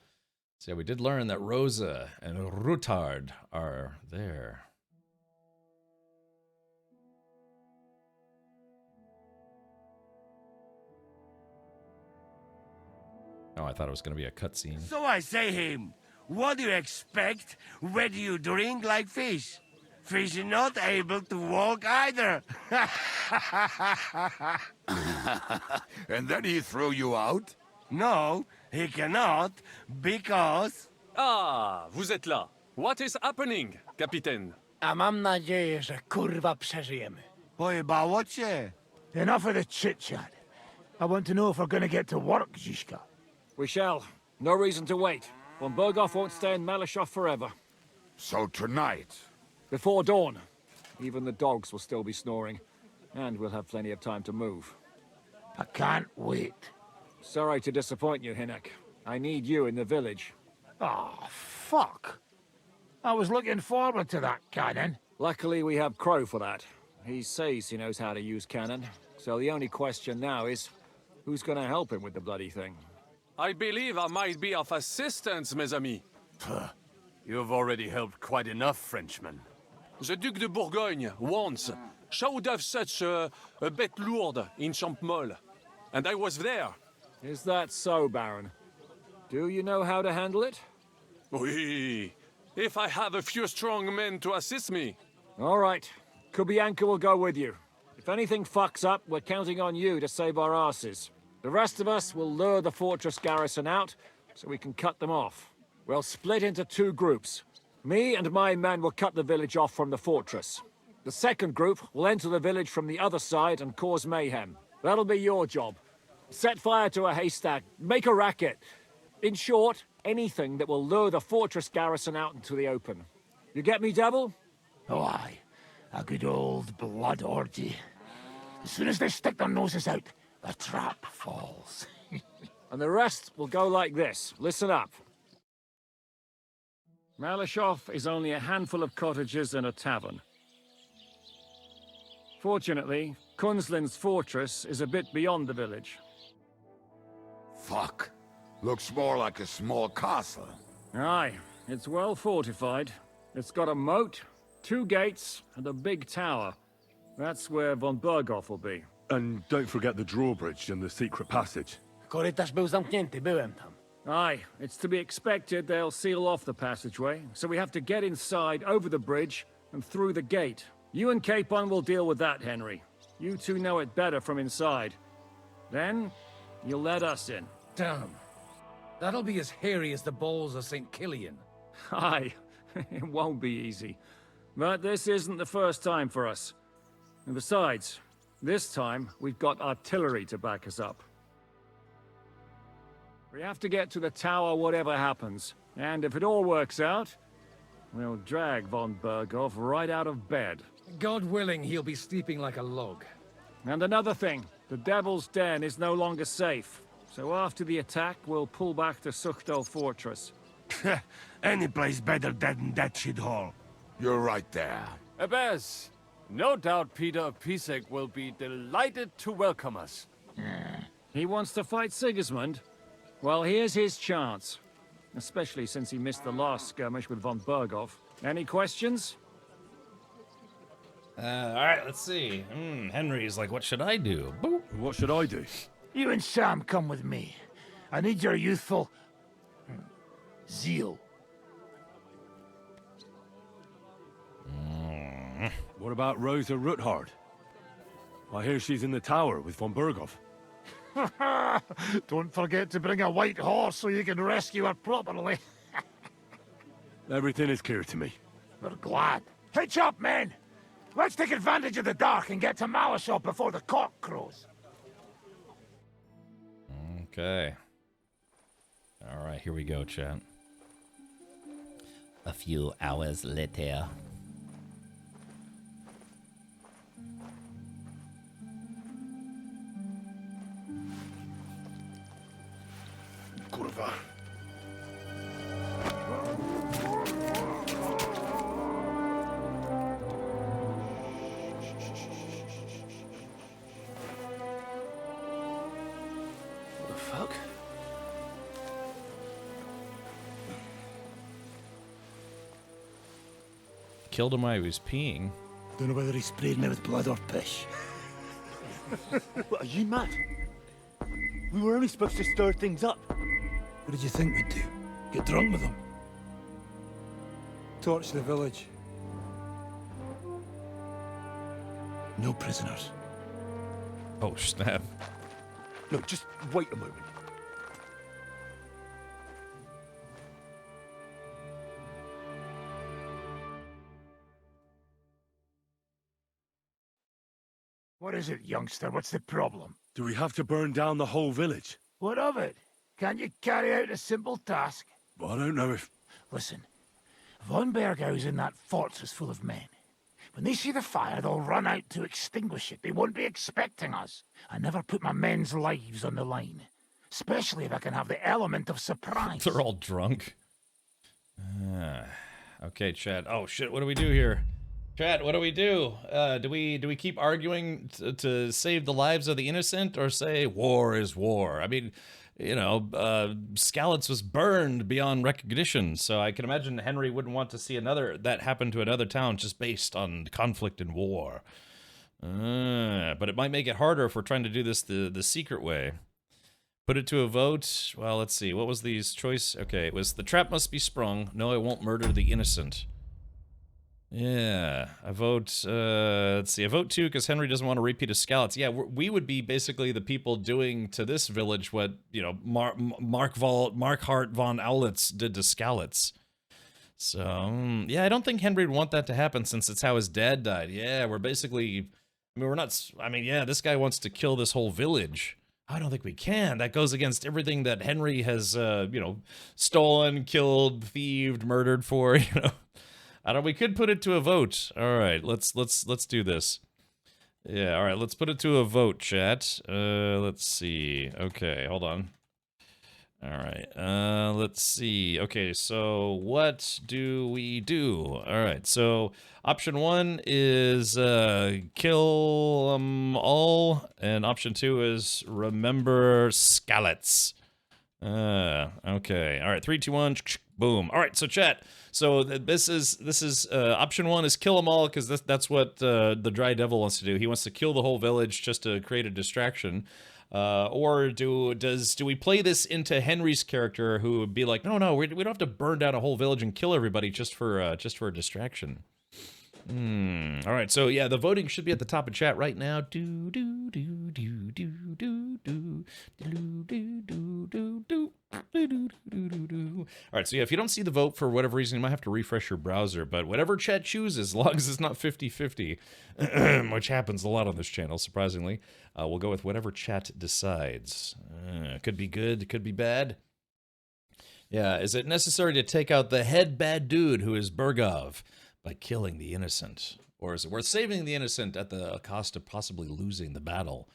So yeah, we did learn that Rosa and Rutard are there. Oh, I thought it was going to be a cutscene. So I say him, what do you expect when you drink like fish? Fish are not able to walk either. And then he threw you out? No, he cannot, because... Ah, vous êtes là. What is happening, Capitaine? A mam nadzieję, że kurwa przeżyjemy. Pojebało cię. Enough of the chit-chat. I want to know if we're gonna get to work, Zizka. We shall. No reason to wait. Von Berghoff won't stay in Malashov forever. So tonight? Before dawn. Even the dogs will still be snoring. And we'll have plenty of time to move. I can't wait. Sorry to disappoint you, Hinnock. I need you in the village. Oh, fuck. I was looking forward to that cannon. Luckily, we have Crow for that. He says he knows how to use cannon. So the only question now is, who's gonna help him with the bloody thing? I believe I might be of assistance, mes amis. You've already helped quite enough, Frenchman. The Duc de Bourgogne, once, showed off such a bête lourde in Champmol. And I was there. Is that so, Baron? Do you know how to handle it? Oui. If I have a few strong men to assist me. All right. Kubianka will go with you. If anything fucks up, we're counting on you to save our asses. The rest of us will lure the fortress garrison out, so we can cut them off. We'll split into two groups. Me and my men will cut the village off from the fortress. The second group will enter the village from the other side and cause mayhem. That'll be your job. Set fire to a haystack, make a racket. In short, anything that will lure the fortress garrison out into the open. You get me, Devil? Oh, aye. A good old blood orgy. As soon as they stick their noses out, the trap falls. And the rest will go like this. Listen up. Malashov is only a handful of cottages and a tavern. Fortunately, Kunzlin's fortress is a bit beyond the village. Fuck. Looks more like a small castle. Aye, it's well fortified. It's got a moat, 2 gates, and a big tower. That's where von Berghoff will be. And don't forget the drawbridge and the secret passage. Korytarz był zamknięty, byłem tam. Aye, it's to be expected they'll seal off the passageway, so we have to get inside, over the bridge, and through the gate. You and Capon will deal with that, Henry. You two know it better from inside. Then, you'll let us in. Damn. That'll be as hairy as the balls of St. Killian. Aye, it won't be easy. But this isn't the first time for us. And besides, this time, we've got artillery to back us up. We have to get to the tower whatever happens. And if it all works out, we'll drag von Berghoff right out of bed. God willing, he'll be sleeping like a log. And another thing, the Devil's Den is no longer safe. So after the attack, we'll pull back to Suchto Fortress. Any place better than that shithole. You're right there. Abbas, no doubt Peter of Pisek will be delighted to welcome us. He wants to fight Sigismund? Well, here's his chance. Especially since he missed the last skirmish with von Berghoff. Any questions? Alright, let's see. Henry's like, what should I do? Boop. What should I do? You and Sam come with me. I need your youthful zeal. What about Rosa Ruthard? I hear she's in the tower with von Berghoff. Don't forget to bring a white horse so you can rescue her properly. Everything is clear to me. We're glad. Hitch up, men! Let's take advantage of the dark and get to Malashov before the cock crows. Okay. Alright, here we go, chat. A few hours later. Kurwa. What the fuck? Killed him while he was peeing. Don't know whether he sprayed me with blood or piss. What, are you mad? We were only supposed to stir things up. What did you think we'd do? Get drunk with them? Torch the village. No prisoners. Oh, snap. No, just wait a moment. What is it, youngster? What's the problem? Do we have to burn down the whole village? What of it? Can't you carry out a simple task? I don't know if... Listen, von Berghau's in that fortress full of men. When they see the fire, they'll run out to extinguish it. They won't be expecting us. I never put my men's lives on the line. Especially if I can have the element of surprise. They're all drunk. Okay, chat. Oh, shit, what do we do here? Chat, what do we do? Do we keep arguing to save the lives of the innocent, or say war is war? I mean, you know, Skalitz was burned beyond recognition, so I can imagine Henry wouldn't want to see that happen to another town just based on conflict and war. But it might make it harder if we're trying to do this the secret way. Put it to a vote. Well, let's see. What was the choice? Okay, it was the trap must be sprung. No, I won't murder the innocent. Yeah, I vote, let's see, I vote 2 because Henry doesn't want to repeat a Skalitz. Yeah, we would be basically the people doing to this village what, you know, Markhart von Aulitz did to Skalitz. So, yeah, I don't think Henry would want that to happen since it's how his dad died. Yeah, we're basically, I mean, we're not, I mean, yeah, this guy wants to kill this whole village. I don't think we can. That goes against everything that Henry has, you know, stolen, killed, thieved, murdered for, you know. I don't. We could put it to a vote. All right, let's do this. Yeah, all right, let's put it to a vote, chat. Let's see. Okay, hold on. All right, let's see. Okay, so what do we do? All right, so option 1 is kill them all, and option 2 is remember Skalitz. Okay, all right, 3, 2, 1, boom. All right, so chat. So this is option 1 is kill them all because that's what the Dry Devil wants to do. He wants to kill the whole village just to create a distraction. Or do we play this into Henry's character, who would be like, no, we don't have to burn down a whole village and kill everybody just for a distraction. All right, so yeah, the voting should be at the top of chat right now. right, so yeah, if you don't see the vote for whatever reason, you might have to refresh your browser, but whatever chat chooses, as long as it's not 50-50, which happens a lot on this channel, surprisingly, we'll go with whatever chat decides. Could be good, could be bad. Yeah, is it necessary to take out the head bad dude who is Burgov by killing the innocent? Or is it worth saving the innocent at the cost of possibly losing the battle?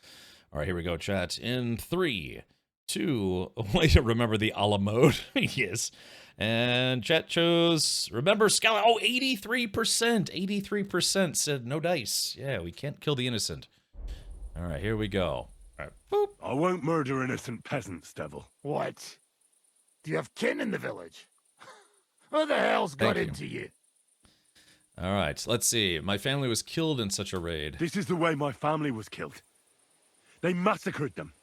All right, here we go, chat. In 3, 2, wait, remember the a la mode? Yes. And chat chose, remember Scout. Oh, 83%. 83% said no dice. Yeah, we can't kill the innocent. All right, here we go. All right, boop. I won't murder innocent peasants, devil. What? Do you have kin in the village? Who the hell's got into you? All right, let's see. My family was killed in such a raid. This is the way my family was killed. They massacred them.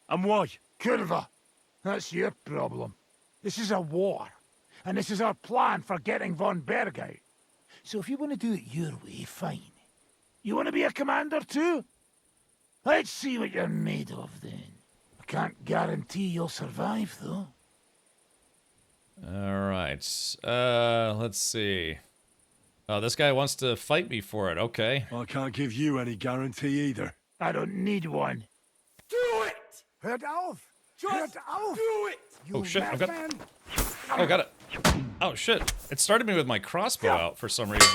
And why? Curva, that's your problem. This is a war, and this is our plan for getting von Berg out. So if you want to do it your way, fine. You want to be a commander too? Let's see what you're made of then. I can't guarantee you'll survive, though. All right, let's see. Oh, this guy wants to fight me for it. Okay. I can't give you any guarantee either. I don't need one. Do it! Hört auf! Hört auf! Do it! Oh shit! I've got. Oh, got it. Oh shit! It started me with my crossbow out for some reason.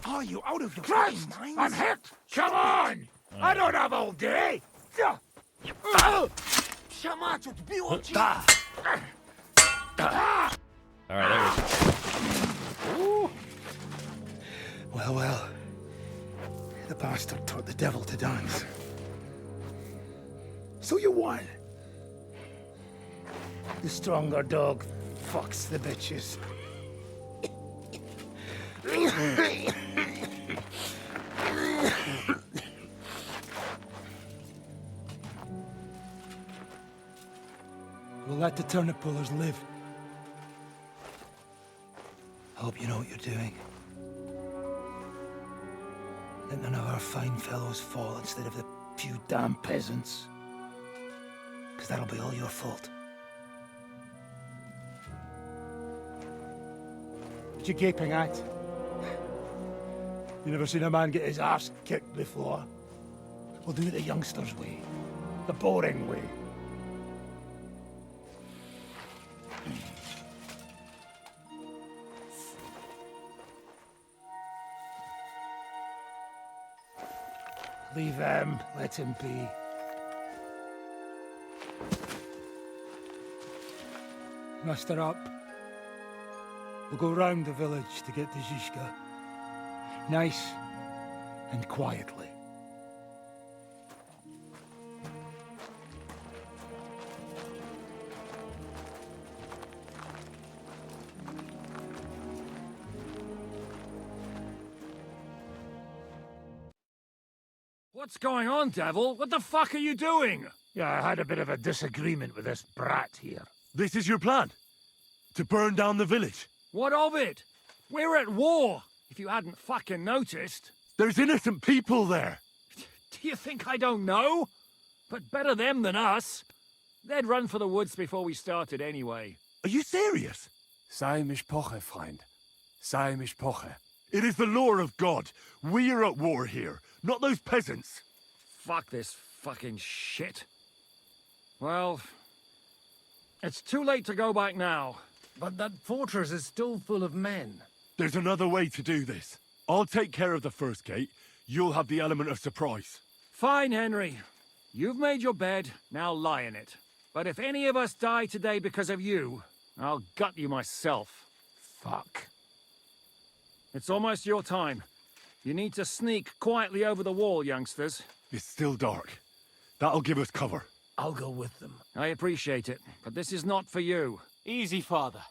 Are you out of your Christ! I'm hit! Come on! I don't have all day! All right, there we go. Well, well. The bastard taught the devil to dance. So you won. The stronger dog fucks the bitches. We'll let the turnip pullers live. I hope you know what you're doing. Let none of our fine fellows fall instead of the few damn peasants. Because that'll be all your fault. What you gaping at? You never seen a man get his arse kicked before? We'll do it the youngsters' way. The boring way. Leave him. Let him be. Muster up. We'll go round the village to get to Zizka. Nice and quietly. What's going on, Devil? What the fuck are you doing? Yeah, I had a bit of a disagreement with this brat here. This is your plan? To burn down the village? What of it? We're at war, if you hadn't fucking noticed. There's innocent people there. Do you think I don't know? But better them than us. They'd run for the woods before we started anyway. Are you serious? Sei Mishpoche, Freund. Sei Mishpoche. It is the law of God. We are at war here, not those peasants. Fuck this fucking shit. Well, it's too late to go back now. But that fortress is still full of men. There's another way to do this. I'll take care of the first gate. You'll have the element of surprise. Fine, Henry. You've made your bed, now lie in it. But if any of us die today because of you, I'll gut you myself. Fuck. It's almost your time. You need to sneak quietly over the wall, youngsters. It's still dark. That'll give us cover. I'll go with them. I appreciate it, but this is not for you. Easy, Father.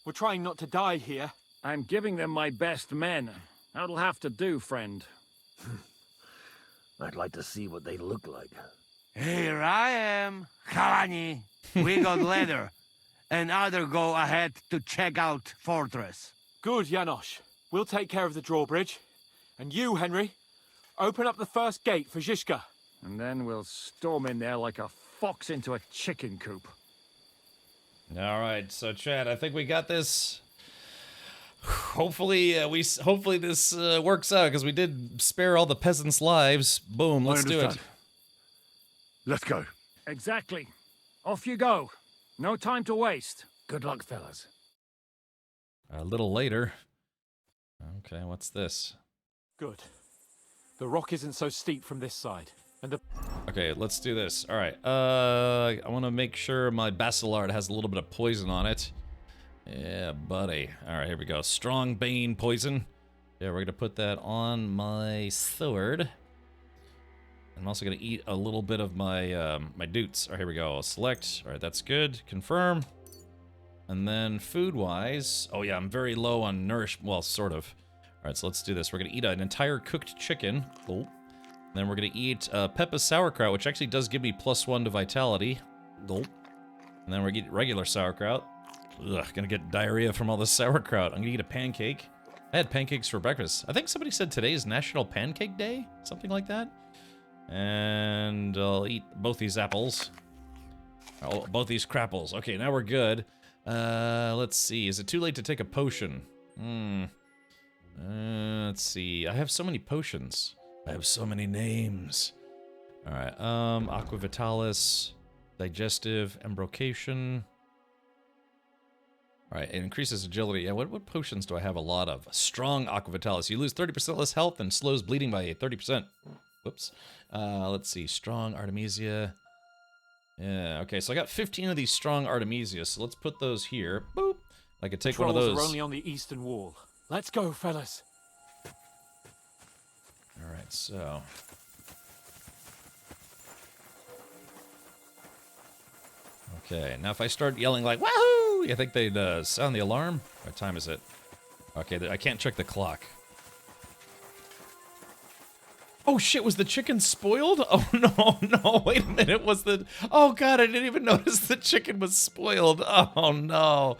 We're trying not to die here. I'm giving them my best men. That'll have to do, friend. I'd like to see what they look like. Here I am, Kalani. We got leather, and other go ahead to check out fortress. Good, Janosch. We'll take care of the drawbridge. And you, Henry, open up the first gate for Zizka. And then we'll storm in there like a fox into a chicken coop. All right, so Chad, I think we got this. Hopefully, hopefully this works out because we did spare all the peasants' lives. Boom, let's do it. Let's go. Exactly. Off you go. No time to waste. Good luck, fellas. A little later. Okay, what's this? Good. The rock isn't so steep from this side. And the... Okay, let's do this. All right. I want to make sure my Basilard has a little bit of poison on it. Yeah, buddy. All right, here we go. Strong Bane poison. Yeah, we're going to put that on my sword. I'm also going to eat a little bit of my my doots. All right, here we go. Select. All right, that's good. Confirm. And then food-wise... Oh, yeah, I'm very low on well, sort of. All right, so let's do this. We're going to eat an entire cooked chicken. Oh. Then we're going to eat Peppa sauerkraut, which actually does give me +1 to vitality. Gulp. And then we're going to eat regular sauerkraut. Ugh, gonna get diarrhea from all this sauerkraut. I'm gonna eat a pancake. I had pancakes for breakfast. I think somebody said today's National Pancake Day? Something like that. And I'll eat both these apples. Oh, both these crapples. Okay, now we're good. Let's see. Is it too late to take a potion? Let's see. I have so many potions. I have so many names. Alright, Aqua Vitalis, Digestive, Embrocation. Alright, it increases agility. Yeah, what potions do I have a lot of? Strong Aqua Vitalis. You lose 30% less health and slows bleeding by 30%. Whoops. Let's see. Strong Artemisia. Yeah, okay, so I got 15 of these strong Artemisia, so let's put those here. Boop. I could take one of those. Are only on the eastern wall. Let's go, fellas. Alright, so... Okay, now if I start yelling like, wahoo! You think they'd sound the alarm? What time is it? Okay, I can't check the clock. Oh shit, was the chicken spoiled? Oh no, wait a minute, was the... Oh god, I didn't even notice the chicken was spoiled. Oh no,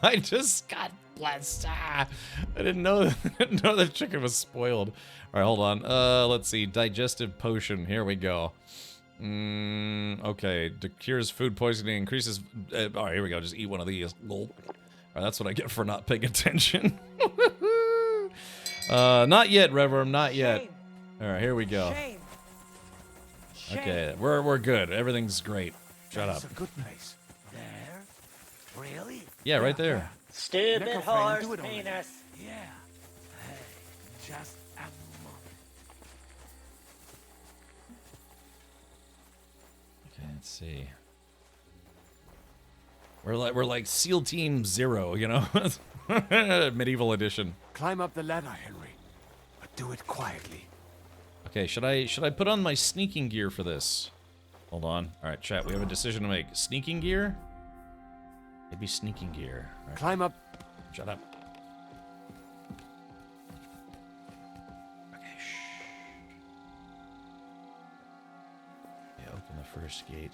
I just got blessed. I didn't know the chicken was spoiled. Alright, hold on. Let's see, digestive potion, here we go. Okay, cures food poisoning, increases... Alright, here we go, just eat one of these. Alright, that's what I get for not paying attention. Not yet, Reverend, not yet. Alright, here we go. Shame. Okay, we're good. Everything's great. Shut up. That's a good place. There? Really? Yeah, right there. Stupid horse penis. Yeah. Hey, just a moment. Okay, let's see. We're like SEAL Team 0, you know? Medieval edition. Climb up the ladder, Henry. But do it quietly. Okay, should I put on my sneaking gear for this? Hold on. Alright, chat, we have a decision to make. Sneaking gear? Maybe sneaking gear. Right. Climb up. Shut up. Okay, shh. Yeah, open the first gate.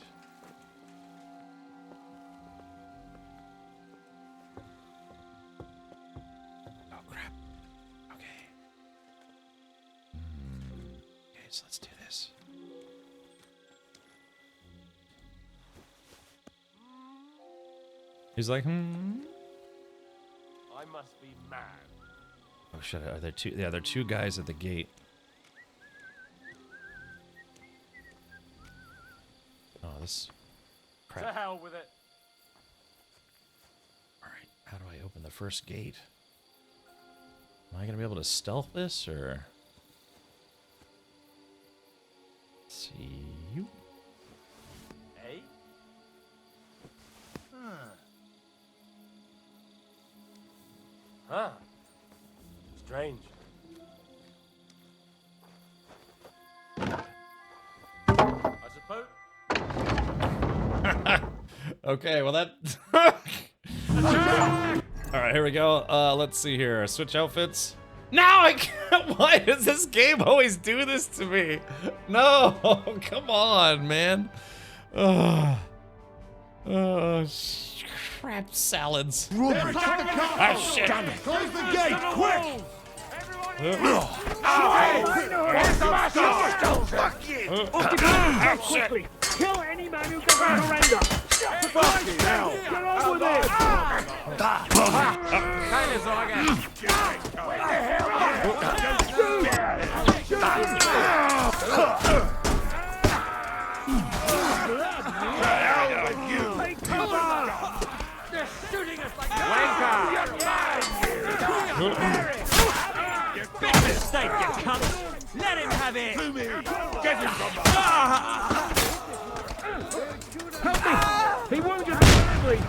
Oh, crap. Okay. Okay, so let's do this. He's like, I must be mad. Oh shit, are there two? Yeah, there are two guys at the gate. Oh, this crap. To hell with it. Alright, how do I open the first gate? Am I gonna be able to stealth this, or... Let's see you. Eh? Huh. Strange. I suppose. Okay, well that... Alright, here we go. Let's see here. Switch outfits. No, I can't! Why does this game always do this to me? No! Come on, man. Oh, crap salads. Oh, shit. Close the gate, quick! Fuck you! Quickly, kill any any man who doesn't surrender. Fucking hell! Get on with it! Keine Sorge. Take cover! They're shooting us like Big mistake, you cunt! Let him have it! Get him from Help me! He wounded me badly!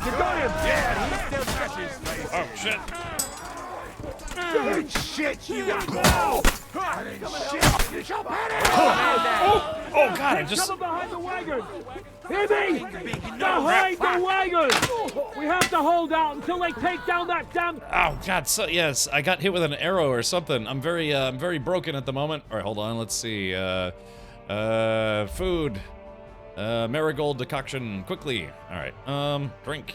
You got him! Yeah, he still stretches. Oh, shit. Good shit, you shit! You shall panic! Oh, God, I just... Cover behind the wagon! Hear me! Behind the wagon! We have to hold out until they take down that damn... Oh, God, so, yes, I got hit with an arrow or something. I'm very broken at the moment. All right, hold on, let's see. Food. Marigold decoction, quickly. All right, drink.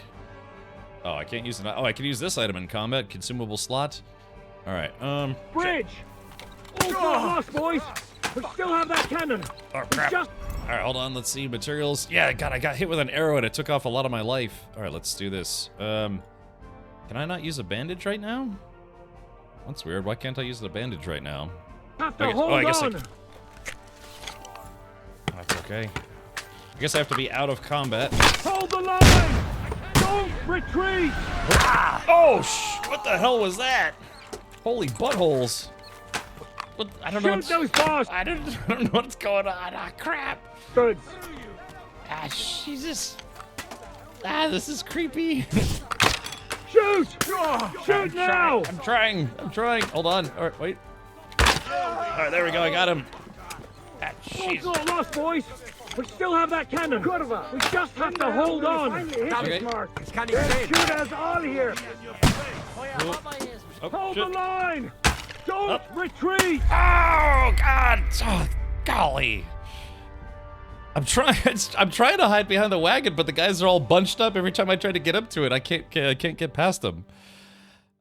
Oh, I can't use it. Oh, I can use this item in combat. Consumable slot. All right, Bridge! All got lost, boys! We still have that cannon! Oh, crap. Just... All right, hold on, let's see. Materials. Yeah, God, I got hit with an arrow and it took off a lot of my life. All right, let's do this. Can I not use a bandage right now? That's weird. Why can't I use the bandage right now? Have to hold on! That's okay. I guess I have to be out of combat. Hold the line! Don't retreat! Oh, what the hell was that? Holy buttholes. What? I don't know. Shoot those boss! I don't know what's going on. Ah, crap. Good. Ah, Jesus. Ah, this is creepy. Shoot! Shoot now! I'm trying. Hold on. All right, wait. All right, there we go. I got him. Ah, All got lost, boys! We still have that cannon! We just have to hold on! Okay. Shoot us all here! Hold the line! Don't retreat! Oh, God. Oh, golly. I'm trying to hide behind the wagon, but the guys are all bunched up. Every time I try to get up to it, I can't get past them.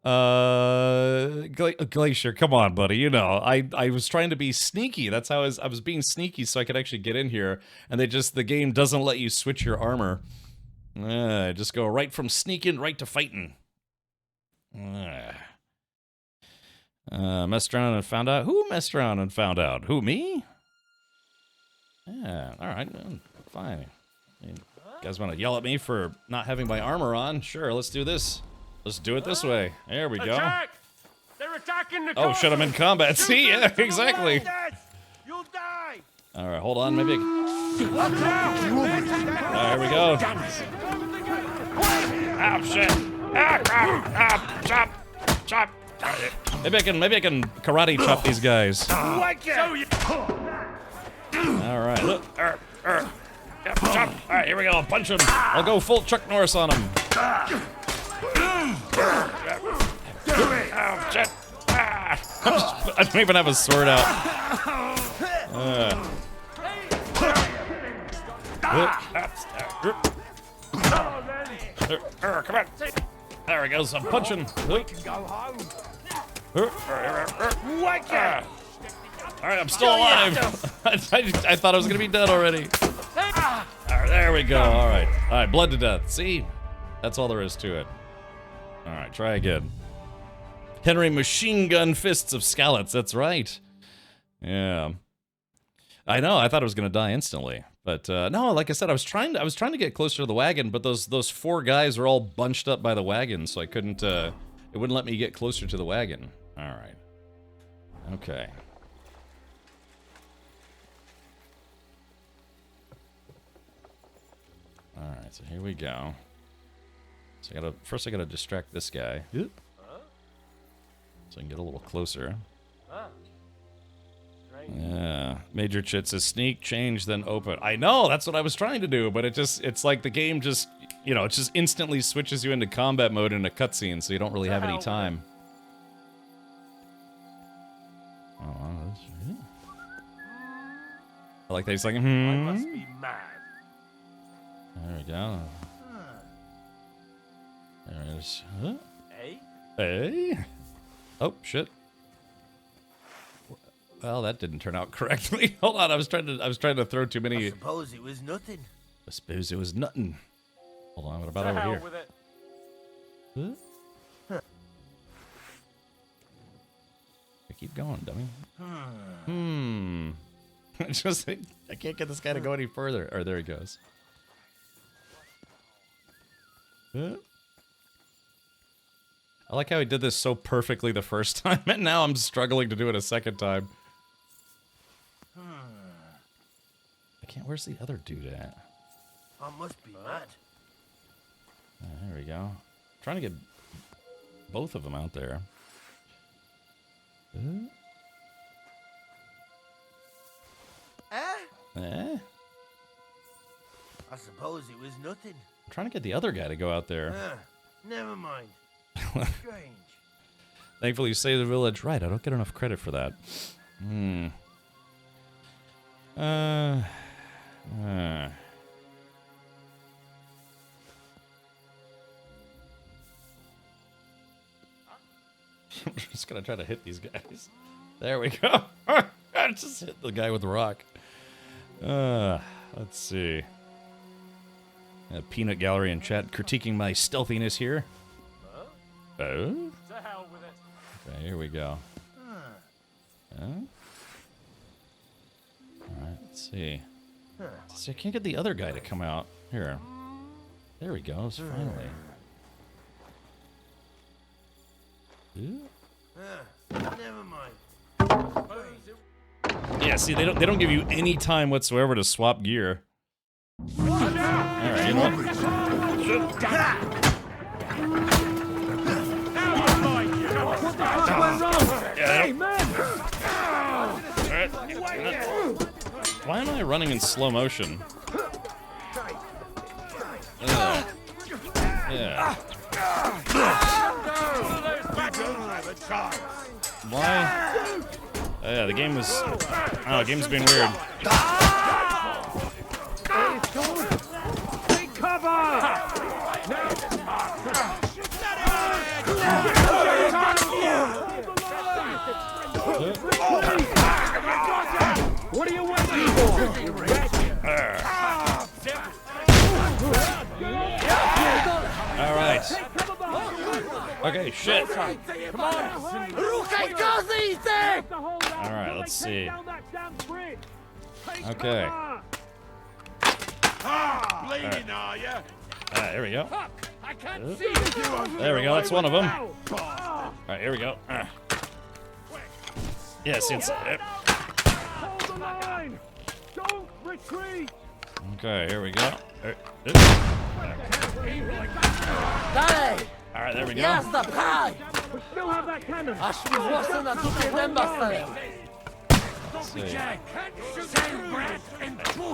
Glacier, come on, buddy. You know, I was trying to be sneaky. That's how I was being sneaky so I could actually get in here. And the game doesn't let you switch your armor. Just go right from sneaking right to fighting. Messed around and found out. Who messed around and found out? Who, me? Yeah, all right, fine. You guys want to yell at me for not having my armor on? Sure, let's do this. Let's do it this way. There we go. Attack! They're attacking the Oh shit, I'm in combat. See, yeah, exactly. You'll die! All right, hold on, maybe. There we go. Oh shit! Ah, crap! Ah, chop! Maybe I can karate chop these guys. All right, look. Yep, chop. All right, here we go. Punch him. I'll go full Chuck Norris on him. Oh shit! I don't even have a sword out. Come on. There we go. So I'm punching. We can go home. All right, I'm still alive. I thought I was gonna be dead already. All right, there we go. All right, blood to death. See, that's all there is to it. All right, try again. Henry machine gun fists of scallops. That's right. Yeah. I know. I thought I was gonna die instantly, but no. Like I said, I was trying to get closer to the wagon, but those four guys were all bunched up by the wagon, so I couldn't. It wouldn't let me get closer to the wagon. All right. Okay. All right. So here we go. So I gotta distract this guy. So I can get a little closer. Yeah. Major Chit says sneak, change, then open. I know, that's what I was trying to do, but it's like the game just, you know, it just instantly switches you into combat mode in a cutscene, so you don't really have any time. Oh, that's right. I like that he's like, I must be mad. There we go. There's, huh? Hey? Hey? Oh, shit. Well, that didn't turn out correctly. Hold on, I was trying to throw too many. I suppose it was nothing. I suppose it was nothing. Hold on, what about over hell here? with it. Huh? Keep going, dummy. I can't get this guy to go any further. Oh, there he goes. Huh? I like how he did this so perfectly the first time, and now I'm struggling to do it a second time. I can't. Where's the other dude at? I must be mad. There we go. Trying to get both of them out there. Eh? I suppose it was nothing. I'm trying to get the other guy to go out there. Never mind. Strange. Thankfully, you saved the village. Right, I don't get enough credit for that. I'm just gonna try to hit these guys. There we go. I just hit the guy with the rock. Let's see. Peanut gallery in chat critiquing my stealthiness here. Oh? To hell with it. Okay, here we go. Alright, let's see. So I can't get the other guy to come out. Here. There he goes, finally. Never mind. Yeah, see, they don't give you any time whatsoever to swap gear. Alright, you know what? Hey, man! Why am I running in slow motion? Yeah. Why? Yeah, the game was. Oh, the game's been weird. Take cover! What are you waiting for? All right. Okay, shit. Come on! All right, let's see. Okay. Bleeding, are you? There we go. I can't see you. There we go. That's one of them. All right, here we go. Yes, it's. Hold the line! Don't retreat! Okay, here we go. All right, there we go. We still have that cannon!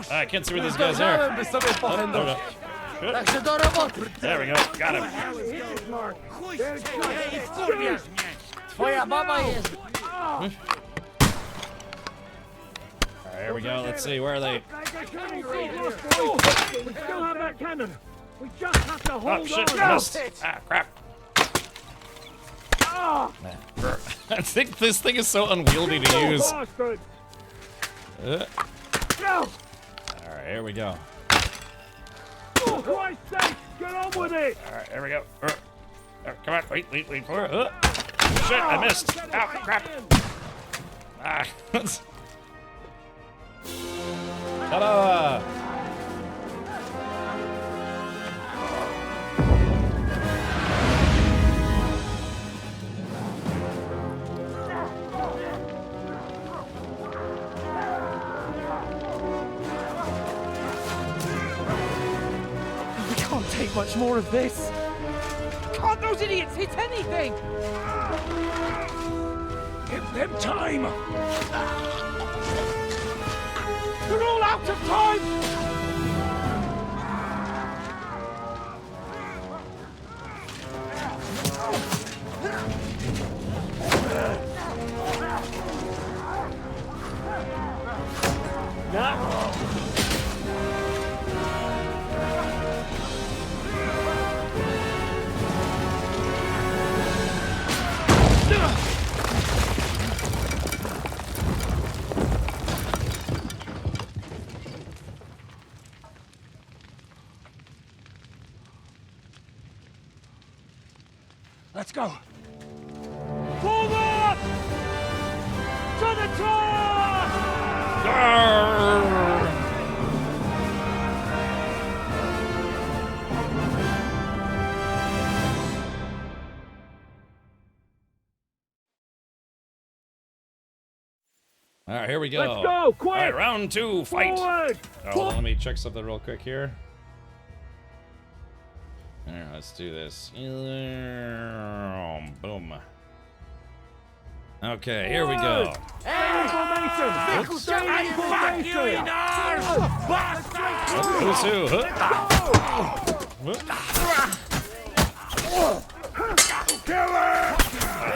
I can't see where this guy's are. There we go. Got him. Alright, here we go. Let's see. Where are they? We still have that cannon! We just have to hold Oh, shit. on! I missed. Ah, crap. I think this thing is so unwieldy to use. Alright, here we go. For Christ's sake, get on with it! Alright, here we go. Come on, wait for it. Shit, I missed. Ow, crap. Ah. Ta-da! We can't take much more of this! Can't those idiots hit anything? Give them time! They're all out of time! Let's go. Forward! To the tower! All right, here we go. Let's go, quick! All right, round 2, fight. Forward! Oh, let me check something real quick here. All right, let's do this. Boom. Okay, here we go. Who's who? There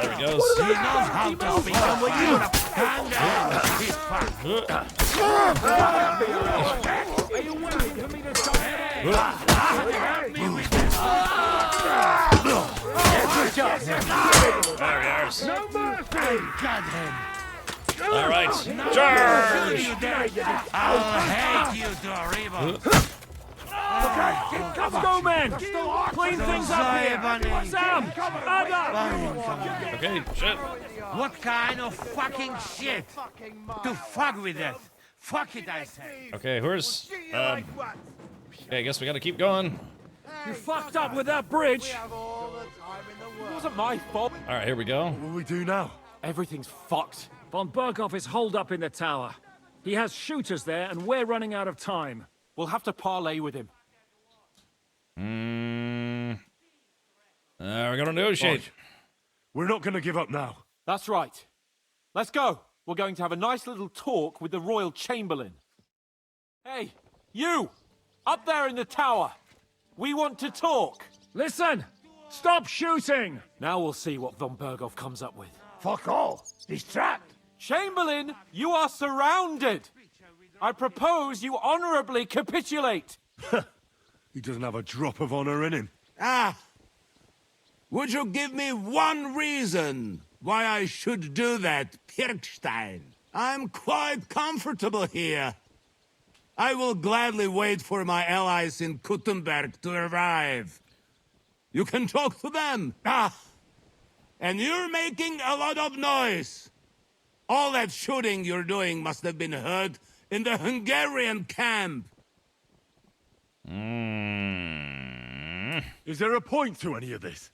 he goes. He knows how to become with you. Stand down. He's fucked. Are you willing for me to stop it? Help me with this. There he is. No mercy! Got him. All right, charge! I'll hate you, Dorivo. Let's go, men! Clean things up here! Sam! Ada! Okay, shit. What kind of fucking shit? To fuck with that? Fuck it, I say. Okay, where's... okay, I guess we gotta keep going. You fucked up with that bridge! It wasn't my fault. All right, here we go. What do we do now? Everything's fucked. Von Berghoff is holed up in the tower. He has shooters there, and we're running out of time. We'll have to parley with him. We're gonna negotiate. We're not gonna give up now. That's right. Let's go. We're going to have a nice little talk with the Royal Chamberlain. Hey, you! Up there in the tower! We want to talk! Listen! Stop shooting! Now we'll see what von Berghoff comes up with. Fuck all. He's trapped. Chamberlain, you are surrounded! I propose you honorably capitulate! He doesn't have a drop of honor in him. Ah! Would you give me one reason why I should do that, Pirkstein? I'm quite comfortable here. I will gladly wait for my allies in Kuttenberg to arrive. You can talk to them. Ah! And you're making a lot of noise. All that shooting you're doing must have been heard in the Hungarian camp. Is there a point to any of this?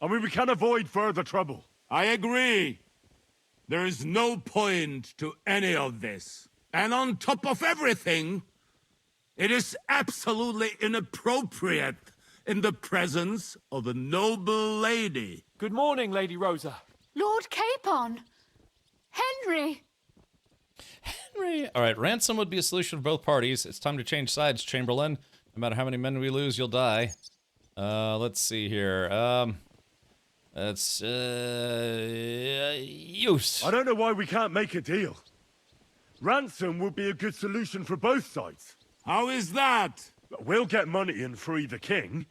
I mean, we can avoid further trouble. I agree. There is no point to any of this. And on top of everything, it is absolutely inappropriate in the presence of a noble lady. Good morning, Lady Rosa. Lord Capon! Henry! Henry! All right, ransom would be a solution for both parties. It's time to change sides, Chamberlain. No matter how many men we lose, you'll die. Let's see here. That's, use. I don't know why we can't make a deal. Ransom would be a good solution for both sides. How is that? We'll get money and free the king,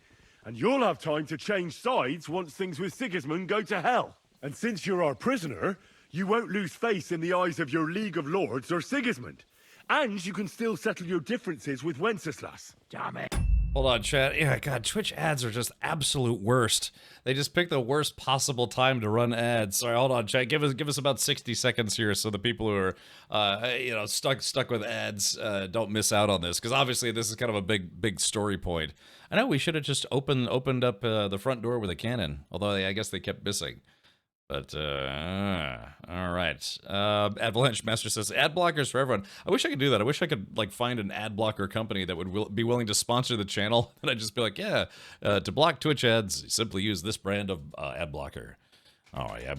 and you'll have time to change sides once things with Sigismund go to hell. And since you're our prisoner, you won't lose face in the eyes of your League of Lords or Sigismund. And you can still settle your differences with Wenceslas. Damn it. Hold on, chat. Yeah, God, Twitch ads are just absolute worst. They just pick the worst possible time to run ads. Sorry, hold on, chat. Give us about 60 seconds here, so the people who are, stuck with ads don't miss out on this. Because obviously, this is kind of a big story point. I know we should have just opened up the front door with a cannon. Although I guess they kept missing. But, all right. Avalanche Master says, ad blockers for everyone. I wish I could do that. I wish I could, like, find an ad blocker company that would be willing to sponsor the channel. And I'd just be like, yeah, to block Twitch ads, simply use this brand of ad blocker. Oh, yeah,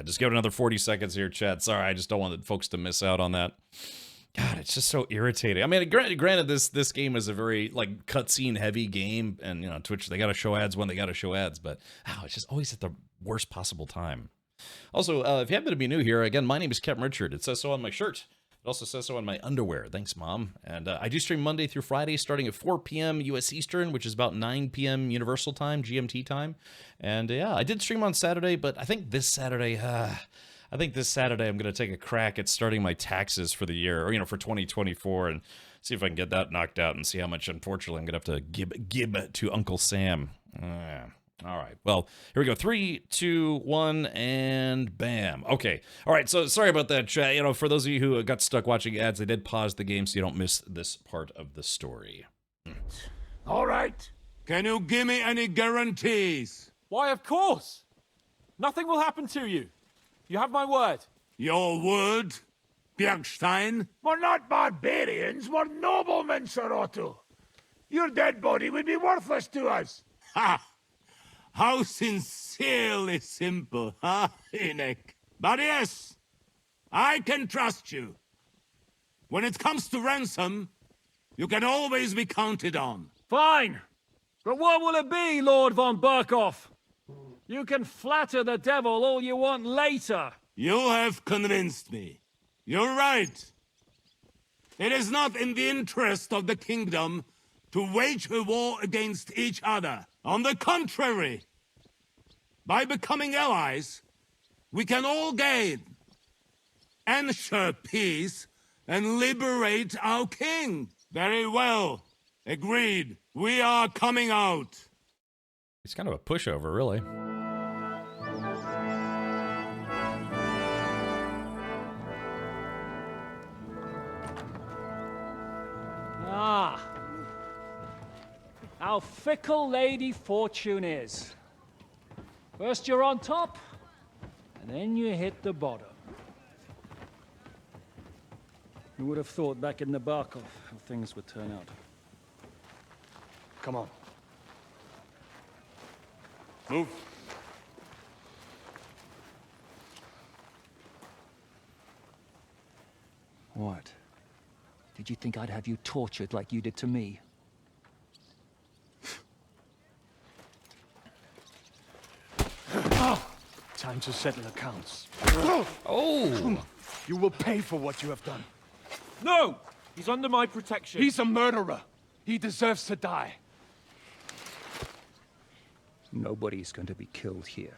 just give it another 40 seconds here, chat. Sorry, I just don't want the folks to miss out on that. God, it's just so irritating. I mean, granted, this game is a very, like, cutscene heavy game. And, you know, Twitch, they got to show ads when they got to show ads. But, it's just always at the worst possible time. Also, if you happen to be new here, again, my name is Captain Richard. It says so on my shirt. It also says so on my underwear. Thanks, Mom. And I do stream Monday through Friday, starting at 4 p.m. U.S. Eastern, which is about 9 p.m. Universal Time, GMT time. And yeah, I did stream on Saturday, but I think this Saturday, I'm going to take a crack at starting my taxes for the year, or, for 2024, and see if I can get that knocked out and see how much, unfortunately, I'm going to have to give to Uncle Sam. All right. Well, here we go. 3, 2, 1, and bam. Okay. All right. So sorry about that, chat. You know, for those of you who got stuck watching ads, I did pause the game so you don't miss this part of the story. All right. Can you give me any guarantees? Why, of course. Nothing will happen to you. You have my word. Your word, Bjergstein? We're not barbarians, we're noblemen, Sir Otto. Your dead body would be worthless to us. Ha! How sincerely simple, huh, Enoch? But yes, I can trust you. When it comes to ransom, you can always be counted on. Fine. But what will it be, Lord von Burkhoff? You can flatter the devil all you want later. You have convinced me. You're right. It is not in the interest of the kingdom to wage a war against each other. On the contrary, by becoming allies, we can all gain, ensure peace, and liberate our king. Very well. Agreed. We are coming out. It's kind of a pushover, really. Ah. How fickle Lady Fortune is. First you're on top, and then you hit the bottom. Who would have thought back in the Barkov how things would turn out? Come on. Move. What? Did you think I'd have you tortured like you did to me? Time to settle accounts. Oh! You will pay for what you have done. No! He's under my protection. He's a murderer. He deserves to die. Nobody's going to be killed here.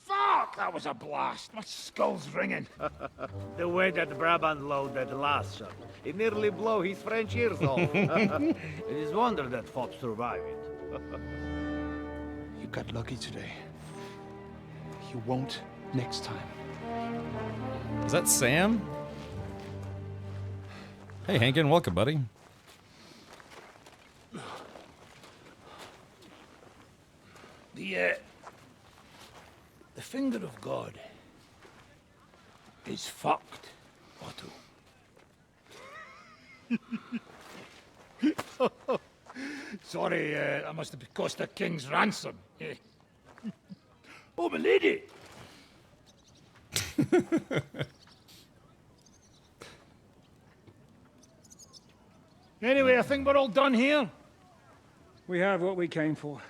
Fuck! That was a blast. My skull's ringing. The way that Brabant loaded last shot, it nearly blew his French ears off. It is wonder that fops survive it. You got lucky today. You won't next time. Is that Sam? Hey, Hankin, welcome, buddy. The finger of God is fucked, Otto. Sorry, that must have cost the king's ransom. Oh, my lady! Anyway, I think we're all done here. We have what we came for.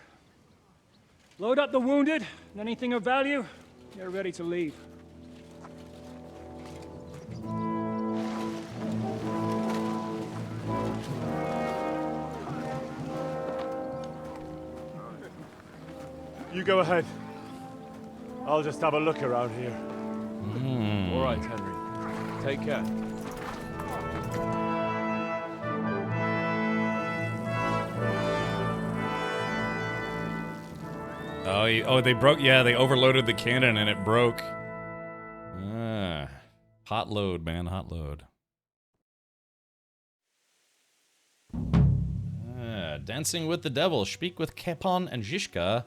Load up the wounded, and anything of value, you're ready to leave. You go ahead. I'll just have a look around here. All right, Henry. Take care. Oh, they broke. Yeah, they overloaded the cannon and it broke. Ah, hot load, man, hot load. Dancing with the Devil. Speak with Capon and Zizka.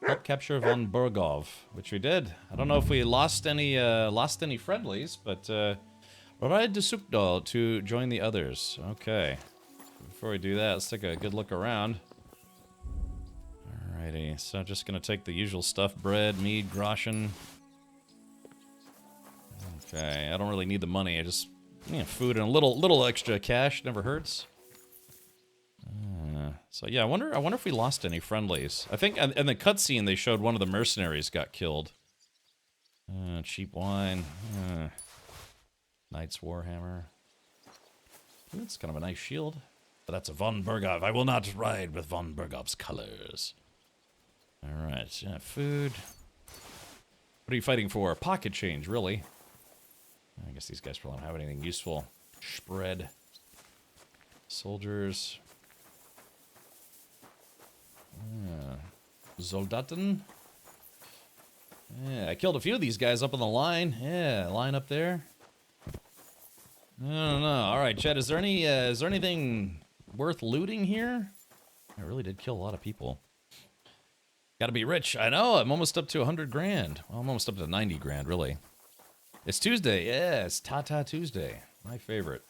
Help capture von Burgov, which we did. I don't know if we lost any friendlies, but ride to Sukdal to join the others. Okay. Before we do that, let's take a good look around. Alrighty, so just gonna take the usual stuff: bread, mead, groschen. Okay, I don't really need the money. I just, food and a little extra cash never hurts. So yeah, I wonder if we lost any friendlies. I think in the cutscene they showed one of the mercenaries got killed. Cheap wine. Knight's Warhammer. That's kind of a nice shield. But that's a von Burgov. I will not ride with von Burgov's colors. Alright, yeah, food. What are you fighting for? Pocket change, really. I guess these guys probably don't have anything useful. Spread. Soldiers. Soldaten. Yeah, I killed a few of these guys up on the line. Yeah, line up there. I don't know. All right, Chad. Is there anything worth looting here? I really did kill a lot of people. Got to be rich. I know. I'm almost up to 100 grand. Well, I'm almost up to 90 grand, really. It's Tuesday. Yeah, it's Tata Tuesday. My favorite.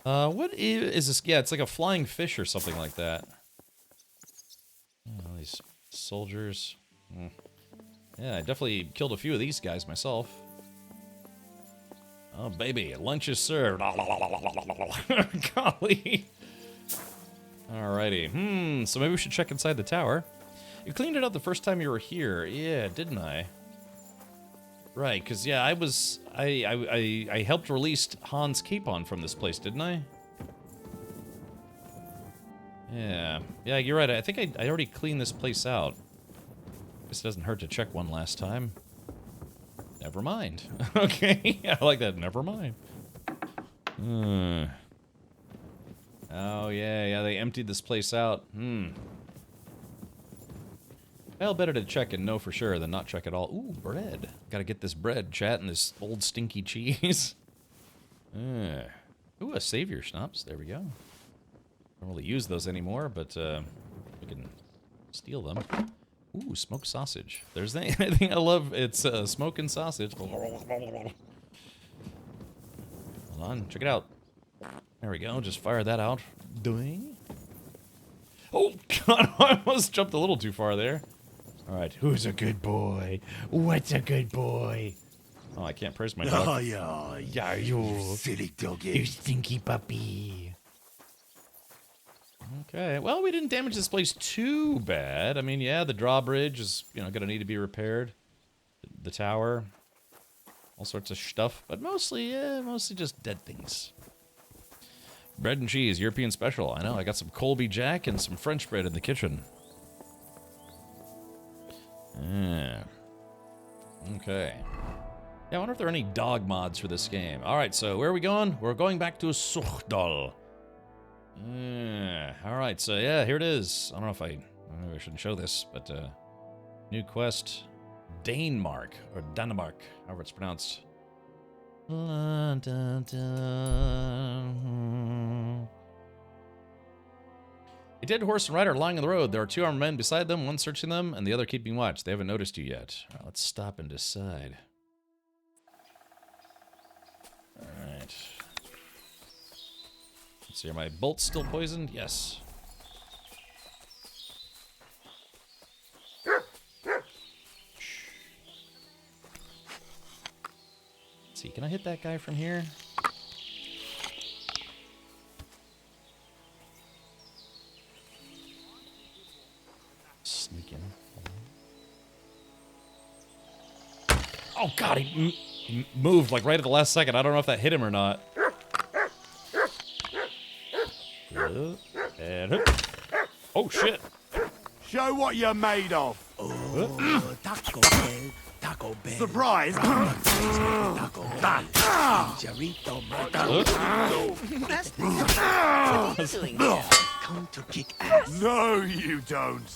What is this? Yeah, it's like a flying fish or something like that. Oh, these soldiers. Yeah, I definitely killed a few of these guys myself. Oh, baby, lunch is served. Golly. Alrighty. So maybe we should check inside the tower. You cleaned it up the first time you were here. Yeah, didn't I? Right, because, yeah, I helped release Hans Capon from this place, didn't I? Yeah. Yeah, you're right. I think I already cleaned this place out. Guess it doesn't hurt to check one last time. Never mind. Okay, I like that. Never mind. Oh, yeah, they emptied this place out. Well, better to check and know for sure than not check at all. Ooh, bread. Gotta get this bread, chat, and this old stinky cheese. Ooh, a savior schnapps. There we go. Don't really use those anymore, but we can steal them. Ooh, smoked sausage. There's anything I love. It's smoking sausage. Hold on, check it out. There we go. Just fire that out. Doing. Oh God! I almost jumped a little too far there. All right, who's a good boy? What's a good boy? Oh, I can't praise my dog. Oh, yeah, you silly doggy. You stinky puppy. Okay, well, we didn't damage this place too bad. I mean, yeah, the drawbridge is, gonna need to be repaired. The tower. All sorts of stuff, but mostly just dead things. Bread and cheese, European special. I know, I got some Colby Jack and some French bread in the kitchen. Yeah. Okay. Yeah, I wonder if there are any dog mods for this game. Alright, so where are we going? We're going back to Suchdal. Alright, so yeah, here it is. I don't know if I shouldn't show this, but new quest. Danemark, or Danemark, however it's pronounced. A dead horse and rider lying on the road. There are two armed men beside them, one searching them, and the other keeping watch. They haven't noticed you yet. All right, let's stop and decide. Alright. Let's see, are my bolts still poisoned? Yes. Let's see, can I hit that guy from here? Sneak in. Oh God, he moved like right at the last second. I don't know if that hit him or not. And oh shit! Show what you're made of. Oh, Taco Bell, Taco Bell. Surprise! Taco Bell. Chicharito, What are you doing here? Come to kick ass. No, you don't.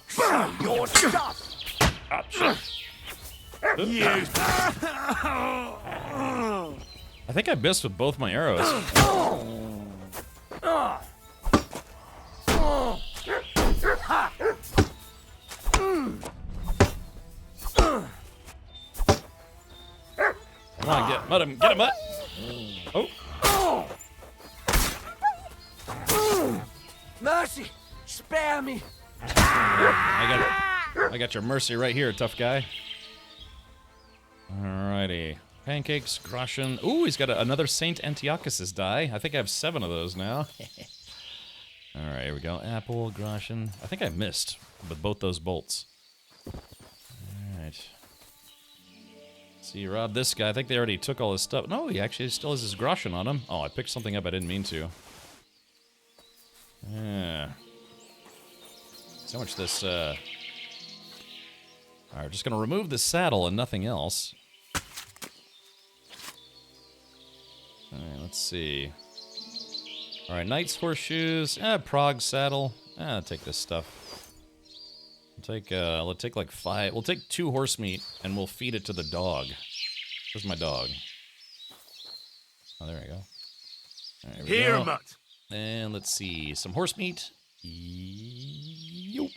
Show your stuff. You. I think I missed with both my arrows. Come on, get him, bud. Oh. Mercy! Spare me! I got your mercy right here, tough guy. Alrighty. Pancakes, Groschen. Ooh, he's got another Saint Antiochus's die. I think I have 7 of those now. Alright, here we go. Apple, Groschen. I think I missed with both those bolts. Alright. See, you robbed this guy. I think they already took all his stuff. No, he actually still has his Groschen on him. Oh, I picked something up I didn't mean to. Yeah. So much this, Alright, just gonna remove the saddle and nothing else. Alright, let's see. Alright, knight's horseshoes. Prague saddle. I'll take this stuff. We'll take like 5. We'll take 2 horse meat and we'll feed it to the dog. Where's my dog? Oh, there we go. Right, Here, Mutt. And let's see. Some horse meat. Yoop.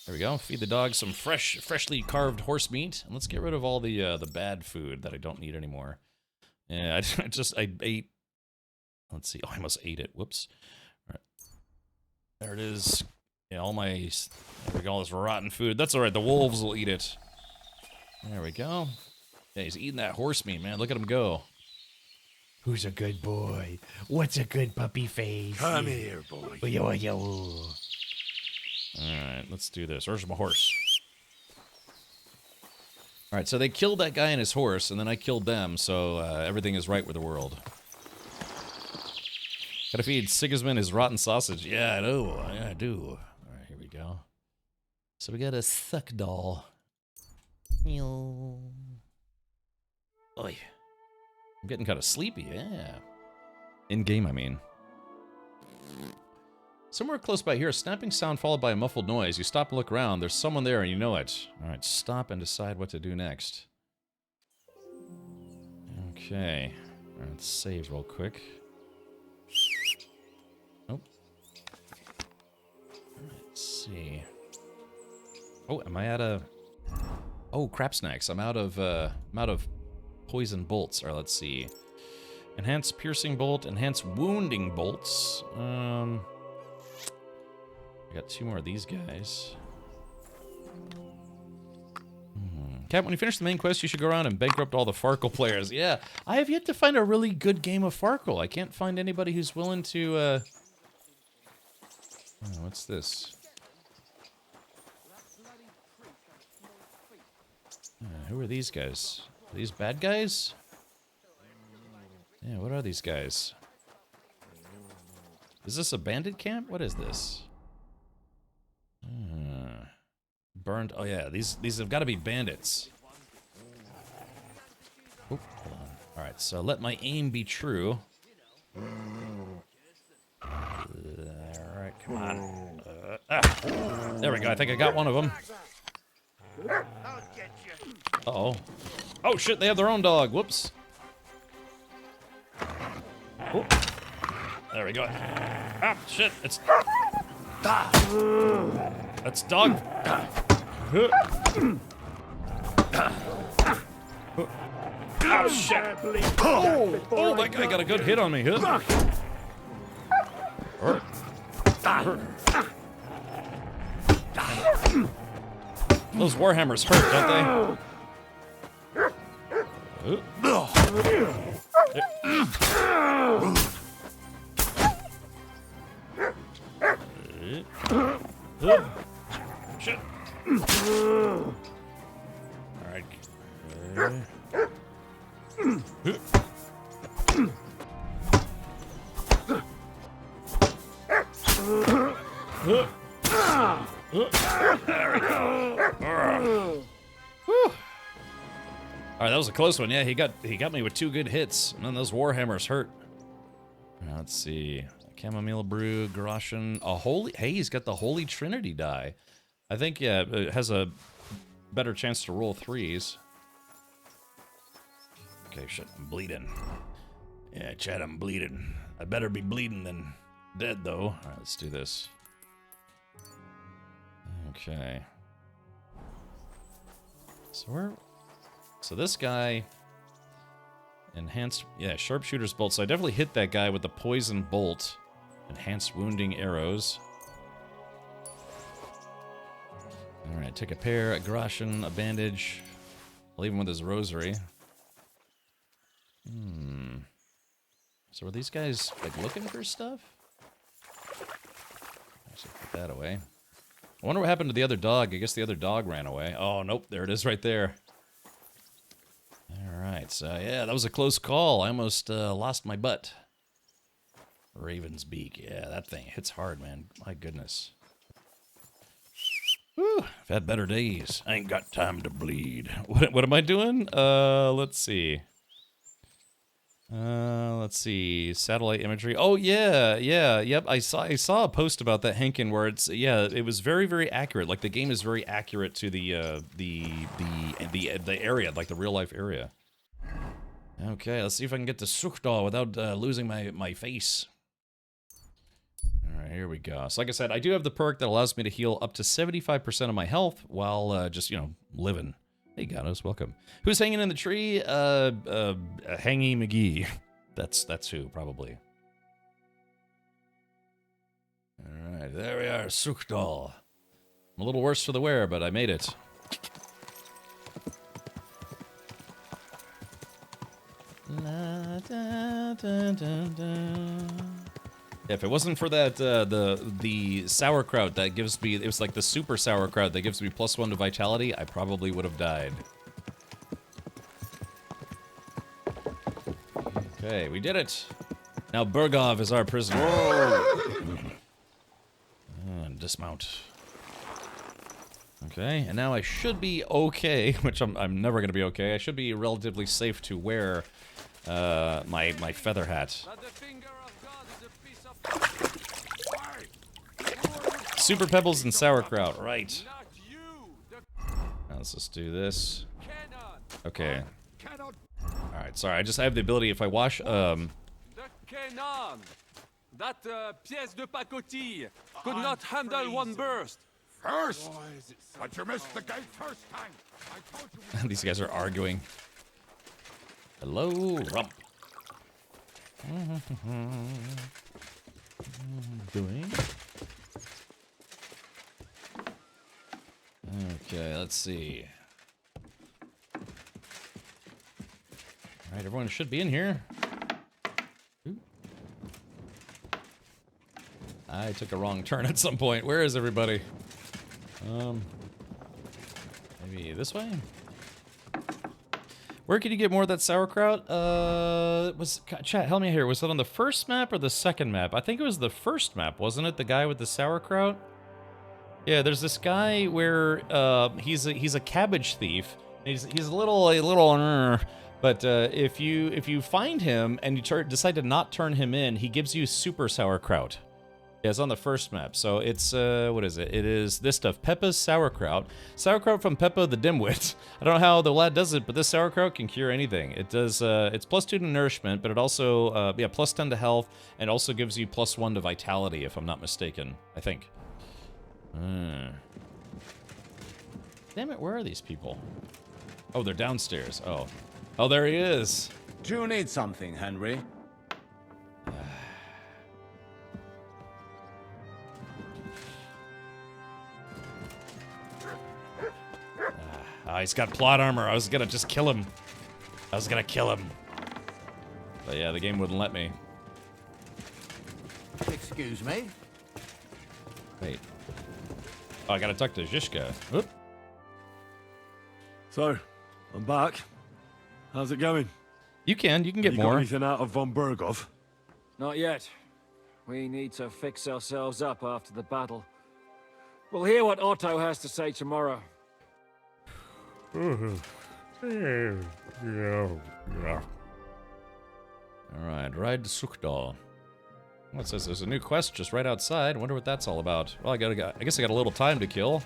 There we go. Feed the dog some freshly carved horse meat. And let's get rid of all the bad food that I don't need anymore. Yeah, I ate. Let's see. Oh, I almost ate it. Whoops. All right. There it is. Yeah, all my. There we go. All this rotten food. That's all right. The wolves will eat it. There we go. Yeah, he's eating that horse meat, man. Look at him go. Who's a good boy? What's a good puppy face? Come here, boy. Alright, let's do this. Where's my horse? Alright, so they killed that guy and his horse, and then I killed them, so everything is right with the world. Gotta feed Sigismund his rotten sausage. Yeah, I know. Yeah, I do. Alright, here we go. So we got a suck doll. Oi. I'm getting kind of sleepy, yeah. In-game, I mean. Somewhere close by here, a snapping sound followed by a muffled noise. You stop and look around. There's someone there and you know it. Alright, stop and decide what to do next. Okay. Alright, let's save real quick. Nope. Let's see. Oh, am I out of... Oh, crap snacks. I'm out of poison bolts. Alright, let's see. Enhanced piercing bolt, enhanced wounding bolts. I got 2 more of these guys. Cap, when you finish the main quest, you should go around and bankrupt all the Farkle players. Yeah, I have yet to find a really good game of Farkle. I can't find anybody who's willing to, Oh, what's this? Who are these guys? Are these bad guys? Yeah, what are these guys? Is this a bandit camp? What is this? Burned. Oh yeah, these have got to be bandits. Oop, hold on. All right, so let my aim be true. All right, come on. There we go. I think I got one of them. Uh-oh. Oh shit! They have their own dog. Whoops. Oh. There we go. Ah, shit! It's. That's dog. Oh shit! Oh, that guy got a good hit on me. Those warhammers hurt, don't they? Shit. Alright. There we go. Alright, that was a close one. Yeah, he got me with 2 good hits, and then those warhammers hurt. Now, let's see. Chamomile brew, Groshen, a holy. Hey, he's got the Holy Trinity die. I think, yeah, it has a better chance to roll 3s. Okay, shit, I'm bleeding. Yeah, Chad, I'm bleeding. I better be bleeding than dead, though. Alright, let's do this. Okay. So this guy... Enhanced... Yeah, sharpshooter's bolt. So I definitely hit that guy with the poison bolt. Enhanced wounding arrows. Alright, take a pair, a Groshen, a bandage. I'll leave him with his rosary. So are these guys, like, looking for stuff? Actually, put that away. I wonder what happened to the other dog. I guess the other dog ran away. Oh, nope, there it is right there. Alright, so yeah, that was a close call. I almost lost my butt. Raven's Beak. Yeah, that thing hits hard, man. My goodness. Whew, I've had better days. I ain't got time to bleed. What am I doing? Let's see. Let's see. Satellite imagery. Oh yeah, yep. I saw a post about that, Henkin, where it's it was very, very accurate. Like the game is very accurate to the area, like the real life area. Okay, let's see if I can get to Sukhdal without losing my face. All right, here we go. So like I said, I do have the perk that allows me to heal up to 75% of my health while just, living. Hey, Gatos, welcome. Who's hanging in the tree? Hangy McGee. That's who, probably. All right, there we are, Sukhdal. I'm a little worse for the wear, but I made it. La, da, da, da, da. If it wasn't for that, the sauerkraut that gives me, it was like the super sauerkraut that gives me +1 to vitality, I probably would have died. Okay, we did it. Now Burgov is our prisoner. And dismount. Okay, and now I should be okay, which I'm never gonna be okay. I should be relatively safe to wear my feather hat. Super pebbles and sauerkraut, right. Now let's just do this. Okay. Alright, sorry, I have the ability if I wash, The cannon! That pièce de pacotille could not handle one burst. First! But you missed the gate first time. I told you. These guys are arguing. Hello, Rump. Doing? Okay, let's see. Alright, everyone should be in here. Ooh. I took a wrong turn at some point. Where is everybody? Maybe this way? Where could you get more of that sauerkraut? Chat, help me here. Was it on the first map or the second map? I think it was the first map, wasn't it? The guy with the sauerkraut? Yeah, there's this guy where he's a cabbage thief. He's a little but if you find him and you decide to not turn him in, he gives you super sauerkraut. Yeah, it's on the first map. So it's what is it? It is this stuff. Peppa's sauerkraut. Sauerkraut from Peppa the Dimwit. I don't know how the lad does it, but this sauerkraut can cure anything. It does it's +2 to nourishment, but it also +10 to health, and also gives you +1 to vitality, if I'm not mistaken. I think. Damn it, where are these people? Oh, they're downstairs. Oh. Oh, there he is. Do you need something, Henry? He's got plot armor. I was gonna just kill him. But yeah, the game wouldn't let me. Excuse me? Wait. Oh, I gotta talk to Zhishka. Oop. So, I'm back. How's it going? You can get you more. Got anything out of von Bergov? Not yet. We need to fix ourselves up after the battle. We'll hear what Otto has to say tomorrow. Alright, ride to Sukhdal. What says there's a new quest just right outside. Wonder what that's all about. Well, I guess I got a little time to kill.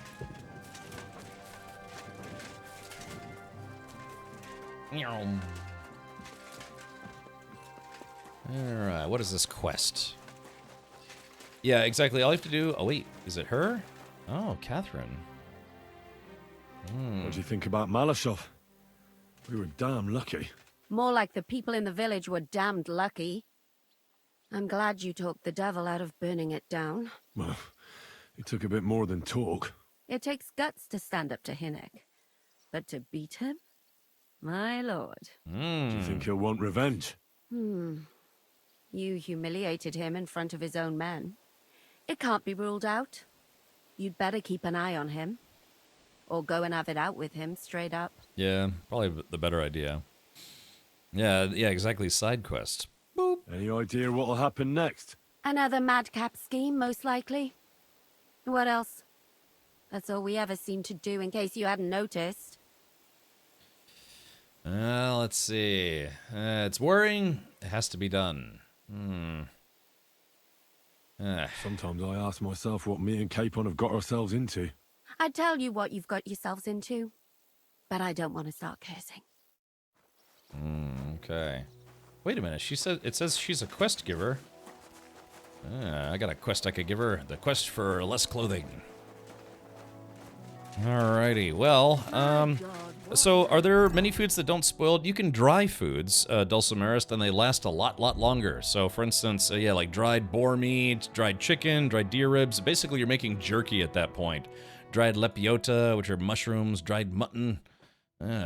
Alright, what is this quest? Yeah, exactly. All you have to do... Oh, wait. Is it her? Oh, Catherine. What do you think about Malashov? We were damn lucky. More like the people in the village were damned lucky. I'm glad you talked the devil out of burning it down. Well, it took a bit more than talk. It takes guts to stand up to Hinnek. But to beat him? My lord. Do you think he'll want revenge? You humiliated him in front of his own men. It can't be ruled out. You'd better keep an eye on him. Or go and have it out with him, straight up. Yeah, probably the better idea. Yeah, exactly. Side quest. Boop. Any idea what'll happen next? Another madcap scheme, most likely. What else? That's all we ever seem to do, in case you hadn't noticed. Let's see. It's worrying. It has to be done. Sometimes I ask myself what me and Capon have got ourselves into. I tell you what you've got yourselves into, but I don't want to start cursing. Okay. Wait a minute. It says she's a quest giver. I got a quest I could give her. The quest for less clothing. Alrighty. Well, so are there many foods that don't spoil? You can dry foods, Dulcimeris, and they last a lot longer. So, for instance, yeah, like dried boar meat, dried chicken, dried deer ribs. Basically, you're making jerky at that point. Dried lepiota, which are mushrooms, dried mutton.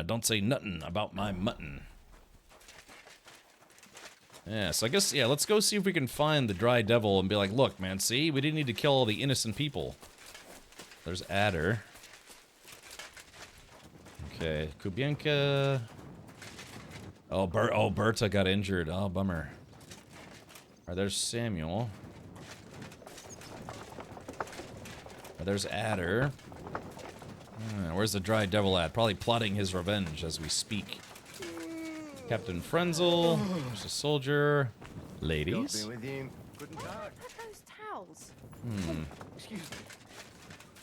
Don't say nothing about my mutton. Yeah, so I guess, yeah, let's go see if we can find the Dry Devil and be like, look, man, see? We didn't need to kill all the innocent people. There's Adder. Okay, Kubienka. Oh, Berta got injured. Oh, bummer. Alright, there's Samuel. There's Adder. Where's the Dry Devil at? Probably plotting his revenge as we speak. Captain Frenzel. There's a soldier. Ladies. With you. Guten Tag. Those towels. Excuse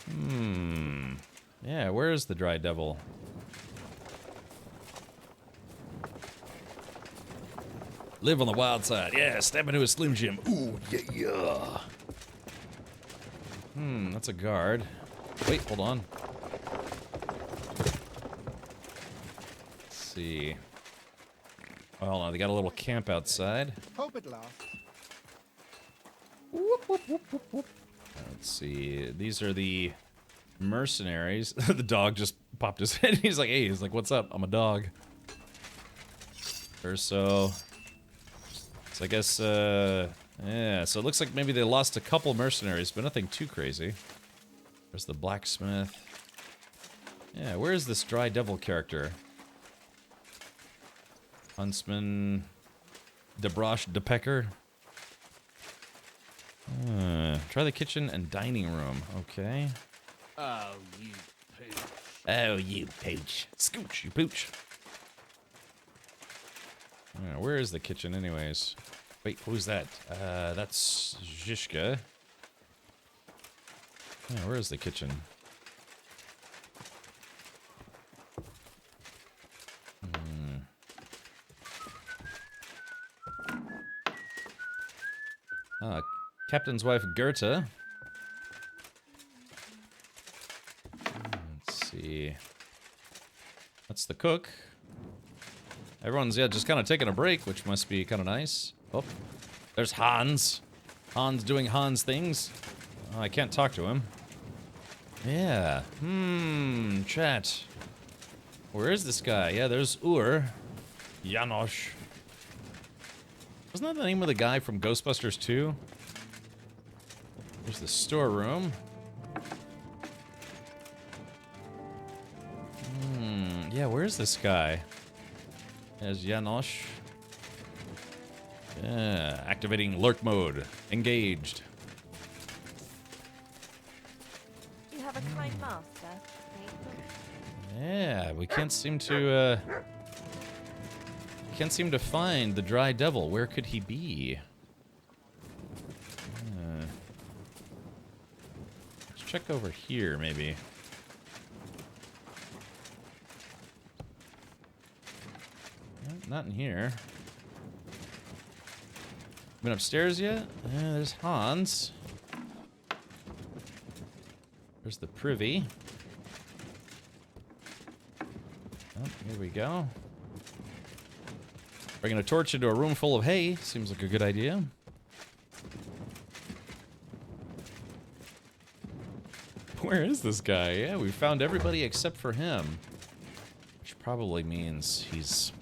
me. Yeah, where's the Dry Devil? Live on the wild side. Yeah, step into a Slim Jim. Ooh, yeah. That's a guard. Wait, hold on. Let's see. Oh, hold on, they got a little camp outside. Hope it lasts. Let's see. These are the mercenaries. The dog just popped his head. He's like, hey, he's like, what's up? I'm a dog. So I guess, yeah, so it looks like maybe they lost a couple mercenaries, but nothing too crazy. There's the blacksmith. Yeah, where is this Dry Devil character? Huntsman, DeBrosh, DePecker. Try the kitchen and dining room. Okay. Oh, you pooch. Oh, you pooch. Scooch, you pooch. Where is the kitchen, anyways? Wait, who's that? That's Zhishka. Yeah, where is the kitchen? Captain's wife, Goethe. Let's see. That's the cook. Everyone's, yeah, just kind of taking a break, which must be kind of nice. Oh, there's Hans. Hans doing Hans things. Oh, I can't talk to him. Yeah. Chat. Where is this guy? Yeah, there's Ur. Janosch. Wasn't that the name of the guy from Ghostbusters 2? There's the storeroom. Yeah, where's this guy? There's Janosch. Yeah, activating lurk mode. Engaged. You have a kind master. Yeah, we can't seem to find the Dry Devil. Where could he be? Let's check over here, maybe. Not in here. Been upstairs yet? Yeah, there's Hans. There's the privy. Oh, here we go. Bringing a torch into a room full of hay. Seems like a good idea. Where is this guy? Yeah, we found everybody except for him. Which probably means he's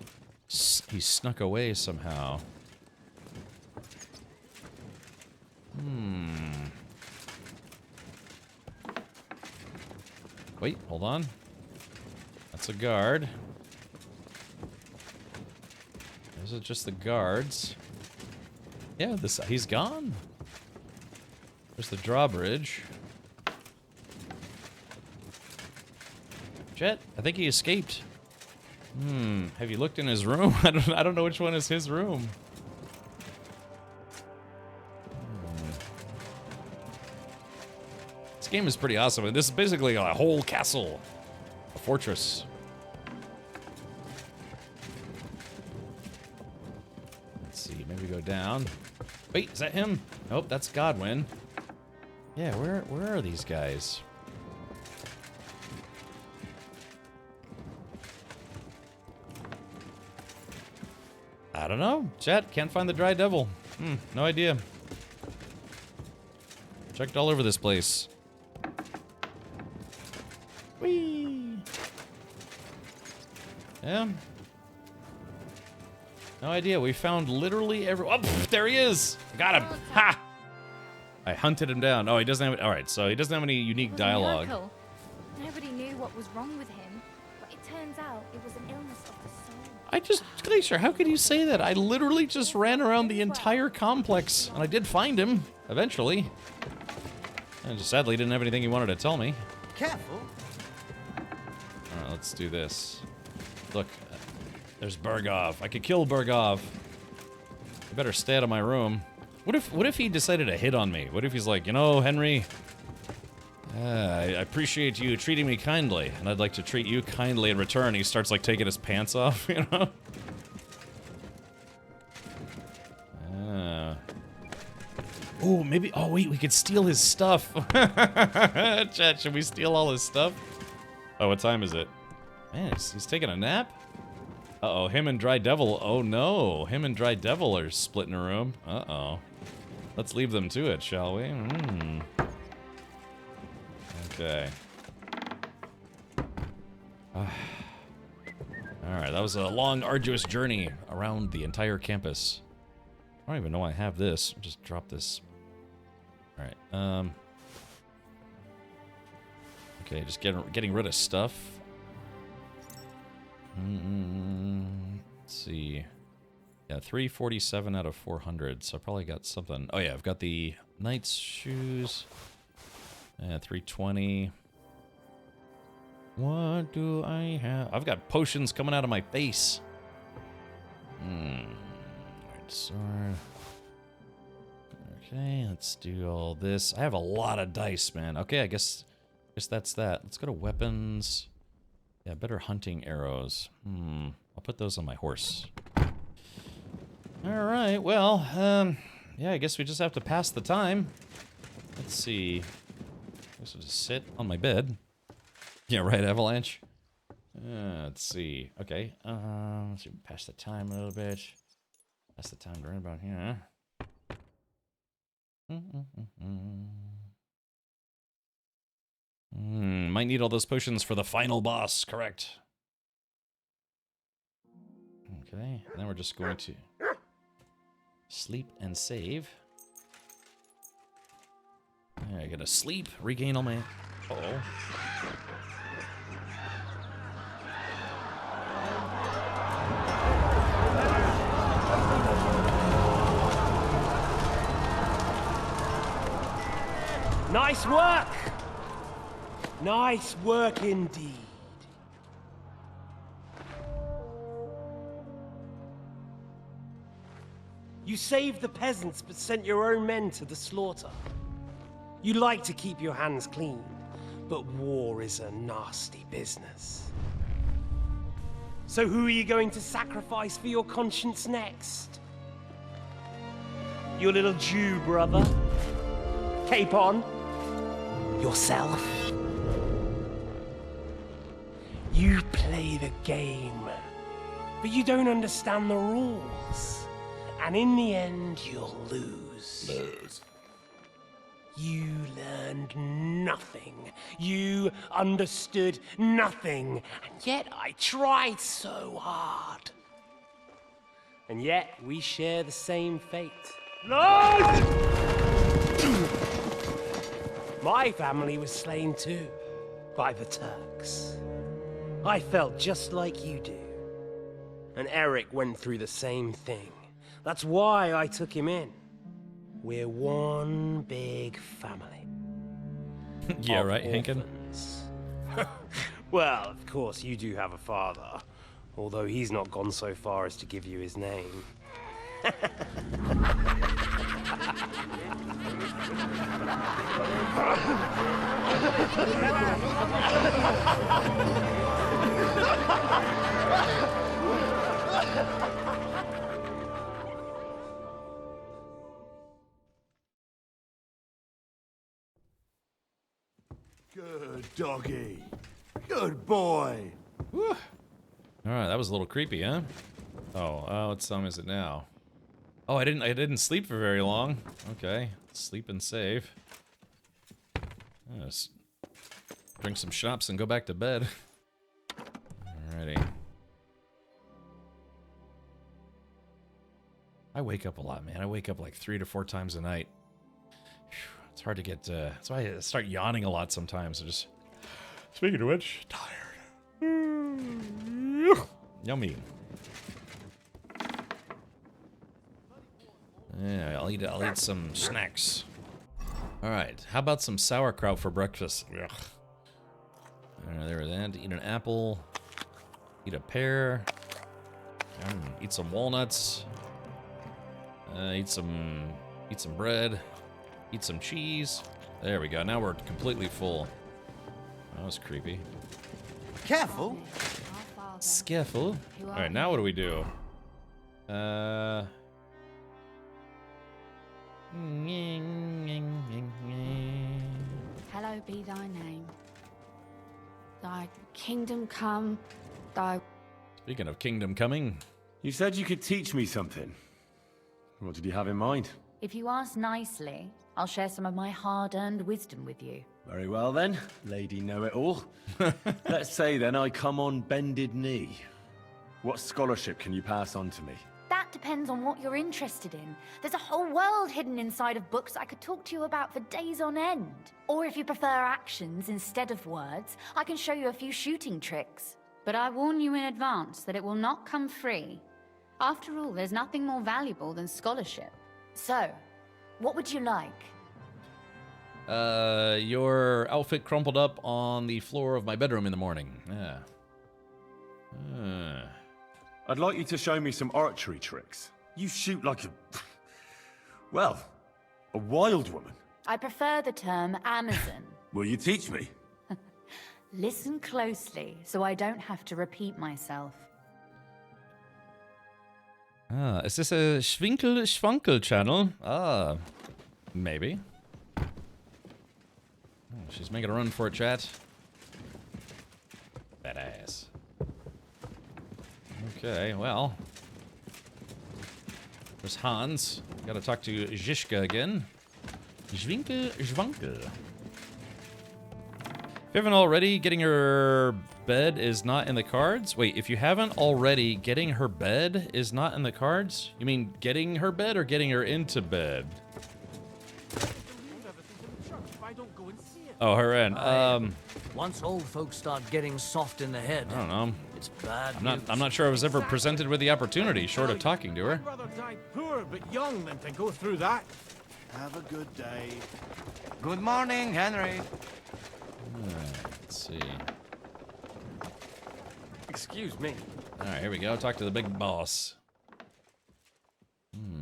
snuck away somehow. Wait, hold on. That's a guard. Those are just the guards. Yeah, he's gone. There's the drawbridge. Jet, I think he escaped. Have you looked in his room? I don't know which one is his room. This game is pretty awesome. And this is basically a whole castle. A fortress. Let's see, maybe go down. Wait, is that him? Nope, that's Godwin. Yeah, where are these guys? I don't know. Chat, can't find the dry devil. No idea. Checked all over this place. Whee! Yeah. No idea. We found literally every. Oh, there he is! Got him! Ha! I hunted him down. Oh, he doesn't have. All right, so he doesn't have any unique dialogue. Miracle. Nobody knew what was wrong with him, but it turns out it was an illness of the soul. Glacier, how could you say that? I literally just ran around the entire complex, and I did find him eventually. And just sadly didn't have anything he wanted to tell me. Careful. All right, let's do this. Look, there's Bergov. I could kill Bergov. I better stay out of my room. What if he decided to hit on me? What if he's like, you know, Henry, I appreciate you treating me kindly, and I'd like to treat you kindly in return. He starts like taking his pants off, you know? Oh, maybe. Oh, wait, we could steal his stuff. Chat, should we steal all his stuff? Oh, what time is it? Man, he's taking a nap? Uh-oh, him and Dry Devil. Oh, no. Him and Dry Devil are splitting a room. Uh-oh. Let's leave them to it, shall we? Okay. Alright, that was a long, arduous journey around the entire campus. I don't even know I have this. I'll just drop this. Alright, okay, just getting rid of stuff. Let's see. Yeah, 347 out of 400, so I probably got something. Oh yeah, I've got the knight's shoes. Yeah, 320. What do I have? I've got potions coming out of my face. Right, sword. Okay, let's do all this. I have a lot of dice, man. Okay, I guess that's that. Let's go to weapons. Yeah, better hunting arrows. I'll put those on my horse. Alright, well, yeah, I guess we just have to pass the time. Let's see. I guess I'll just sit on my bed. Yeah, right, Avalanche? Let's see. Okay, let's see, pass the time a little bit. Pass the time right about here. Might need all those potions for the final boss, correct. Okay, and then we're just going to sleep and save. I gotta sleep, regain all my... Uh-oh. Nice work! Nice work indeed. You saved the peasants, but sent your own men to the slaughter. You like to keep your hands clean, but war is a nasty business. So who are you going to sacrifice for your conscience next? Your little Jew brother? Capon? Yourself? You play the game, but you don't understand the rules. And in the end, you'll lose. You learned nothing. You understood nothing. And yet I tried so hard. And yet we share the same fate. Lord! My family was slain too, by the Turks. I felt just like you do. And Eric went through the same thing. That's why I took him in. We're one big family. Yeah, right, Hankin? Well, of course, you do have a father. Although he's not gone so far as to give you his name. Good doggy. Good boy. All right, that was a little creepy, huh? Oh, what time is it now? Oh, I didn't sleep for very long. Okay, sleep and save. Let's drink some schnapps and go back to bed. Alrighty. I wake up a lot, man. I wake up like 3 to 4 times a night. It's hard to get, that's why I start yawning a lot sometimes. I just, speaking of which, tired. Yummy. Yeah, I'll eat some snacks. All right, how about some sauerkraut for breakfast? Ugh. There we go. Eat an apple. Eat a pear. Eat some walnuts. Eat some bread. Eat some cheese. There we go. Now we're completely full. That was creepy. Careful. Careful. All right, now what do we do? Hallowed be thy name. Thy kingdom come, thy... Speaking of kingdom coming. You said you could teach me something. What did you have in mind? If you ask nicely, I'll share some of my hard-earned wisdom with you. Very well then, Lady Know-It-All. Let's say then I come on bended knee. What scholarship can you pass on to me? That depends on what you're interested in. There's a whole world hidden inside of books I could talk to you about for days on end. Or if you prefer actions instead of words, I can show you a few shooting tricks. But I warn you in advance that it will not come free. After all, there's nothing more valuable than scholarship. So, what would you like? Your outfit crumpled up on the floor of my bedroom in the morning. Yeah. I'd like you to show me some archery tricks. You shoot like a... well, a wild woman. I prefer the term Amazon. Will you teach me? Listen closely, so I don't have to repeat myself. Is this a Schwinkel-Schwankel channel? Maybe. Oh, she's making a run for it, chat. Badass. Okay, well. There's Hans. Gotta talk to Zizka again. Schwinkel-Schwankel. If you haven't already, getting her bed is not in the cards? Wait, if you haven't already, getting her bed is not in the cards? You mean getting her bed or getting her into bed? Oh, her end. Once old folks start getting soft in the head, I don't know. It's bad. I'm not sure I was ever presented with the opportunity, short of talking to her. I'd rather die poor but young than to go through that. Have a good day. Good morning, Henry. Let's see. Excuse me. Alright, here we go. Talk to the big boss.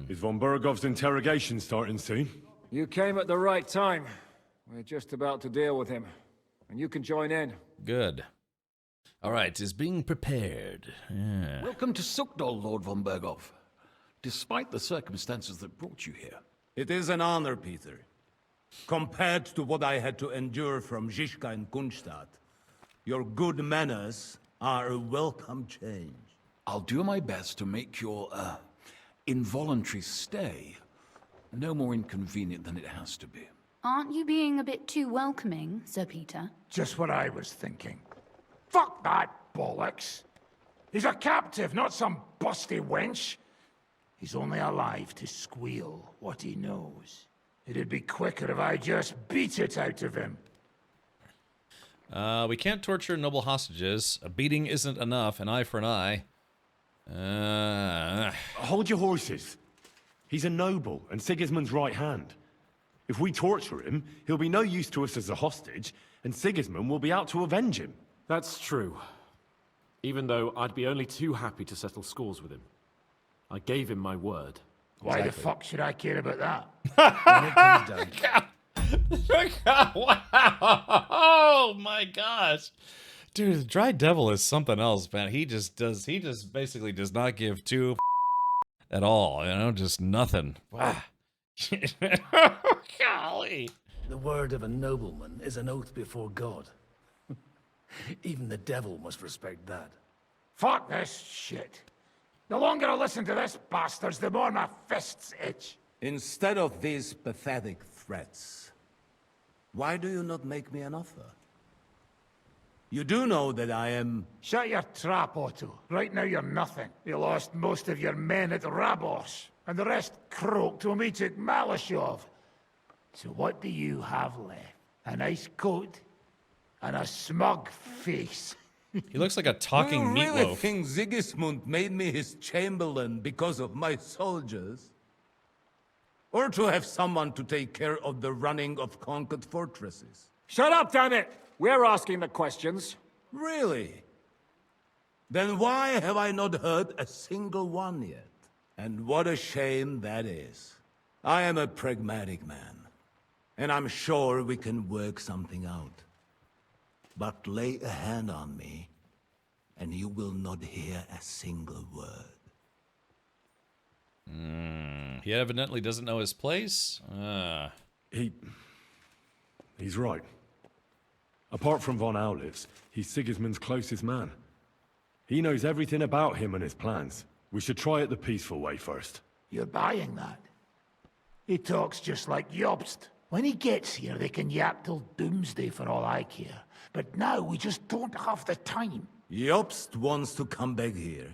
Is von Bergov's interrogation starting soon? You came at the right time. We're just about to deal with him. And you can join in. Good. Alright, is being prepared. Yeah. Welcome to Sukdal, Lord von Bergov. Despite the circumstances that brought you here. It is an honor, Peter. Compared to what I had to endure from Zizka and Kunstadt, your good manners are a welcome change. I'll do my best to make your, involuntary stay no more inconvenient than it has to be. Aren't you being a bit too welcoming, Sir Peter? Just what I was thinking. Fuck that bollocks. He's a captive, not some busty wench. He's only alive to squeal what he knows. It'd be quicker if I just beat it out of him. We can't torture noble hostages. A beating isn't enough. An eye for an eye. Hold your horses. He's a noble and Sigismund's right hand. If we torture him, he'll be no use to us as a hostage, and Sigismund will be out to avenge him. That's true. Even though I'd be only too happy to settle scores with him. I gave him my word. Why the fuck should I care about that? When it comes down. Wow! Oh my gosh, dude, the Dry Devil is something else, man. He just basically does not give two at all. You know, just nothing. Wow. Golly. The word of a nobleman is an oath before God. Even the devil must respect that. Fuck this shit. The longer I listen to this bastards, the more my fists itch. Instead of these pathetic threats, why do you not make me an offer? You do know that I am... Shut your trap, Otto. Right now you're nothing. You lost most of your men at Rabos, and the rest croaked when we took Malashov. So what do you have left? A nice coat and a smug face. He looks like a talking Do you really meatloaf. think Sigismund made me his chamberlain because of my soldiers? Or to have someone to take care of the running of conquered fortresses? Shut up, damn it! We're asking the questions. Really? Then why have I not heard a single one yet? And what a shame that is. I am a pragmatic man, and I'm sure we can work something out. But lay a hand on me, and you will not hear a single word. He evidently doesn't know his place. He's right. Apart from von Aulitz, he's Sigismund's closest man. He knows everything about him and his plans. We should try it the peaceful way first. You're buying that? He talks just like Jobst. When he gets here, they can yap till doomsday for all I care. But now we just don't have the time. Jobst wants to come back here.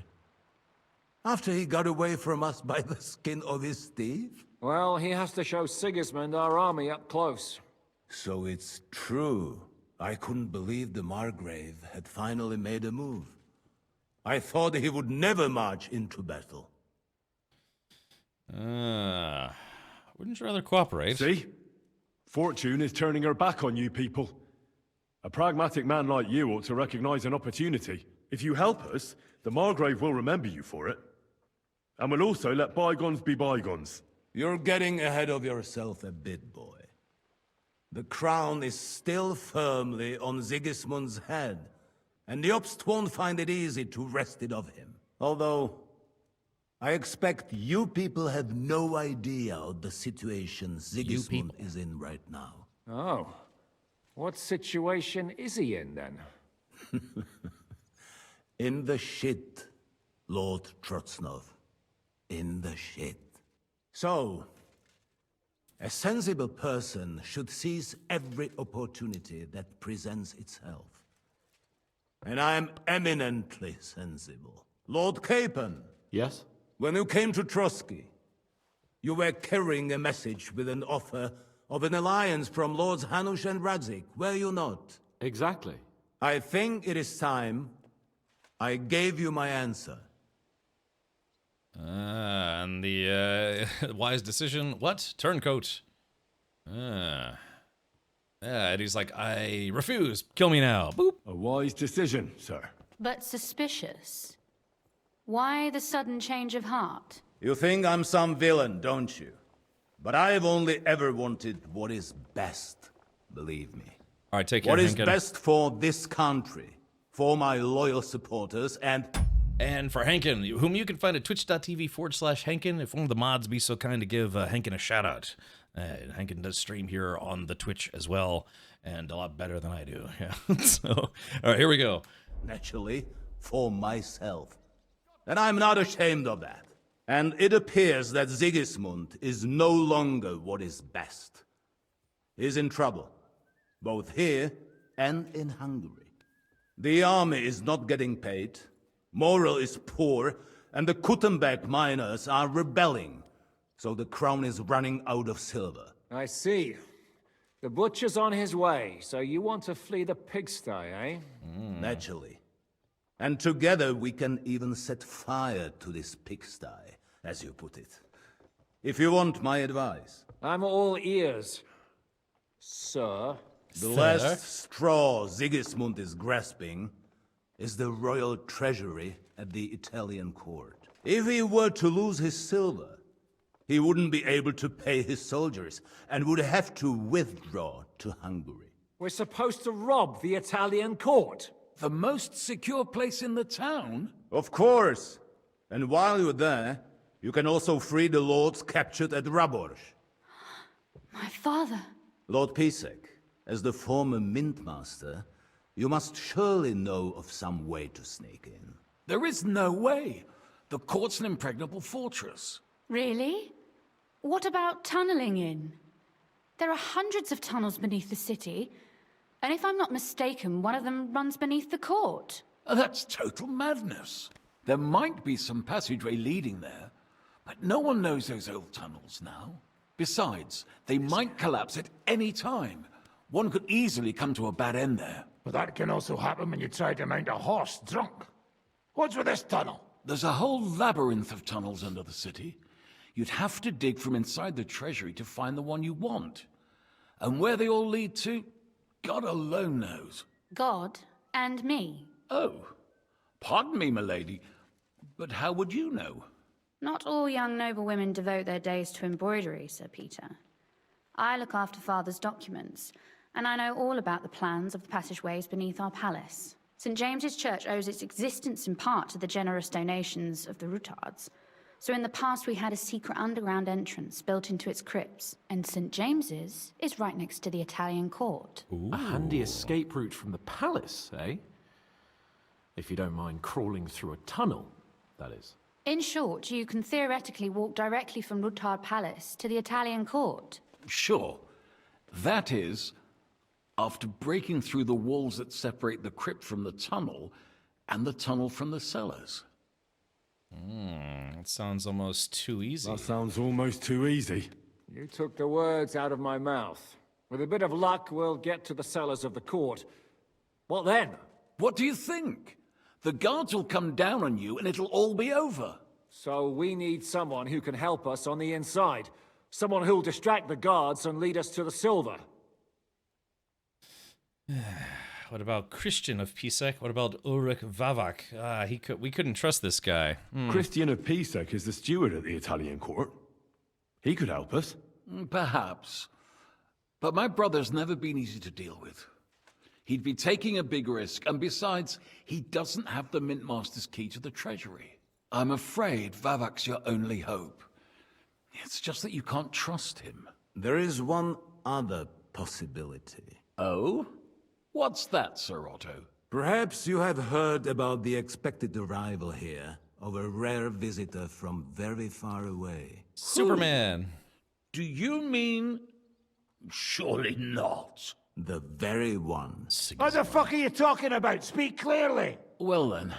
After he got away from us by the skin of his teeth? Well, he has to show Sigismund our army up close. So it's true. I couldn't believe the Margrave had finally made a move. I thought he would never march into battle. Wouldn't you rather cooperate? See? Fortune is turning her back on you people. A pragmatic man like you ought to recognize an opportunity. If you help us, the Margrave will remember you for it. And will also let bygones be bygones. You're getting ahead of yourself a bit, boy. The crown is still firmly on Sigismund's head, and Jobst won't find it easy to wrest it of him. Although, I expect you people have no idea of the situation Sigismund is in right now. Oh. What situation is he in, then? In the shit, Lord Trotsnov. In the shit. So, a sensible person should seize every opportunity that presents itself. And I am eminently sensible. Lord Capon. Yes? When you came to Trotsky, you were carrying a message with an offer of an alliance from Lords Hanush and Radzik, were you not? Exactly. I think it is time I gave you my answer. And the wise decision, what? Turncoat. And he's like, I refuse. Kill me now. Boop. A wise decision, sir. But suspicious. Why the sudden change of heart? You think I'm some villain, don't you? But I've only ever wanted what is best, believe me. All right, take care, What is Henkin. best for this country, for my loyal supporters, and for Henkin, whom you can find at twitch.tv/Henkin. If one of the mods be so kind to give Henkin a shout out. Henkin does stream here on the Twitch as well, and a lot better than I do. Yeah. So, all right, here we go. naturally, for myself. And I'm not ashamed of that. And it appears that Sigismund is no longer what is best. He's in trouble, both here and in Hungary. The army is not getting paid, morale is poor, and the Kuttenberg miners are rebelling, so the crown is running out of silver. I see. The butcher's on his way, so you want to flee the pigsty, eh? Naturally. And together we can even set fire to this pigsty, as you put it. If you want my advice. I'm all ears, sir. The last straw Sigismund is grasping is the royal treasury at the Italian court. If he were to lose his silver, He wouldn't be able to pay his soldiers and would have to withdraw to Hungary. We're supposed to rob the Italian court. The most secure place in the town? Of course. And while you're there, you can also free the lords captured at Raborz. My father. Lord Pisek, as the former Mintmaster, you must surely know of some way to sneak in. There is no way. The court's an impregnable fortress. Really? What about tunneling in? There are hundreds of tunnels beneath the city, and if I'm not mistaken, one of them runs beneath the court. That's total madness. There might be some passageway leading there, but no one knows those old tunnels now. Besides, they might collapse at any time. One could easily come to a bad end there. But that can also happen when you try to mount a horse drunk. What's with this tunnel? There's a whole labyrinth of tunnels under the city. You'd have to dig from inside the treasury to find the one you want. And where they all lead to, God alone knows. God and me. Oh, pardon me, milady, but how would you know? Not all young noblewomen devote their days to embroidery, Sir Peter. I look after Father's documents, and I know all about the plans of the passageways beneath our palace. St. James's Church owes its existence in part to the generous donations of the Rutards. So in the past we had a secret underground entrance built into its crypts, and St. James's is right next to the Italian court. Ooh. A handy escape route from the palace, eh? If you don't mind crawling through a tunnel, that is. In short, you can theoretically walk directly from Rutard Palace to the Italian court. Sure. That is, after breaking through the walls that separate the crypt from the tunnel, and the tunnel from the cellars. That sounds almost too easy. That sounds almost too easy. You took the words out of my mouth. With a bit of luck, we'll get to the cellars of the court. What then? What do you think? The guards will come down on you and it'll all be over. So we need someone who can help us on the inside. Someone who'll distract the guards and lead us to the silver. What about Christian of Pisek? What about Ulrich Vavak? We couldn't trust this guy. Christian of Pisek is the steward at the Italian court. He could help us. Perhaps. But my brother's never been easy to deal with. He'd be taking a big risk, and besides, he doesn't have the Mintmaster's key to the treasury. I'm afraid Vavak's your only hope. It's just that you can't trust him. There is one other possibility. Oh? What's that, Sir Otto? Perhaps you have heard about the expected arrival here of a rare visitor from very far away. Superman! Do you mean... Surely not. The very one. What the fuck are you talking about? Speak clearly. Well then,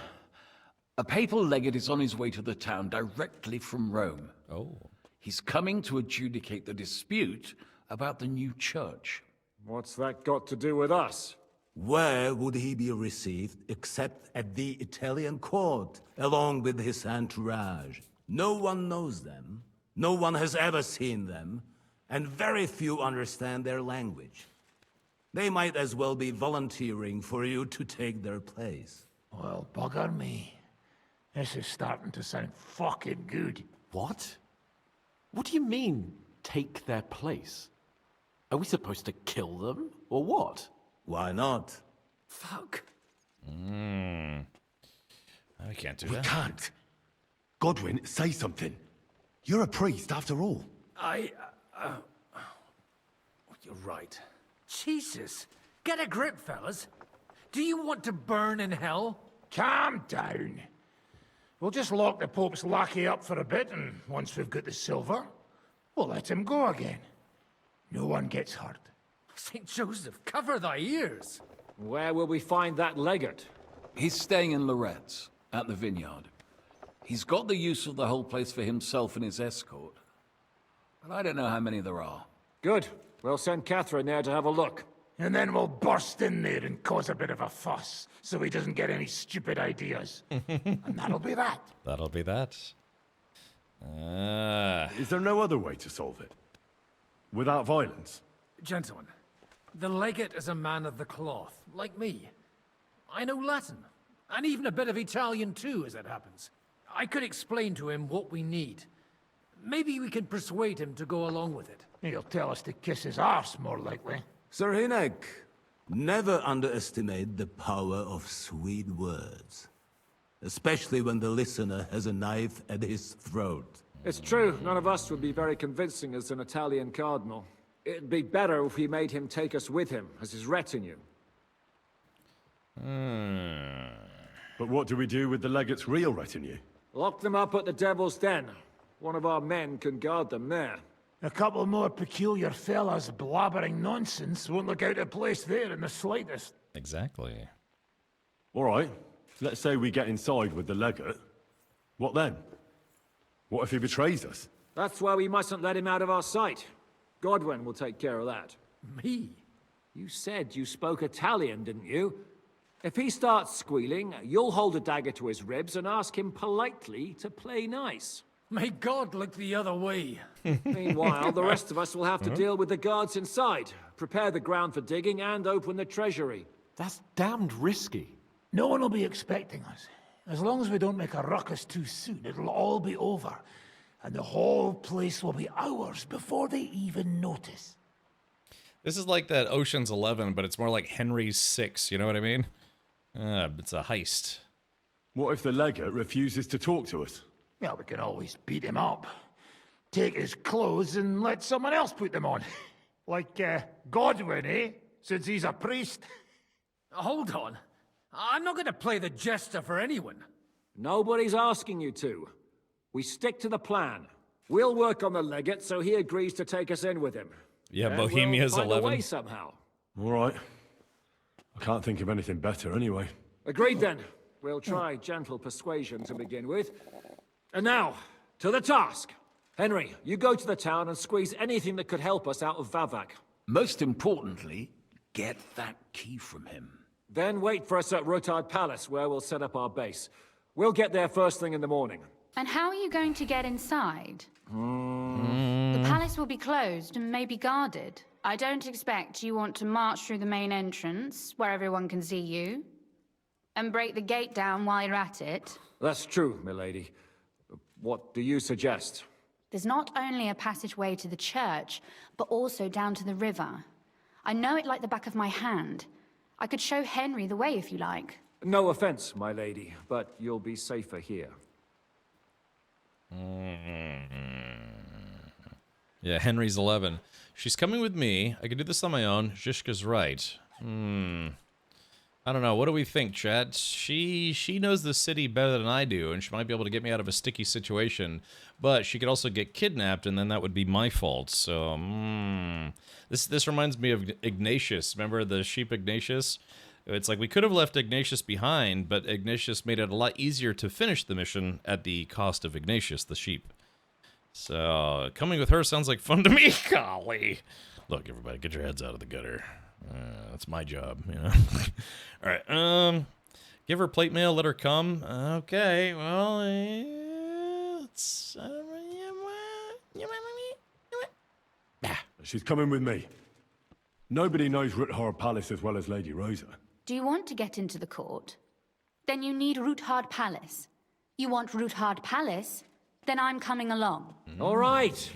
a papal legate is on his way to the town directly from Rome. Oh. He's coming to adjudicate the dispute about the new church. What's that got to do with us? Where would he be received except at the Italian court, along with his entourage? No one knows them, no one has ever seen them, and very few understand their language. They might as well be volunteering for you to take their place. Well, bugger me. This is starting to sound fucking good. What? What do you mean, take their place? Are we supposed to kill them, or what? Why not? Fuck. I can't do We that. can't. Godwin, say something. You're a priest, after all. You're right. Jesus. Get a grip, fellas. Do you want to burn in hell? Calm down. We'll just lock the Pope's lackey up for a bit, and once we've got the silver, we'll let him go again. No one gets hurt. St. Joseph, cover thy ears. Where will we find that legate? He's staying in Loretz, at the vineyard. He's got the use of the whole place for himself and his escort. But I don't know how many there are. Good. We'll send Catherine there to have a look. And then we'll burst in there and cause a bit of a fuss, so he doesn't get any stupid ideas. And that'll be that. That'll be that. Is there no other way to solve it? Without violence? Gentlemen, the legate is a man of the cloth, like me. I know Latin, and even a bit of Italian too, as it happens. I could explain to him what we need. Maybe we can persuade him to go along with it. He'll tell us to kiss his arse, more likely. Sir Hynek, never underestimate the power of sweet words. Especially when the listener has a knife at his throat. It's true, none of us would be very convincing as an Italian cardinal. It'd be better if we made him take us with him as his retinue. But what do we do with the legate's real retinue? Lock them up at the Devil's Den. One of our men can guard them there. A couple more peculiar fellas blabbering nonsense won't look out of place there in the slightest. Exactly. All right. Let's say we get inside with the legate. What then? What if he betrays us? That's why we mustn't let him out of our sight. Godwin will take care of that. Me? You said you spoke Italian, didn't you? If he starts squealing, you'll hold a dagger to his ribs and ask him politely to play nice. May God look the other way. Meanwhile, the rest of us will have to deal with the guards inside, prepare the ground for digging, and open the treasury. That's damned risky. No one will be expecting us. As long as we don't make a ruckus too soon, it'll all be over. And the whole place will be ours before they even notice. This is like that Ocean's 11, but it's more like Henry's 6, you know what I mean? It's a heist. What if the legate refuses to talk to us? Well, we can always beat him up. Take his clothes and let someone else put them on. Like, Godwin, eh? Since he's a priest. Hold on. I'm not going to play the jester for anyone. Nobody's asking you to. We stick to the plan. We'll work on the legate so he agrees to take us in with him. Yeah, Then Bohemia's we'll find 11. a way somehow. All right. I can't think of anything better anyway. Agreed then. We'll try gentle persuasion to begin with. And now, to the task. Henry, you go to the town and squeeze anything that could help us out of Vavak. Most importantly, get that key from him. Then wait for us at Rotard Palace, where we'll set up our base. We'll get there first thing in the morning. And how are you going to get inside? The palace will be closed and may be guarded. I don't expect you want to march through the main entrance, where everyone can see you, and break the gate down while you're at it. That's true, milady. What do you suggest? There's not only a passageway to the church, but also down to the river. I know it like the back of my hand. I could show Henry the way if you like. No offense, my lady, but you'll be safer here. Yeah, Henry's 11. She's coming with me. I can do this on my own. Zhishka's right. I don't know. What do we think, chat? She knows the city better than I do, and she might be able to get me out of a sticky situation. But she could also get kidnapped, and then that would be my fault. So, this reminds me of Ignatius. Remember the sheep Ignatius? It's like we could have left Ignatius behind, but Ignatius made it a lot easier to finish the mission at the cost of Ignatius, the sheep. So, coming with her sounds like fun to me. Golly. Look, everybody, get your heads out of the gutter. That's my job, you know. All right, give her plate mail, let her come. Okay, well, She's coming with me. Nobody knows Ruthard Palace as well as Lady Rosa. Do you want to get into the court? Then you need Ruthard Palace. You want Ruthard Palace? Then I'm coming along. All right.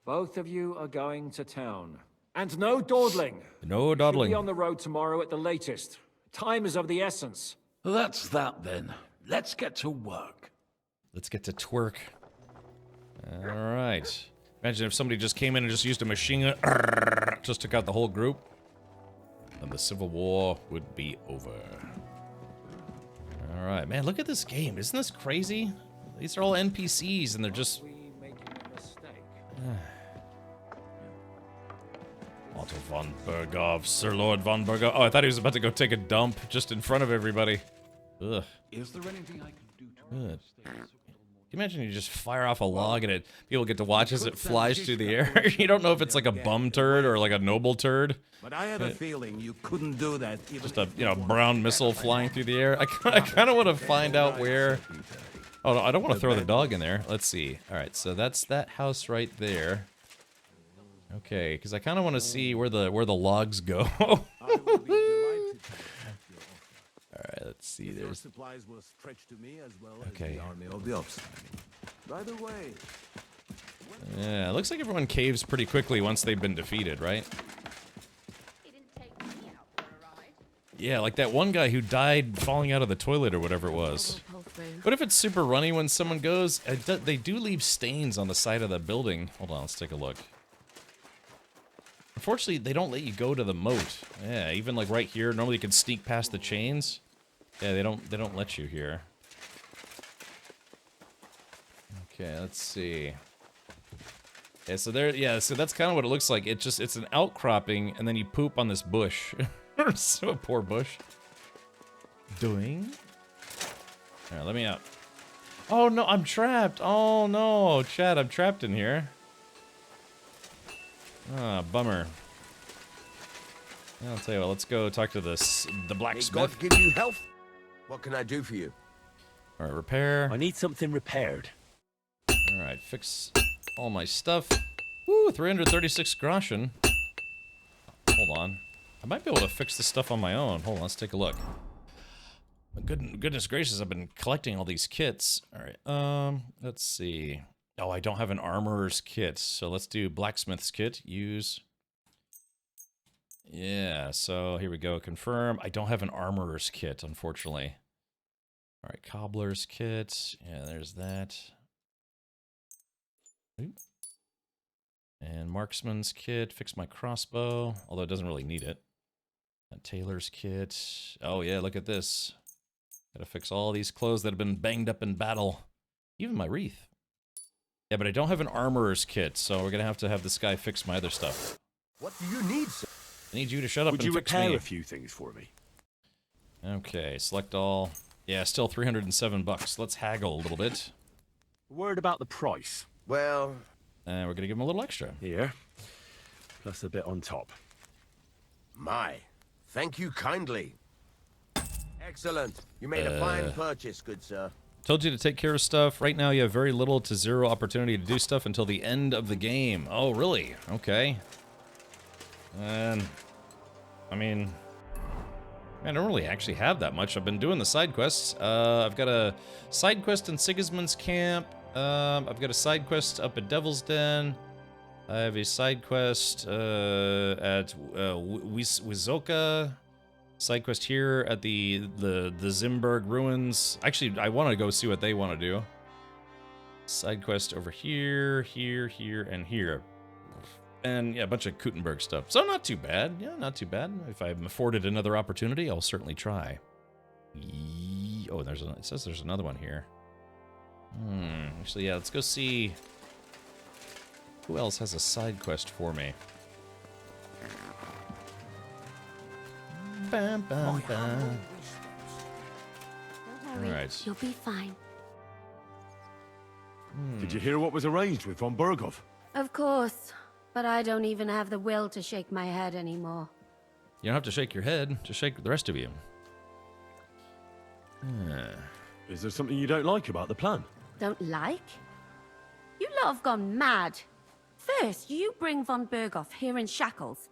Both of you are going to town. And no dawdling. No dawdling. Should be on the road tomorrow at the latest. Time is of the essence. That's that then. Let's get to work. Let's get to twerk. All right. Imagine if somebody just came in and just used a machine gun, just took out the whole group. Then the Civil War would be over. All right, man, look at this game. Isn't this crazy? These are all NPCs, and they're just... Otto von Berghoff, Sir Lord von Berghoff. Oh, I thought he was about to go take a dump just in front of everybody. Ugh. Is there anything I can do to Good. Can you imagine you just fire off a log and people get to watch as it flies through the air? You don't know if it's like a bum turd or like a noble turd. But I had a feeling you couldn't do that. Just a brown missile flying through the air. I kind of want to find out where. Oh no, I don't want to throw the dog in there. Let's see. All right, so that's that house right there. Okay, because I kind of want to see where the logs go. All right, let's see. There's supplies will stretch to me as well okay. as the army of the Ops. By the way, Yeah, it looks like everyone caves pretty quickly once they've been defeated, right? Yeah, like that one guy who died falling out of the toilet or whatever it was. What if it's super runny when someone goes? They do leave stains on the side of the building. Hold on, let's take a look. Unfortunately, they don't let you go to the moat. Yeah, even like right here, normally you can sneak past the chains. Yeah, they don't let you here. Okay, let's see. Yeah, so there, yeah, so that's kind of what it looks like. It's an outcropping, and then you poop on this bush. So poor bush. Doing? Alright, let me out. Oh no, I'm trapped. Oh no, Chad, I'm trapped in here. Ah, bummer. I'll tell you what, let's go talk to the blacksmith. May God give you health. What can I do for you? Alright, repair. I need something repaired. Alright, fix all my stuff. Woo, 336 groschen. Hold on. I might be able to fix this stuff on my own. Hold on, let's take a look. Goodness gracious, I've been collecting all these kits. Alright, let's see. Oh, I don't have an armorer's kit, so let's do blacksmith's kit. Use. Yeah, so here we go. Confirm. I don't have an armorer's kit, unfortunately. Alright, cobbler's kit. Yeah, there's that. Oop. And marksman's kit. Fix my crossbow, although it doesn't really need it. Tailor's kit. Oh yeah, look at this. Gotta fix all these clothes that have been banged up in battle. Even my wreath. Yeah, but I don't have an armorer's kit, so we're gonna have to have this guy fix my other stuff. What do you need, sir? I need you to shut up and fix me. Would you repair a few things for me? Okay, select all. Yeah, still 307 bucks. Let's haggle a little bit. Word about the price. Well... And we're gonna give him a little extra. Here. Plus a bit on top. My. Thank you kindly. Excellent. You made a fine purchase, good sir. Told you to take care of stuff. Right now you have very little to zero opportunity to do stuff until the end of the game. Oh, really? Okay. And I mean, I don't really actually have that much. I've been doing the side quests. I've got a side quest in Sigismund's camp. I've got a side quest up at Devil's Den. I have a side quest at Wizoka. Side quest here at the Zimberg ruins. Actually, I want to go see what they want to do. Side quest over here, here, and here. And yeah, a bunch of Kuttenberg stuff. So not too bad. Yeah, not too bad. If I'm afforded another opportunity, I'll certainly try. Oh, it says there's another one here. Actually, yeah, let's go see who else has a side quest for me. Bam, bam, bam. Don't worry, Alright. you'll be fine. Did you hear what was arranged with von Berghoff? Of course, but I don't even have the will to shake my head anymore. You don't have to shake your head, just shake the rest of you. Is there something you don't like about the plan? Don't like? You lot have gone mad. First, you bring von Berghoff here in shackles.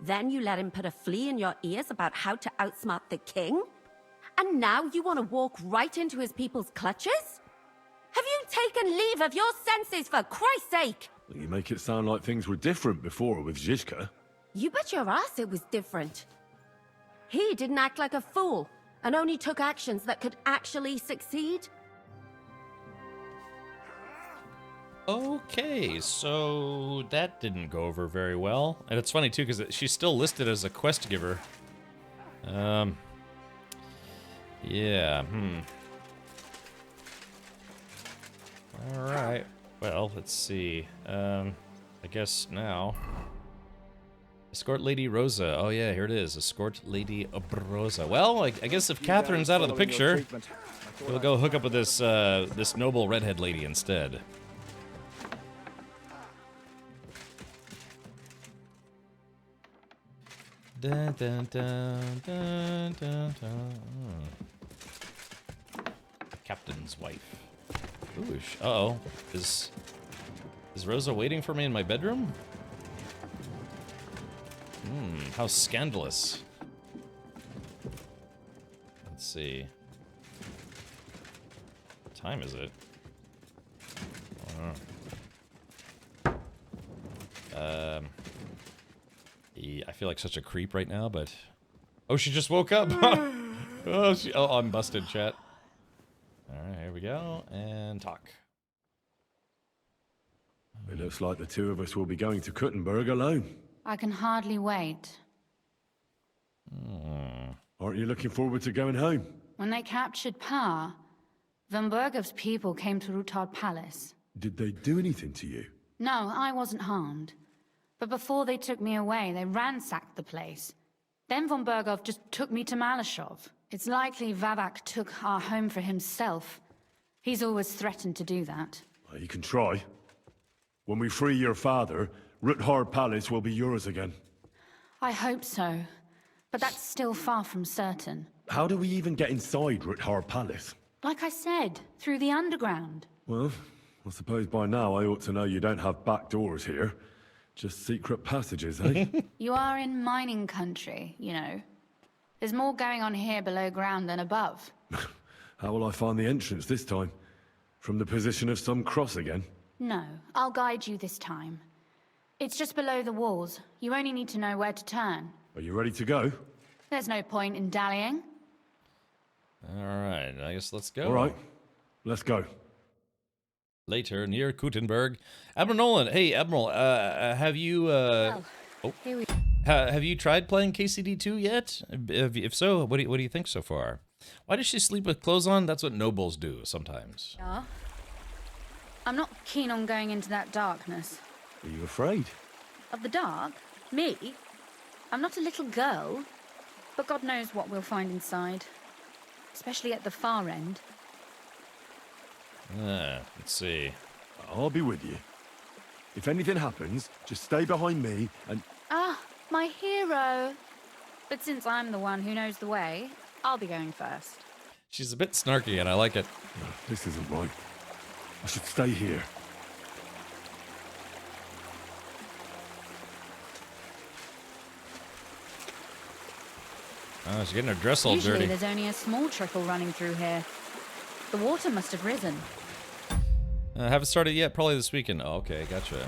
Then you let him put a flea in your ears about how to outsmart the king? And now you want to walk right into his people's clutches? Have you taken leave of your senses, for Christ's sake? Well, you make it sound like things were different before with Zizka. You bet your ass it was different. He didn't act like a fool, and only took actions that could actually succeed. Okay, so that didn't go over very well. And it's funny, too, because she's still listed as a quest giver. Yeah, Alright, well, let's see. I guess now... Escort Lady Rosa. Oh yeah, here it is. Escort Lady Rosa. Well, I guess if Catherine's out of the picture, we'll go hook up with this this noble redhead lady instead. Dun, dun, dun, dun, dun, dun. Captain's wife. Ooh, uh-oh. Is Rosa waiting for me in my bedroom? How scandalous. Let's see. What time is it? I don't know. I feel like such a creep right now, but... Oh, she just woke up! Oh, I'm busted, chat. Alright, here we go, and talk. It looks like the two of us will be going to Kuttenberg alone. I can hardly wait. Aren't you looking forward to going home? When they captured Pa, Von Bergov's people came to Rutard Palace. Did they do anything to you? No, I wasn't harmed. But before they took me away, they ransacked the place. Then Von Bergov just took me to Malashov. It's likely Vavak took our home for himself. He's always threatened to do that. Well, you can try. When we free your father, Rutgard Palace will be yours again. I hope so. But that's still far from certain. How do we even get inside Rutgard Palace? Like I said, through the underground. Well, I suppose by now I ought to know you don't have back doors here. Just secret passages, eh? You are in mining country, you know. There's more going on here below ground than above. How will I find the entrance this time? From the position of some cross again? No, I'll guide you this time. It's just below the walls. You only need to know where to turn. Are you ready to go? There's no point in dallying. Alright, I guess let's go. Alright, let's go. Later, near Kuttenberg. Admiral Nolan, hey Admiral, have you, have you tried playing KCD2 yet? If so, what do you think so far? Why does she sleep with clothes on? That's what nobles do sometimes. Yeah. I'm not keen on going into that darkness. Are you afraid? Of the dark? Me? I'm not a little girl. But God knows what we'll find inside. Especially at the far end. Let's see. I'll be with you. If anything happens, just stay behind me and... Ah, my hero. But since I'm the one who knows the way, I'll be going first. She's a bit snarky and I like it. No, this isn't right. I should stay here. Oh, she's getting her dress all Usually dirty. there's only a small trickle running through here. The water must have risen. Haven't started yet, probably this weekend. Oh, okay, gotcha.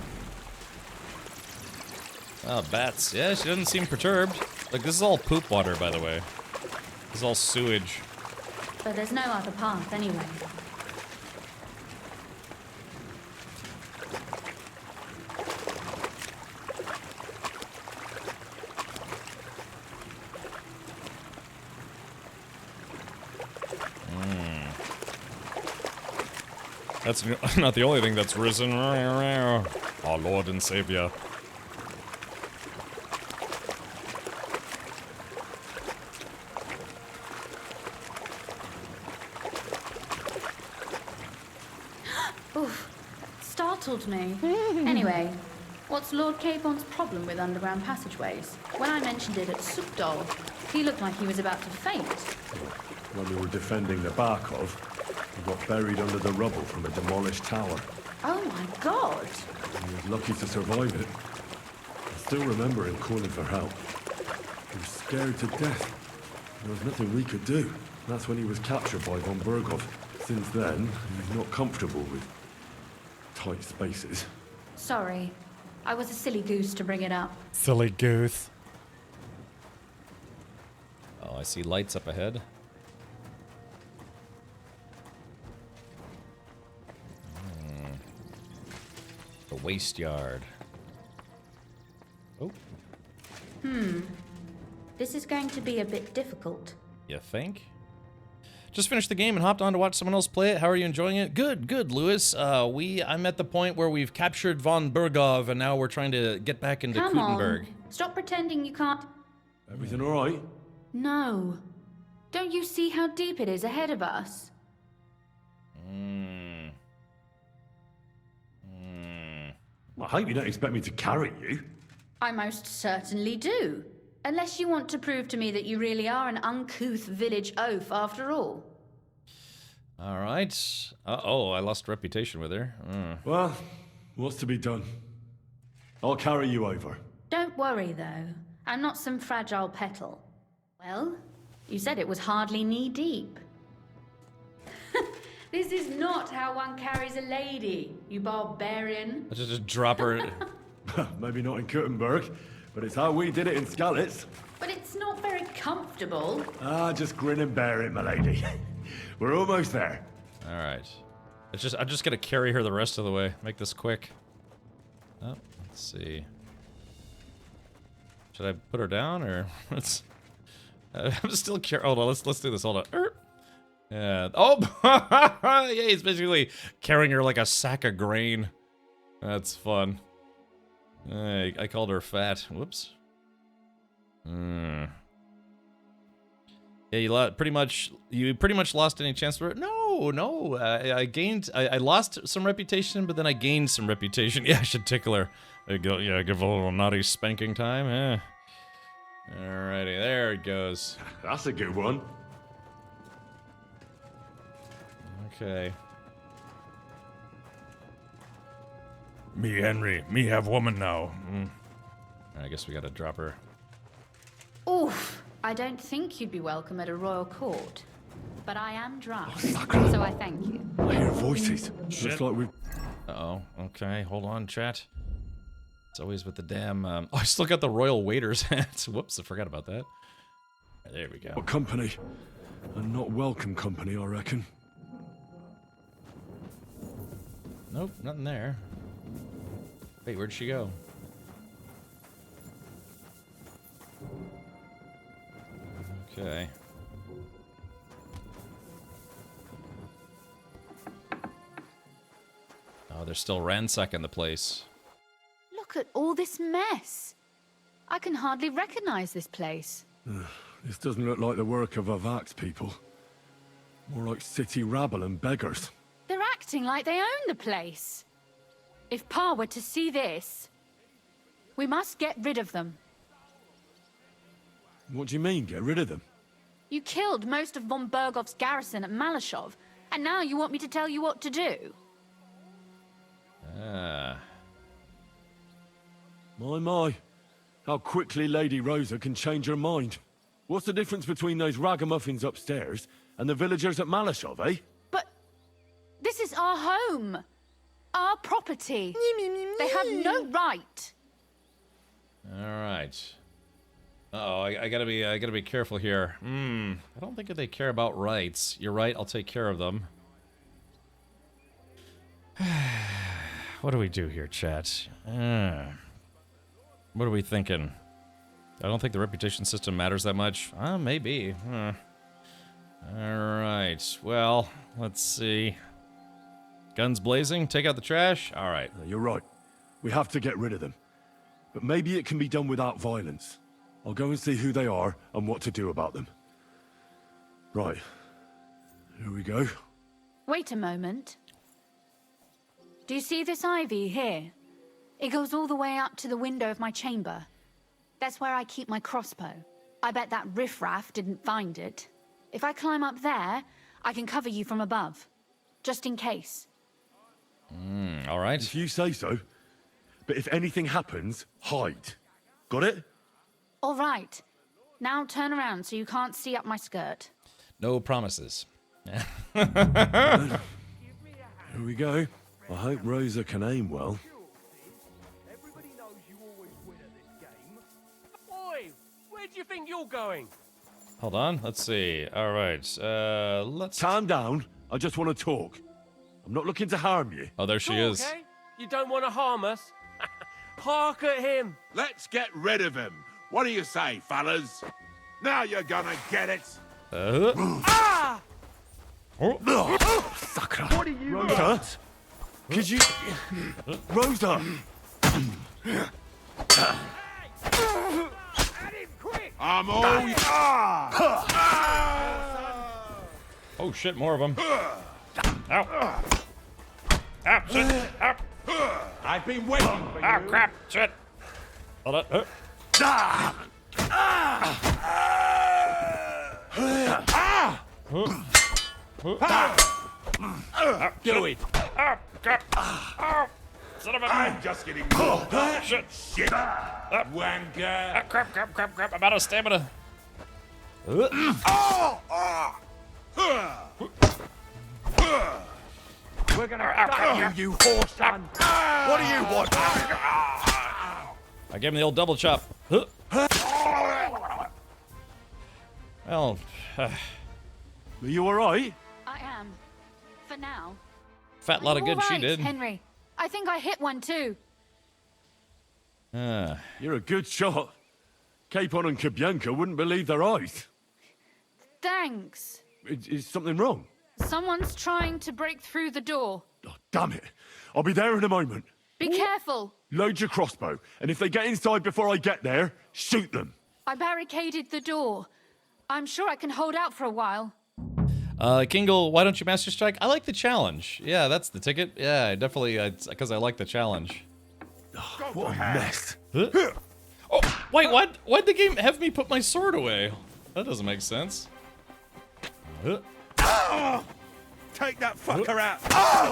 Oh, bats. Yeah, she doesn't seem perturbed. Like, this is all poop water, by the way. This is all sewage. But there's no other path anyway. That's not the only thing that's risen. Our Lord and Savior. Oof, startled me. Anyway, what's Lord Capon's problem with underground passageways? When I mentioned it at Sukdol, he looked like he was about to faint. When we were defending the Barkov, we got buried under the rubble from a demolished tower. Oh my god! He was lucky to survive it. I still remember him calling for help. He was scared to death. There was nothing we could do. That's when he was captured by von Bergov. Since then, he's not comfortable with tight spaces. Sorry. I was a silly goose to bring it up. Silly goose. Oh, I see lights up ahead. The waste yard. Oh. This is going to be a bit difficult. You think? Just finished the game and hopped on to watch someone else play it. How are you enjoying it? Good, Lewis. I'm at the point where we've captured von Bergov and now we're trying to get back into Come Kuttenberg. on. Stop pretending you can't... Everything all right? No. Don't you see how deep it is ahead of us? I hope you don't expect me to carry you. I most certainly do. Unless you want to prove to me that you really are an uncouth village oaf after all. All right. Uh-oh, I lost reputation with her. Well, what's to be done? I'll carry you over. Don't worry, though. I'm not some fragile petal. Well, you said it was hardly knee-deep. This is not how one carries a lady, you barbarian. Let's just drop her. Maybe not in Kuttenberg, But it's how we did it in Skalitz. But it's not very comfortable. Just grin and bear it, my lady. We're almost there. All right. I'm just gonna carry her the rest of the way. Make this quick. Oh, let's see. Should I put her down or let's? I'm still Hold on. Let's do this. Hold on. Yeah. Oh, yeah. He's basically carrying her like a sack of grain. That's fun. I called her fat. Whoops. Yeah, you pretty much lost any chance for it. No. I lost some reputation, but then I gained some reputation. Yeah, I should tickle her. Give a little naughty spanking time. Yeah. Alrighty, there it goes. That's a good one. Okay. Me, Henry. Me have woman now. I guess we gotta drop her. Oof. I don't think you'd be welcome at a royal court. But I am drunk, Sakura. so I thank you. I hear voices. Shit. Just like we. Uh-oh. Okay, hold on, chat. It's always with the damn... Oh, I still got the royal waiter's hat. Whoops, I forgot about that. There we go. What company? A not welcome company, I reckon. Nope, nothing there. Wait, where'd she go? Okay. Oh, they're still ransacking the place. Look at all this mess. I can hardly recognize this place. This doesn't look like the work of Avak's people. More like city rabble and beggars. They're acting like they own the place. If Pa were to see this, we must get rid of them. What do you mean, get rid of them? You killed most of von Bergov's garrison at Malashov, and now you want me to tell you what to do? Ah. My. How quickly Lady Rosa can change her mind. What's the difference between those ragamuffins upstairs and the villagers at Malashov, eh? But this is our home. Our property. They have no right. All right. Uh-oh, I gotta be careful here. I don't think that they care about rights. You're right, I'll take care of them. What do we do here, chat? What are we thinking? I don't think the reputation system matters that much. Maybe. Alright, well, let's see. Guns blazing, take out the trash? Alright. You're right. We have to get rid of them. But maybe it can be done without violence. I'll go and see who they are and what to do about them. Right. Here we go. Wait a moment. Do you see this ivy here? It goes all the way up to the window of my chamber. That's where I keep my crossbow. I bet that riffraff didn't find it. If I climb up there, I can cover you from above. Just in case. All right. If you say so. But if anything happens, hide. Got it? All right. Now turn around so you can't see up my skirt. No promises. Here we go. I hope Rosa can aim well. Oi! Where do you think you're going? Hold on, let's see. All right, let's... Calm down. I just want to talk. I'm not looking to harm you. Oh, there she is. Okay? You don't want to harm us? Hark at him! Let's get rid of him. What do you say, fellas? Now you're gonna get it. Ah! Sakura. What are you? Rosa? Could you... Rosa! I'm all... Oh shit, more of them. Ow. Ow, shit. Ow. I've been waiting for you. Ow, crap, shit. Hold on. Do it. Ow, crap. Ow. Son of a... I'm just getting more. Shit. Shit. Wanker. Ah, crap. I'm out of stamina. We're gonna cut you horse son. What do you want? I gave him the old double chop. Well, Are you alright? I am. For now. fat lot of good she All right, did. Henry. I think I hit one too. You're a good shot. Capon and Kabianka wouldn't believe their eyes. Thanks. Is something wrong? Someone's trying to break through the door. Damn it. I'll be there in a moment. Be careful. Load your crossbow, and if they get inside before I get there, shoot them. I barricaded the door. I'm sure I can hold out for a while. Kingle, why don't you Master Strike? I like the challenge. Yeah, that's the ticket. Yeah, definitely, because I like the challenge. What a mess. Huh? Oh, wait, what? Why'd the game have me put my sword away? That doesn't make sense. Take that fucker out.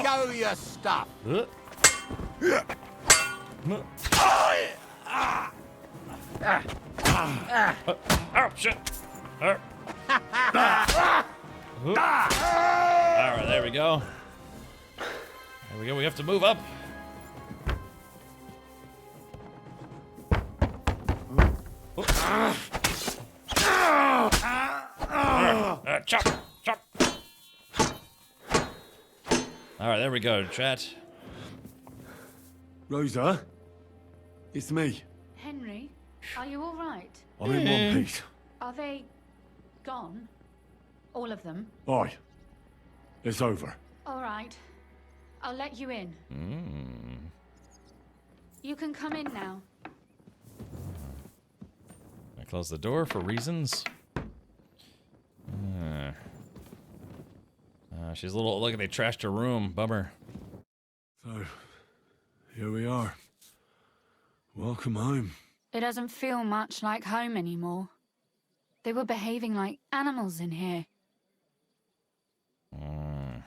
Show your stuff. Oh, shit. Alright, there we go. There we go, we have to move up. Chop, chop. Alright, there we go, chat. Rosa, it's me. Henry, are you all right? I'm in one piece. Are they gone? All of them? Aye. It's over. All right. I'll let you in. You can come in now. I close the door for reasons. She's a little. Look, they trashed her room. Bummer. So, here we are. Welcome home. It doesn't feel much like home anymore. They were behaving like animals in here. Alright.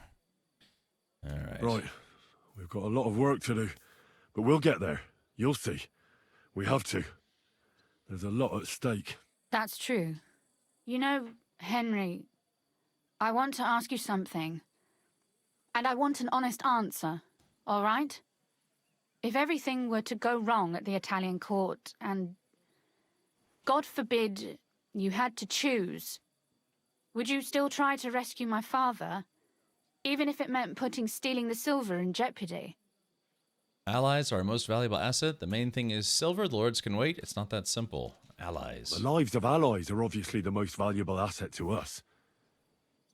Right. We've got a lot of work to do, but we'll get there. You'll see. We have to. There's a lot at stake. That's true. You know, Henry, I want to ask you something. And I want an honest answer, all right? If everything were to go wrong at the Italian court and, God forbid, you had to choose, would you still try to rescue my father, even if it meant putting stealing the silver in jeopardy? Allies are our most valuable asset. The main thing is silver. The lords can wait. It's not that simple. Allies. The lives of allies are obviously the most valuable asset to us.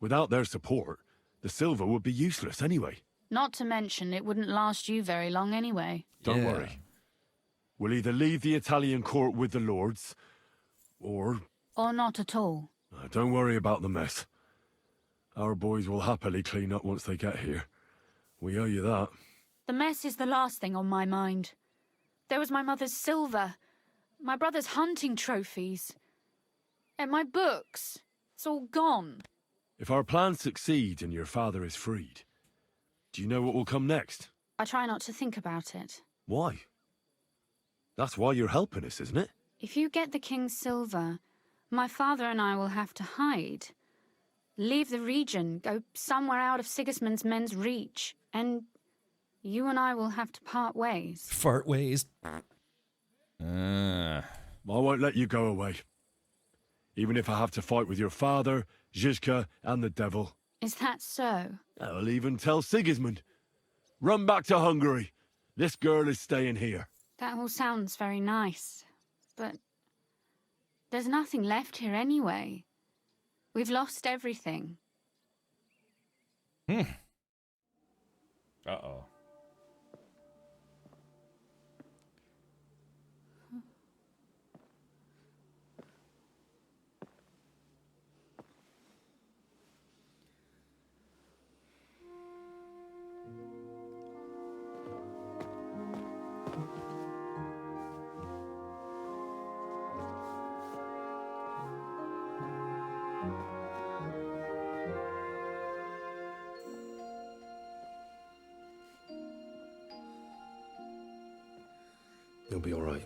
Without their support, the silver would be useless anyway. Not to mention, it wouldn't last you very long anyway. Don't worry. We'll either leave the Italian court with the lords, or... Or not at all. Don't worry about the mess. Our boys will happily clean up once they get here. We owe you that. The mess is the last thing on my mind. There was my mother's silver, my brother's hunting trophies, and my books. It's all gone. If our plan succeeds and your father is freed, do you know what will come next? I try not to think about it. Why? That's why you're helping us, isn't it? If you get the king's silver, my father and I will have to hide. Leave the region, go somewhere out of Sigismund's men's reach, and you and I will have to part ways. Fart ways. I won't let you go away. Even if I have to fight with your father, Zizka, and the devil. Is that so? I'll even tell Sigismund. Run back to Hungary. This girl is staying here. That all sounds very nice, but there's nothing left here anyway. We've lost everything. Uh-oh. You'll be all right.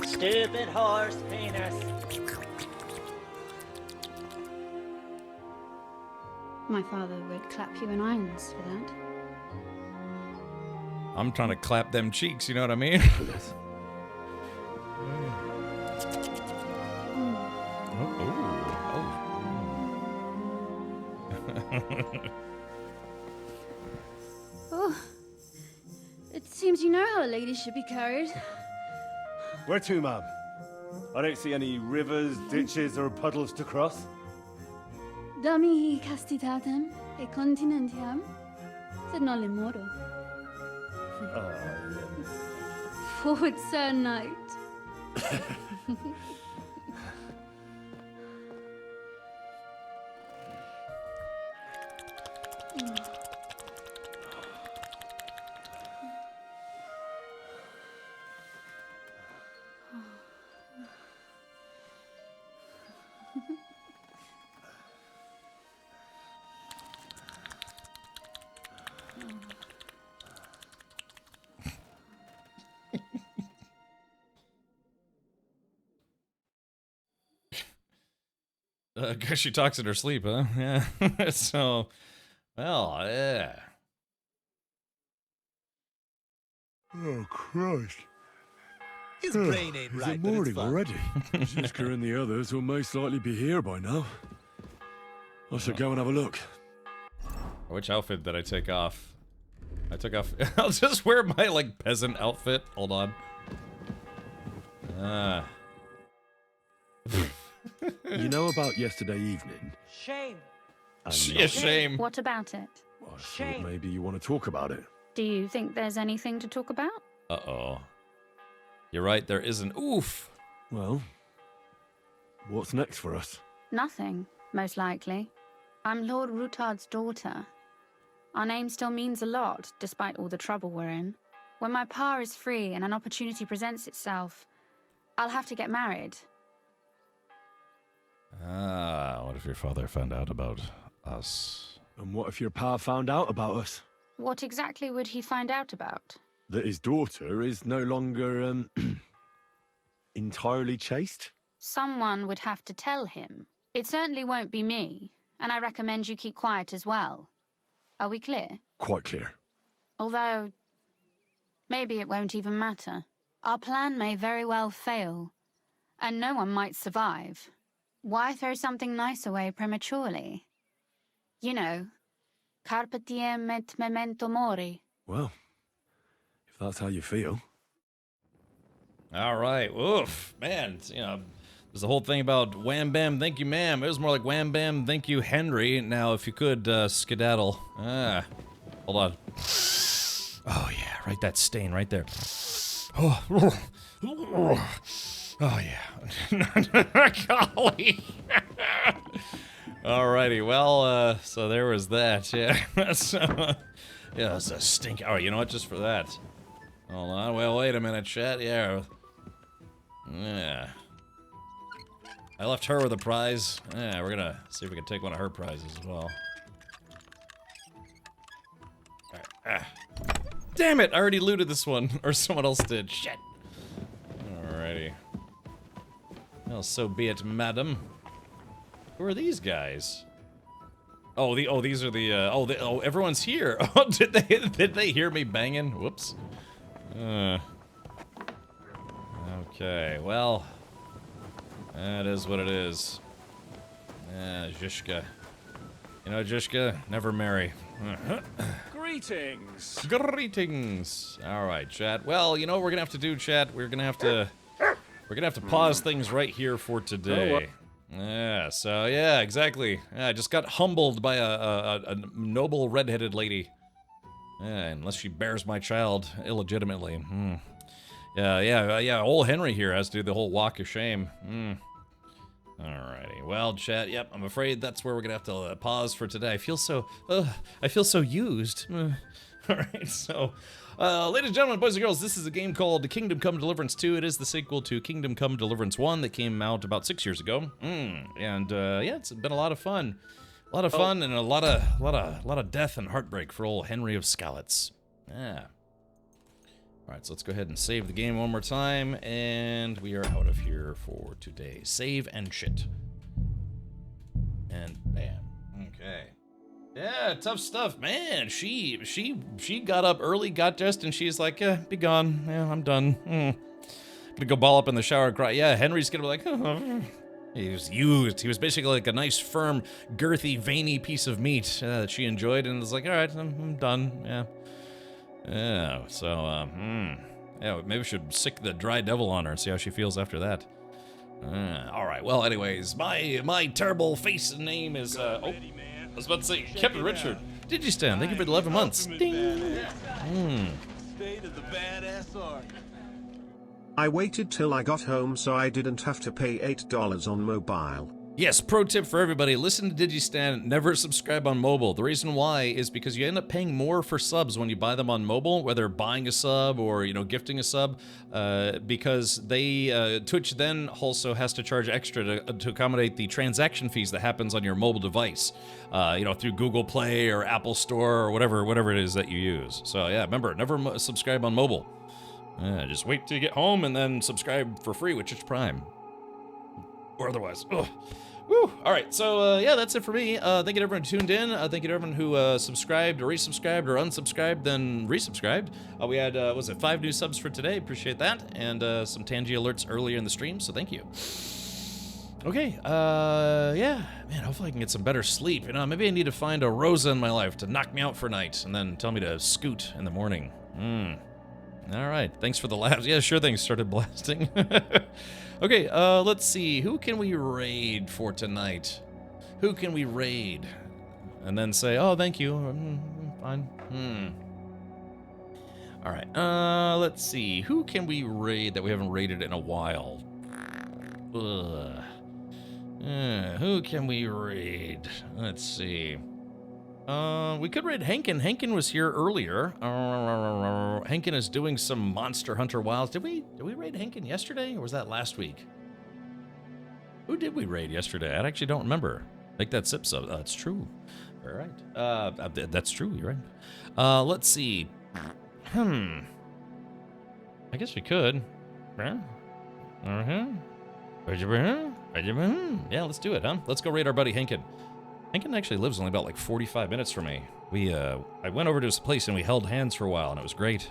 Stupid horse penis. My father would clap you in irons for that. I'm trying to clap them cheeks, you know what I mean? Oh, it seems you know how a lady should be carried. Where to, ma'am? I don't see any rivers, ditches, or puddles to cross. Dami castitatem e continentiam, sed non le moro. Forward, Sir Knight. I guess she talks in her sleep, huh? Yeah. So, well, yeah. Oh, Christ. His brain ain't Is right, it but it's morning fun. already? Ziska and the others will most likely be here by now. I should go and have a look. Which outfit did I take off? I took off... I'll just wear my, like, peasant outfit. Hold on. You know about yesterday evening? Shame. Yeah, shame. What about it? I thought maybe you want to talk about it. Do you think there's anything to talk about? Uh-oh. You're right, there isn't. Oof. Well, what's next for us? Nothing, most likely. I'm Lord Rutard's daughter. Our name still means a lot, despite all the trouble we're in. When my pa is free and an opportunity presents itself, I'll have to get married. Ah, what if your father found out about us? And what if your pa found out about us? What exactly would he find out about? That his daughter is no longer, entirely chaste? Someone would have to tell him. It certainly won't be me, and I recommend you keep quiet as well. Are we clear? Quite clear. Although, maybe it won't even matter. Our plan may very well fail, and no one might survive. Why throw something nice away prematurely? You know, carpe diem et memento mori. Well, if that's how you feel. All right. Oof. Man, you know, there's the whole thing about wham bam, thank you, ma'am. It was more like wham bam, thank you, Henry. Now, if you could, skedaddle. Hold on. Oh, yeah, right, that stain right there. Oh yeah. Golly. Alrighty, well, so there was that, yeah. Yeah, that's a stink. Alright, you know what, just for that. Hold on, well, wait a minute, chat, yeah. Yeah. I left her with a prize. Yeah, we're gonna see if we can take one of her prizes as well. Alright, Damn it, I already looted this one, or someone else did, shit. Alrighty. Well, so be it, madam. Who are these guys? Oh, these are the, everyone's here. Oh, did they hear me banging? Whoops. Okay, well, that is what it is. Zhishka. You know, Zhishka, never marry. Greetings. Greetings. All right, chat. Well, you know what we're gonna have to do, chat? We're gonna have to pause things right here for today. Yeah. So yeah, exactly. Yeah, I just got humbled by a noble redheaded lady. Yeah, unless she bears my child illegitimately. Yeah. Old Henry here has to do the whole walk of shame. Alrighty. Well, chat. Yep. I'm afraid that's where we're gonna have to pause for today. I feel so used. All right. So, ladies and gentlemen, boys and girls, this is a game called Kingdom Come Deliverance 2. It is the sequel to Kingdom Come Deliverance 1 that came out about 6 years ago. And yeah, it's been a lot of fun. A lot of fun and a lot of death and heartbreak for old Henry of Skalitz. Yeah. All right, so let's go ahead and save the game one more time, and we are out of here for today. Save and shit. And bam. Okay. Yeah, tough stuff, man. She got up early, got dressed, and she's like, "Yeah, be gone. Yeah, I'm done. Gonna go ball up in the shower and cry." Yeah, Henry's gonna be like, "Oh." He was used. He was basically like a nice, firm, girthy, veiny piece of meat that she enjoyed, and was like, "All right, I'm done." Yeah. Yeah. So, yeah, maybe we should sick the dry devil on her and see how she feels after that. All right. Well, anyways, my terrible face and name is I was about to say Captain Richard. Digistan, thank you for the 11 months. Ding. State of the badass art. I waited till I got home so I didn't have to pay $8 on mobile. Yes, pro tip for everybody, listen to Digistan, never subscribe on mobile. The reason why is because you end up paying more for subs when you buy them on mobile, whether buying a sub or, gifting a sub, because Twitch then also has to charge extra to accommodate the transaction fees that happens on your mobile device, through Google Play or Apple Store or whatever it is that you use. So yeah, remember, never subscribe on mobile. Just wait till you get home and then subscribe for free with Twitch Prime. Or otherwise. Ugh. Woo! All right, so yeah, that's it for me. Thank you to everyone who tuned in. Thank you to everyone who subscribed or resubscribed or unsubscribed, then resubscribed. We had, 5 new subs for today. Appreciate that. And some Tangy alerts earlier in the stream, so thank you. Okay, yeah. Man, hopefully I can get some better sleep. Maybe I need to find a Rosa in my life to knock me out for night and then tell me to scoot in the morning. All right, thanks for the laughs. Yeah, sure thing, started blasting. Okay, let's see. Who can we raid for tonight? Who can we raid? And then say, oh, thank you. Fine. All right, let's see. Who can we raid that we haven't raided in a while? Who can we raid? Let's see. We could raid Henkin. Henkin was here earlier. Henkin is doing some Monster Hunter Wilds. Did we raid Henkin yesterday, or was that last week? Who did we raid yesterday? I actually don't remember. Like that sip sub. That's true. All right. That's true. You're right. Let's see. I guess we could. Yeah, let's do it, huh? Let's go raid our buddy Henkin. Henkin actually lives only about like 45 minutes from me. I went over to his place and we held hands for a while and it was great.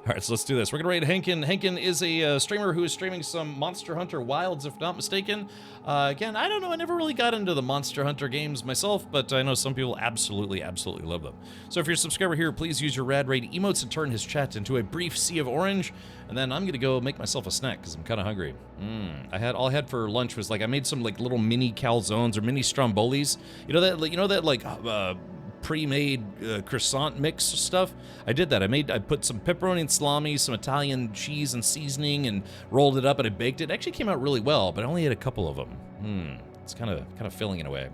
All right, so let's do this. We're gonna raid Henkin. Henkin is a streamer who is streaming some Monster Hunter Wilds, if not mistaken. Again, I don't know, I never really got into the Monster Hunter games myself, but I know some people absolutely love them. So if you're a subscriber here, please use your Rad Raid emotes and turn his chat into a brief sea of orange, and then I'm gonna go make myself a snack because I'm kind of hungry. All I had for lunch was I made some little mini calzones or mini strombolis. You know that pre-made croissant mix stuff. I did that. I put some pepperoni and salami, some Italian cheese and seasoning, and rolled it up and I baked it. It actually came out really well, but I only ate a couple of them. It's kind of filling in a way.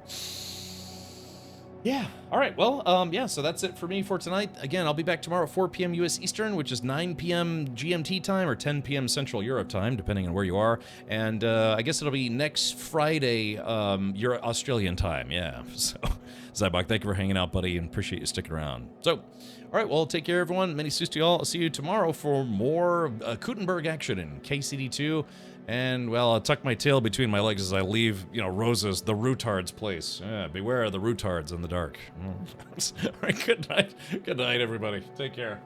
Yeah. All right. Well, yeah, so that's it for me for tonight. Again, I'll be back tomorrow at 4 p.m. U.S. Eastern, which is 9 p.m. GMT time or 10 p.m. Central Europe time, depending on where you are. And I guess it'll be next Friday, Australian time. Yeah. So, Zybok, thank you for hanging out, buddy, and appreciate you sticking around. So, all right. Well, take care, everyone. Many suits to you all. I'll see you tomorrow for more Kuttenberg action in KCD2. And, well, I'll tuck my tail between my legs as I leave, Rosa's, the Rootard's place. Yeah, beware of the Rootards in the dark. All right, good night. Good night, everybody. Take care.